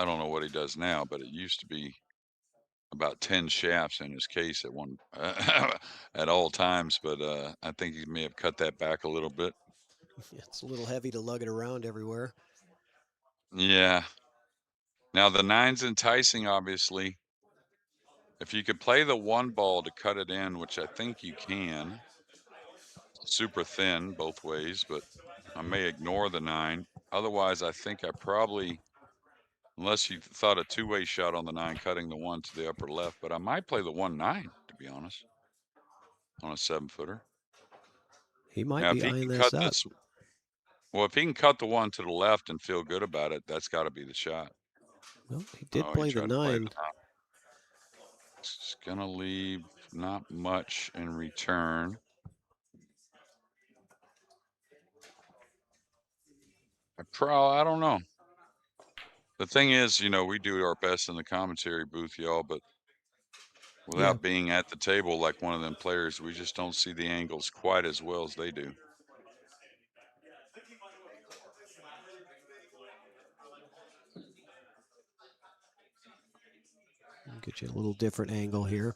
don't know what he does now, but it used to be about 10 shafts in his case at one at all times. But I think he may have cut that back a little bit. It's a little heavy to lug it around everywhere. Yeah. Now the nine's enticing, obviously. If you could play the one ball to cut it in, which I think you can, super thin both ways, but I may ignore the nine. Otherwise, I think I probably, unless you thought a two-way shot on the nine, cutting the one to the upper left, but I might play the 1-9, to be honest, on a 7-footer. He might Now, if be he eyeing can this cut up. this, well, if he can cut the one to the left and feel good about it, that's got to be the shot. Well, he did Oh, he play the tried to play the 9. nine. It's gonna leave not much in return. I don't know. The thing is, we do our best in the commentary booth, y'all, but Yeah. without being at the table like one of them players, we just don't see the angles quite as well as they do. Get you a little different angle here.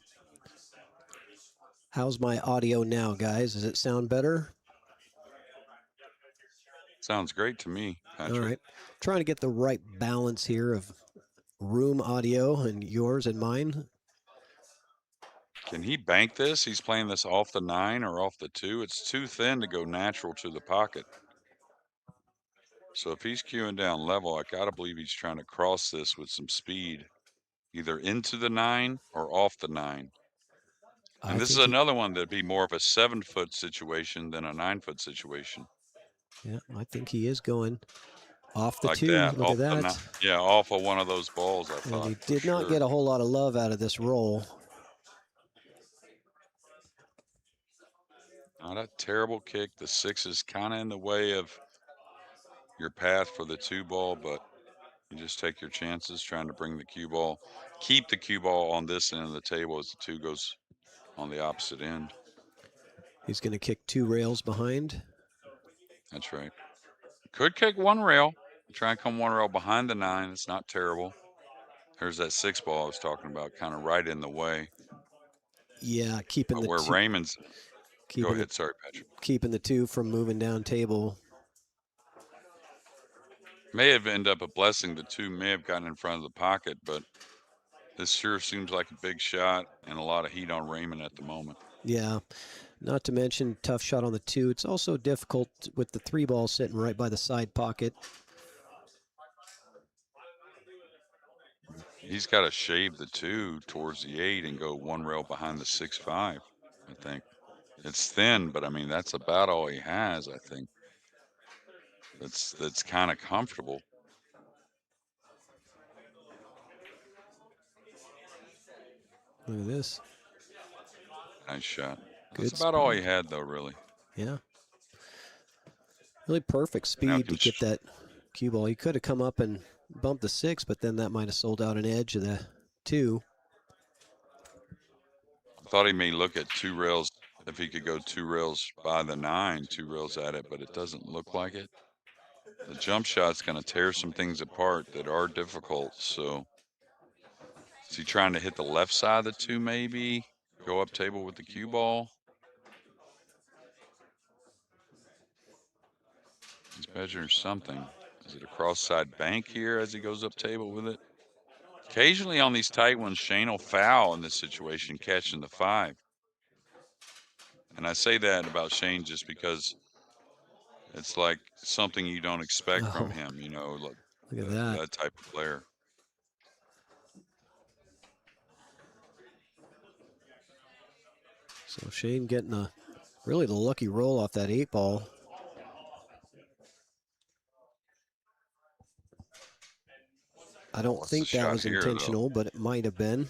How's my audio now, guys? Does it sound better? Sounds great to me, All Patrick. right. Trying to get the right balance here of room audio and yours and mine. Can he bank this? He's playing this off the 9 or off the 2. It's too thin to go natural to the pocket. So if he's cueing down level, I got to believe he's trying to cross this with some speed, either into the 9 or off the 9. I And this is think he, another one that'd be more of a 7-foot situation than a 9-foot situation. yeah, I think he is going off the Like 2. that, Look off at the that. yeah, off of one of those balls, I And thought he for did not sure. get a whole lot of love out of this roll. Not a terrible kick. The 6 is kind of in the way of your path for the 2 ball, but you just take your chances trying to bring the cue ball, keep the cue ball on this end of the table as the 2 goes on the opposite end. He's going to kick 2 rails behind. That's right. Could kick 1 rail. Try and come 1 rail behind the 9. It's not terrible. There's that 6 ball I was talking about, kind of right in the way. Yeah, keeping But the where 2 Raymond's, go keeping the ahead. Sorry, Patrick. keeping the 2 from moving down table. May have ended up a blessing. The 2 may have gotten in front of the pocket, but this sure seems like a big shot and a lot of heat on Raymond at the moment. Yeah. Not to mention tough shot on the 2. It's also difficult with the 3 ball sitting right by the side pocket. He's got to shave the 2 towards the 8 and go 1 rail behind the 6-5, I think. It's thin, but I mean, that's about all he has, I think. That's kind of comfortable. Look at this. Nice shot. That's Good about all he speed. had, though, really. Yeah. Really perfect Now speed to get that cue ball. He could have come up and bumped the 6, but then that might have sold out an edge of the 2. I thought he may look at 2 rails, if he could go 2 rails by the 9, 2 rails at it, but it doesn't look like it. The jump shot's going to tear some things apart that are difficult. So is he trying to hit the left side of the 2 maybe? Go up table with the cue ball? He's measuring something. Is it a cross side bank here as he goes up table with it? Occasionally on these tight ones, Shane will foul in this situation, catching the 5. And I say that about Shane just because it's like something you don't expect from Oh, him, look at that. that type of player. So Shane getting really the lucky roll off that 8 ball. I don't What's the think that shot was here, though? intentional, but it might have been.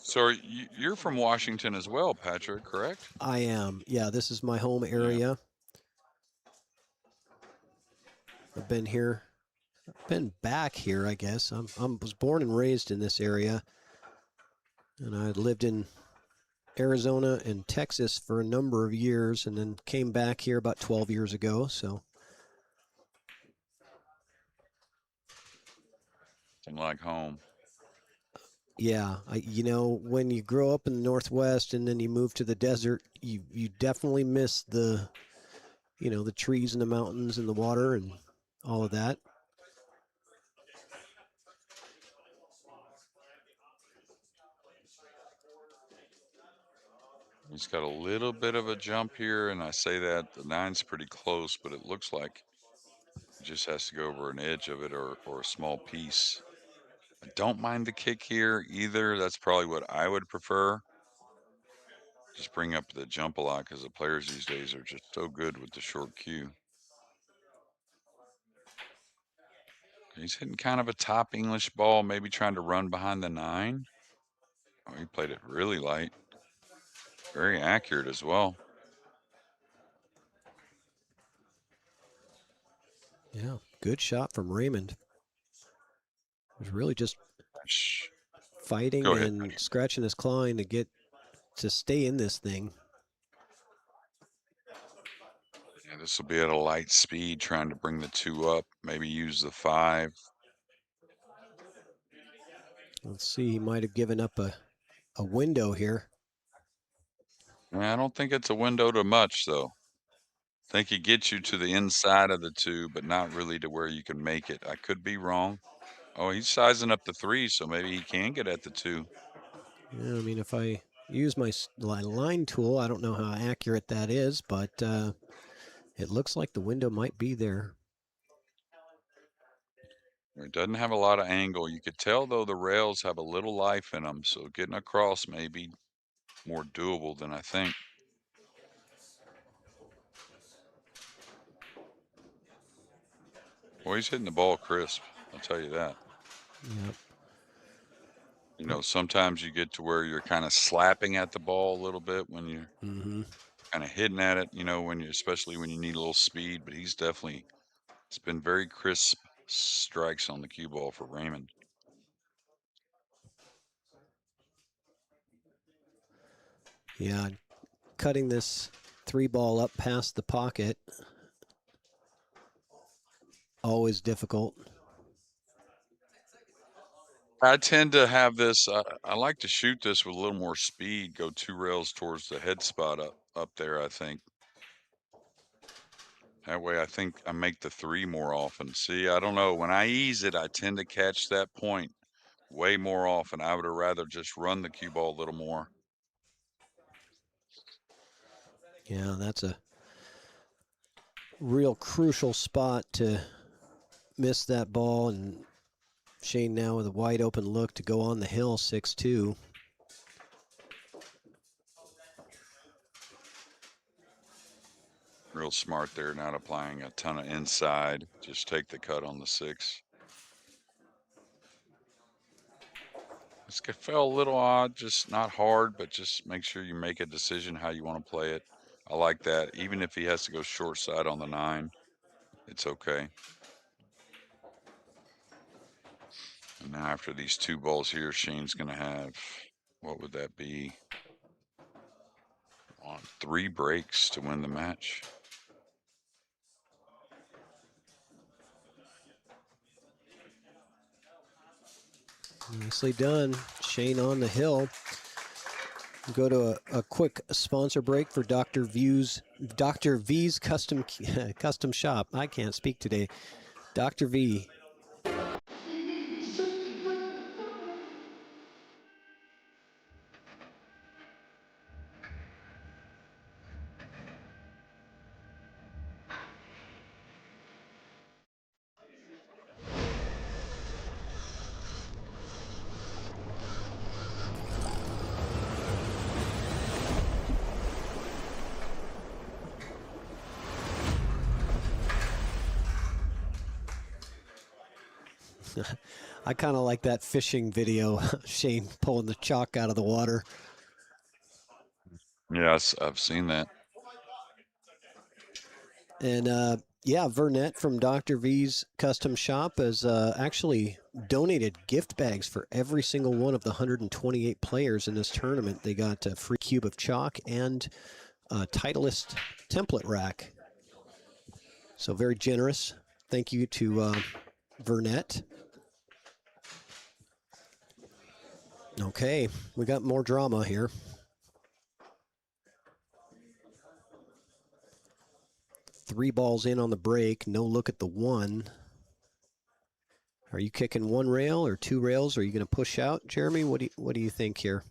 So you're from Washington as well, Patrick, correct? I am. Yeah, this is my home area. I've been here, been back here, I guess. was born and raised in this area, and I lived in Arizona and Texas for a number of years, and then came back here about 12 years ago. So, Something like home. yeah, when you grow up in the Northwest and then you move to the desert, you definitely miss the trees and the mountains and the water and all of that. He's got a little bit of a jump here, and I say that the 9's pretty close, but it looks like he just has to go over an edge of it or a small piece. I don't mind the kick here either. That's probably what I would prefer. Just bring up the jump a lot because the players these days are just so good with the short cue. He's hitting kind of a top English ball, maybe trying to run behind the 9. Oh, he played it really light. Very accurate as well. Yeah, good shot from Raymond. It was really just fighting Go ahead, and scratching his clawing to stay in this thing. Yeah, this will be at a light speed, trying to bring the 2 up, maybe use the 5. Let's see, he might have given up a window here. Yeah, I don't think it's a window to much, though. I think he gets you to the inside of the 2, but not really to where you can make it. I could be wrong. Oh, he's sizing up the 3, so maybe he can get at the 2. Yeah, I mean, if I use my line tool, I don't know how accurate that is, but it looks like the window might be there. It doesn't have a lot of angle. You could tell, though, the rails have a little life in them, so getting across may be more doable than I think. Well, he's hitting the ball crisp, I'll tell you that. Yep. Sometimes you get to where you're kind of slapping at the ball a little bit when you're kind of hitting at it, especially when you need a little speed, but it's been very crisp strikes on the cue ball for Raymond. Yeah, cutting this 3-ball up past the pocket, always difficult. I tend to have this, I like to shoot this with a little more speed, go 2 rails towards the head spot up there, I think. That way I think I make the 3 more often. See, I don't know. When I ease it, I tend to catch that point way more often. I would have rather just run the cue ball a little more. Yeah, that's a real crucial spot to miss that ball, and Shane now with a wide open look to go on the hill, 6-2. Real smart there, not applying a ton of inside. Just take the cut on the 6. This felt a little odd, just not hard, but just make sure you make a decision how you want to play it. I like that. Even if he has to go short side on the 9, it's okay. And now after these 2 balls here, Shane's going to have, what would that be? On 3 breaks to win the match. Nicely done. Shane on the hill. Go to a quick sponsor break for Dr. V's custom shop. I can't speak today. Dr. V. I kind of like that fishing video, Shane pulling the chalk out of the water. Yes, I've seen that. And yeah, Vernette from Dr. V's Custom Shop has actually donated gift bags for every single one of the 128 players in this tournament. They got a free cube of chalk and a Titleist template rack. So very generous. Thank you to Vernette. Okay, we got more drama here. 3 balls in on the break. No look at the 1. Are you kicking 1 rail or 2 rails? Are you going to push out, Jeremy? What do you think here?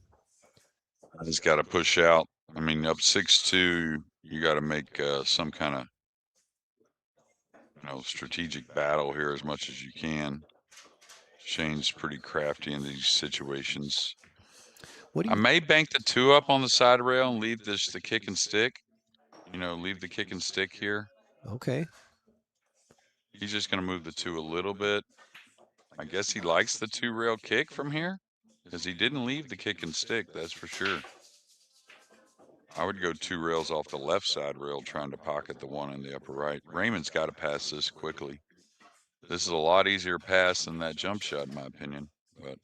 I just got to push out. I mean, up 6-2, you got to make some kind of, strategic battle here as much as you can. Shane's pretty crafty in these situations. I may bank the 2 up on the side rail and leave the kick and stick. Leave the kick and stick here. Okay. He's just going to move the 2 a little bit. I guess he likes the 2 rail kick from here because he didn't leave the kick and stick, that's for sure. I would go 2 rails off the left side rail trying to pocket the 1 in the upper right. Raymond's got to pass this quickly. This is a lot easier pass than that jump shot, in my opinion. But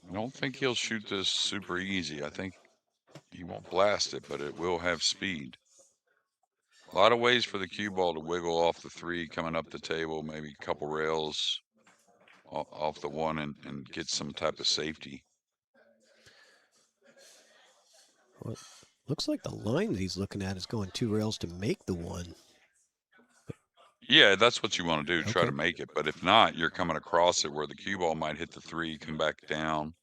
I don't think he'll shoot this super easy. I think he won't blast it, but it will have speed. A lot of ways for the cue ball to wiggle off the 3 coming up the table, maybe a couple rails off the 1 and get some type of safety. Well, looks like the line that he's looking at is going 2 rails to make the 1. Yeah, that's what you want to do, try Okay. to make it. But if not, you're coming across it where the cue ball might hit the 3, come back down,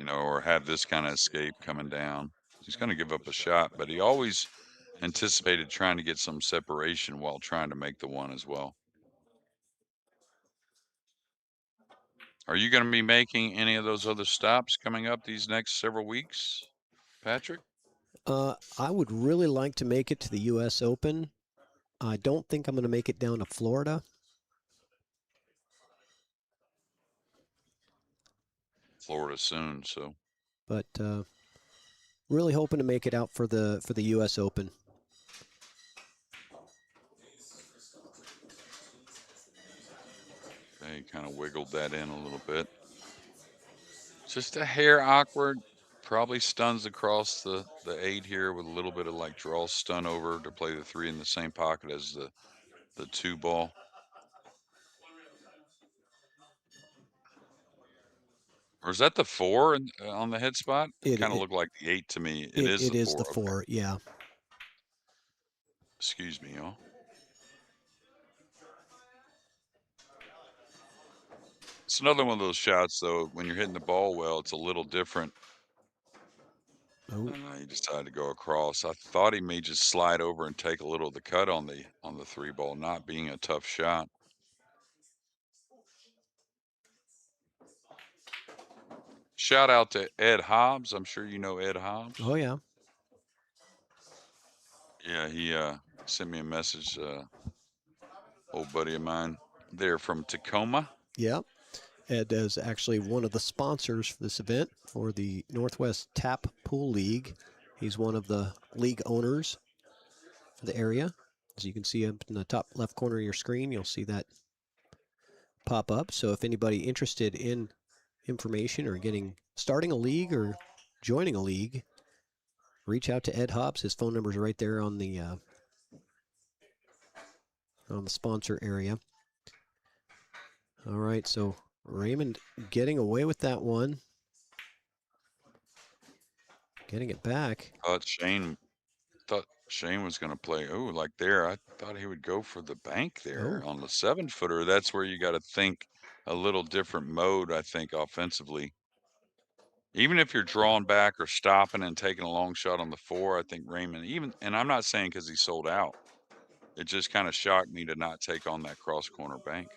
or have this kind of escape coming down. He's going to give up a shot, but he always anticipated trying to get some separation while trying to make the 1 as well. Are you going to be making any of those other stops coming up these next several weeks, Patrick? I would really like to make it to the U.S. Open. I don't think I'm going to make it down to Florida. Florida soon, so. But really hoping to make it out for the U.S. Open. They kind of wiggled that in a little bit. Just a hair awkward. Probably stuns across the 8 here with a little bit of like draw stun over to play the 3 in the same pocket as the 2 ball. Or is that the 4 on the head spot? It kind of looked like the 8 to me. It is It the is 4. the 4, okay. yeah. Excuse me, y'all. It's another one of those shots, though. When you're hitting the ball well, it's a little different. Oh. He decided to go across. I thought he may just slide over and take a little of the cut on the 3 ball, not being a tough shot. Shout out to Ed Hobbs. I'm sure you know Ed Hobbs. Oh, yeah. Yeah, he sent me a message. Old buddy of mine there from Tacoma. Yep. Ed is actually one of the sponsors for this event for the Northwest Tap Pool League. He's one of the league owners for the area. As you can see up in the top left corner of your screen, you'll see that pop up. So if anybody interested in information or starting a league or joining a league, reach out to Ed Hobbs. His phone number is right there on the sponsor area. All right, so Raymond getting away with that one. Getting it back. Shane thought Shane was going to play. Oh, like there. I thought he would go for the bank there Oh. on the 7-footer. That's where you got to think a little different mode, I think, offensively. Even if you're drawing back or stopping and taking a long shot on the 4, I think Raymond, even, and I'm not saying because he sold out, it just kind of shocked me to not take on that cross corner bank.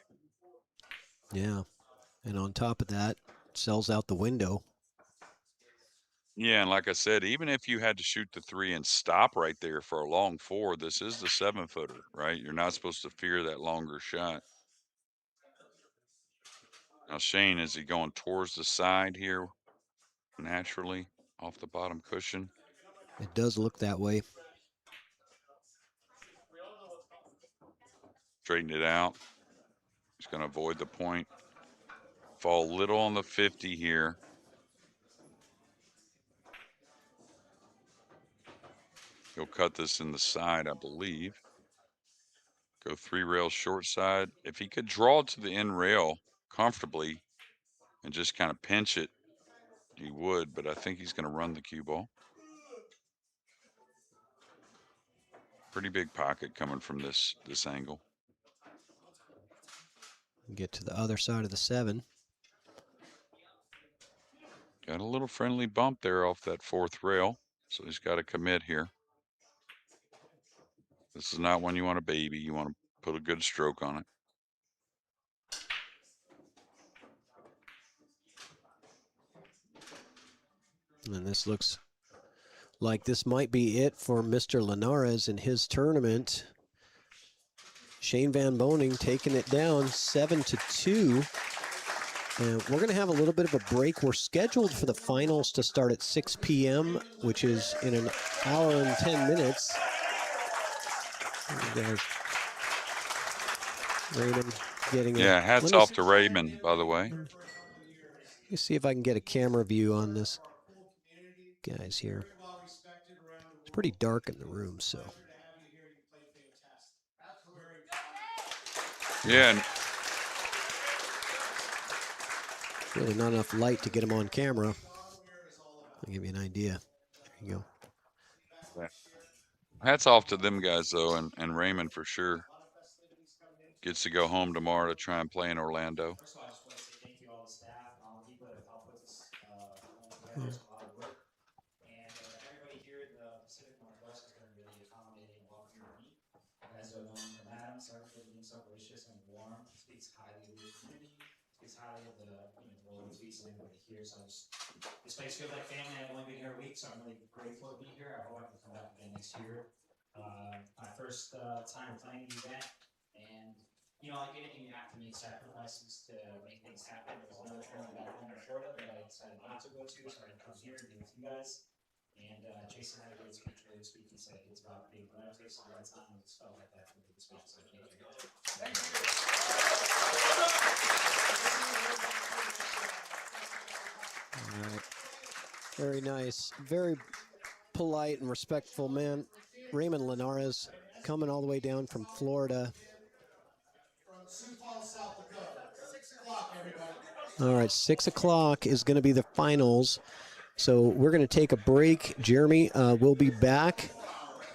Yeah. And on top of that, sells out the window. Yeah, and like I said, even if you had to shoot the 3 and stop right there for a long 4, this is the 7-footer, right? You're not supposed to fear that longer shot. Now, Shane, is he going towards the side here naturally off the bottom cushion? It does look that way. Straighten it out. He's going to avoid the point. Fall little on the 50 here. He'll cut this in the side, I believe. Go 3 rails short side. If he could draw to the end rail comfortably and just kind of pinch it, he would, but I think he's going to run the cue ball. Pretty big pocket coming from this angle. Get to the other side of the 7. Got a little friendly bump there off that 4th rail, so he's got to commit here. This is not one you want to baby. You want to put a good stroke on it. And this looks like this might be it for Mr. Linares in his tournament. Shane Van Boening taking it down 7-2. And we're going to have a little bit of a break. We're scheduled for the finals to start at 6 p.m., which is in an hour and 10 minutes. Raymond getting Yeah, hats off to Raymond, by the way. Let me see if I can get a camera view on this guys here. It's pretty dark in the room, so. Yeah. And really not enough light to get him on camera. I'll give you an idea. There you go. Hats off to them guys, though, and Raymond for sure. Gets to go home tomorrow to try and play in Orlando. First of all, I just want to say thank you to all the staff and all the people that have helped with this. It's a lot of work. And everybody here in the Pacific Northwest has been really accommodating and welcoming to me. As a woman from Adams, everybody being so gracious and warm speaks highly of your community, speaks highly of the loyalties and everybody here. So this place feels like family. I've only been here a week, so I'm really grateful to be here. I hope I can come back again next year. My first time playing the event, and like anything, you have to make sacrifices to make things happen. There was another tournament back home in Florida that I decided not to go to, so I come here and be with you guys. And Jason had a great speech, really speak. He said it's about being right place at the right time. It's felt like that for the speech. So thank you. Thank you. All right. Very nice. Very polite and respectful man. Raymond Linares coming all the way down from Florida. Sioux Falls, South Dakota. 6 o'clock, everybody. All right, 6 o'clock is going to be the finals. So we're going to take a break. Jeremy will be back.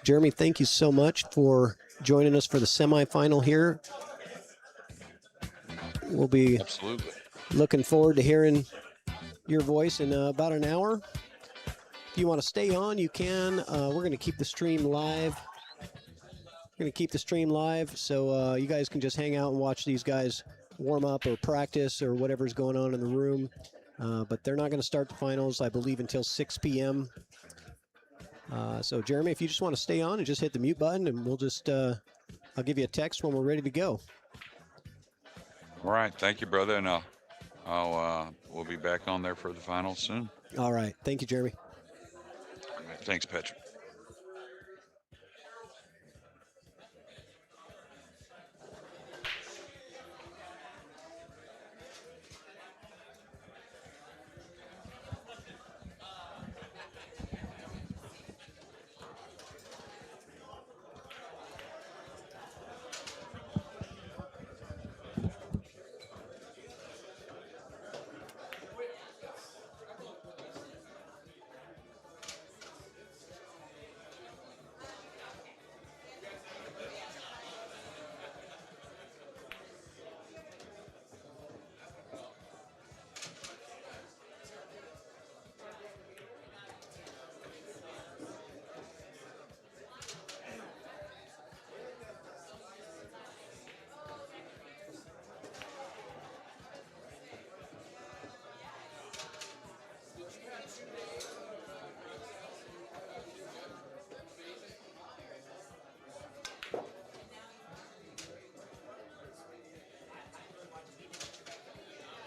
Jeremy, thank you so much for joining us for the semifinal here. We'll be Absolutely looking forward to hearing your voice in about an hour. If you want to stay on, you can. We're going to keep the stream live. We're going to keep the stream live, so you guys can just hang out and watch these guys warm up or practice or whatever's going on in the room. But they're not going to start the finals, I believe, until 6 p.m. So, Jeremy, if you just want to stay on and just hit the mute button, and we'll just, I'll give you a text when we're ready to go. All right. Thank you, brother. And we'll be back on there for the finals soon. All right. Thank you, Jeremy. All right. Thanks, Patrick.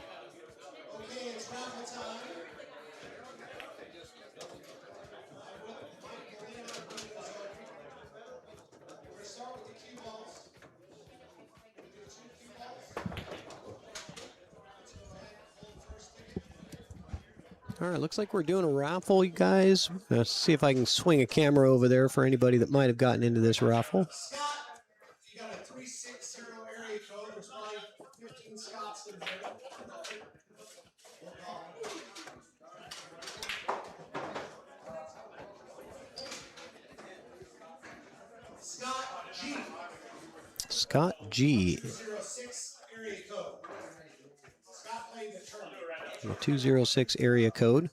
Okay, it's raffle time. We're gonna start with the cue balls. Do 2 cue balls. Let's go ahead and hold first ticket. All right, looks like we're doing a raffle, you guys. Let's see if I can swing a camera over there for anybody that might have gotten into this raffle. Scott, you got a 360 area code. There's probably 15 Scots in there. We'll call them. Scott G. Scott G. 206 area code. Scott played the tournament. The 206 area code.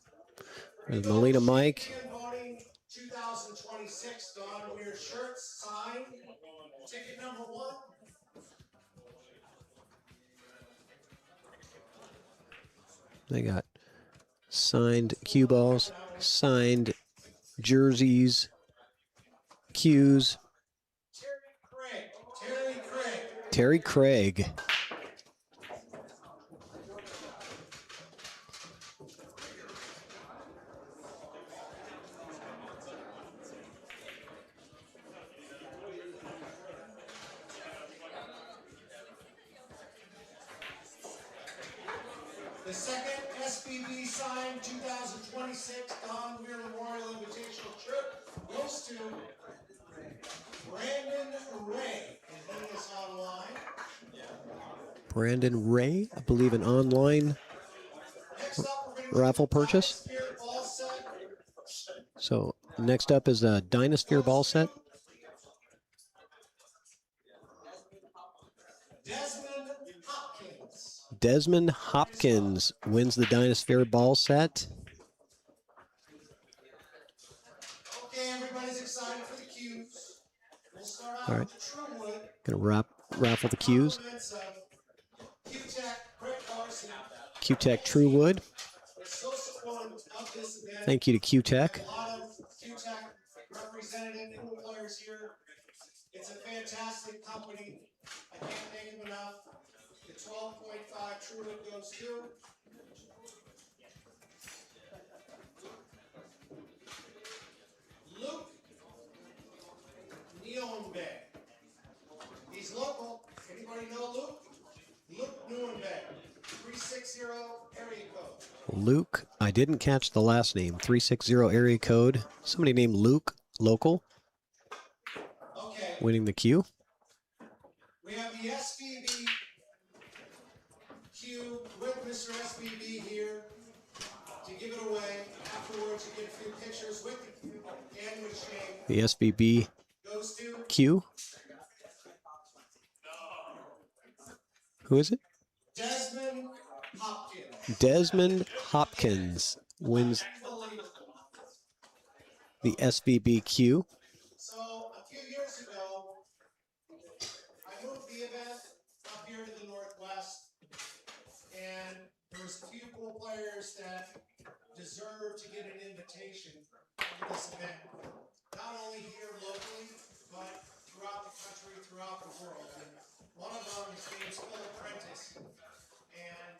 There's Melina Mike. Champion Boening 2026 Don Weir shirts signed. Ticket number 1. They got signed cue balls, signed jerseys, cues. Terry Craig. The second SBB signed 2026 Don Weir Memorial Invitational trip goes to Brandon Ray. And he is online. Brandon Ray, I believe an online Next up, we're going to raffle purchase. Spirit ball set. So next up is a Dynasphere ball set. Desmond Hopkins. Desmond Hopkins wins the Dynasphere ball set. Okay, everybody's excited for the cues. We'll start out All right. with the True Wood. Gonna raffle the cues. Compliments of Q-Tech, Brett Carson. Q-Tech True Wood. Is so supportive of this event. Thank you to Q-Tech. A lot of Q-Tech representative pool players here. It's a fantastic company. I can't thank them enough. The 12.5 True Wood goes to Luke Neonbeg. He's local. Anybody know Luke? Luke Neonbeg. 360 area code. Luke, I didn't catch the last name. 360 area code. Somebody named Luke, local, Okay. winning the queue. We have the SBB queue with Mr. SBB here to give it away. Afterwards, you get a few pictures with the queue and with Shane. The SVB Goes to queue. Who is it? Desmond Hopkins. Desmond Hopkins wins Unbelievable. the SVB queue. So a few years ago, I moved the event up here to the Northwest, and there was a few pool players that deserved to get an invitation to this event. Not only here locally, but throughout the country, throughout the world. And one of them, his name's Phil Prentice, and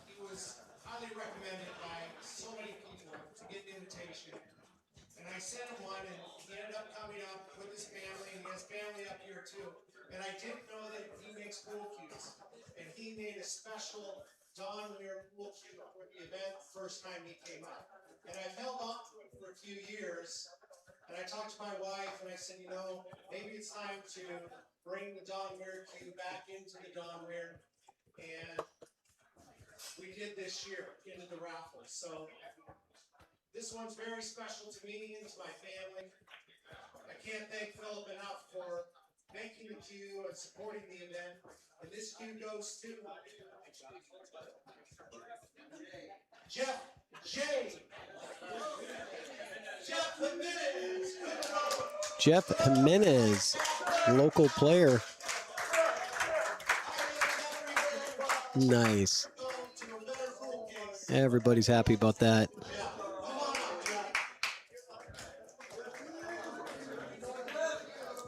he was highly recommended by so many people to get an invitation. And I sent him one, and he ended up coming up with his family, and he has family up here too. And I didn't know that he makes pool cues. And he made a special Don Weir pool cue for the event the first time he came up. And I've held on to it for a few years. And I talked to my wife, and I said, you know, maybe it's time to bring the Don Weir cue back into the Don Weir. And we did this year into the raffle. So this one's very special to me and to my family. I can't thank Philip enough for making the queue and supporting the event. And this queue goes to Jeff J. Jeff Jimenez. Jeff Jimenez, local player. Nice. Everybody's happy about that.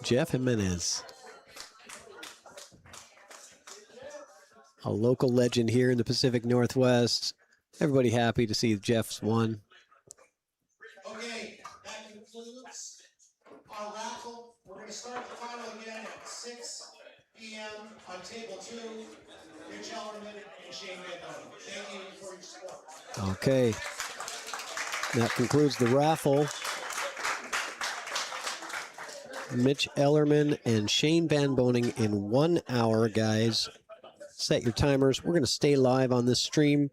Jeff Jimenez, a local legend here in the Pacific Northwest. Everybody happy to see Jeff's won. Okay, that concludes our raffle. We're going to start the final again at 6 p.m. on table 2. Mitch Ellerman and Shane Van. Thank you for your support. Okay. That concludes the raffle. Mitch Ellerman and Shane Van Boening in 1 hour, guys. Set your timers. We're going to stay live on this stream.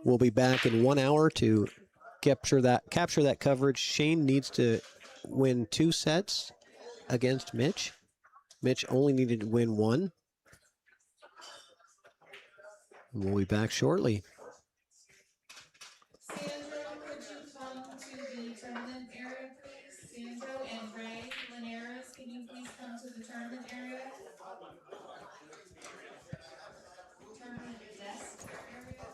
We'll be back in 1 hour to capture that coverage. Shane needs to win 2 sets against Mitch. Mitch only needed to win 1. We'll be back shortly. Sandro, could you come to the tournament area, please? Sandro and Ray Linares, can you please come to the tournament area? Tournament desk area?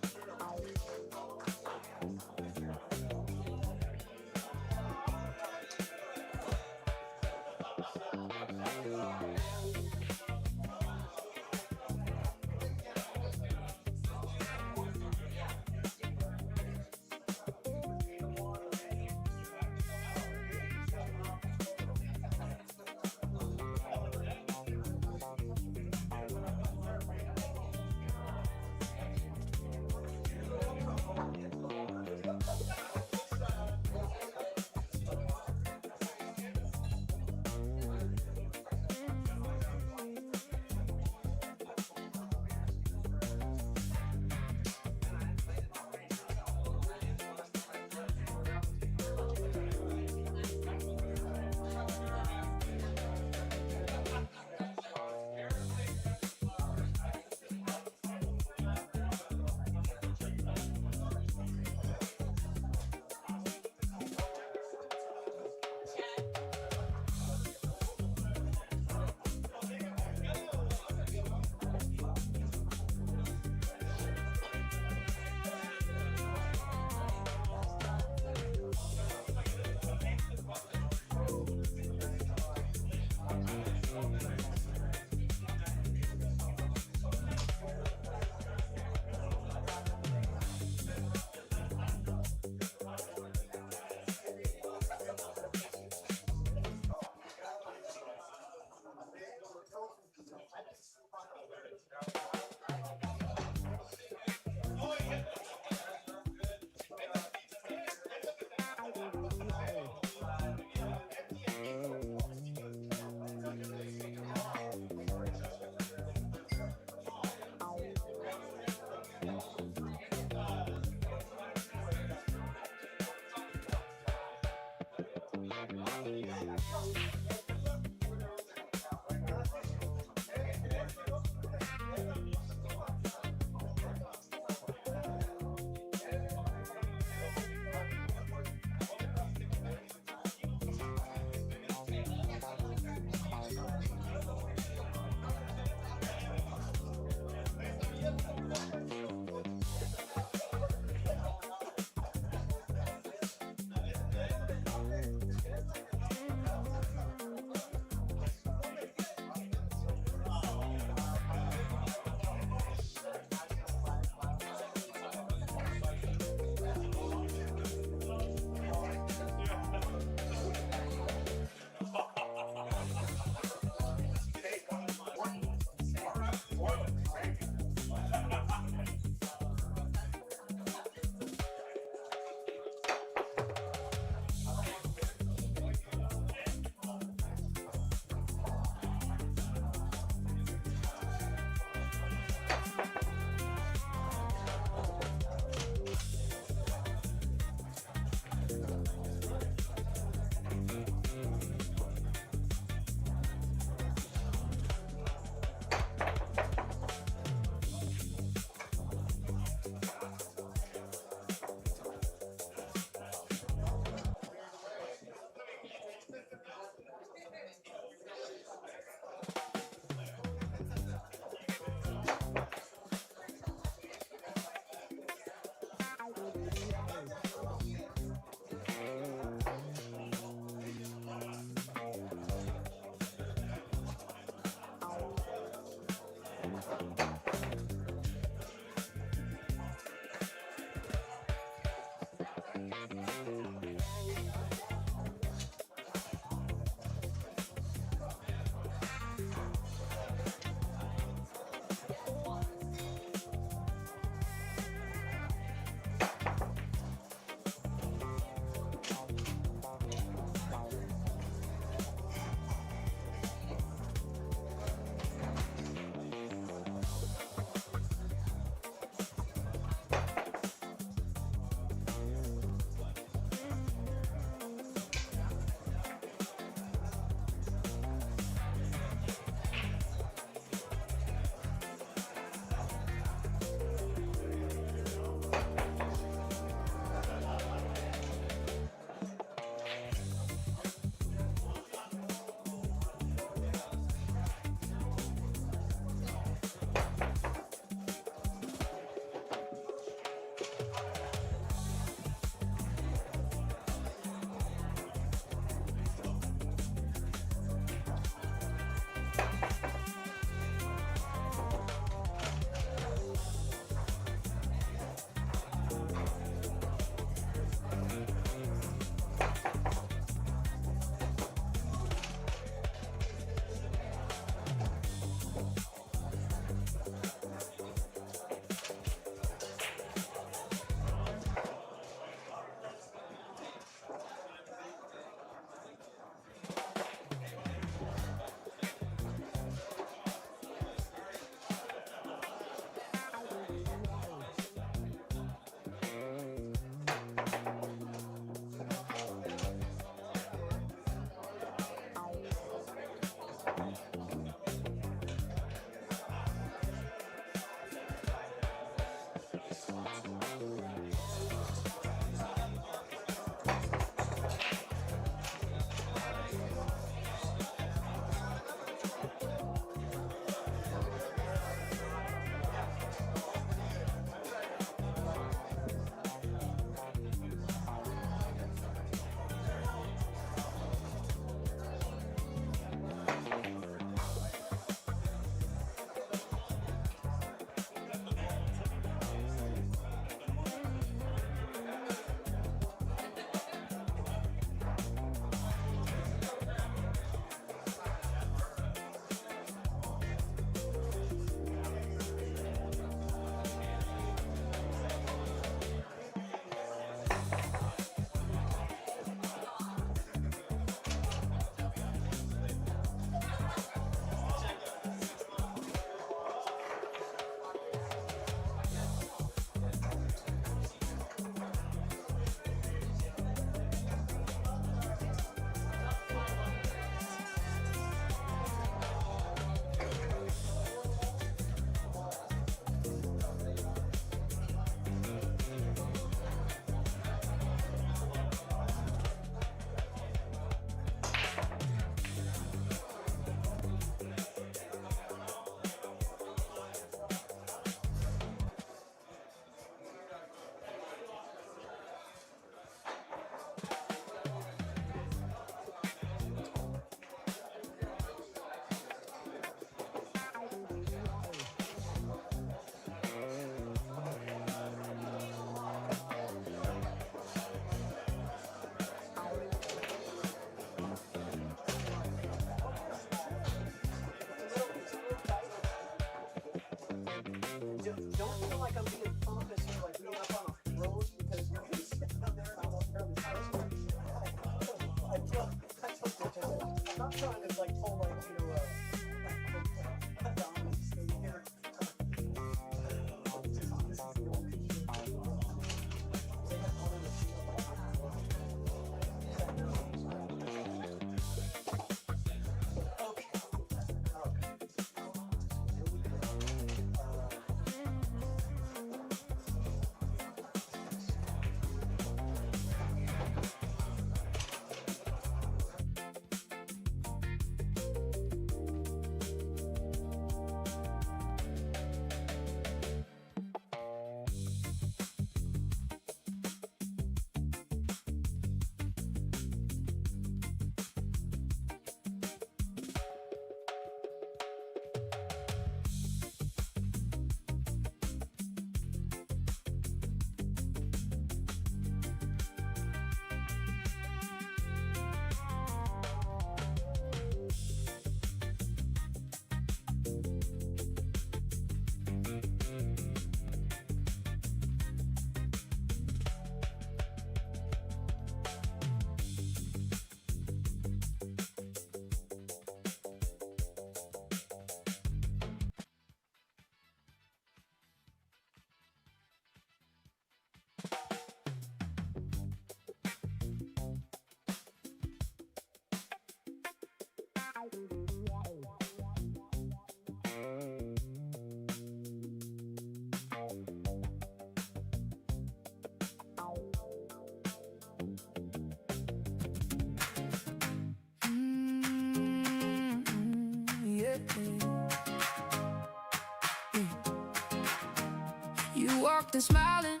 walked in smiling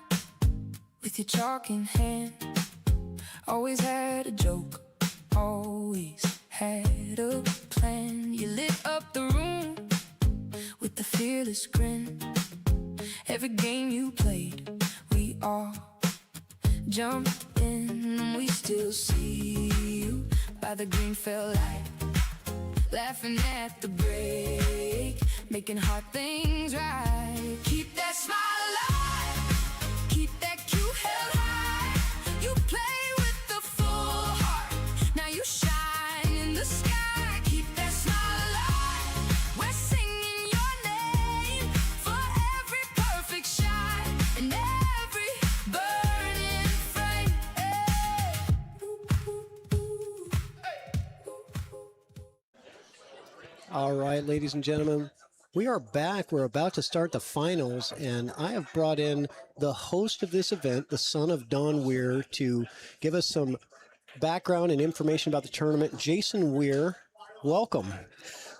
with your chalk in hand. Always had a joke, always had a plan. You lit up the room with the fearless grin. Every game you played, we all jumped in. And we still see you by the green felt light, laughing at the break, making hard things right. Keep that smile alive, keep that cue held high. You play with the full heart, now you shine in the sky. Keep that smile alive, we're singing your name for every perfect shot and every burning frame. All right, ladies and gentlemen, we are back. We're about to start the finals, and I have brought in the host of this event, the son of Don Weir, to give us some background and information about the tournament. Jason Weir, welcome.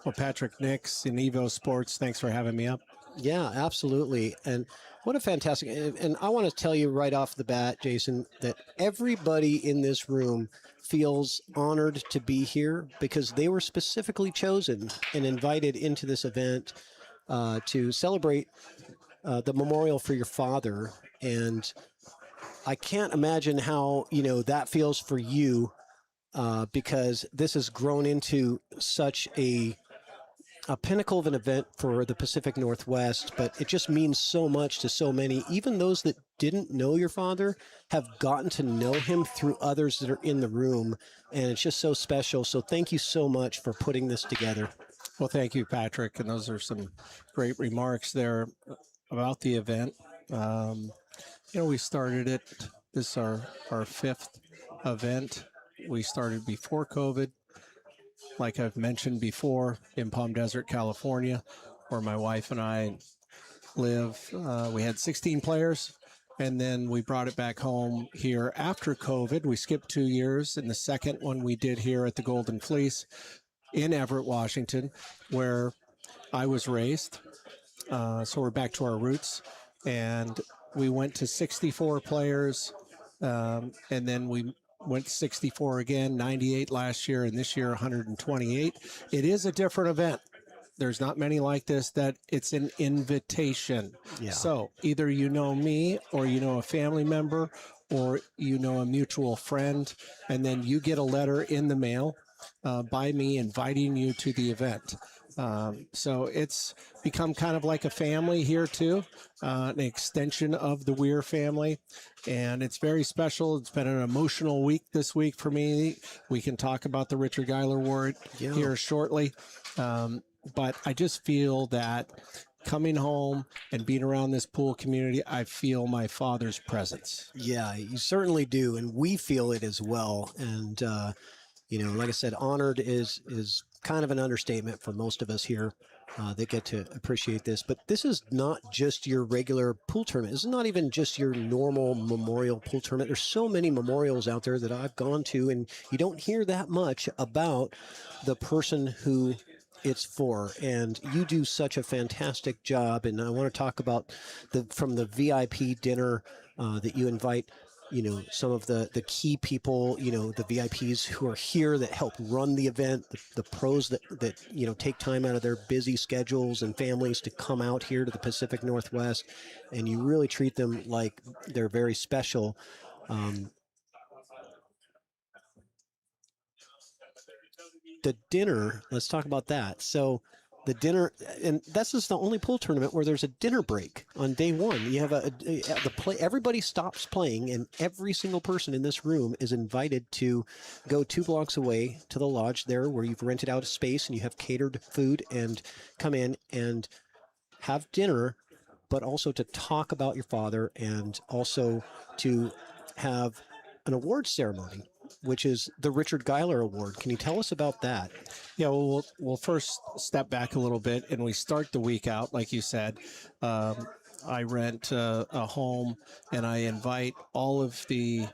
Well, Patrick Nix in Evo Sports, thanks for having me up. Yeah, absolutely. And what a fantastic, and I want to tell you right off the bat, Jason, that everybody in this room feels honored to be here because they were specifically chosen and invited into this event to celebrate the memorial for your father. And I can't imagine how, that feels for you because this has grown into such a pinnacle of an event for the Pacific Northwest, but it just means so much to so many. Even those that didn't know your father have gotten to know him through others that are in the room, and it's just so special. So thank you so much for putting this together. Well, thank you, Patrick, and those are some great remarks there about the event. We started it, this is our fifth event. We started before COVID. Like I've mentioned before, in Palm Desert, California, where my wife and I live. We had 16 players, and then we brought it back home here after COVID. We skipped 2 years, and the second one we did here at the Golden Fleece in Everett, Washington, where I was raised. So we're back to our roots, and we went to 64 players, and then we went 64 again, 98 last year, and this year 128. It is a different event. There's not many like this that it's an invitation. Yeah. So either you know me, or you know a family member, or you know a mutual friend, and then you get a letter in the mail by me inviting you to the event. So it's become kind of like a family here too, an extension of the Weir family, and it's very special. It's been an emotional week this week for me. We can talk about the Richard Geiler Award here shortly, but I just feel that coming home and being around this pool community, I feel my father's presence. Yeah, you certainly do, and we feel it as well. And like I said, honored is kind of an understatement for most of us here that get to appreciate this. But this is not just your regular pool tournament. This is not even just your normal memorial pool tournament. There's so many memorials out there that I've gone to, and you don't hear that much about the person who it's for. And you do such a fantastic job. And I want to talk about from the VIP dinner that you invite some of the key people, the VIPs who are here that help run the event, the pros that take time out of their busy schedules and families to come out here to the Pacific Northwest, and you really treat them like they're very special. The dinner, let's talk about that. So the dinner, and this is the only pool tournament where there's a dinner break on day one. You have everybody stops playing, and every single person in this room is invited to go 2 blocks away to the lodge there where you've rented out a space and you have catered food, and come in and have dinner, but also to talk about your father, and also to have an award ceremony, which is the Richard Geiler Award. Can you tell us about that? Yeah, we'll first step back a little bit, and we start the week out, like you said. I rent a home and I invite all of the,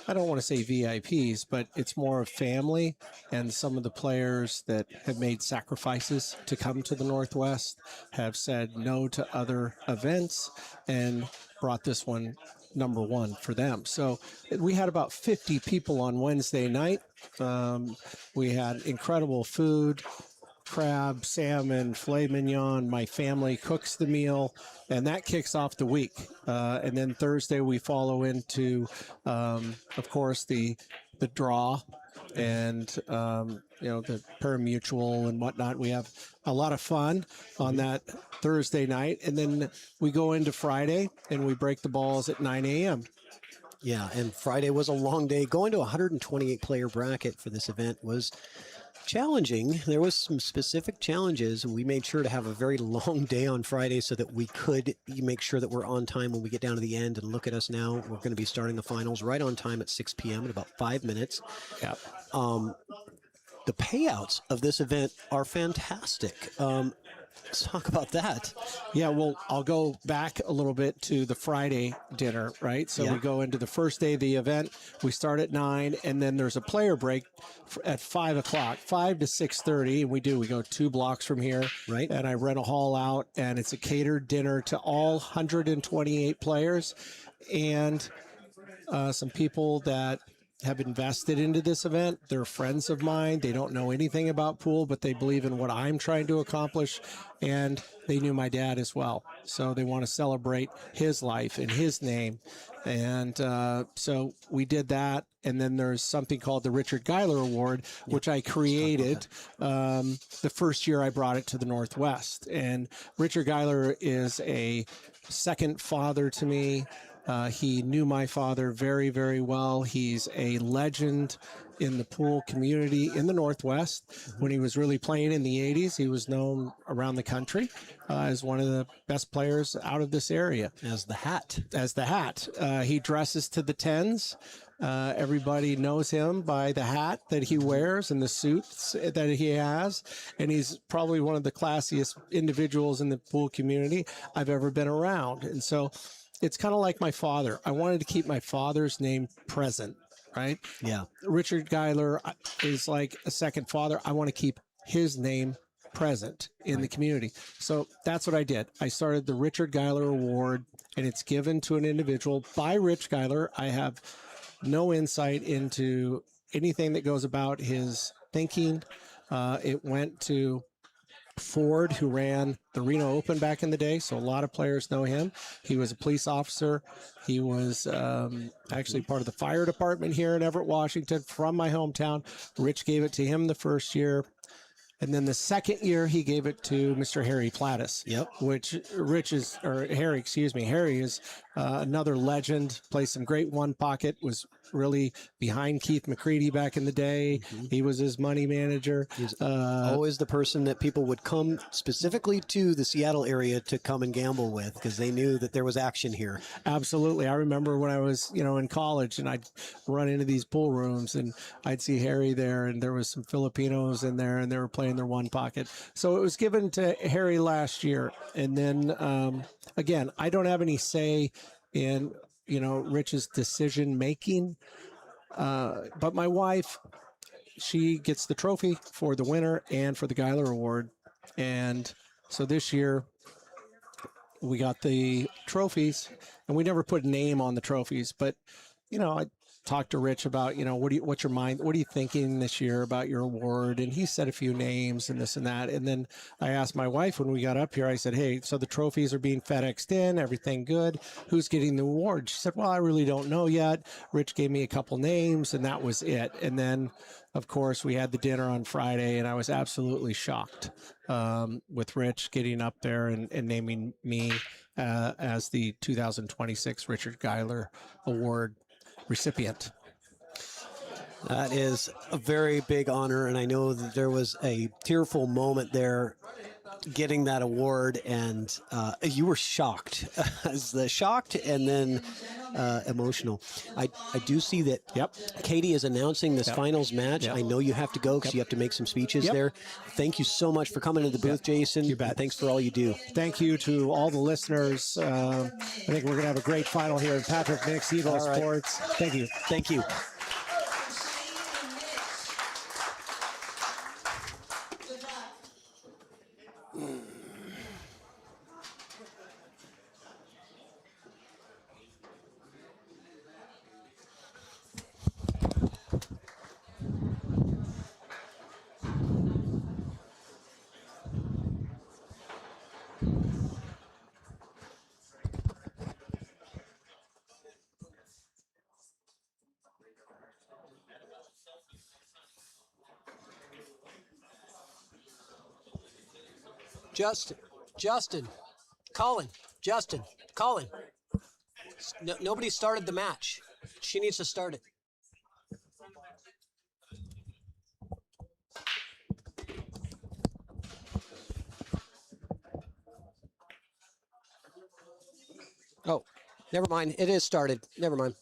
I don't want to say VIPs, but it's more of family and some of the players that have made sacrifices to come to the Northwest have said no to other events and brought this one number one for them. So we had about 50 people on Wednesday night. We had incredible food, crab, salmon, filet mignon. My family cooks the meal, and that kicks off the week. And then Thursday we follow into, of course, the draw and the pari-mutuel and whatnot. We have a lot of fun on that Thursday night, and then we go into Friday and we break the balls at 9 a.m. Yeah, and Friday was a long day. Going to a 128 player bracket for this event was challenging. There was some specific challenges, and we made sure to have a very long day on Friday so that we could make sure that we're on time when we get down to the end. And look at us now. We're going to be starting the finals right on time at 6 p.m. in about 5 minutes. Yeah. The payouts of this event are fantastic. Let's talk about that. Yeah, well, I'll go back a little bit to the Friday dinner, right? So we go into the first day of the event. We start at 9, and then there's a player break at 5 o'clock, 5 to 6:30. And we go 2 blocks from here, right? And I rent a hall out, and it's a catered dinner to all 128 players and some people that have invested into this event. They're friends of mine. They don't know anything about pool, but they believe in what I'm trying to accomplish. And they knew my dad as well. So they want to celebrate his life and his name. And so we did that. And then there's something called the Richard Geiler Award, which I created the first year I brought it to the Northwest. And Richard Geiler is a second father to me. He knew my father very, very well. He's a legend in the pool community in the Northwest. When he was really playing in the 80s, he was known around the country as one of the best players out of this area. As the Hat. As the Hat. He dresses to the 10s. Everybody knows him by the hat that he wears and the suits that he has. And he's probably one of the classiest individuals in the pool community I've ever been around. And so it's kind of like my father. I wanted to keep my father's name present, right? Yeah. Richard Geiler is like a second father. I want to keep his name present in the community. So that's what I did. I started the Richard Geiler Award, and it's given to an individual by Rich Geiler. I have no insight into anything that goes about his thinking. It went to Ford, who ran the Reno Open back in the day, so a lot of players know him. He was a police officer. He was actually part of the fire department here in Everett, Washington, from my hometown. Rich gave it to him the first year. And then the second year, he gave it to Mr. Harry Plattis. Yep. Which Harry is another legend, plays some great one pocket, was really behind Keith McCready back in the day. He was his money manager. He's always the person that people would come specifically to the Seattle area to come and gamble with because they knew that there was action here. Absolutely. I remember when I was, in college and I'd run into these pool rooms and I'd see Harry there and there was some Filipinos in there and they were playing their one pocket. So it was given to Harry last year. And then, again, I don't have any say in Rich's decision making. But my wife, she gets the trophy for the winner and for the Geiler Award. And so this year we got the trophies and we never put a name on the trophies, but I talked to Rich about, what's your mind? What are you thinking this year about your award? And he said a few names and this and that. And then I asked my wife when we got up here, I said, hey, so the trophies are being FedExed in, everything good. Who's getting the award? She said, well, I really don't know yet. Rich gave me a couple names and that was it. And then of course we had the dinner on Friday and I was absolutely shocked with Rich getting up there and naming me as the 2026 Richard Geiler Award recipient. That is a very big honor, and I know that there was a tearful moment there getting that award, and you were shocked. Shocked, and then emotional. I do see that Katie is announcing this finals match. I know you have to go because you have to make some speeches there. Thank you so much for coming to the booth, Jason. You bet. Thanks for all you do. Thank you to all the listeners. I think we're going to have a great final here in Patrick Nix, Evo All right. Sports. Thank you. Thank you. Justin, Colin, nobody started the match. She needs to start it. Oh, never mind. It is started. Never mind.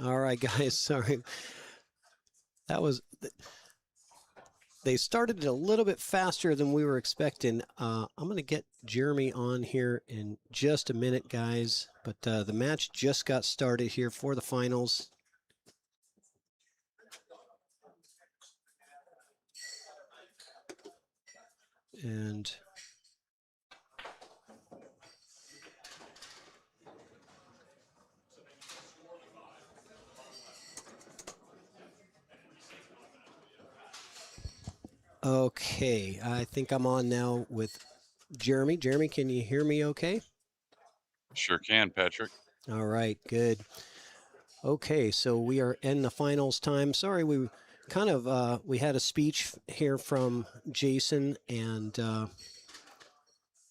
All right, guys. Sorry. They started it a little bit faster than we were expecting. I'm going to get Jeremy on here in just a minute, guys. But the match just got started here for the finals. And okay, I think I'm on now with Jeremy. Jeremy, can you hear me okay? Sure can, Patrick. All right, good. Okay, so we are in the finals time. Sorry, we kind of we had a speech here from Jason, and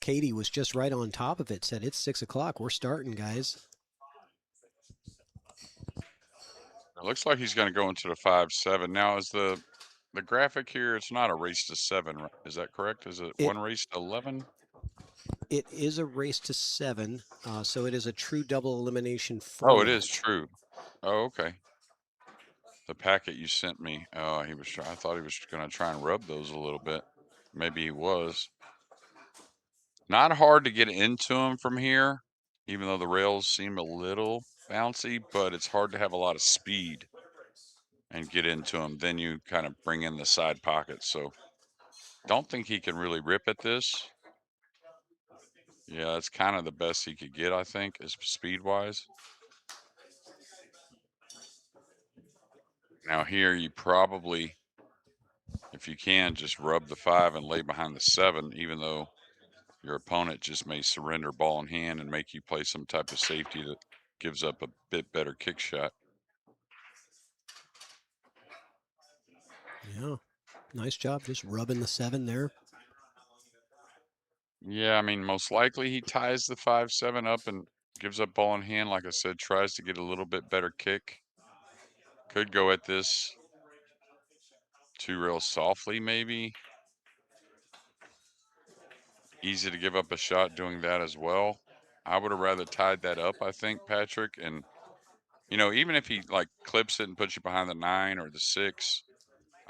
Katie was just right on top of it. Said it's 6 o'clock. We're starting, guys. It looks like he's going to go into the 5-7. Now, is the graphic here? It's not a race to 7. Is that correct? Is it one race to 11? It is a race to 7, so it is a true double elimination format. Oh, it is true. Oh, okay. The packet you sent me. Oh, I thought he was going to try and rub those a little bit. Maybe he was. Not hard to get into them from here, even though the rails seem a little bouncy, but it's hard to have a lot of speed and get into them. Then you kind of bring in the side pockets. So don't think he can really rip at this. Yeah, that's kind of the best he could get, I think, is speed-wise. Now here you probably, if you can, just rub the 5 and lay behind the 7, even though your opponent just may surrender ball in hand and make you play some type of safety that gives up a bit better kick shot. Yeah, nice job just rubbing the 7 there. Yeah, I mean, most likely he ties the 5-7 up and gives up ball in hand. Like I said, tries to get a little bit better kick. Could go at this 2 rail softly, maybe. Easy to give up a shot doing that as well. I would have rather tied that up, I think, Patrick. And, you know, even if he like clips it and puts you behind the 9 or the 6,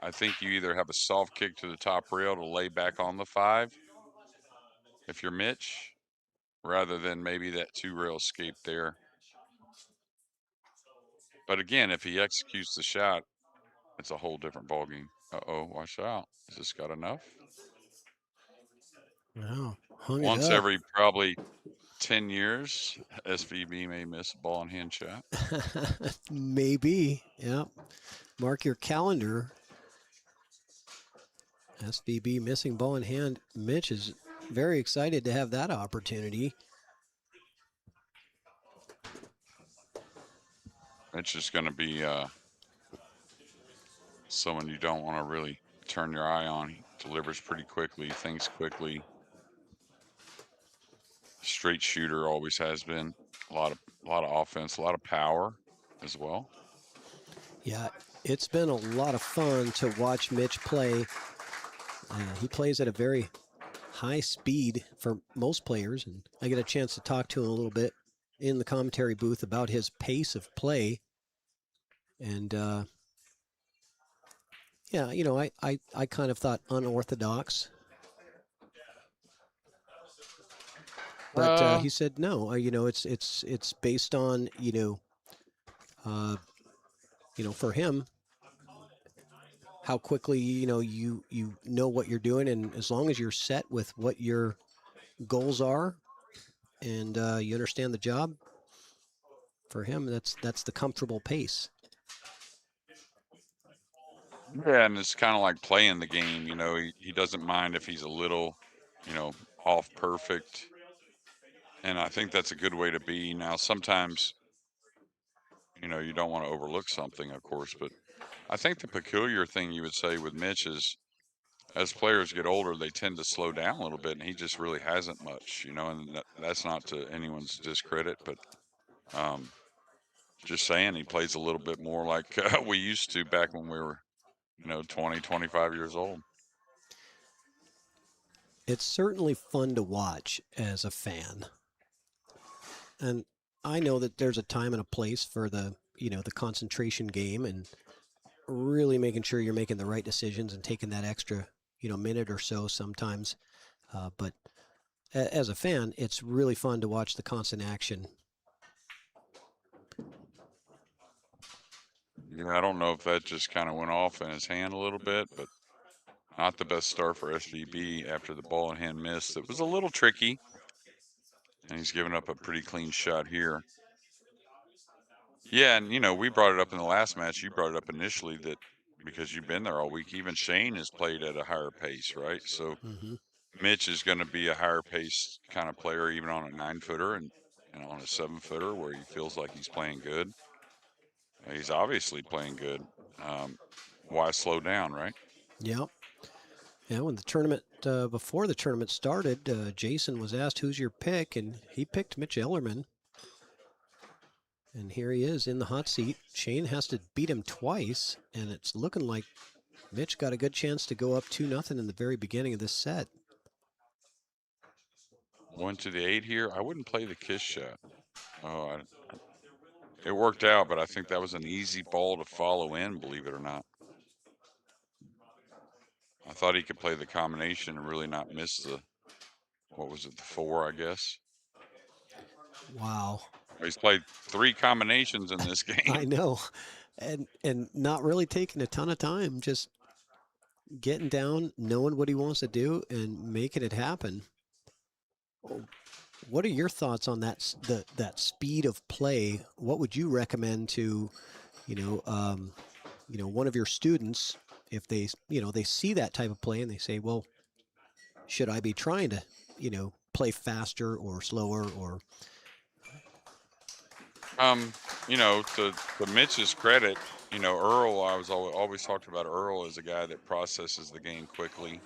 I think you either have a soft kick to the top rail to lay back on the 5 if you're Mitch, rather than maybe that 2 rail escape there. But again, if he executes the shot, it's a whole different ballgame. Uh-oh, watch out. Has this got enough? Wow, hung Once it up. every probably 10 years, SVB may miss a ball in hand shot. Maybe, yeah. Mark your calendar. SVB missing ball in hand. Mitch is very excited to have that opportunity. It's just going to be someone you don't want to really turn your eye on. He delivers pretty quickly, thinks quickly. straight shooter, always has been. A lot of offense, a lot of power as well. Yeah, it's been a lot of fun to watch Mitch play. He plays at a very high speed for most players, and I get a chance to talk to him a little bit in the commentary booth about his pace of play. And yeah, you know, I kind of thought unorthodox, but he said no. You know, it's based on for him how quickly you know what you're doing, and as long as you're set with what your goals are, and you understand the job, for him that's the comfortable pace. Yeah, and it's kind of like playing the game. He doesn't mind if he's a little, off perfect. And I think that's a good way to be. Now, sometimes, you don't want to overlook something, of course, but I think the peculiar thing you would say with Mitch is as players get older, they tend to slow down a little bit, and he just really hasn't much, and that's not to anyone's discredit, but um, just saying he plays a little bit more like we used to back when we were, 20, 25 years old. It's certainly fun to watch as a fan, and I know that there's a time and a place for the concentration game and really making sure you're making the right decisions and taking that extra minute or so sometimes. But as a fan, it's really fun to watch the constant action. Yeah, I don't know if that just kind of went off in his hand a little bit, but not the best start for SVB after the ball in hand miss. It was a little tricky, and he's given up a pretty clean shot here. Yeah, and we brought it up in the last match. You brought it up initially that because you've been there all week, even Shane has played at a higher pace, right? So Mm-hmm. Mitch is going to be a higher pace kind of player, even on a 9-footer and on a 7-footer where he feels like he's playing good. He's obviously playing good. Why slow down, right? Yeah. Yeah, when the tournament, before the tournament started, Jason was asked, "Who's your pick?" and he picked Mitch Ellerman. And here he is in the hot seat. Shane has to beat him twice, and it's looking like Mitch got a good chance to go up 2-0 in the very beginning of this set. Went to the 8 here. I wouldn't play the kiss shot. Oh, it worked out, but I think that was an easy ball to follow in, believe it or not. I thought he could play the combination and really not miss the 4, I guess. Wow. He's played 3 combinations in this game. I know. And not really taking a ton of time, just getting down, knowing what he wants to do, and making it happen. What are your thoughts on that speed of play? What would you recommend to, one of your students if they see that type of play and they say, well, should I be trying to, play faster or slower or? To Mitch's credit, Earl, I was always talked about Earl as a guy that processes the game quickly,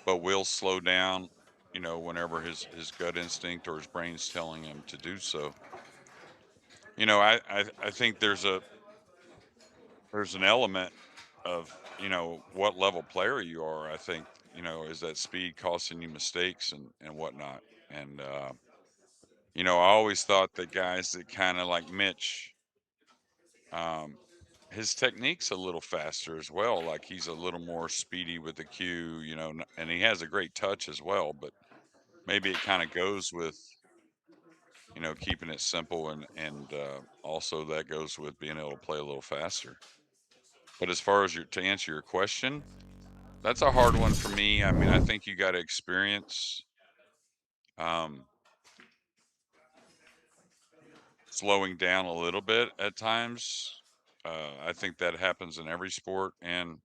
but will slow down, whenever his gut instinct or his brain's telling him to do so. I think there's an element of, what level player you are. I think, is that speed costing you mistakes and whatnot. And I always thought that guys that kind of like Mitch, um, his technique's a little faster as well. Like he's a little more speedy with the cue, and he has a great touch as well. But maybe it kind of goes with, keeping it simple and also that goes with being able to play a little faster. But as far as to answer your question, that's a hard one for me. I mean, I think you got to experience um, slowing down a little bit at times. I think that happens in every sport, and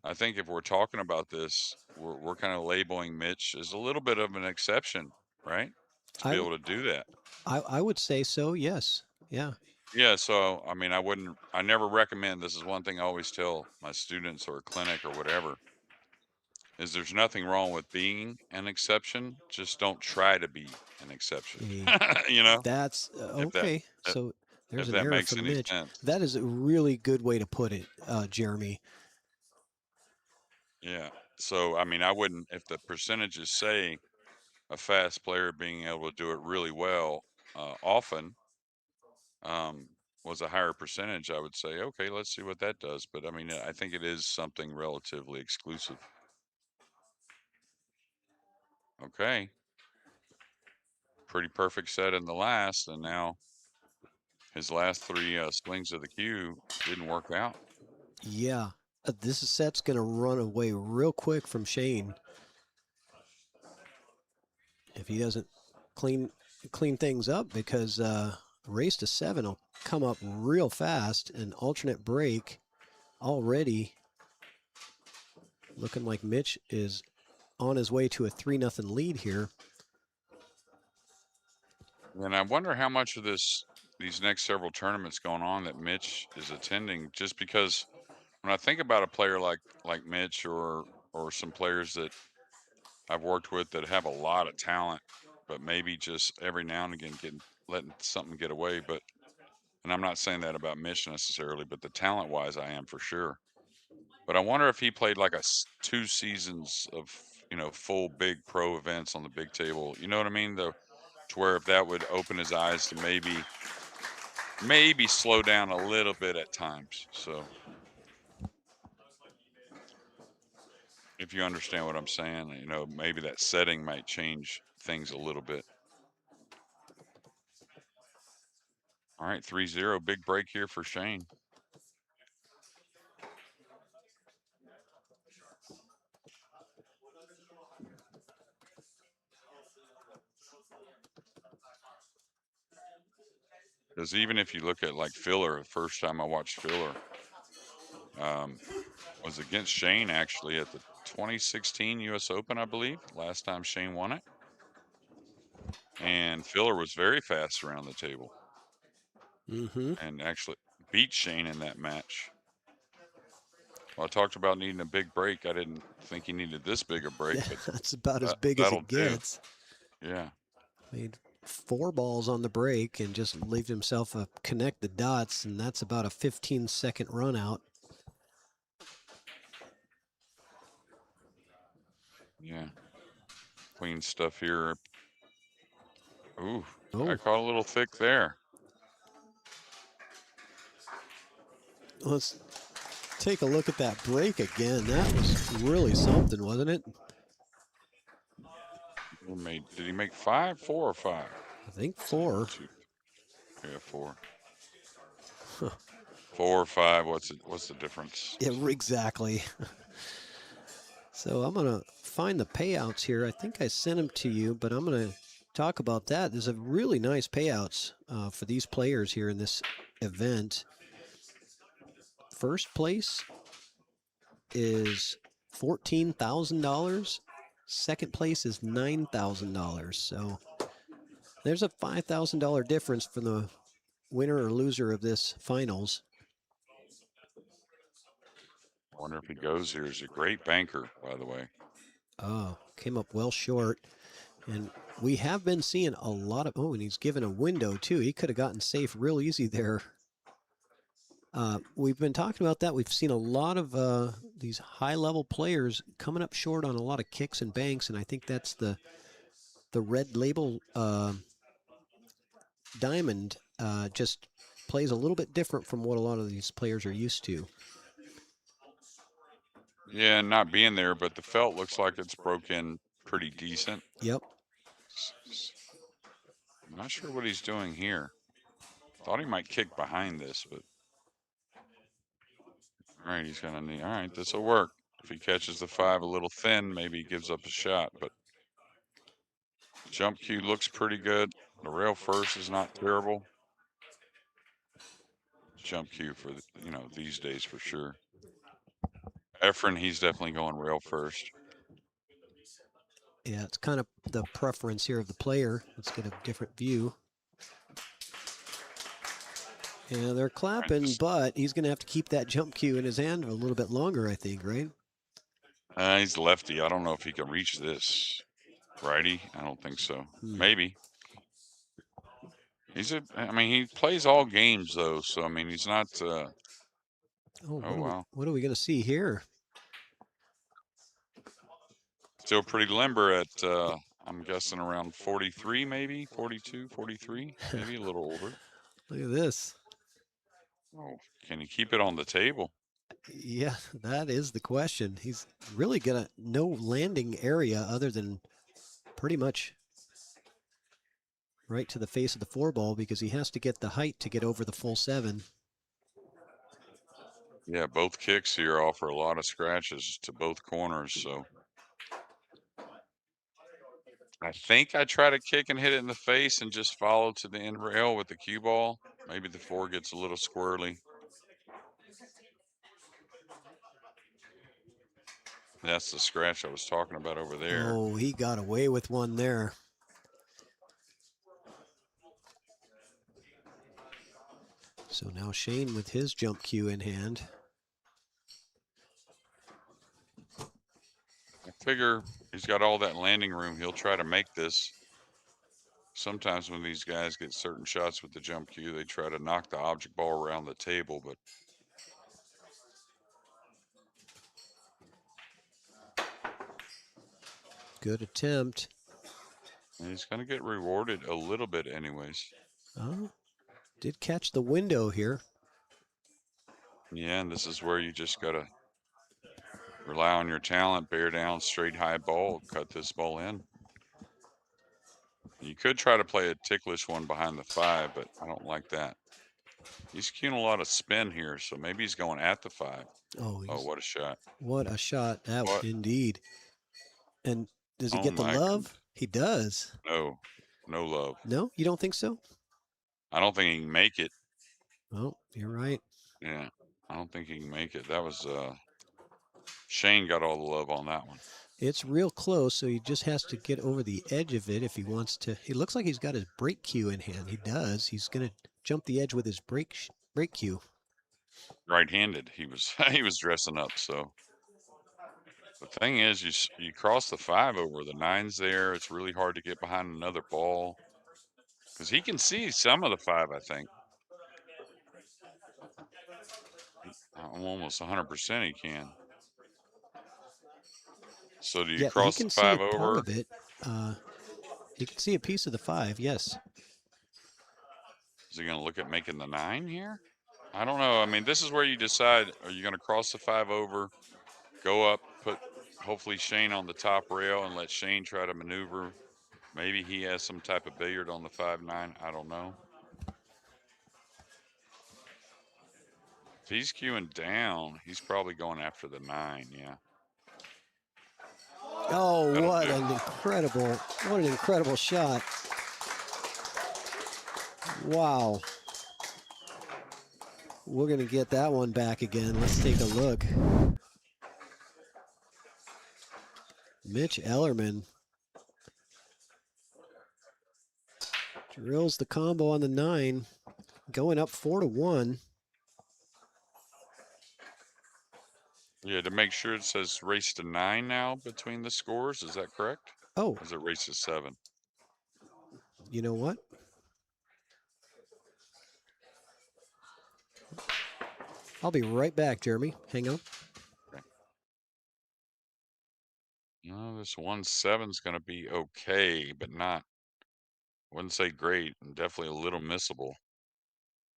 I think if we're talking about this, we're kind of labeling Mitch as a little bit of an exception, right? To I be would able to do that. I would say so. Yes. Yeah. Yeah. So, I mean, I never recommend, this is one thing I always tell my students or a clinic or whatever. is there's nothing wrong with being an exception. Just don't try to be an exception. You know, That's if that okay. if, So there's if an that error makes from any Mitch. sense. That is a really good way to put it, Jeremy. Yeah. So I mean, I wouldn't if the percentages say a fast player being able to do it really well often um, was a higher percentage, I would say, okay, let's see what that does. But I mean, I think it is something relatively exclusive. Okay. Pretty perfect set in the last, and now his last three swings of the cue didn't work out. Yeah, this set's going to run away real quick from Shane if he doesn't clean things up, because race to 7 will come up real fast. An alternate break already looking like Mitch is on his way to a 3-0 lead here. And I wonder how much of these next several tournaments going on that Mitch is attending, just because when I think about a player like Mitch or some players that I've worked with that have a lot of talent, but maybe just every now and again letting something get away. But and I'm not saying that about Mitch necessarily, but the talent wise, I am for sure. But I wonder if he played like 2 seasons of full big pro events on the big table. You know what I mean? To where if that would open his eyes to maybe slow down a little bit at times. So if you understand what I'm saying, maybe that setting might change things a little bit. All right, 3-0, big break here for Shane. Because even if you look at like Filler, the first time I watched Filler was against Shane actually at the 2016 U.S. Open, I believe. Last time Shane won it. And Filler was very fast around the table and actually beat Shane in that match. Well, I talked about needing a big break. I didn't think he needed this big a break, Yeah, but that's about as big as that'll it do. gets. Yeah. Made 4 balls on the break and just leaved himself a connect the dots, and that's about a 15-second run out. Yeah. Clean stuff here. Ooh, I Oh, caught a little thick there. let's take a look at that break again. That was really something, wasn't it? Did he make 5, 4, or 5? I think Let's see, 1, 4. 2, yeah, 4. 4 or 5. What's the difference? Yeah, exactly. So I'm going to find the payouts here. I think I sent them to you, but I'm going to talk about that. There's a really nice payouts for these players here in this event. First place is $14,000. Second place is $9,000. So there's a $5,000 difference for the winner or loser of this finals. I wonder if he goes here. He's a great banker, by the way. Oh, came up well short. And we have been seeing a lot of, and he's given a window too. He could have gotten safe real easy there. We've been talking about that. We've seen a lot of these high-level players coming up short on a lot of kicks and banks, and I think that's the red label diamond just plays a little bit different from what a lot of these players are used to. Yeah, and not being there, but the felt looks like it's broken pretty decent. Yep. I'm not sure what he's doing here. Thought he might kick behind this, but all right, he's gonna need. All right, this will work. If he catches the 5 a little thin, maybe he gives up a shot. But the jump cue looks pretty good. The rail first is not terrible. Jump cue for these days for sure. Efren, he's definitely going rail first. Yeah, it's kind of the preference here of the player. Let's get a different view. Yeah, they're clapping, but he's going to have to keep that jump cue in his hand a little bit longer, I think, right? He's lefty. I don't know if he can reach this. Righty? I don't think so. Maybe. I mean, he plays all games though, so I mean, he's not. Oh wow. What are we going to see here? Still pretty limber at. I'm guessing around 43, maybe 42, 43, maybe a little older. Look at this. Oh, can he keep it on the table? Yeah, that is the question. He's really gonna no landing area other than pretty much right to the face of the four ball because he has to get the height to get over the full 7. Yeah, both kicks here offer a lot of scratches to both corners, so I think I try to kick and hit it in the face and just follow to the end rail with the cue ball. Maybe the 4 gets a little squirrely. That's the scratch I was talking about over there. Oh, he got away with one there. So now Shane with his jump cue in hand. I figure he's got all that landing room. He'll try to make this. Sometimes when these guys get certain shots with the jump cue, they try to knock the object ball around the table, but Good attempt. he's going to get rewarded a little bit anyways. Oh, did catch the window here. Yeah, and this is where you just got to rely on your talent, bear down, straight high ball, cut this ball in. You could try to play a ticklish one behind the 5, but I don't like that. He's cueing a lot of spin here, so maybe he's going at the 5. Oh, What a shot. What a shot. That What? indeed. And does he Oh get the my love? He does. No, no love. No, you don't think so? I don't think he can make it. Oh, you're right. Yeah, I don't think he can make it. That was Shane got all the love on that one. It's real close, so he just has to get over the edge of it if he wants to. He looks like he's got his brake cue in hand. He does. He's going to jump the edge with his brake cue. Right-handed. He was he was dressing up. So the thing is, you cross the 5 over. The 9's there. It's really hard to get behind another ball because he can see some of the 5. I think. I'm almost 100% he can. So do you Yeah, he cross can the see 5 a part over? of it. He can see a piece of the 5, yes. Is he going to look at making the 9 here? I don't know. I mean, this is where you decide, are you going to cross the 5 over, go up, put hopefully Shane on the top rail and let Shane try to maneuver. Maybe he has some type of billiard on the 5-9. I don't know. If he's cueing down, he's probably going after the 9, yeah. Oh, That'll what do. an incredible shot. Wow. We're going to get that one back again. Let's take a look. Mitch Ellerman drills the combo on the 9, going up 4-1. Yeah, to make sure it says race to 9 now between the scores. Is that correct? Oh, Or is it race to 7? you know what? I'll be right back, Jeremy. Hang on. Okay. No, this 1-7's going to be okay, but not, I wouldn't say great, and definitely a little missable.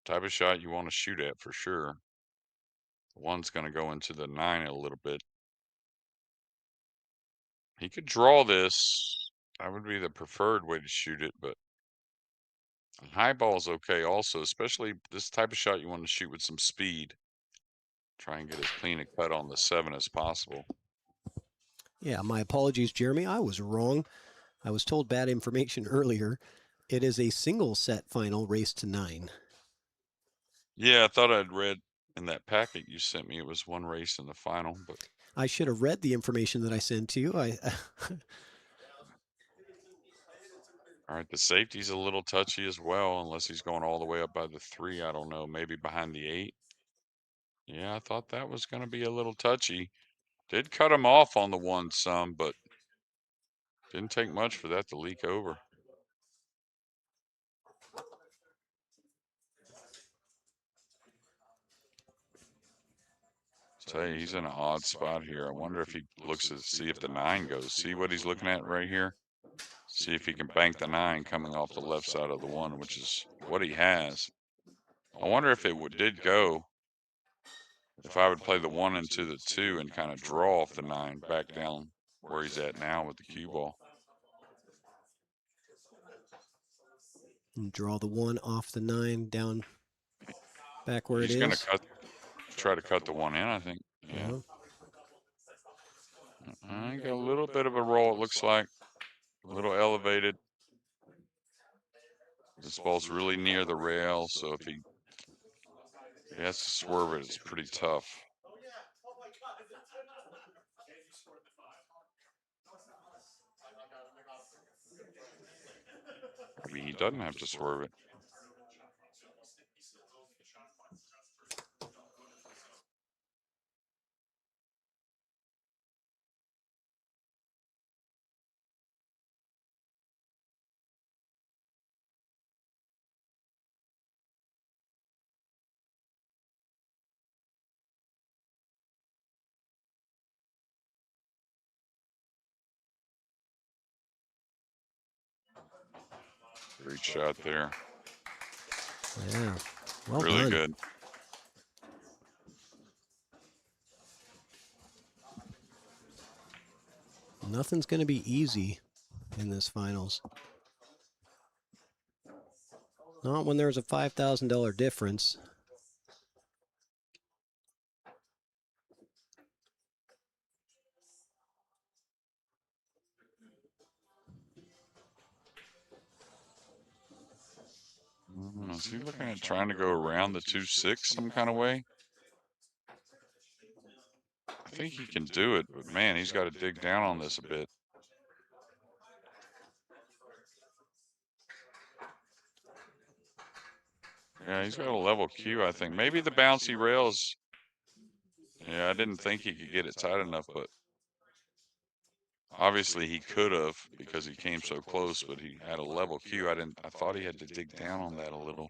Type of shot you want to shoot at for sure. The 1's going to go into the 9 a little bit. He could draw this. That would be the preferred way to shoot it, but a high ball is okay also, especially this type of shot you want to shoot with some speed. Try and get as clean a cut on the 7 as possible. Yeah, my apologies, Jeremy. I was wrong. I was told bad information earlier. It is a single set final, race to 9. Yeah, I thought I'd read in that packet you sent me it was one race in the final, but I should have read the information that I sent to you. all right, the safety's a little touchy as well, unless he's going all the way up by the 3. I don't know, maybe behind the 8. Yeah, I thought that was going to be a little touchy. Did cut him off on the one some, but didn't take much for that to leak over. Tell you, he's in an odd spot here. I wonder if he looks to see if the 9 goes. See what he's looking at right here? See if he can bank the 9 coming off the left side of the 1, which is what he has. I wonder if it did go, if I would play the 1 into the 2 and kind of draw off the 9 back down where he's at now with the cue ball. And draw the 1 off the 9 down back where He's it going is. to try to cut the 1 in, I think. Yeah. I got a little bit of a roll, it looks like. A little elevated. This ball's really near the rail, so if he has to swerve it, it's pretty tough. Maybe he doesn't have to swerve it. Great shot there. Yeah, well really done. Good. Nothing's going to be easy in this finals. Not when there's a $5,000 difference. Is he looking at trying to go around the 2-6 some kind of way? I think he can do it, but man, he's got to dig down on this a bit. Yeah, he's got a level cue, I think. Maybe the bouncy rails. Yeah, I didn't think he could get it tight enough, but obviously he could have because he came so close, but he had a level cue. I thought he had to dig down on that a little.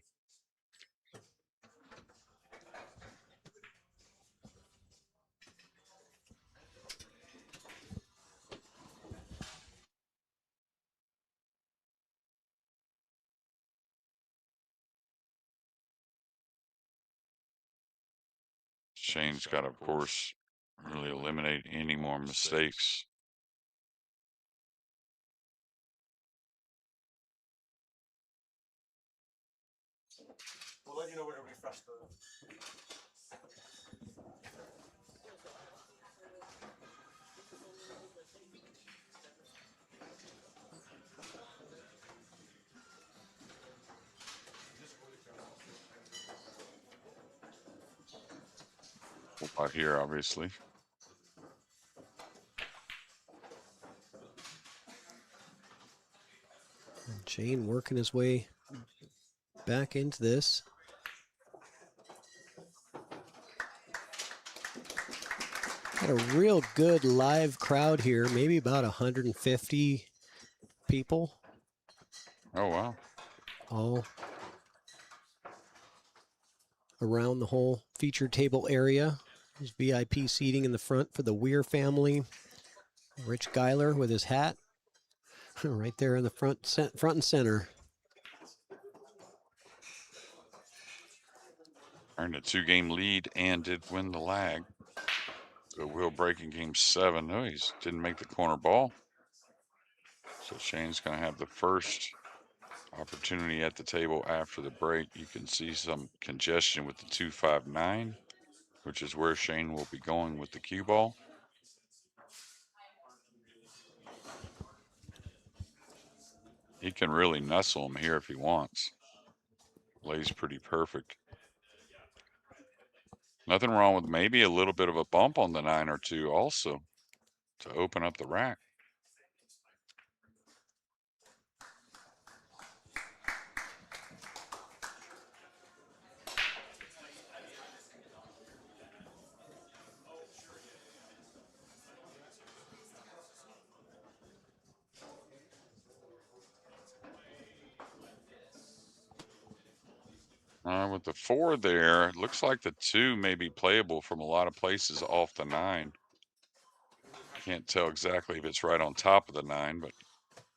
Shane's got to, of course, really eliminate any more mistakes. We'll let you know when to refresh the. Out here, obviously. And Shane working his way back into this. Had a real good live crowd here, maybe about 150 people. Oh, wow. All around the whole feature table area. There's VIP seating in the front for the Weir family. Rich Geiler with his hat right there in the front and center. Earned a 2-game lead and did win the lag. So Will breaking game 7. No, he didn't make the corner ball. So Shane's going to have the first opportunity at the table after the break. You can see some congestion with the 2-5-9, which is where Shane will be going with the cue ball. He can really nestle him here if he wants. Lays pretty perfect. Nothing wrong with maybe a little bit of a bump on the 9 or 2 also to open up the rack. And with the 4 there, it looks like the 2 may be playable from a lot of places off the 9. Can't tell exactly if it's right on top of the 9, but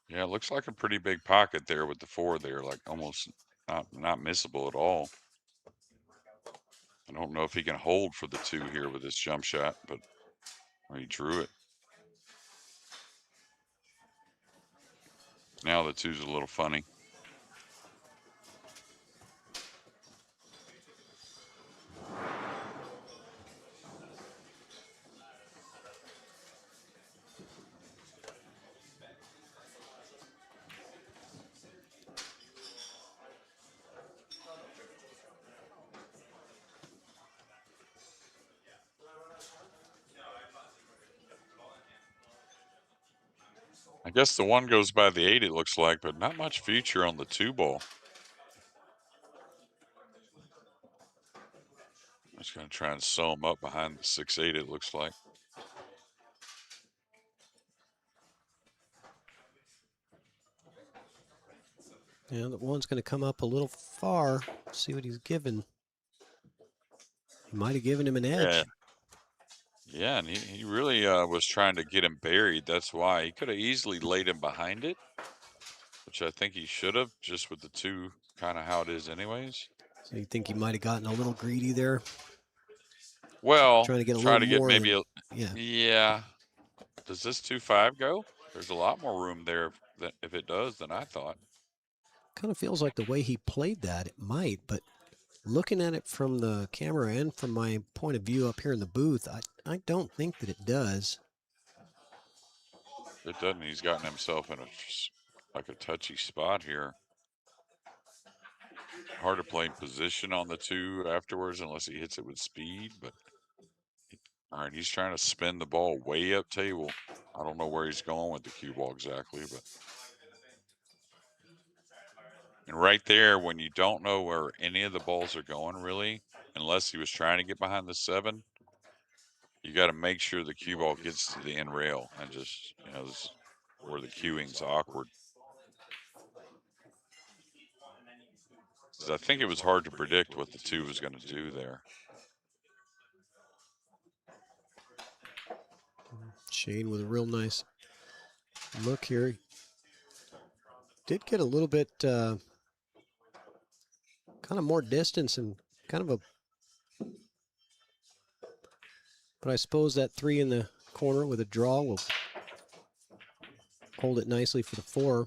yeah, it looks like a pretty big pocket there with the 4 there, like almost not missable at all. I don't know if he can hold for the 2 here with this jump shot, but he drew it. Now the 2's a little funny. I guess the 1 goes by the 8, it looks like, but not much future on the 2 ball. I'm just going to try and sew him up behind the 6-8, it looks like. Yeah, the 1's going to come up a little far. See what he's given. He might have given him an edge. Yeah. Yeah, and he really was trying to get him buried. That's why he could have easily laid him behind it, which I think he should have, just with the 2 kind of how it is anyways. So you think he might have gotten a little greedy there? Well, Trying to get a try little to get more maybe than, a yeah. Does this 2-5 go? There's a lot more room there if it does than I thought. Kind of feels like the way he played that, it might, but looking at it from the camera and from my point of view up here in the booth, I don't think that it does. It doesn't. He's gotten himself in a touchy spot here. Hard to play position on the 2 afterwards unless he hits it with speed, but all right, he's trying to spin the ball way up table. I don't know where he's going with the cue ball exactly, but and right there, when you don't know where any of the balls are going really, unless he was trying to get behind the 7, you got to make sure the cue ball gets to the end rail and just, this is where the cueing's awkward. Because I think it was hard to predict what the 2 was going to do there. Shane with a real nice look here. Did get a little bit kind of more distance and kind of but I suppose that 3 in the corner with a draw will hold it nicely for the 4.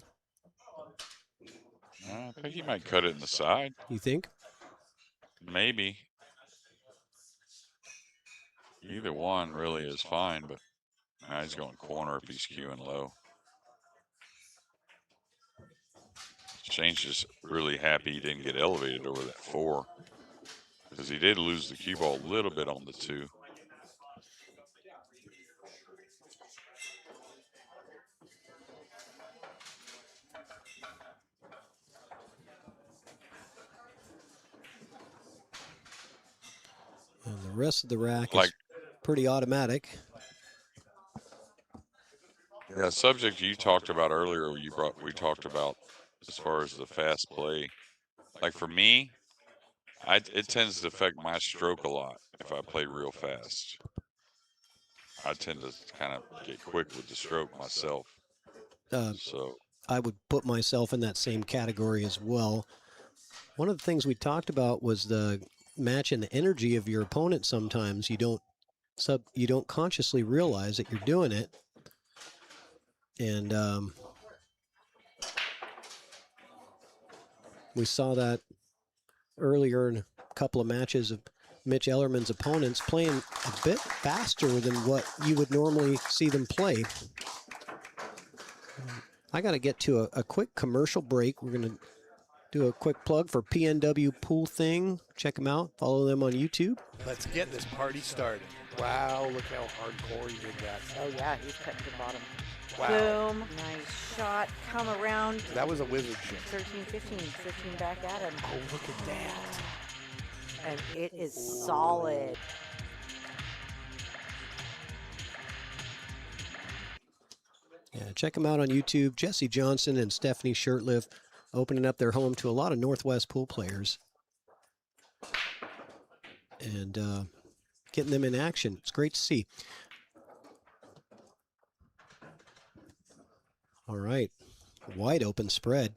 I think he might cut it in the side. You think? Maybe. Either one really is fine, but now he's going corner if he's cueing low. Shane's just really happy he didn't get elevated over that 4 because he did lose the cue ball a little bit on the 2. And the rest of the rack Like, is pretty automatic. yeah, subject you talked about earlier, we talked about as far as the fast play. Like for me, it tends to affect my stroke a lot if I play real fast. I tend to kind of get quick with the stroke myself. So I would put myself in that same category as well. One of the things we talked about was the match and the energy of your opponent. Sometimes you don't consciously realize that you're doing it. And we saw that earlier in a couple of matches of Mitch Ellerman's opponents playing a bit faster than what you would normally see them play. I got to get to a quick commercial break. We're going to do a quick plug for PNW Pool Thing. Check them out. Follow them on YouTube. Let's get this party started. Wow, look how hardcore you did that. Oh yeah, he's cut to the bottom. Wow. Boom, nice shot. Come around. That was a wizard shot. 13, 15, 15 back at him. Oh, look at that. And it is solid. Yeah, check them out on YouTube. Jesse Johnson and Stephanie Shirtliff opening up their home to a lot of Northwest pool players. and getting them in action. It's great to see. All right, wide open spread.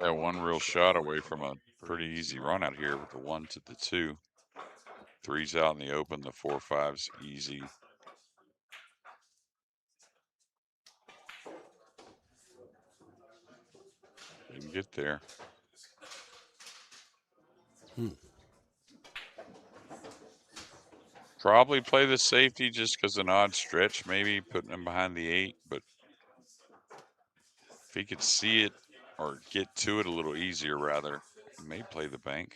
Yeah, one real shot away from a pretty easy run out here with the 1 to the 2. 3's out in the open, the 4-5's easy. Didn't get there. Probably play the safety just because an odd stretch, maybe putting him behind the 8, but if he could see it or get to it a little easier, rather, he may play the bank.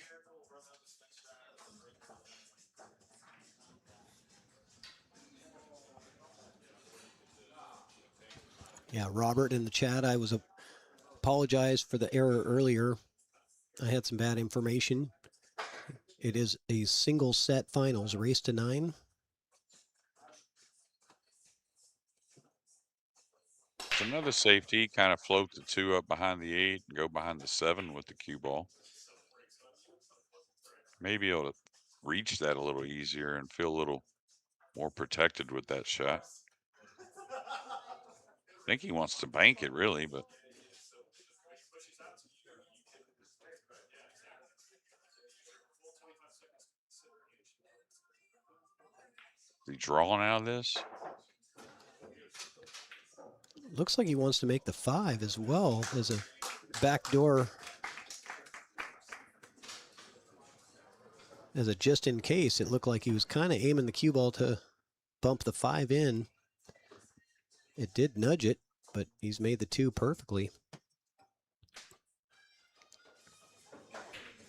Yeah, Robert in the chat, I was apologize for the error earlier. I had some bad information. It is a single set finals, race to 9. It's another safety, kind of float the 2 up behind the 8 and go behind the 7 with the cue ball. Maybe able to reach that a little easier and feel a little more protected with that shot. I think he wants to bank it, really, but is he drawing out of this? Looks like he wants to make the 5 as well as a backdoor, as a just in case. It looked like he was kind of aiming the cue ball to bump the 5 in. It did nudge it, but he's made the 2 perfectly.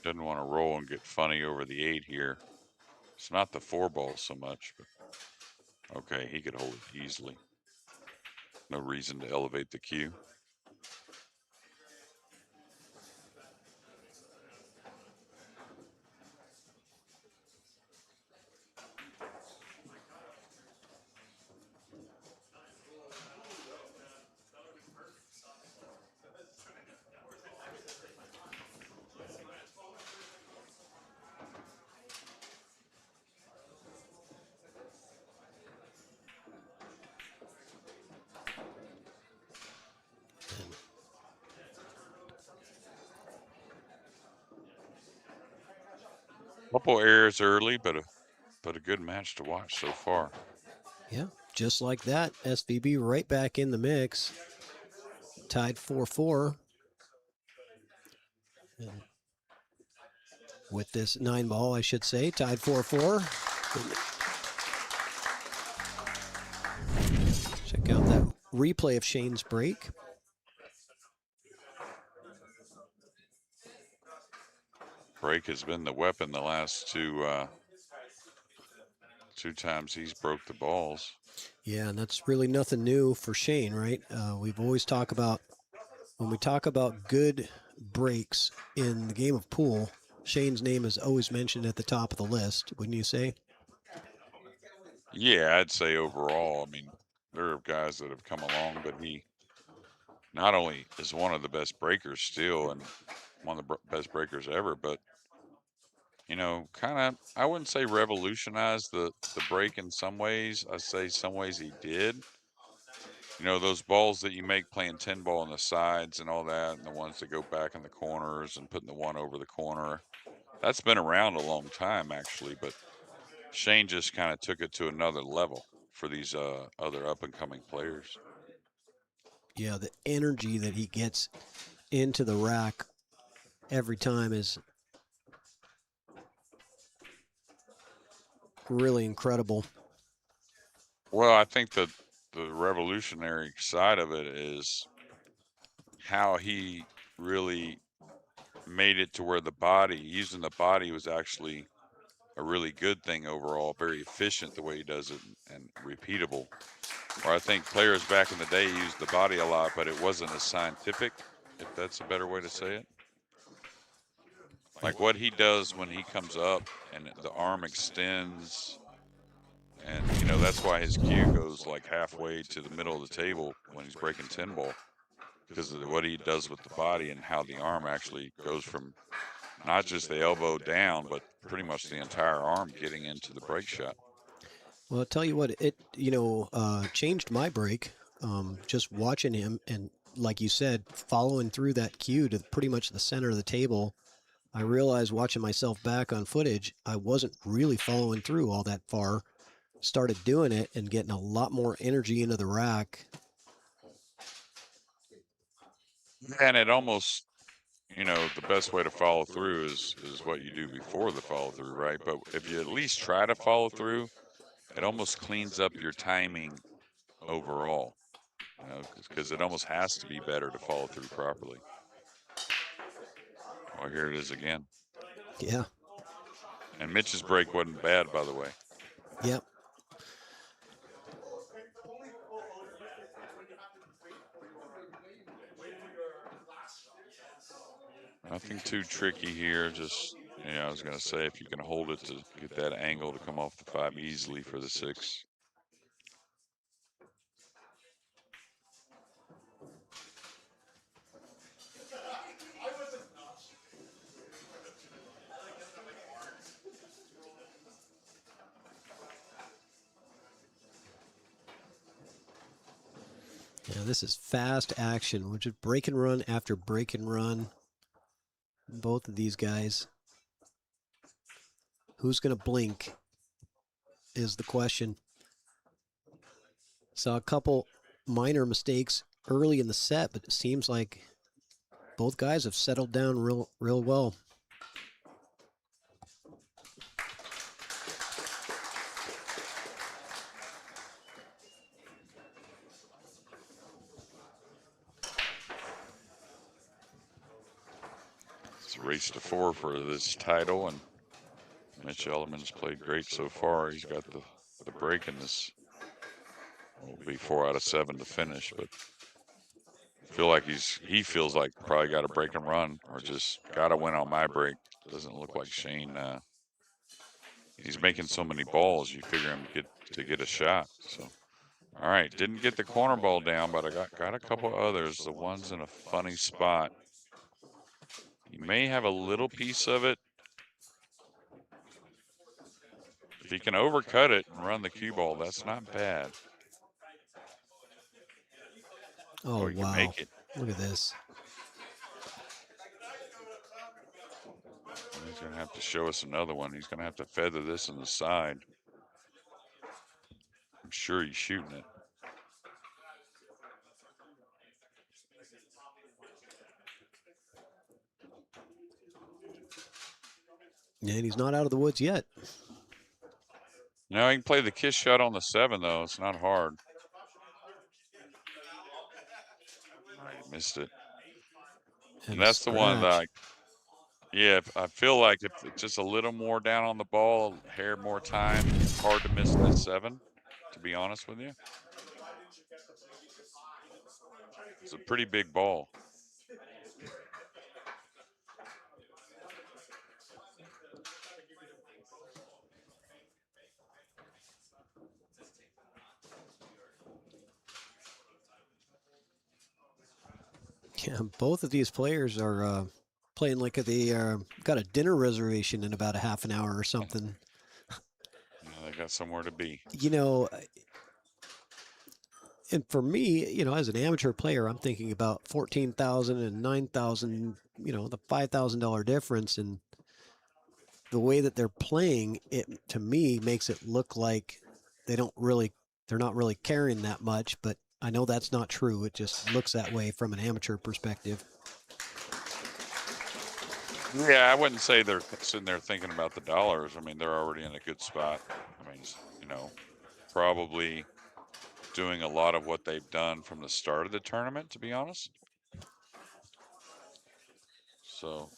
Doesn't want to roll and get funny over the 8 here. It's not the 4 ball so much, but okay, he could hold it easily. No reason to elevate the cue. Couple errors early, but a good match to watch so far. Yeah, just like that, SVB right back in the mix. Tied 4-4. And with this 9 ball, I should say, tied 4-4. Check out that replay of Shane's break. Break has been the weapon the last two times he's broke the balls. Yeah, and that's really nothing new for Shane, right? We've always talked about, when we talk about good breaks in the game of pool, Shane's name is always mentioned at the top of the list, wouldn't you say? Yeah, I'd say overall, I mean, there are guys that have come along, but he not only is one of the best breakers still and one of the best breakers ever, but kind of, I wouldn't say revolutionized the break in some ways. I say some ways he did. Those balls that you make playing 10 ball on the sides and all that, and the ones that go back in the corners and putting the 1 over the corner. That's been around a long time, actually, but Shane just kind of took it to another level for these other up and coming players. Yeah, the energy that he gets into the rack every time is really incredible. Well, I think that the revolutionary side of it is how he really made it to where using the body was actually a really good thing overall, very efficient the way he does it and repeatable. Or I think players back in the day used the body a lot, but it wasn't as scientific, if that's a better way to say it. Like what he does when he comes up and the arm extends, and that's why his cue goes like halfway to the middle of the table when he's breaking 10 ball, because of what he does with the body and how the arm actually goes from not just the elbow down, but pretty much the entire arm getting into the break shot. Well, I'll tell you what, it changed my break. Just watching him and, like you said, following through that cue to pretty much the center of the table. I realized watching myself back on footage, I wasn't really following through all that far. Started doing it and getting a lot more energy into the rack. And it almost, you know, the best way to follow through is what you do before the follow through, right? But if you at least try to follow through, it almost cleans up your timing overall, you know, because it almost has to be better to follow through properly. Oh, here it is again. Yeah. And Mitch's break wasn't bad, by the way. Yep. Nothing too tricky here. Just, you know, I was going to say if you can hold it to get that angle to come off the 5 easily for the 6. Yeah, this is fast action, which is break and run after break and run. Both of these guys. Who's going to blink is the question. Saw a couple minor mistakes early in the set, but it seems like both guys have settled down real well. It's a race to 4 for this title, and Mitch Ellerman's played great so far. He's got the break in this. Will be 4 out of 7 to finish, but I feel like he feels like probably got a break and run or just got to win on my break. Doesn't look like Shane. He's making so many balls. You figure him get a shot. So, all right, didn't get the corner ball down, but I got a couple others. The one's in a funny spot. He may have a little piece of it. If he can overcut it and run the cue ball, that's not bad. Oh, he can wow. make it. Look at this. He's going to have to show us another one. He's going to have to feather this on the side. I'm sure he's shooting it. And he's not out of the woods yet. No, he can play the kiss shot on the 7, though. It's not hard. He missed it. And that's the one that, yeah, I feel like if it's just a little more down on the ball, a hair more time, it's hard to miss that 7, to be honest with you. It's a pretty big ball. Yeah, both of these players are playing like they got a dinner reservation in about a half an hour or something. Yeah, they got somewhere to be. You know, and for me, you know, as an amateur player, I'm thinking about 14,000 and 9,000. You know, the $5,000 difference, and the way that they're playing it to me makes it look like they're not really caring that much. But I know that's not true. It just looks that way from an amateur perspective. Yeah, I wouldn't say they're sitting there thinking about the dollars. I mean, they're already in a good spot. I mean, you know, probably doing a lot of what they've done from the start of the tournament, to be honest. So.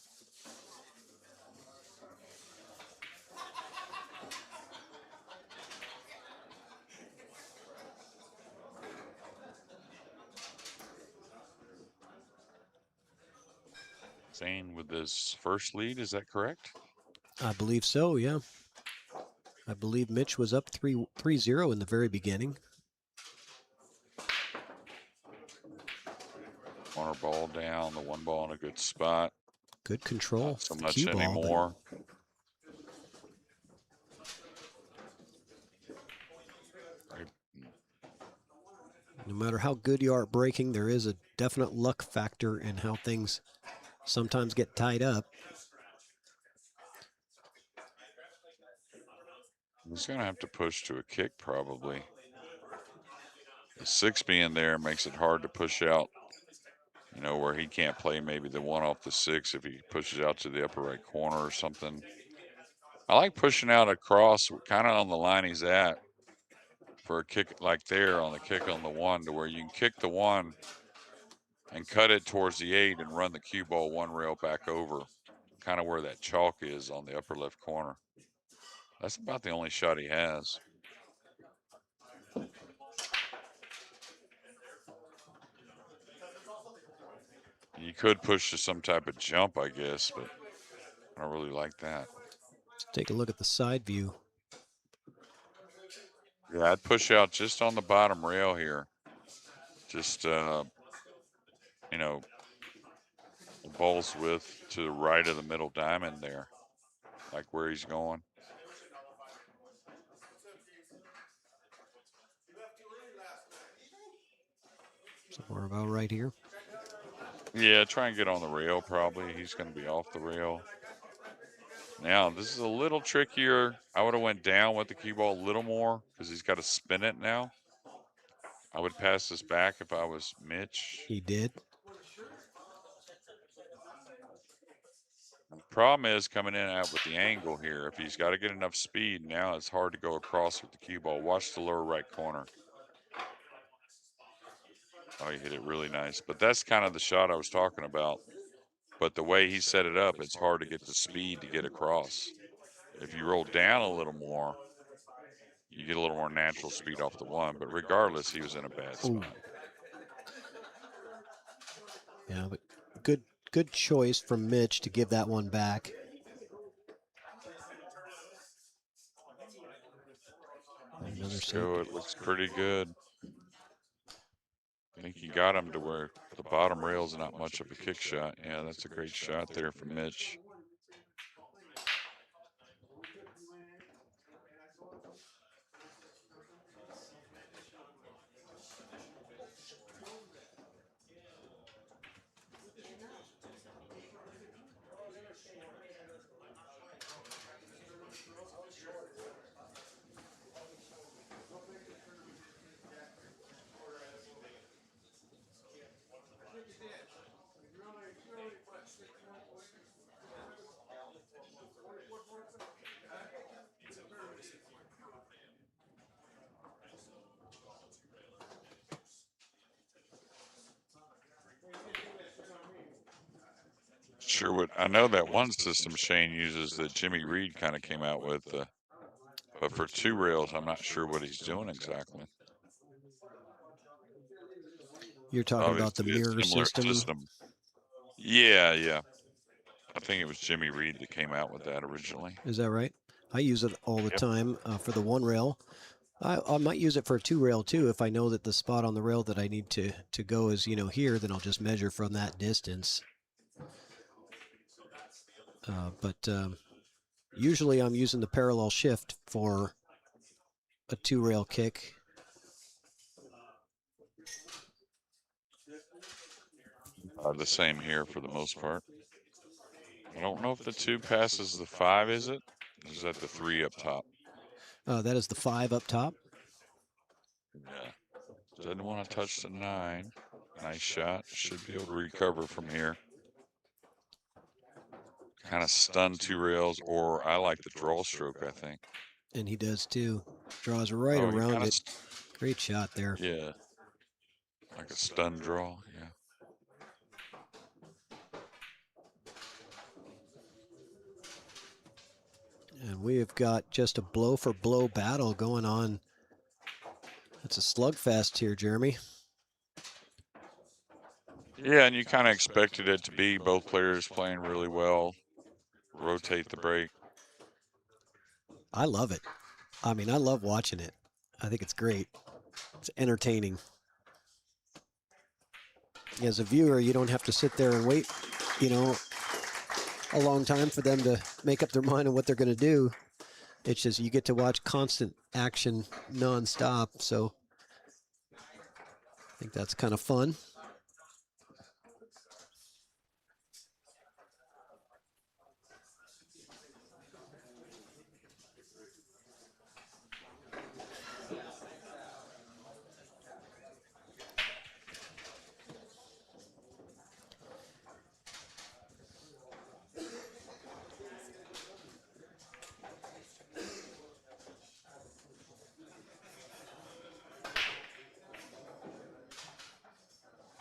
Zane with his first lead, is that correct? I believe so, yeah. I believe Mitch was up 3-0 in the very beginning. Corner ball down, the 1 ball in a good spot. Good control. Not so of the much cue ball, but anymore. no matter how good you are at breaking, there is a definite luck factor in how things sometimes get tied up. He's going to have to push to a kick probably. The 6 being there makes it hard to push out, you know, where he can't play maybe the 1 off the 6 if he pushes out to the upper right corner or something. I like pushing out across kind of on the line he's at for a kick like there on the kick on the 1 to where you can kick the 1 and cut it towards the 8 and run the cue ball 1 rail back over, kind of where that chalk is on the upper left corner. That's about the only shot he has. You could push to some type of jump, I guess, but I don't really like that. Let's take a look at the side view. Yeah, I'd push out just on the bottom rail here. Just, you know, the ball's width to the right of the middle diamond there, like where he's going. Somewhere about right here. Yeah, try and get on the rail probably. He's going to be off the rail. Now, this is a little trickier. I would have went down with the cue ball a little more because he's got to spin it now. I would pass this back if I was Mitch. He did. The problem is coming in and out with the angle here. If he's got to get enough speed, now it's hard to go across with the cue ball. Watch the lower right corner. Oh, he hit it really nice. But that's kind of the shot I was talking about. But the way he set it up, it's hard to get the speed to get across. If you roll down a little more, you get a little more natural speed off the 1. But regardless, he was in a bad spot. Yeah, but good choice from Mitch to give that one back. Another So it looks pretty good. I think he got him to where the bottom rail is not much of a kick shot. Yeah, that's a great shot there from Mitch. Sure would. I know that one system Shane uses that Jimmy Reed kind of came out with, but for 2 rails, I'm not sure what he's doing exactly. You're talking about the Obviously, a mirror similar system. Yeah. I think it was Jimmy Reed that came out with that originally. Is that right? I use it all the time for the 1 rail. I might use it for a 2 rail too. If I know that the spot on the rail that I need to go is, you know, here, then I'll just measure from that distance. But usually I'm using the parallel shift for a 2 rail kick. The same here for the most part. I don't know if the 2 passes the 5, is it? Is that the 3 up top? That is the 5 up top. Yeah. Doesn't want to touch the 9. Nice shot. Should be able to recover from here. Kind of stun 2 rails, or I like the draw stroke, I think. And he does too. Draws right Oh, he around kinda it. Great shot there. Yeah. Like a stun draw, yeah. And we have got just a blow for blow battle going on. It's a slugfest here, Jeremy. Yeah, and you kind of expected it to be both players playing really well. Rotate the break. I love it. I mean, I love watching it. I think it's great. It's entertaining. As a viewer, you don't have to sit there and wait, you know, a long time for them to make up their mind on what they're going to do. It's just you get to watch constant action nonstop. So I think that's kind of fun.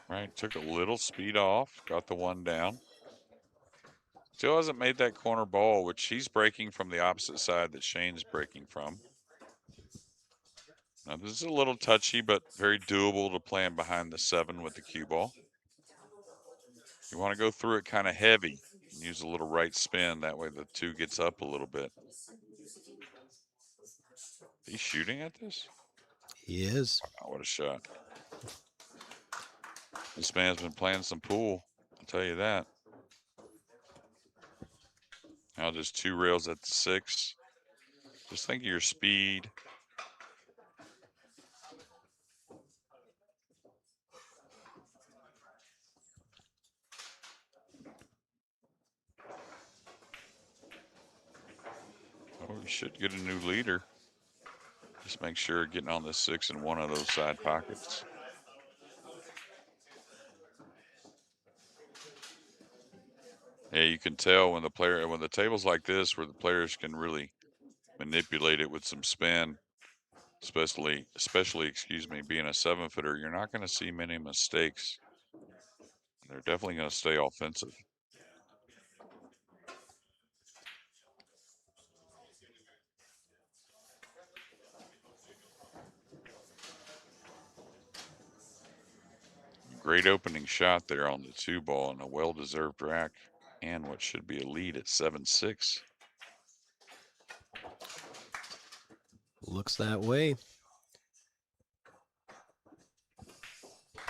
Right, took a little speed off, got the one down. Still hasn't made that corner ball, which he's breaking from the opposite side that Shane's breaking from. Now, this is a little touchy, but very doable to playing behind the 7 with the cue ball. You want to go through it kind of heavy and use a little right spin. That way the 2 gets up a little bit. He's shooting at this? He is. Wow, what a shot. This man's been playing some pool, I'll tell you that. Now just 2 rails at the 6. Just think of your speed. Oh, you should get a new leader. Just make sure getting on the 6 in one of those side pockets. Yeah, you can tell when the table's like this where the players can really manipulate it with some spin, especially excuse me, being a 7-footer, you're not going to see many mistakes. They're definitely going to stay offensive. Great opening shot there on the 2 ball and a well-deserved rack and what should be a lead at 7-6. Looks that way.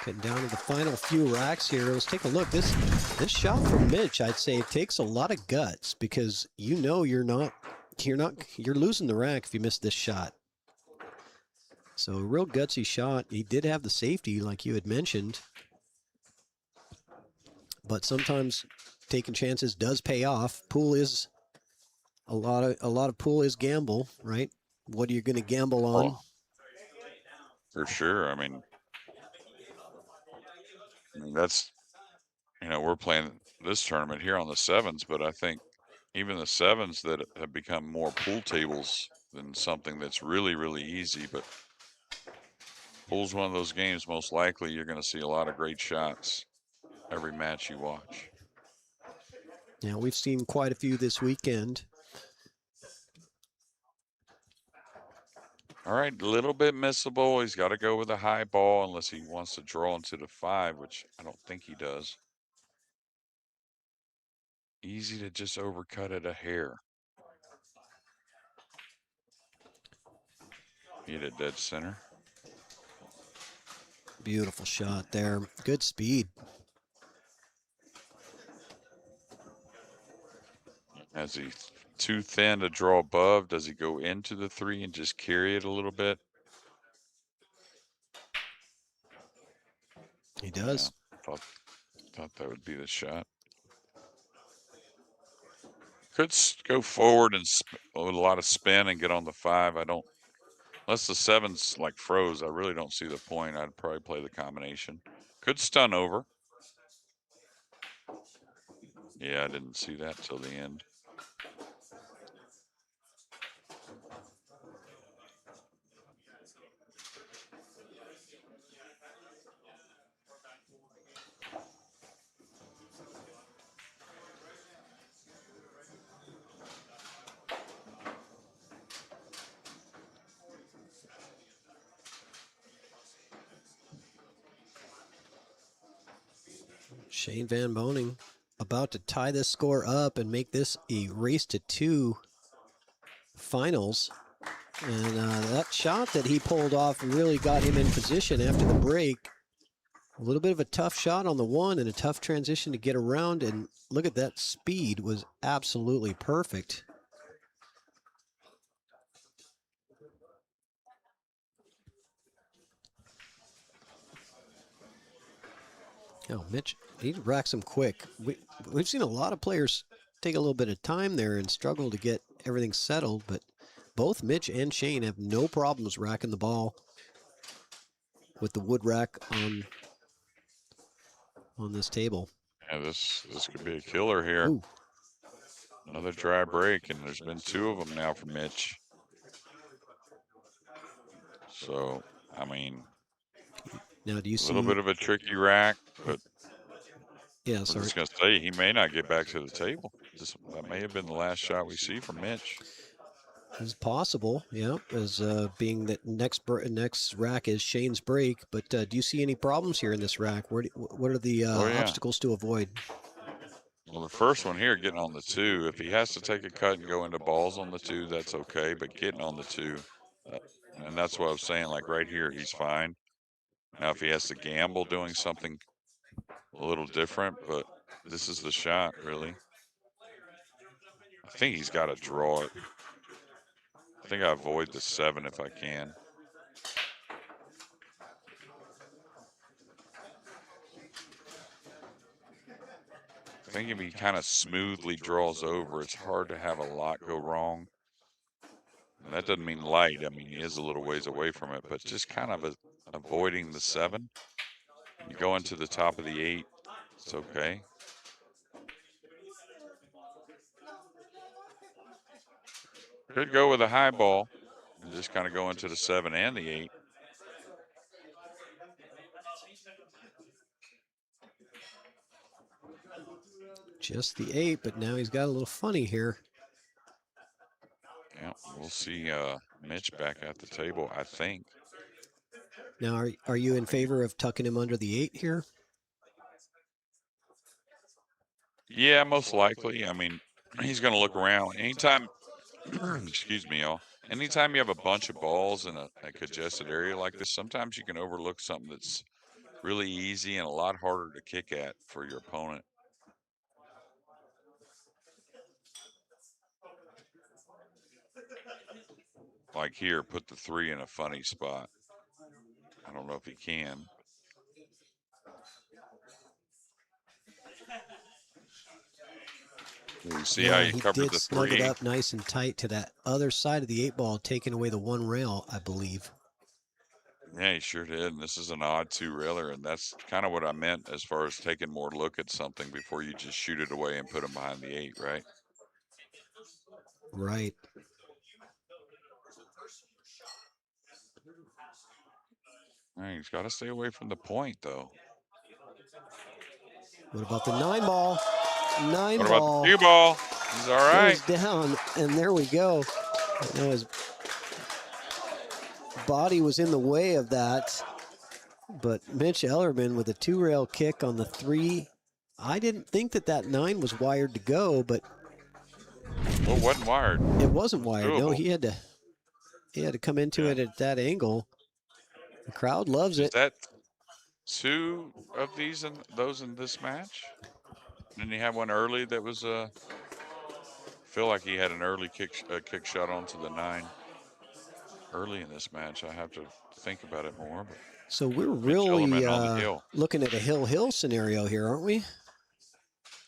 Getting down to the final few racks here. Let's take a look. This shot from Mitch, I'd say, it takes a lot of guts because you know you're losing the rack if you miss this shot. So a real gutsy shot. He did have the safety, like you had mentioned, but sometimes taking chances does pay off. Pool is a lot of pool is gamble, right? What are you going to gamble on? Oh, for sure. I mean, that's, we're playing this tournament here on the 7s, but I think even the 7s that have become more pool tables than something that's really, really easy. But pool's one of those games, most likely you're going to see a lot of great shots every match you watch. Yeah, we've seen quite a few this weekend. All right, a little bit missable. He's got to go with a high ball unless he wants to draw into the 5, which I don't think he does. Easy to just overcut it a hair. Hit it dead center. Beautiful shot there. Good speed. Is he too thin to draw above? Does he go into the 3 and just carry it a little bit? He does. Yeah, thought that would be the shot. Could go forward and with a lot of spin and get on the 5. I don't, unless the 7's like froze, I really don't see the point. I'd probably play the combination. Could stun over. Yeah, I didn't see that till the end. Shane Van Boening about to tie this score up and make this a race to 2 finals. And that shot that he pulled off really got him in position after the break. A little bit of a tough shot on the one and a tough transition to get around. And look at that speed was absolutely perfect. Oh, Mitch, he racks them quick. We've seen a lot of players take a little bit of time there and struggle to get everything settled, but both Mitch and Shane have no problems racking the ball with the wood rack on this table. Yeah, this could be a killer here. Ooh. Another dry break, and there's been 2 of them now for Mitch. So, I mean, now do you a little see bit of a tricky rack, but yeah, I'm sorry. just going to say he may not get back to the table. That may have been the last shot we see from Mitch. It's possible, yeah, as being that next rack is Shane's break. But do you see any problems here in this rack? What are the Oh, yeah. obstacles to avoid? Well, the first one here, getting on the 2, if he has to take a cut and go into balls on the 2, that's okay. But getting on the 2, and that's what I was saying, like right here, he's fine. Now, if he has to gamble doing something a little different, but this is the shot, really. I think he's got to draw it. I think I avoid the 7 if I can. I think if he kind of smoothly draws over, it's hard to have a lot go wrong. And that doesn't mean light. I mean, he is a little ways away from it, but just kind of avoiding the 7. You go into the top of the 8, it's okay. Could go with a high ball and just kind of go into the 7 and the 8. Just the 8, but now he's got a little funny here. Yeah, we'll see Mitch back at the table, I think. Now, are you in favor of tucking him under the 8 here? Yeah, most likely. I mean, he's going to look around. Anytime, excuse me, y'all. Anytime you have a bunch of balls in a congested area like this, sometimes you can overlook something that's really easy and a lot harder to kick at for your opponent. Like here, put the 3 in a funny spot. I don't know if he can. You see how Yeah, he he covered did the snug it 3? up nice and tight to that other side of the 8 ball, taking away the one rail, I believe. Yeah, he sure did. And this is an odd 2-railer, and that's kind of what I meant as far as taking more look at something before you just shoot it away and put him behind the 8, right? Right. He's got to stay away from the point, though. What about the 9 ball? 9 What about ball. the cue ball? He's all right. Goes down, and there we go. Now his body was in the way of that, but Mitch Ellerman with a 2-rail kick on the 3. I didn't think that 9 was wired to go, but Well, it wasn't wired. it wasn't wired. No, Doable. he had to come into it at that angle. The crowd loves Is it. that 2 of those in this match? Didn't he have one early that was feel like he had an early kick shot onto the 9 early in this match. I have to think about it more. But So we're Mitch really Ellerman on the hill. looking at a hill scenario here, aren't we?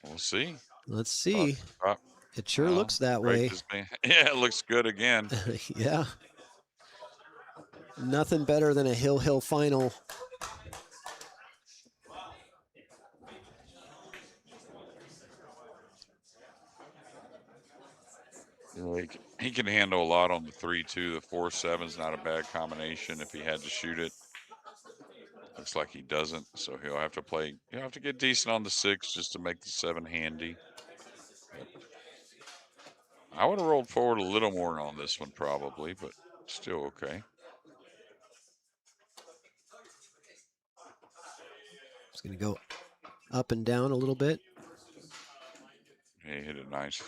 We'll see. Let's see. It sure looks that break way. is being, yeah, it looks good again. Yeah. Nothing better than a hill final. He can handle a lot on the 3-2. The 4-7's not a bad combination if he had to shoot it. Looks like he doesn't, so he'll have to get decent on the 6 just to make the 7 handy. But I would have rolled forward a little more on this one probably, but still okay. It's going to go up and down a little bit. He hit it nice.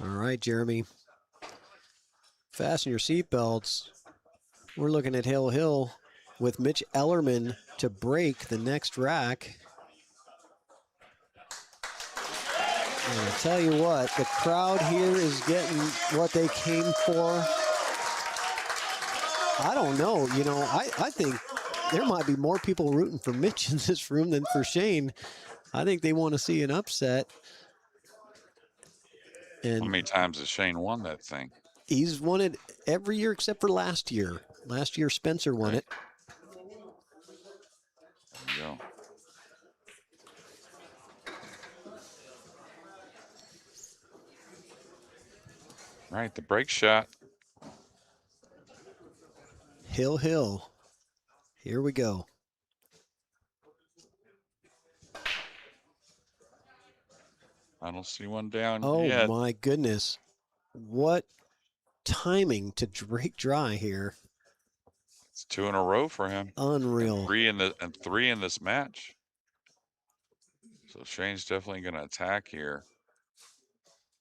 All right, Jeremy. Fasten your seatbelts. We're looking at Hill Hill with Mitch Ellerman to break the next rack. And I tell you what, the crowd here is getting what they came for. I don't know. You know, I think there might be more people rooting for Mitch in this room than for Shane. I think they want to see an upset. And how many times has Shane won that thing? he's won it every year except for last year. Last year, Spencer won Okay. it. There you go. All right, the break shot. Hill Hill. Here we go. I don't see one down Oh yet. my goodness. What timing to break dry here. It's 2 in a row for him. Unreal. And three in this match. So Shane's definitely going to attack here.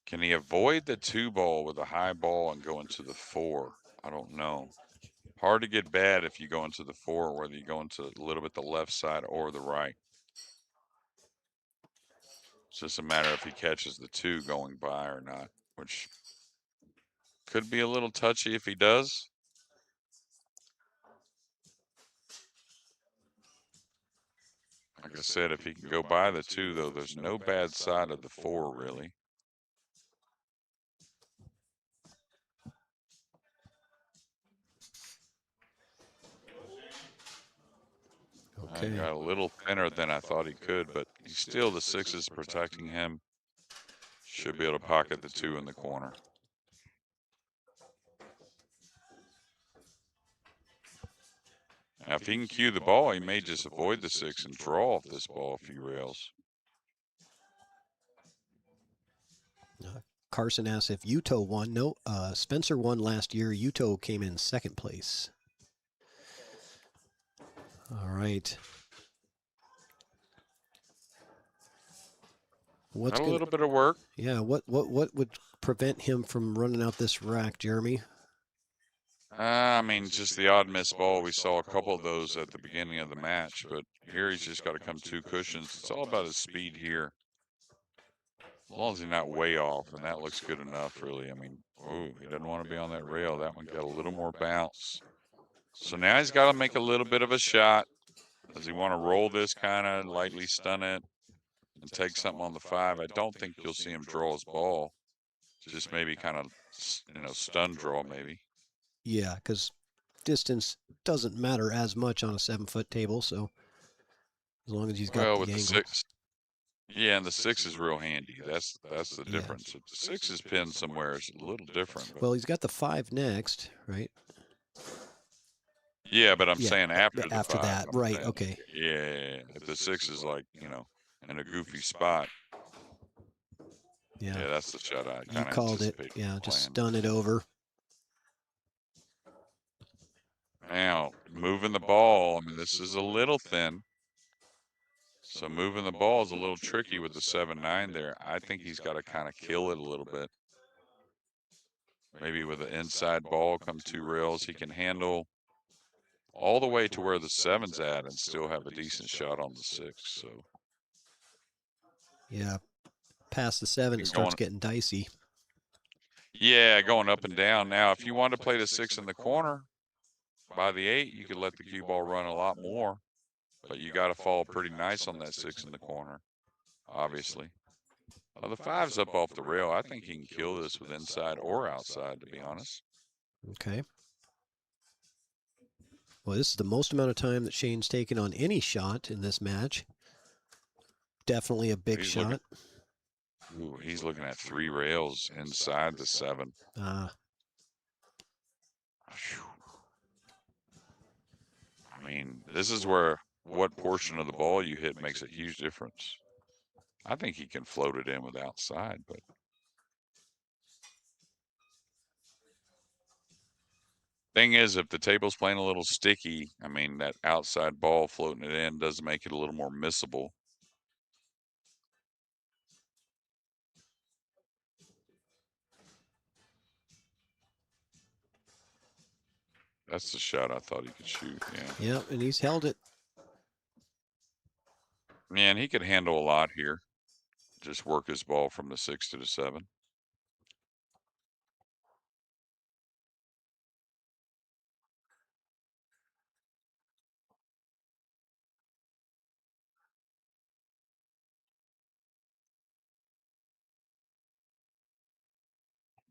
Can he avoid the 2 ball with a high ball and go into the 4? I don't know. Hard to get bad if you go into the 4, whether you go into a little bit the left side or the right. It's just a matter if he catches the 2 going by or not, which could be a little touchy if he does. Like I said, if he can go by the 2, though, there's no bad side of the 4, really. Okay. Got a little thinner than I thought he could, but he's still the 6 is protecting him. Should be able to pocket the 2 in the corner. Now, if he can cue the ball, he may just avoid the 6 and draw off this ball a few rails. Carson asks if Yuto won. No, Spencer won last year. Yuto came in second place. All right. Got a little bit of work. Yeah, what would prevent him from running out this rack, Jeremy? I mean, just the odd miss ball. We saw a couple of those at the beginning of the match, but here he's just got to come 2 cushions. It's all about his speed here. As long as he's not way off, and that looks good enough, really. I mean, oh, he doesn't want to be on that rail. That one got a little more bounce. So now he's got to make a little bit of a shot. Does he want to roll this kind of, lightly stun it, and take something on the 5? I don't think you'll see him draw his ball. Just maybe kind of, stun draw maybe. Yeah, because distance doesn't matter as much on a 7-foot table, so as long as he's got Well, the with the angle. 6, yeah, and the 6 is real handy. That's the difference. If the 6 is pinned somewhere, it's a little different. But. Well, he's got the 5 next, right? Yeah, but I'm saying after the 5. That, I'm right? saying, Okay. Yeah, if the 6 is like in a goofy spot. Yeah, that's the shot I you kind of called it. anticipated Yeah, just playing. stun it over. Now, moving the ball, I mean, this is a little thin. So moving the ball is a little tricky with the 7-9 there. I think he's got to kind of kill it a little bit. Maybe with an inside ball, come 2 rails, he can handle all the way to where the 7's at and still have a decent shot on the 6. So. Yeah, past the 7, it starts getting dicey. Yeah, going up and down. Now, if you wanted to play the 6 in the corner by the 8, you could let the cue ball run a lot more. But you got to fall pretty nice on that 6 in the corner, obviously. Well, the 5's up off the rail. I think he can kill this with inside or outside, to be honest. Okay. Well, this is the most amount of time that Shane's taken on any shot in this match. Definitely a big shot. He's looking at 3 rails inside the 7. Ah. I mean, this is where what portion of the ball you hit makes a huge difference. I think he can float it in with outside, but. Thing is, if the table's playing a little sticky, I mean, that outside ball floating it in does make it a little more missable. That's the shot I thought he could shoot. Yeah. Yep, and he's held it. Man, he could handle a lot here. Just work his ball from the 6 to the 7.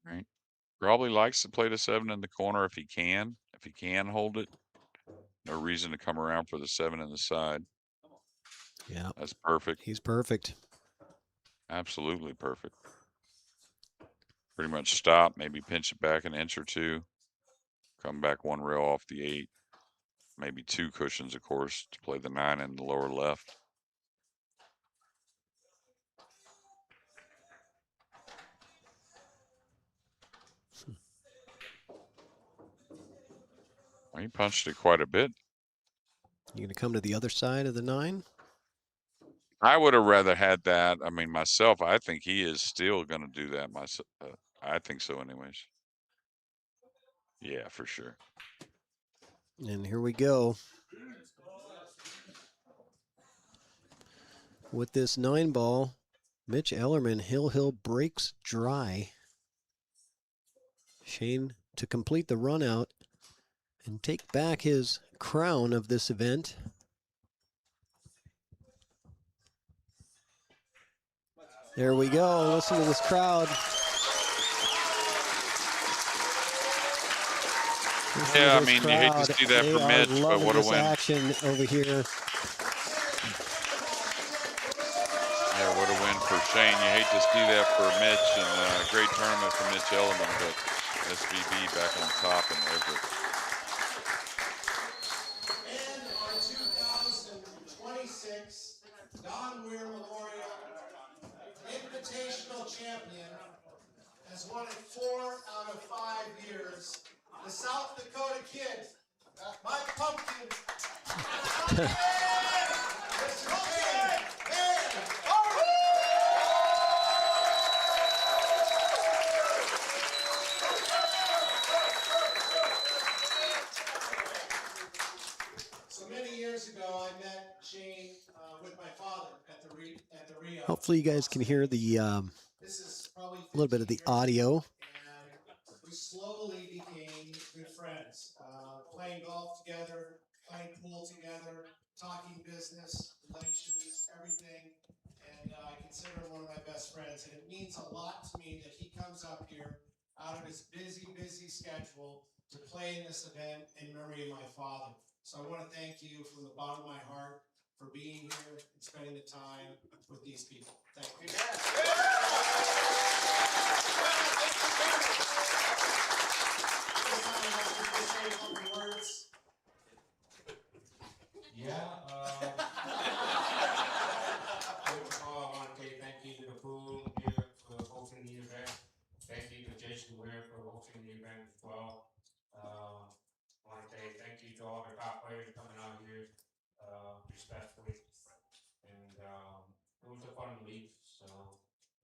Right. Probably likes to play the 7 in the corner if he can. If he can hold it, no reason to come around for the 7 in the side. Yeah, that's perfect. He's perfect. Absolutely perfect. Pretty much stop, maybe pinch it back an inch or two, come back one rail off the 8, maybe 2 cushions, of course, to play the 9 in the lower left. Well, he punched it quite a bit. You going to come to the other side of the 9? I would have rather had that. I mean, myself, I think he is still going to do that. I think so, anyways. Yeah, for sure. And here we go. With this 9 ball, Mitch Ellerman, Hill breaks dry. Shane to complete the run out and take back his crown of this event. There we go. Listen to this crowd. Yeah, I mean, you hate to see that They for are Mitch, but loving what a this win. action over here. Yeah, what a win for Shane. You hate to see that for Mitch, and great tournament for Mitch Ellerman, but SVB back on top in Everett. And our 2026 Weir Memorial Invitational Champion has won it 4 out of 5 years. The South Dakota Kid, my pumpkin. So many years ago, I met Shane with my father at the Rio. Hopefully you guys can hear the This is probably a little bit of the 15 years audio. ago, and we slowly became good friends, playing golf together, playing pool together, talking business, relations, everything. And I consider him one of my best friends. And it means a lot to me that he comes up here out of his busy schedule to play in this event in memory of my father. So I want to thank you from the bottom of my heart for being here and spending the time with these people. Thank you. Yeah, first of all, I want to say thank you to the pool here for hosting the event. Thank you to Jason Weir for hosting the event as well. I want to say thank you to all the top players coming out here, respectfully. And it was a fun week, so,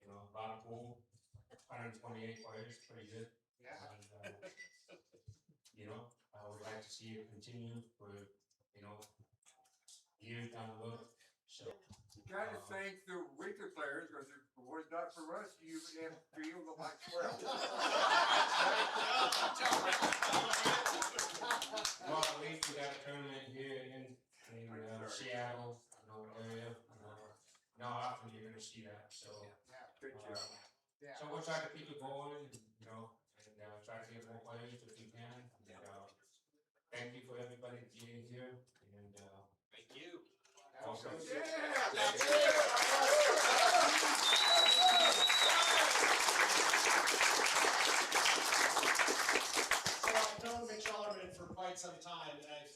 you know, a lot of pool, 128 players, pretty good. And, you know, I would like to see it continue for, you know, years down the road. So Try to thank the weaker players, because if it was not for us, you would have field of like 12. Well, at least we got a tournament here in Seattle, you know, area. Not often you're gonna see that. So so we'll try to keep it going, you know, and try to get more players if we can. And, thank you for everybody being here, and thank you. Also, So I've known Mitch Ellerman for quite some time, and I've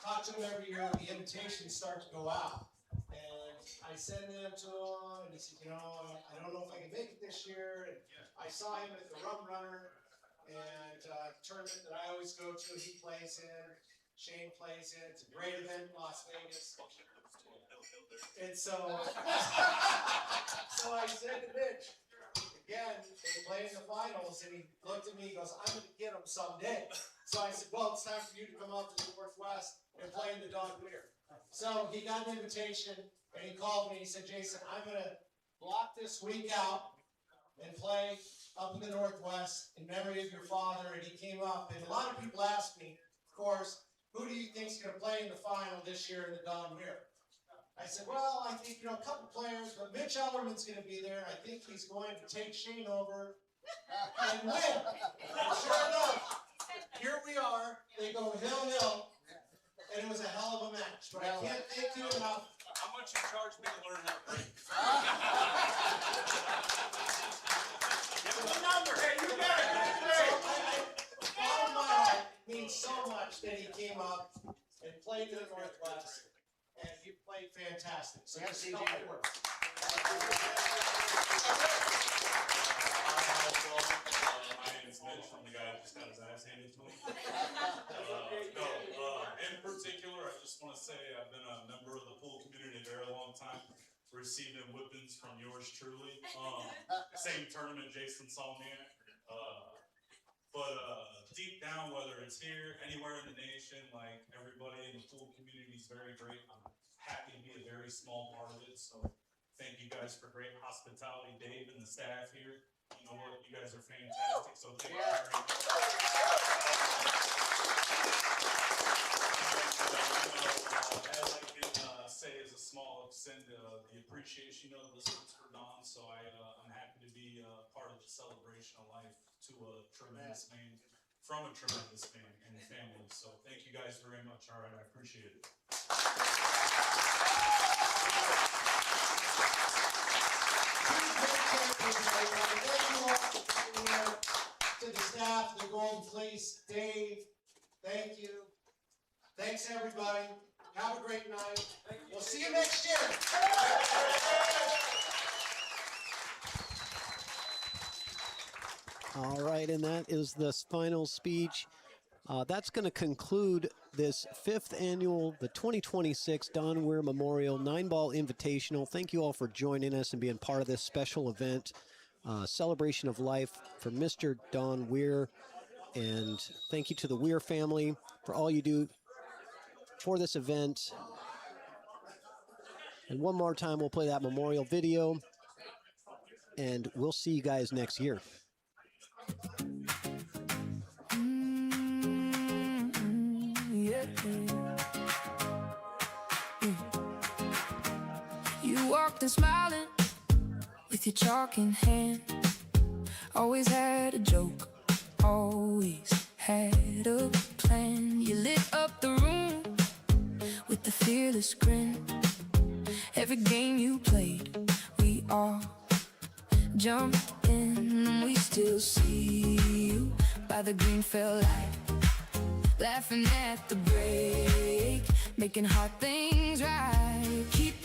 talked to him every year when the invitations start to go out. And I send them to him, and he said, you know, I don't know if I can make it this year. And I saw him at the Rum Runner, and tournament that I always go to, he plays in, Shane plays in. It's a great event in Las Vegas. And so, so I said to Mitch, again, and he played in the finals, and he looked at me, he goes, I'm gonna get him someday. So I said, well, it's time for you to come up to the Northwest and play in the Don Weir. So he got an invitation, and he called me, he said, Jason, I'm gonna block this week out and play up in the Northwest in memory of your father. And he came up, and a lot of people asked me, of course, who do you think's gonna play in the final this year in the Don Weir? I said, well, I think, a couple players, but Mitch Ellerman's going to be there. I think he's going to take Shane over and win. And sure enough, here we are. They go hill, and it was a hell of a match. But I can't thank you enough. How much you charge me to learn that break? Give me the number. Hey, you got it. Bottom line, it means so much that he came up and played in the Northwest. And you played fantastic. So yes, you did. My name is Mitch. I'm the guy who just got his ass handed to him. In particular, I just want to say I've been a member of the pool community a very long time, receiving whippings from yours truly. Same tournament Jason saw me at. But deep down, whether it's here, anywhere in the nation, like everybody in the pool community is very great. I'm happy to be a very small part of it. So thank you guys for great hospitality, Dave and the staff here. You know what? You guys are fantastic. So thank you very much. As I can say, as a small extent, the appreciation of the Sports for Don. So I'm happy to be part of the celebration of life to a tremendous man, from a tremendous man and family. So thank you guys very much. All right, I appreciate it. To the staff, the Golden Fleece, Dave, thank you. Thanks, everybody. Have a great night. We'll see you next year. All right, and that is the final speech. That's going to conclude this 5th annual, the 2026 Don Weir Memorial 9-Ball Invitational. Thank you all for joining us and being part of this special event, celebration of life for Mr. Don Weir. And thank you to the Weir family for all you do for this event. And one more time, we'll play that memorial video, and we'll see you guys next year. You walked in smiling with your chalk in hand. Always had a joke, always had a plan. You lit up the room with the fearless grin. Every game you played, we all jumped in. And we still see you by the green felt light, laughing at the break, making hard things right. Keep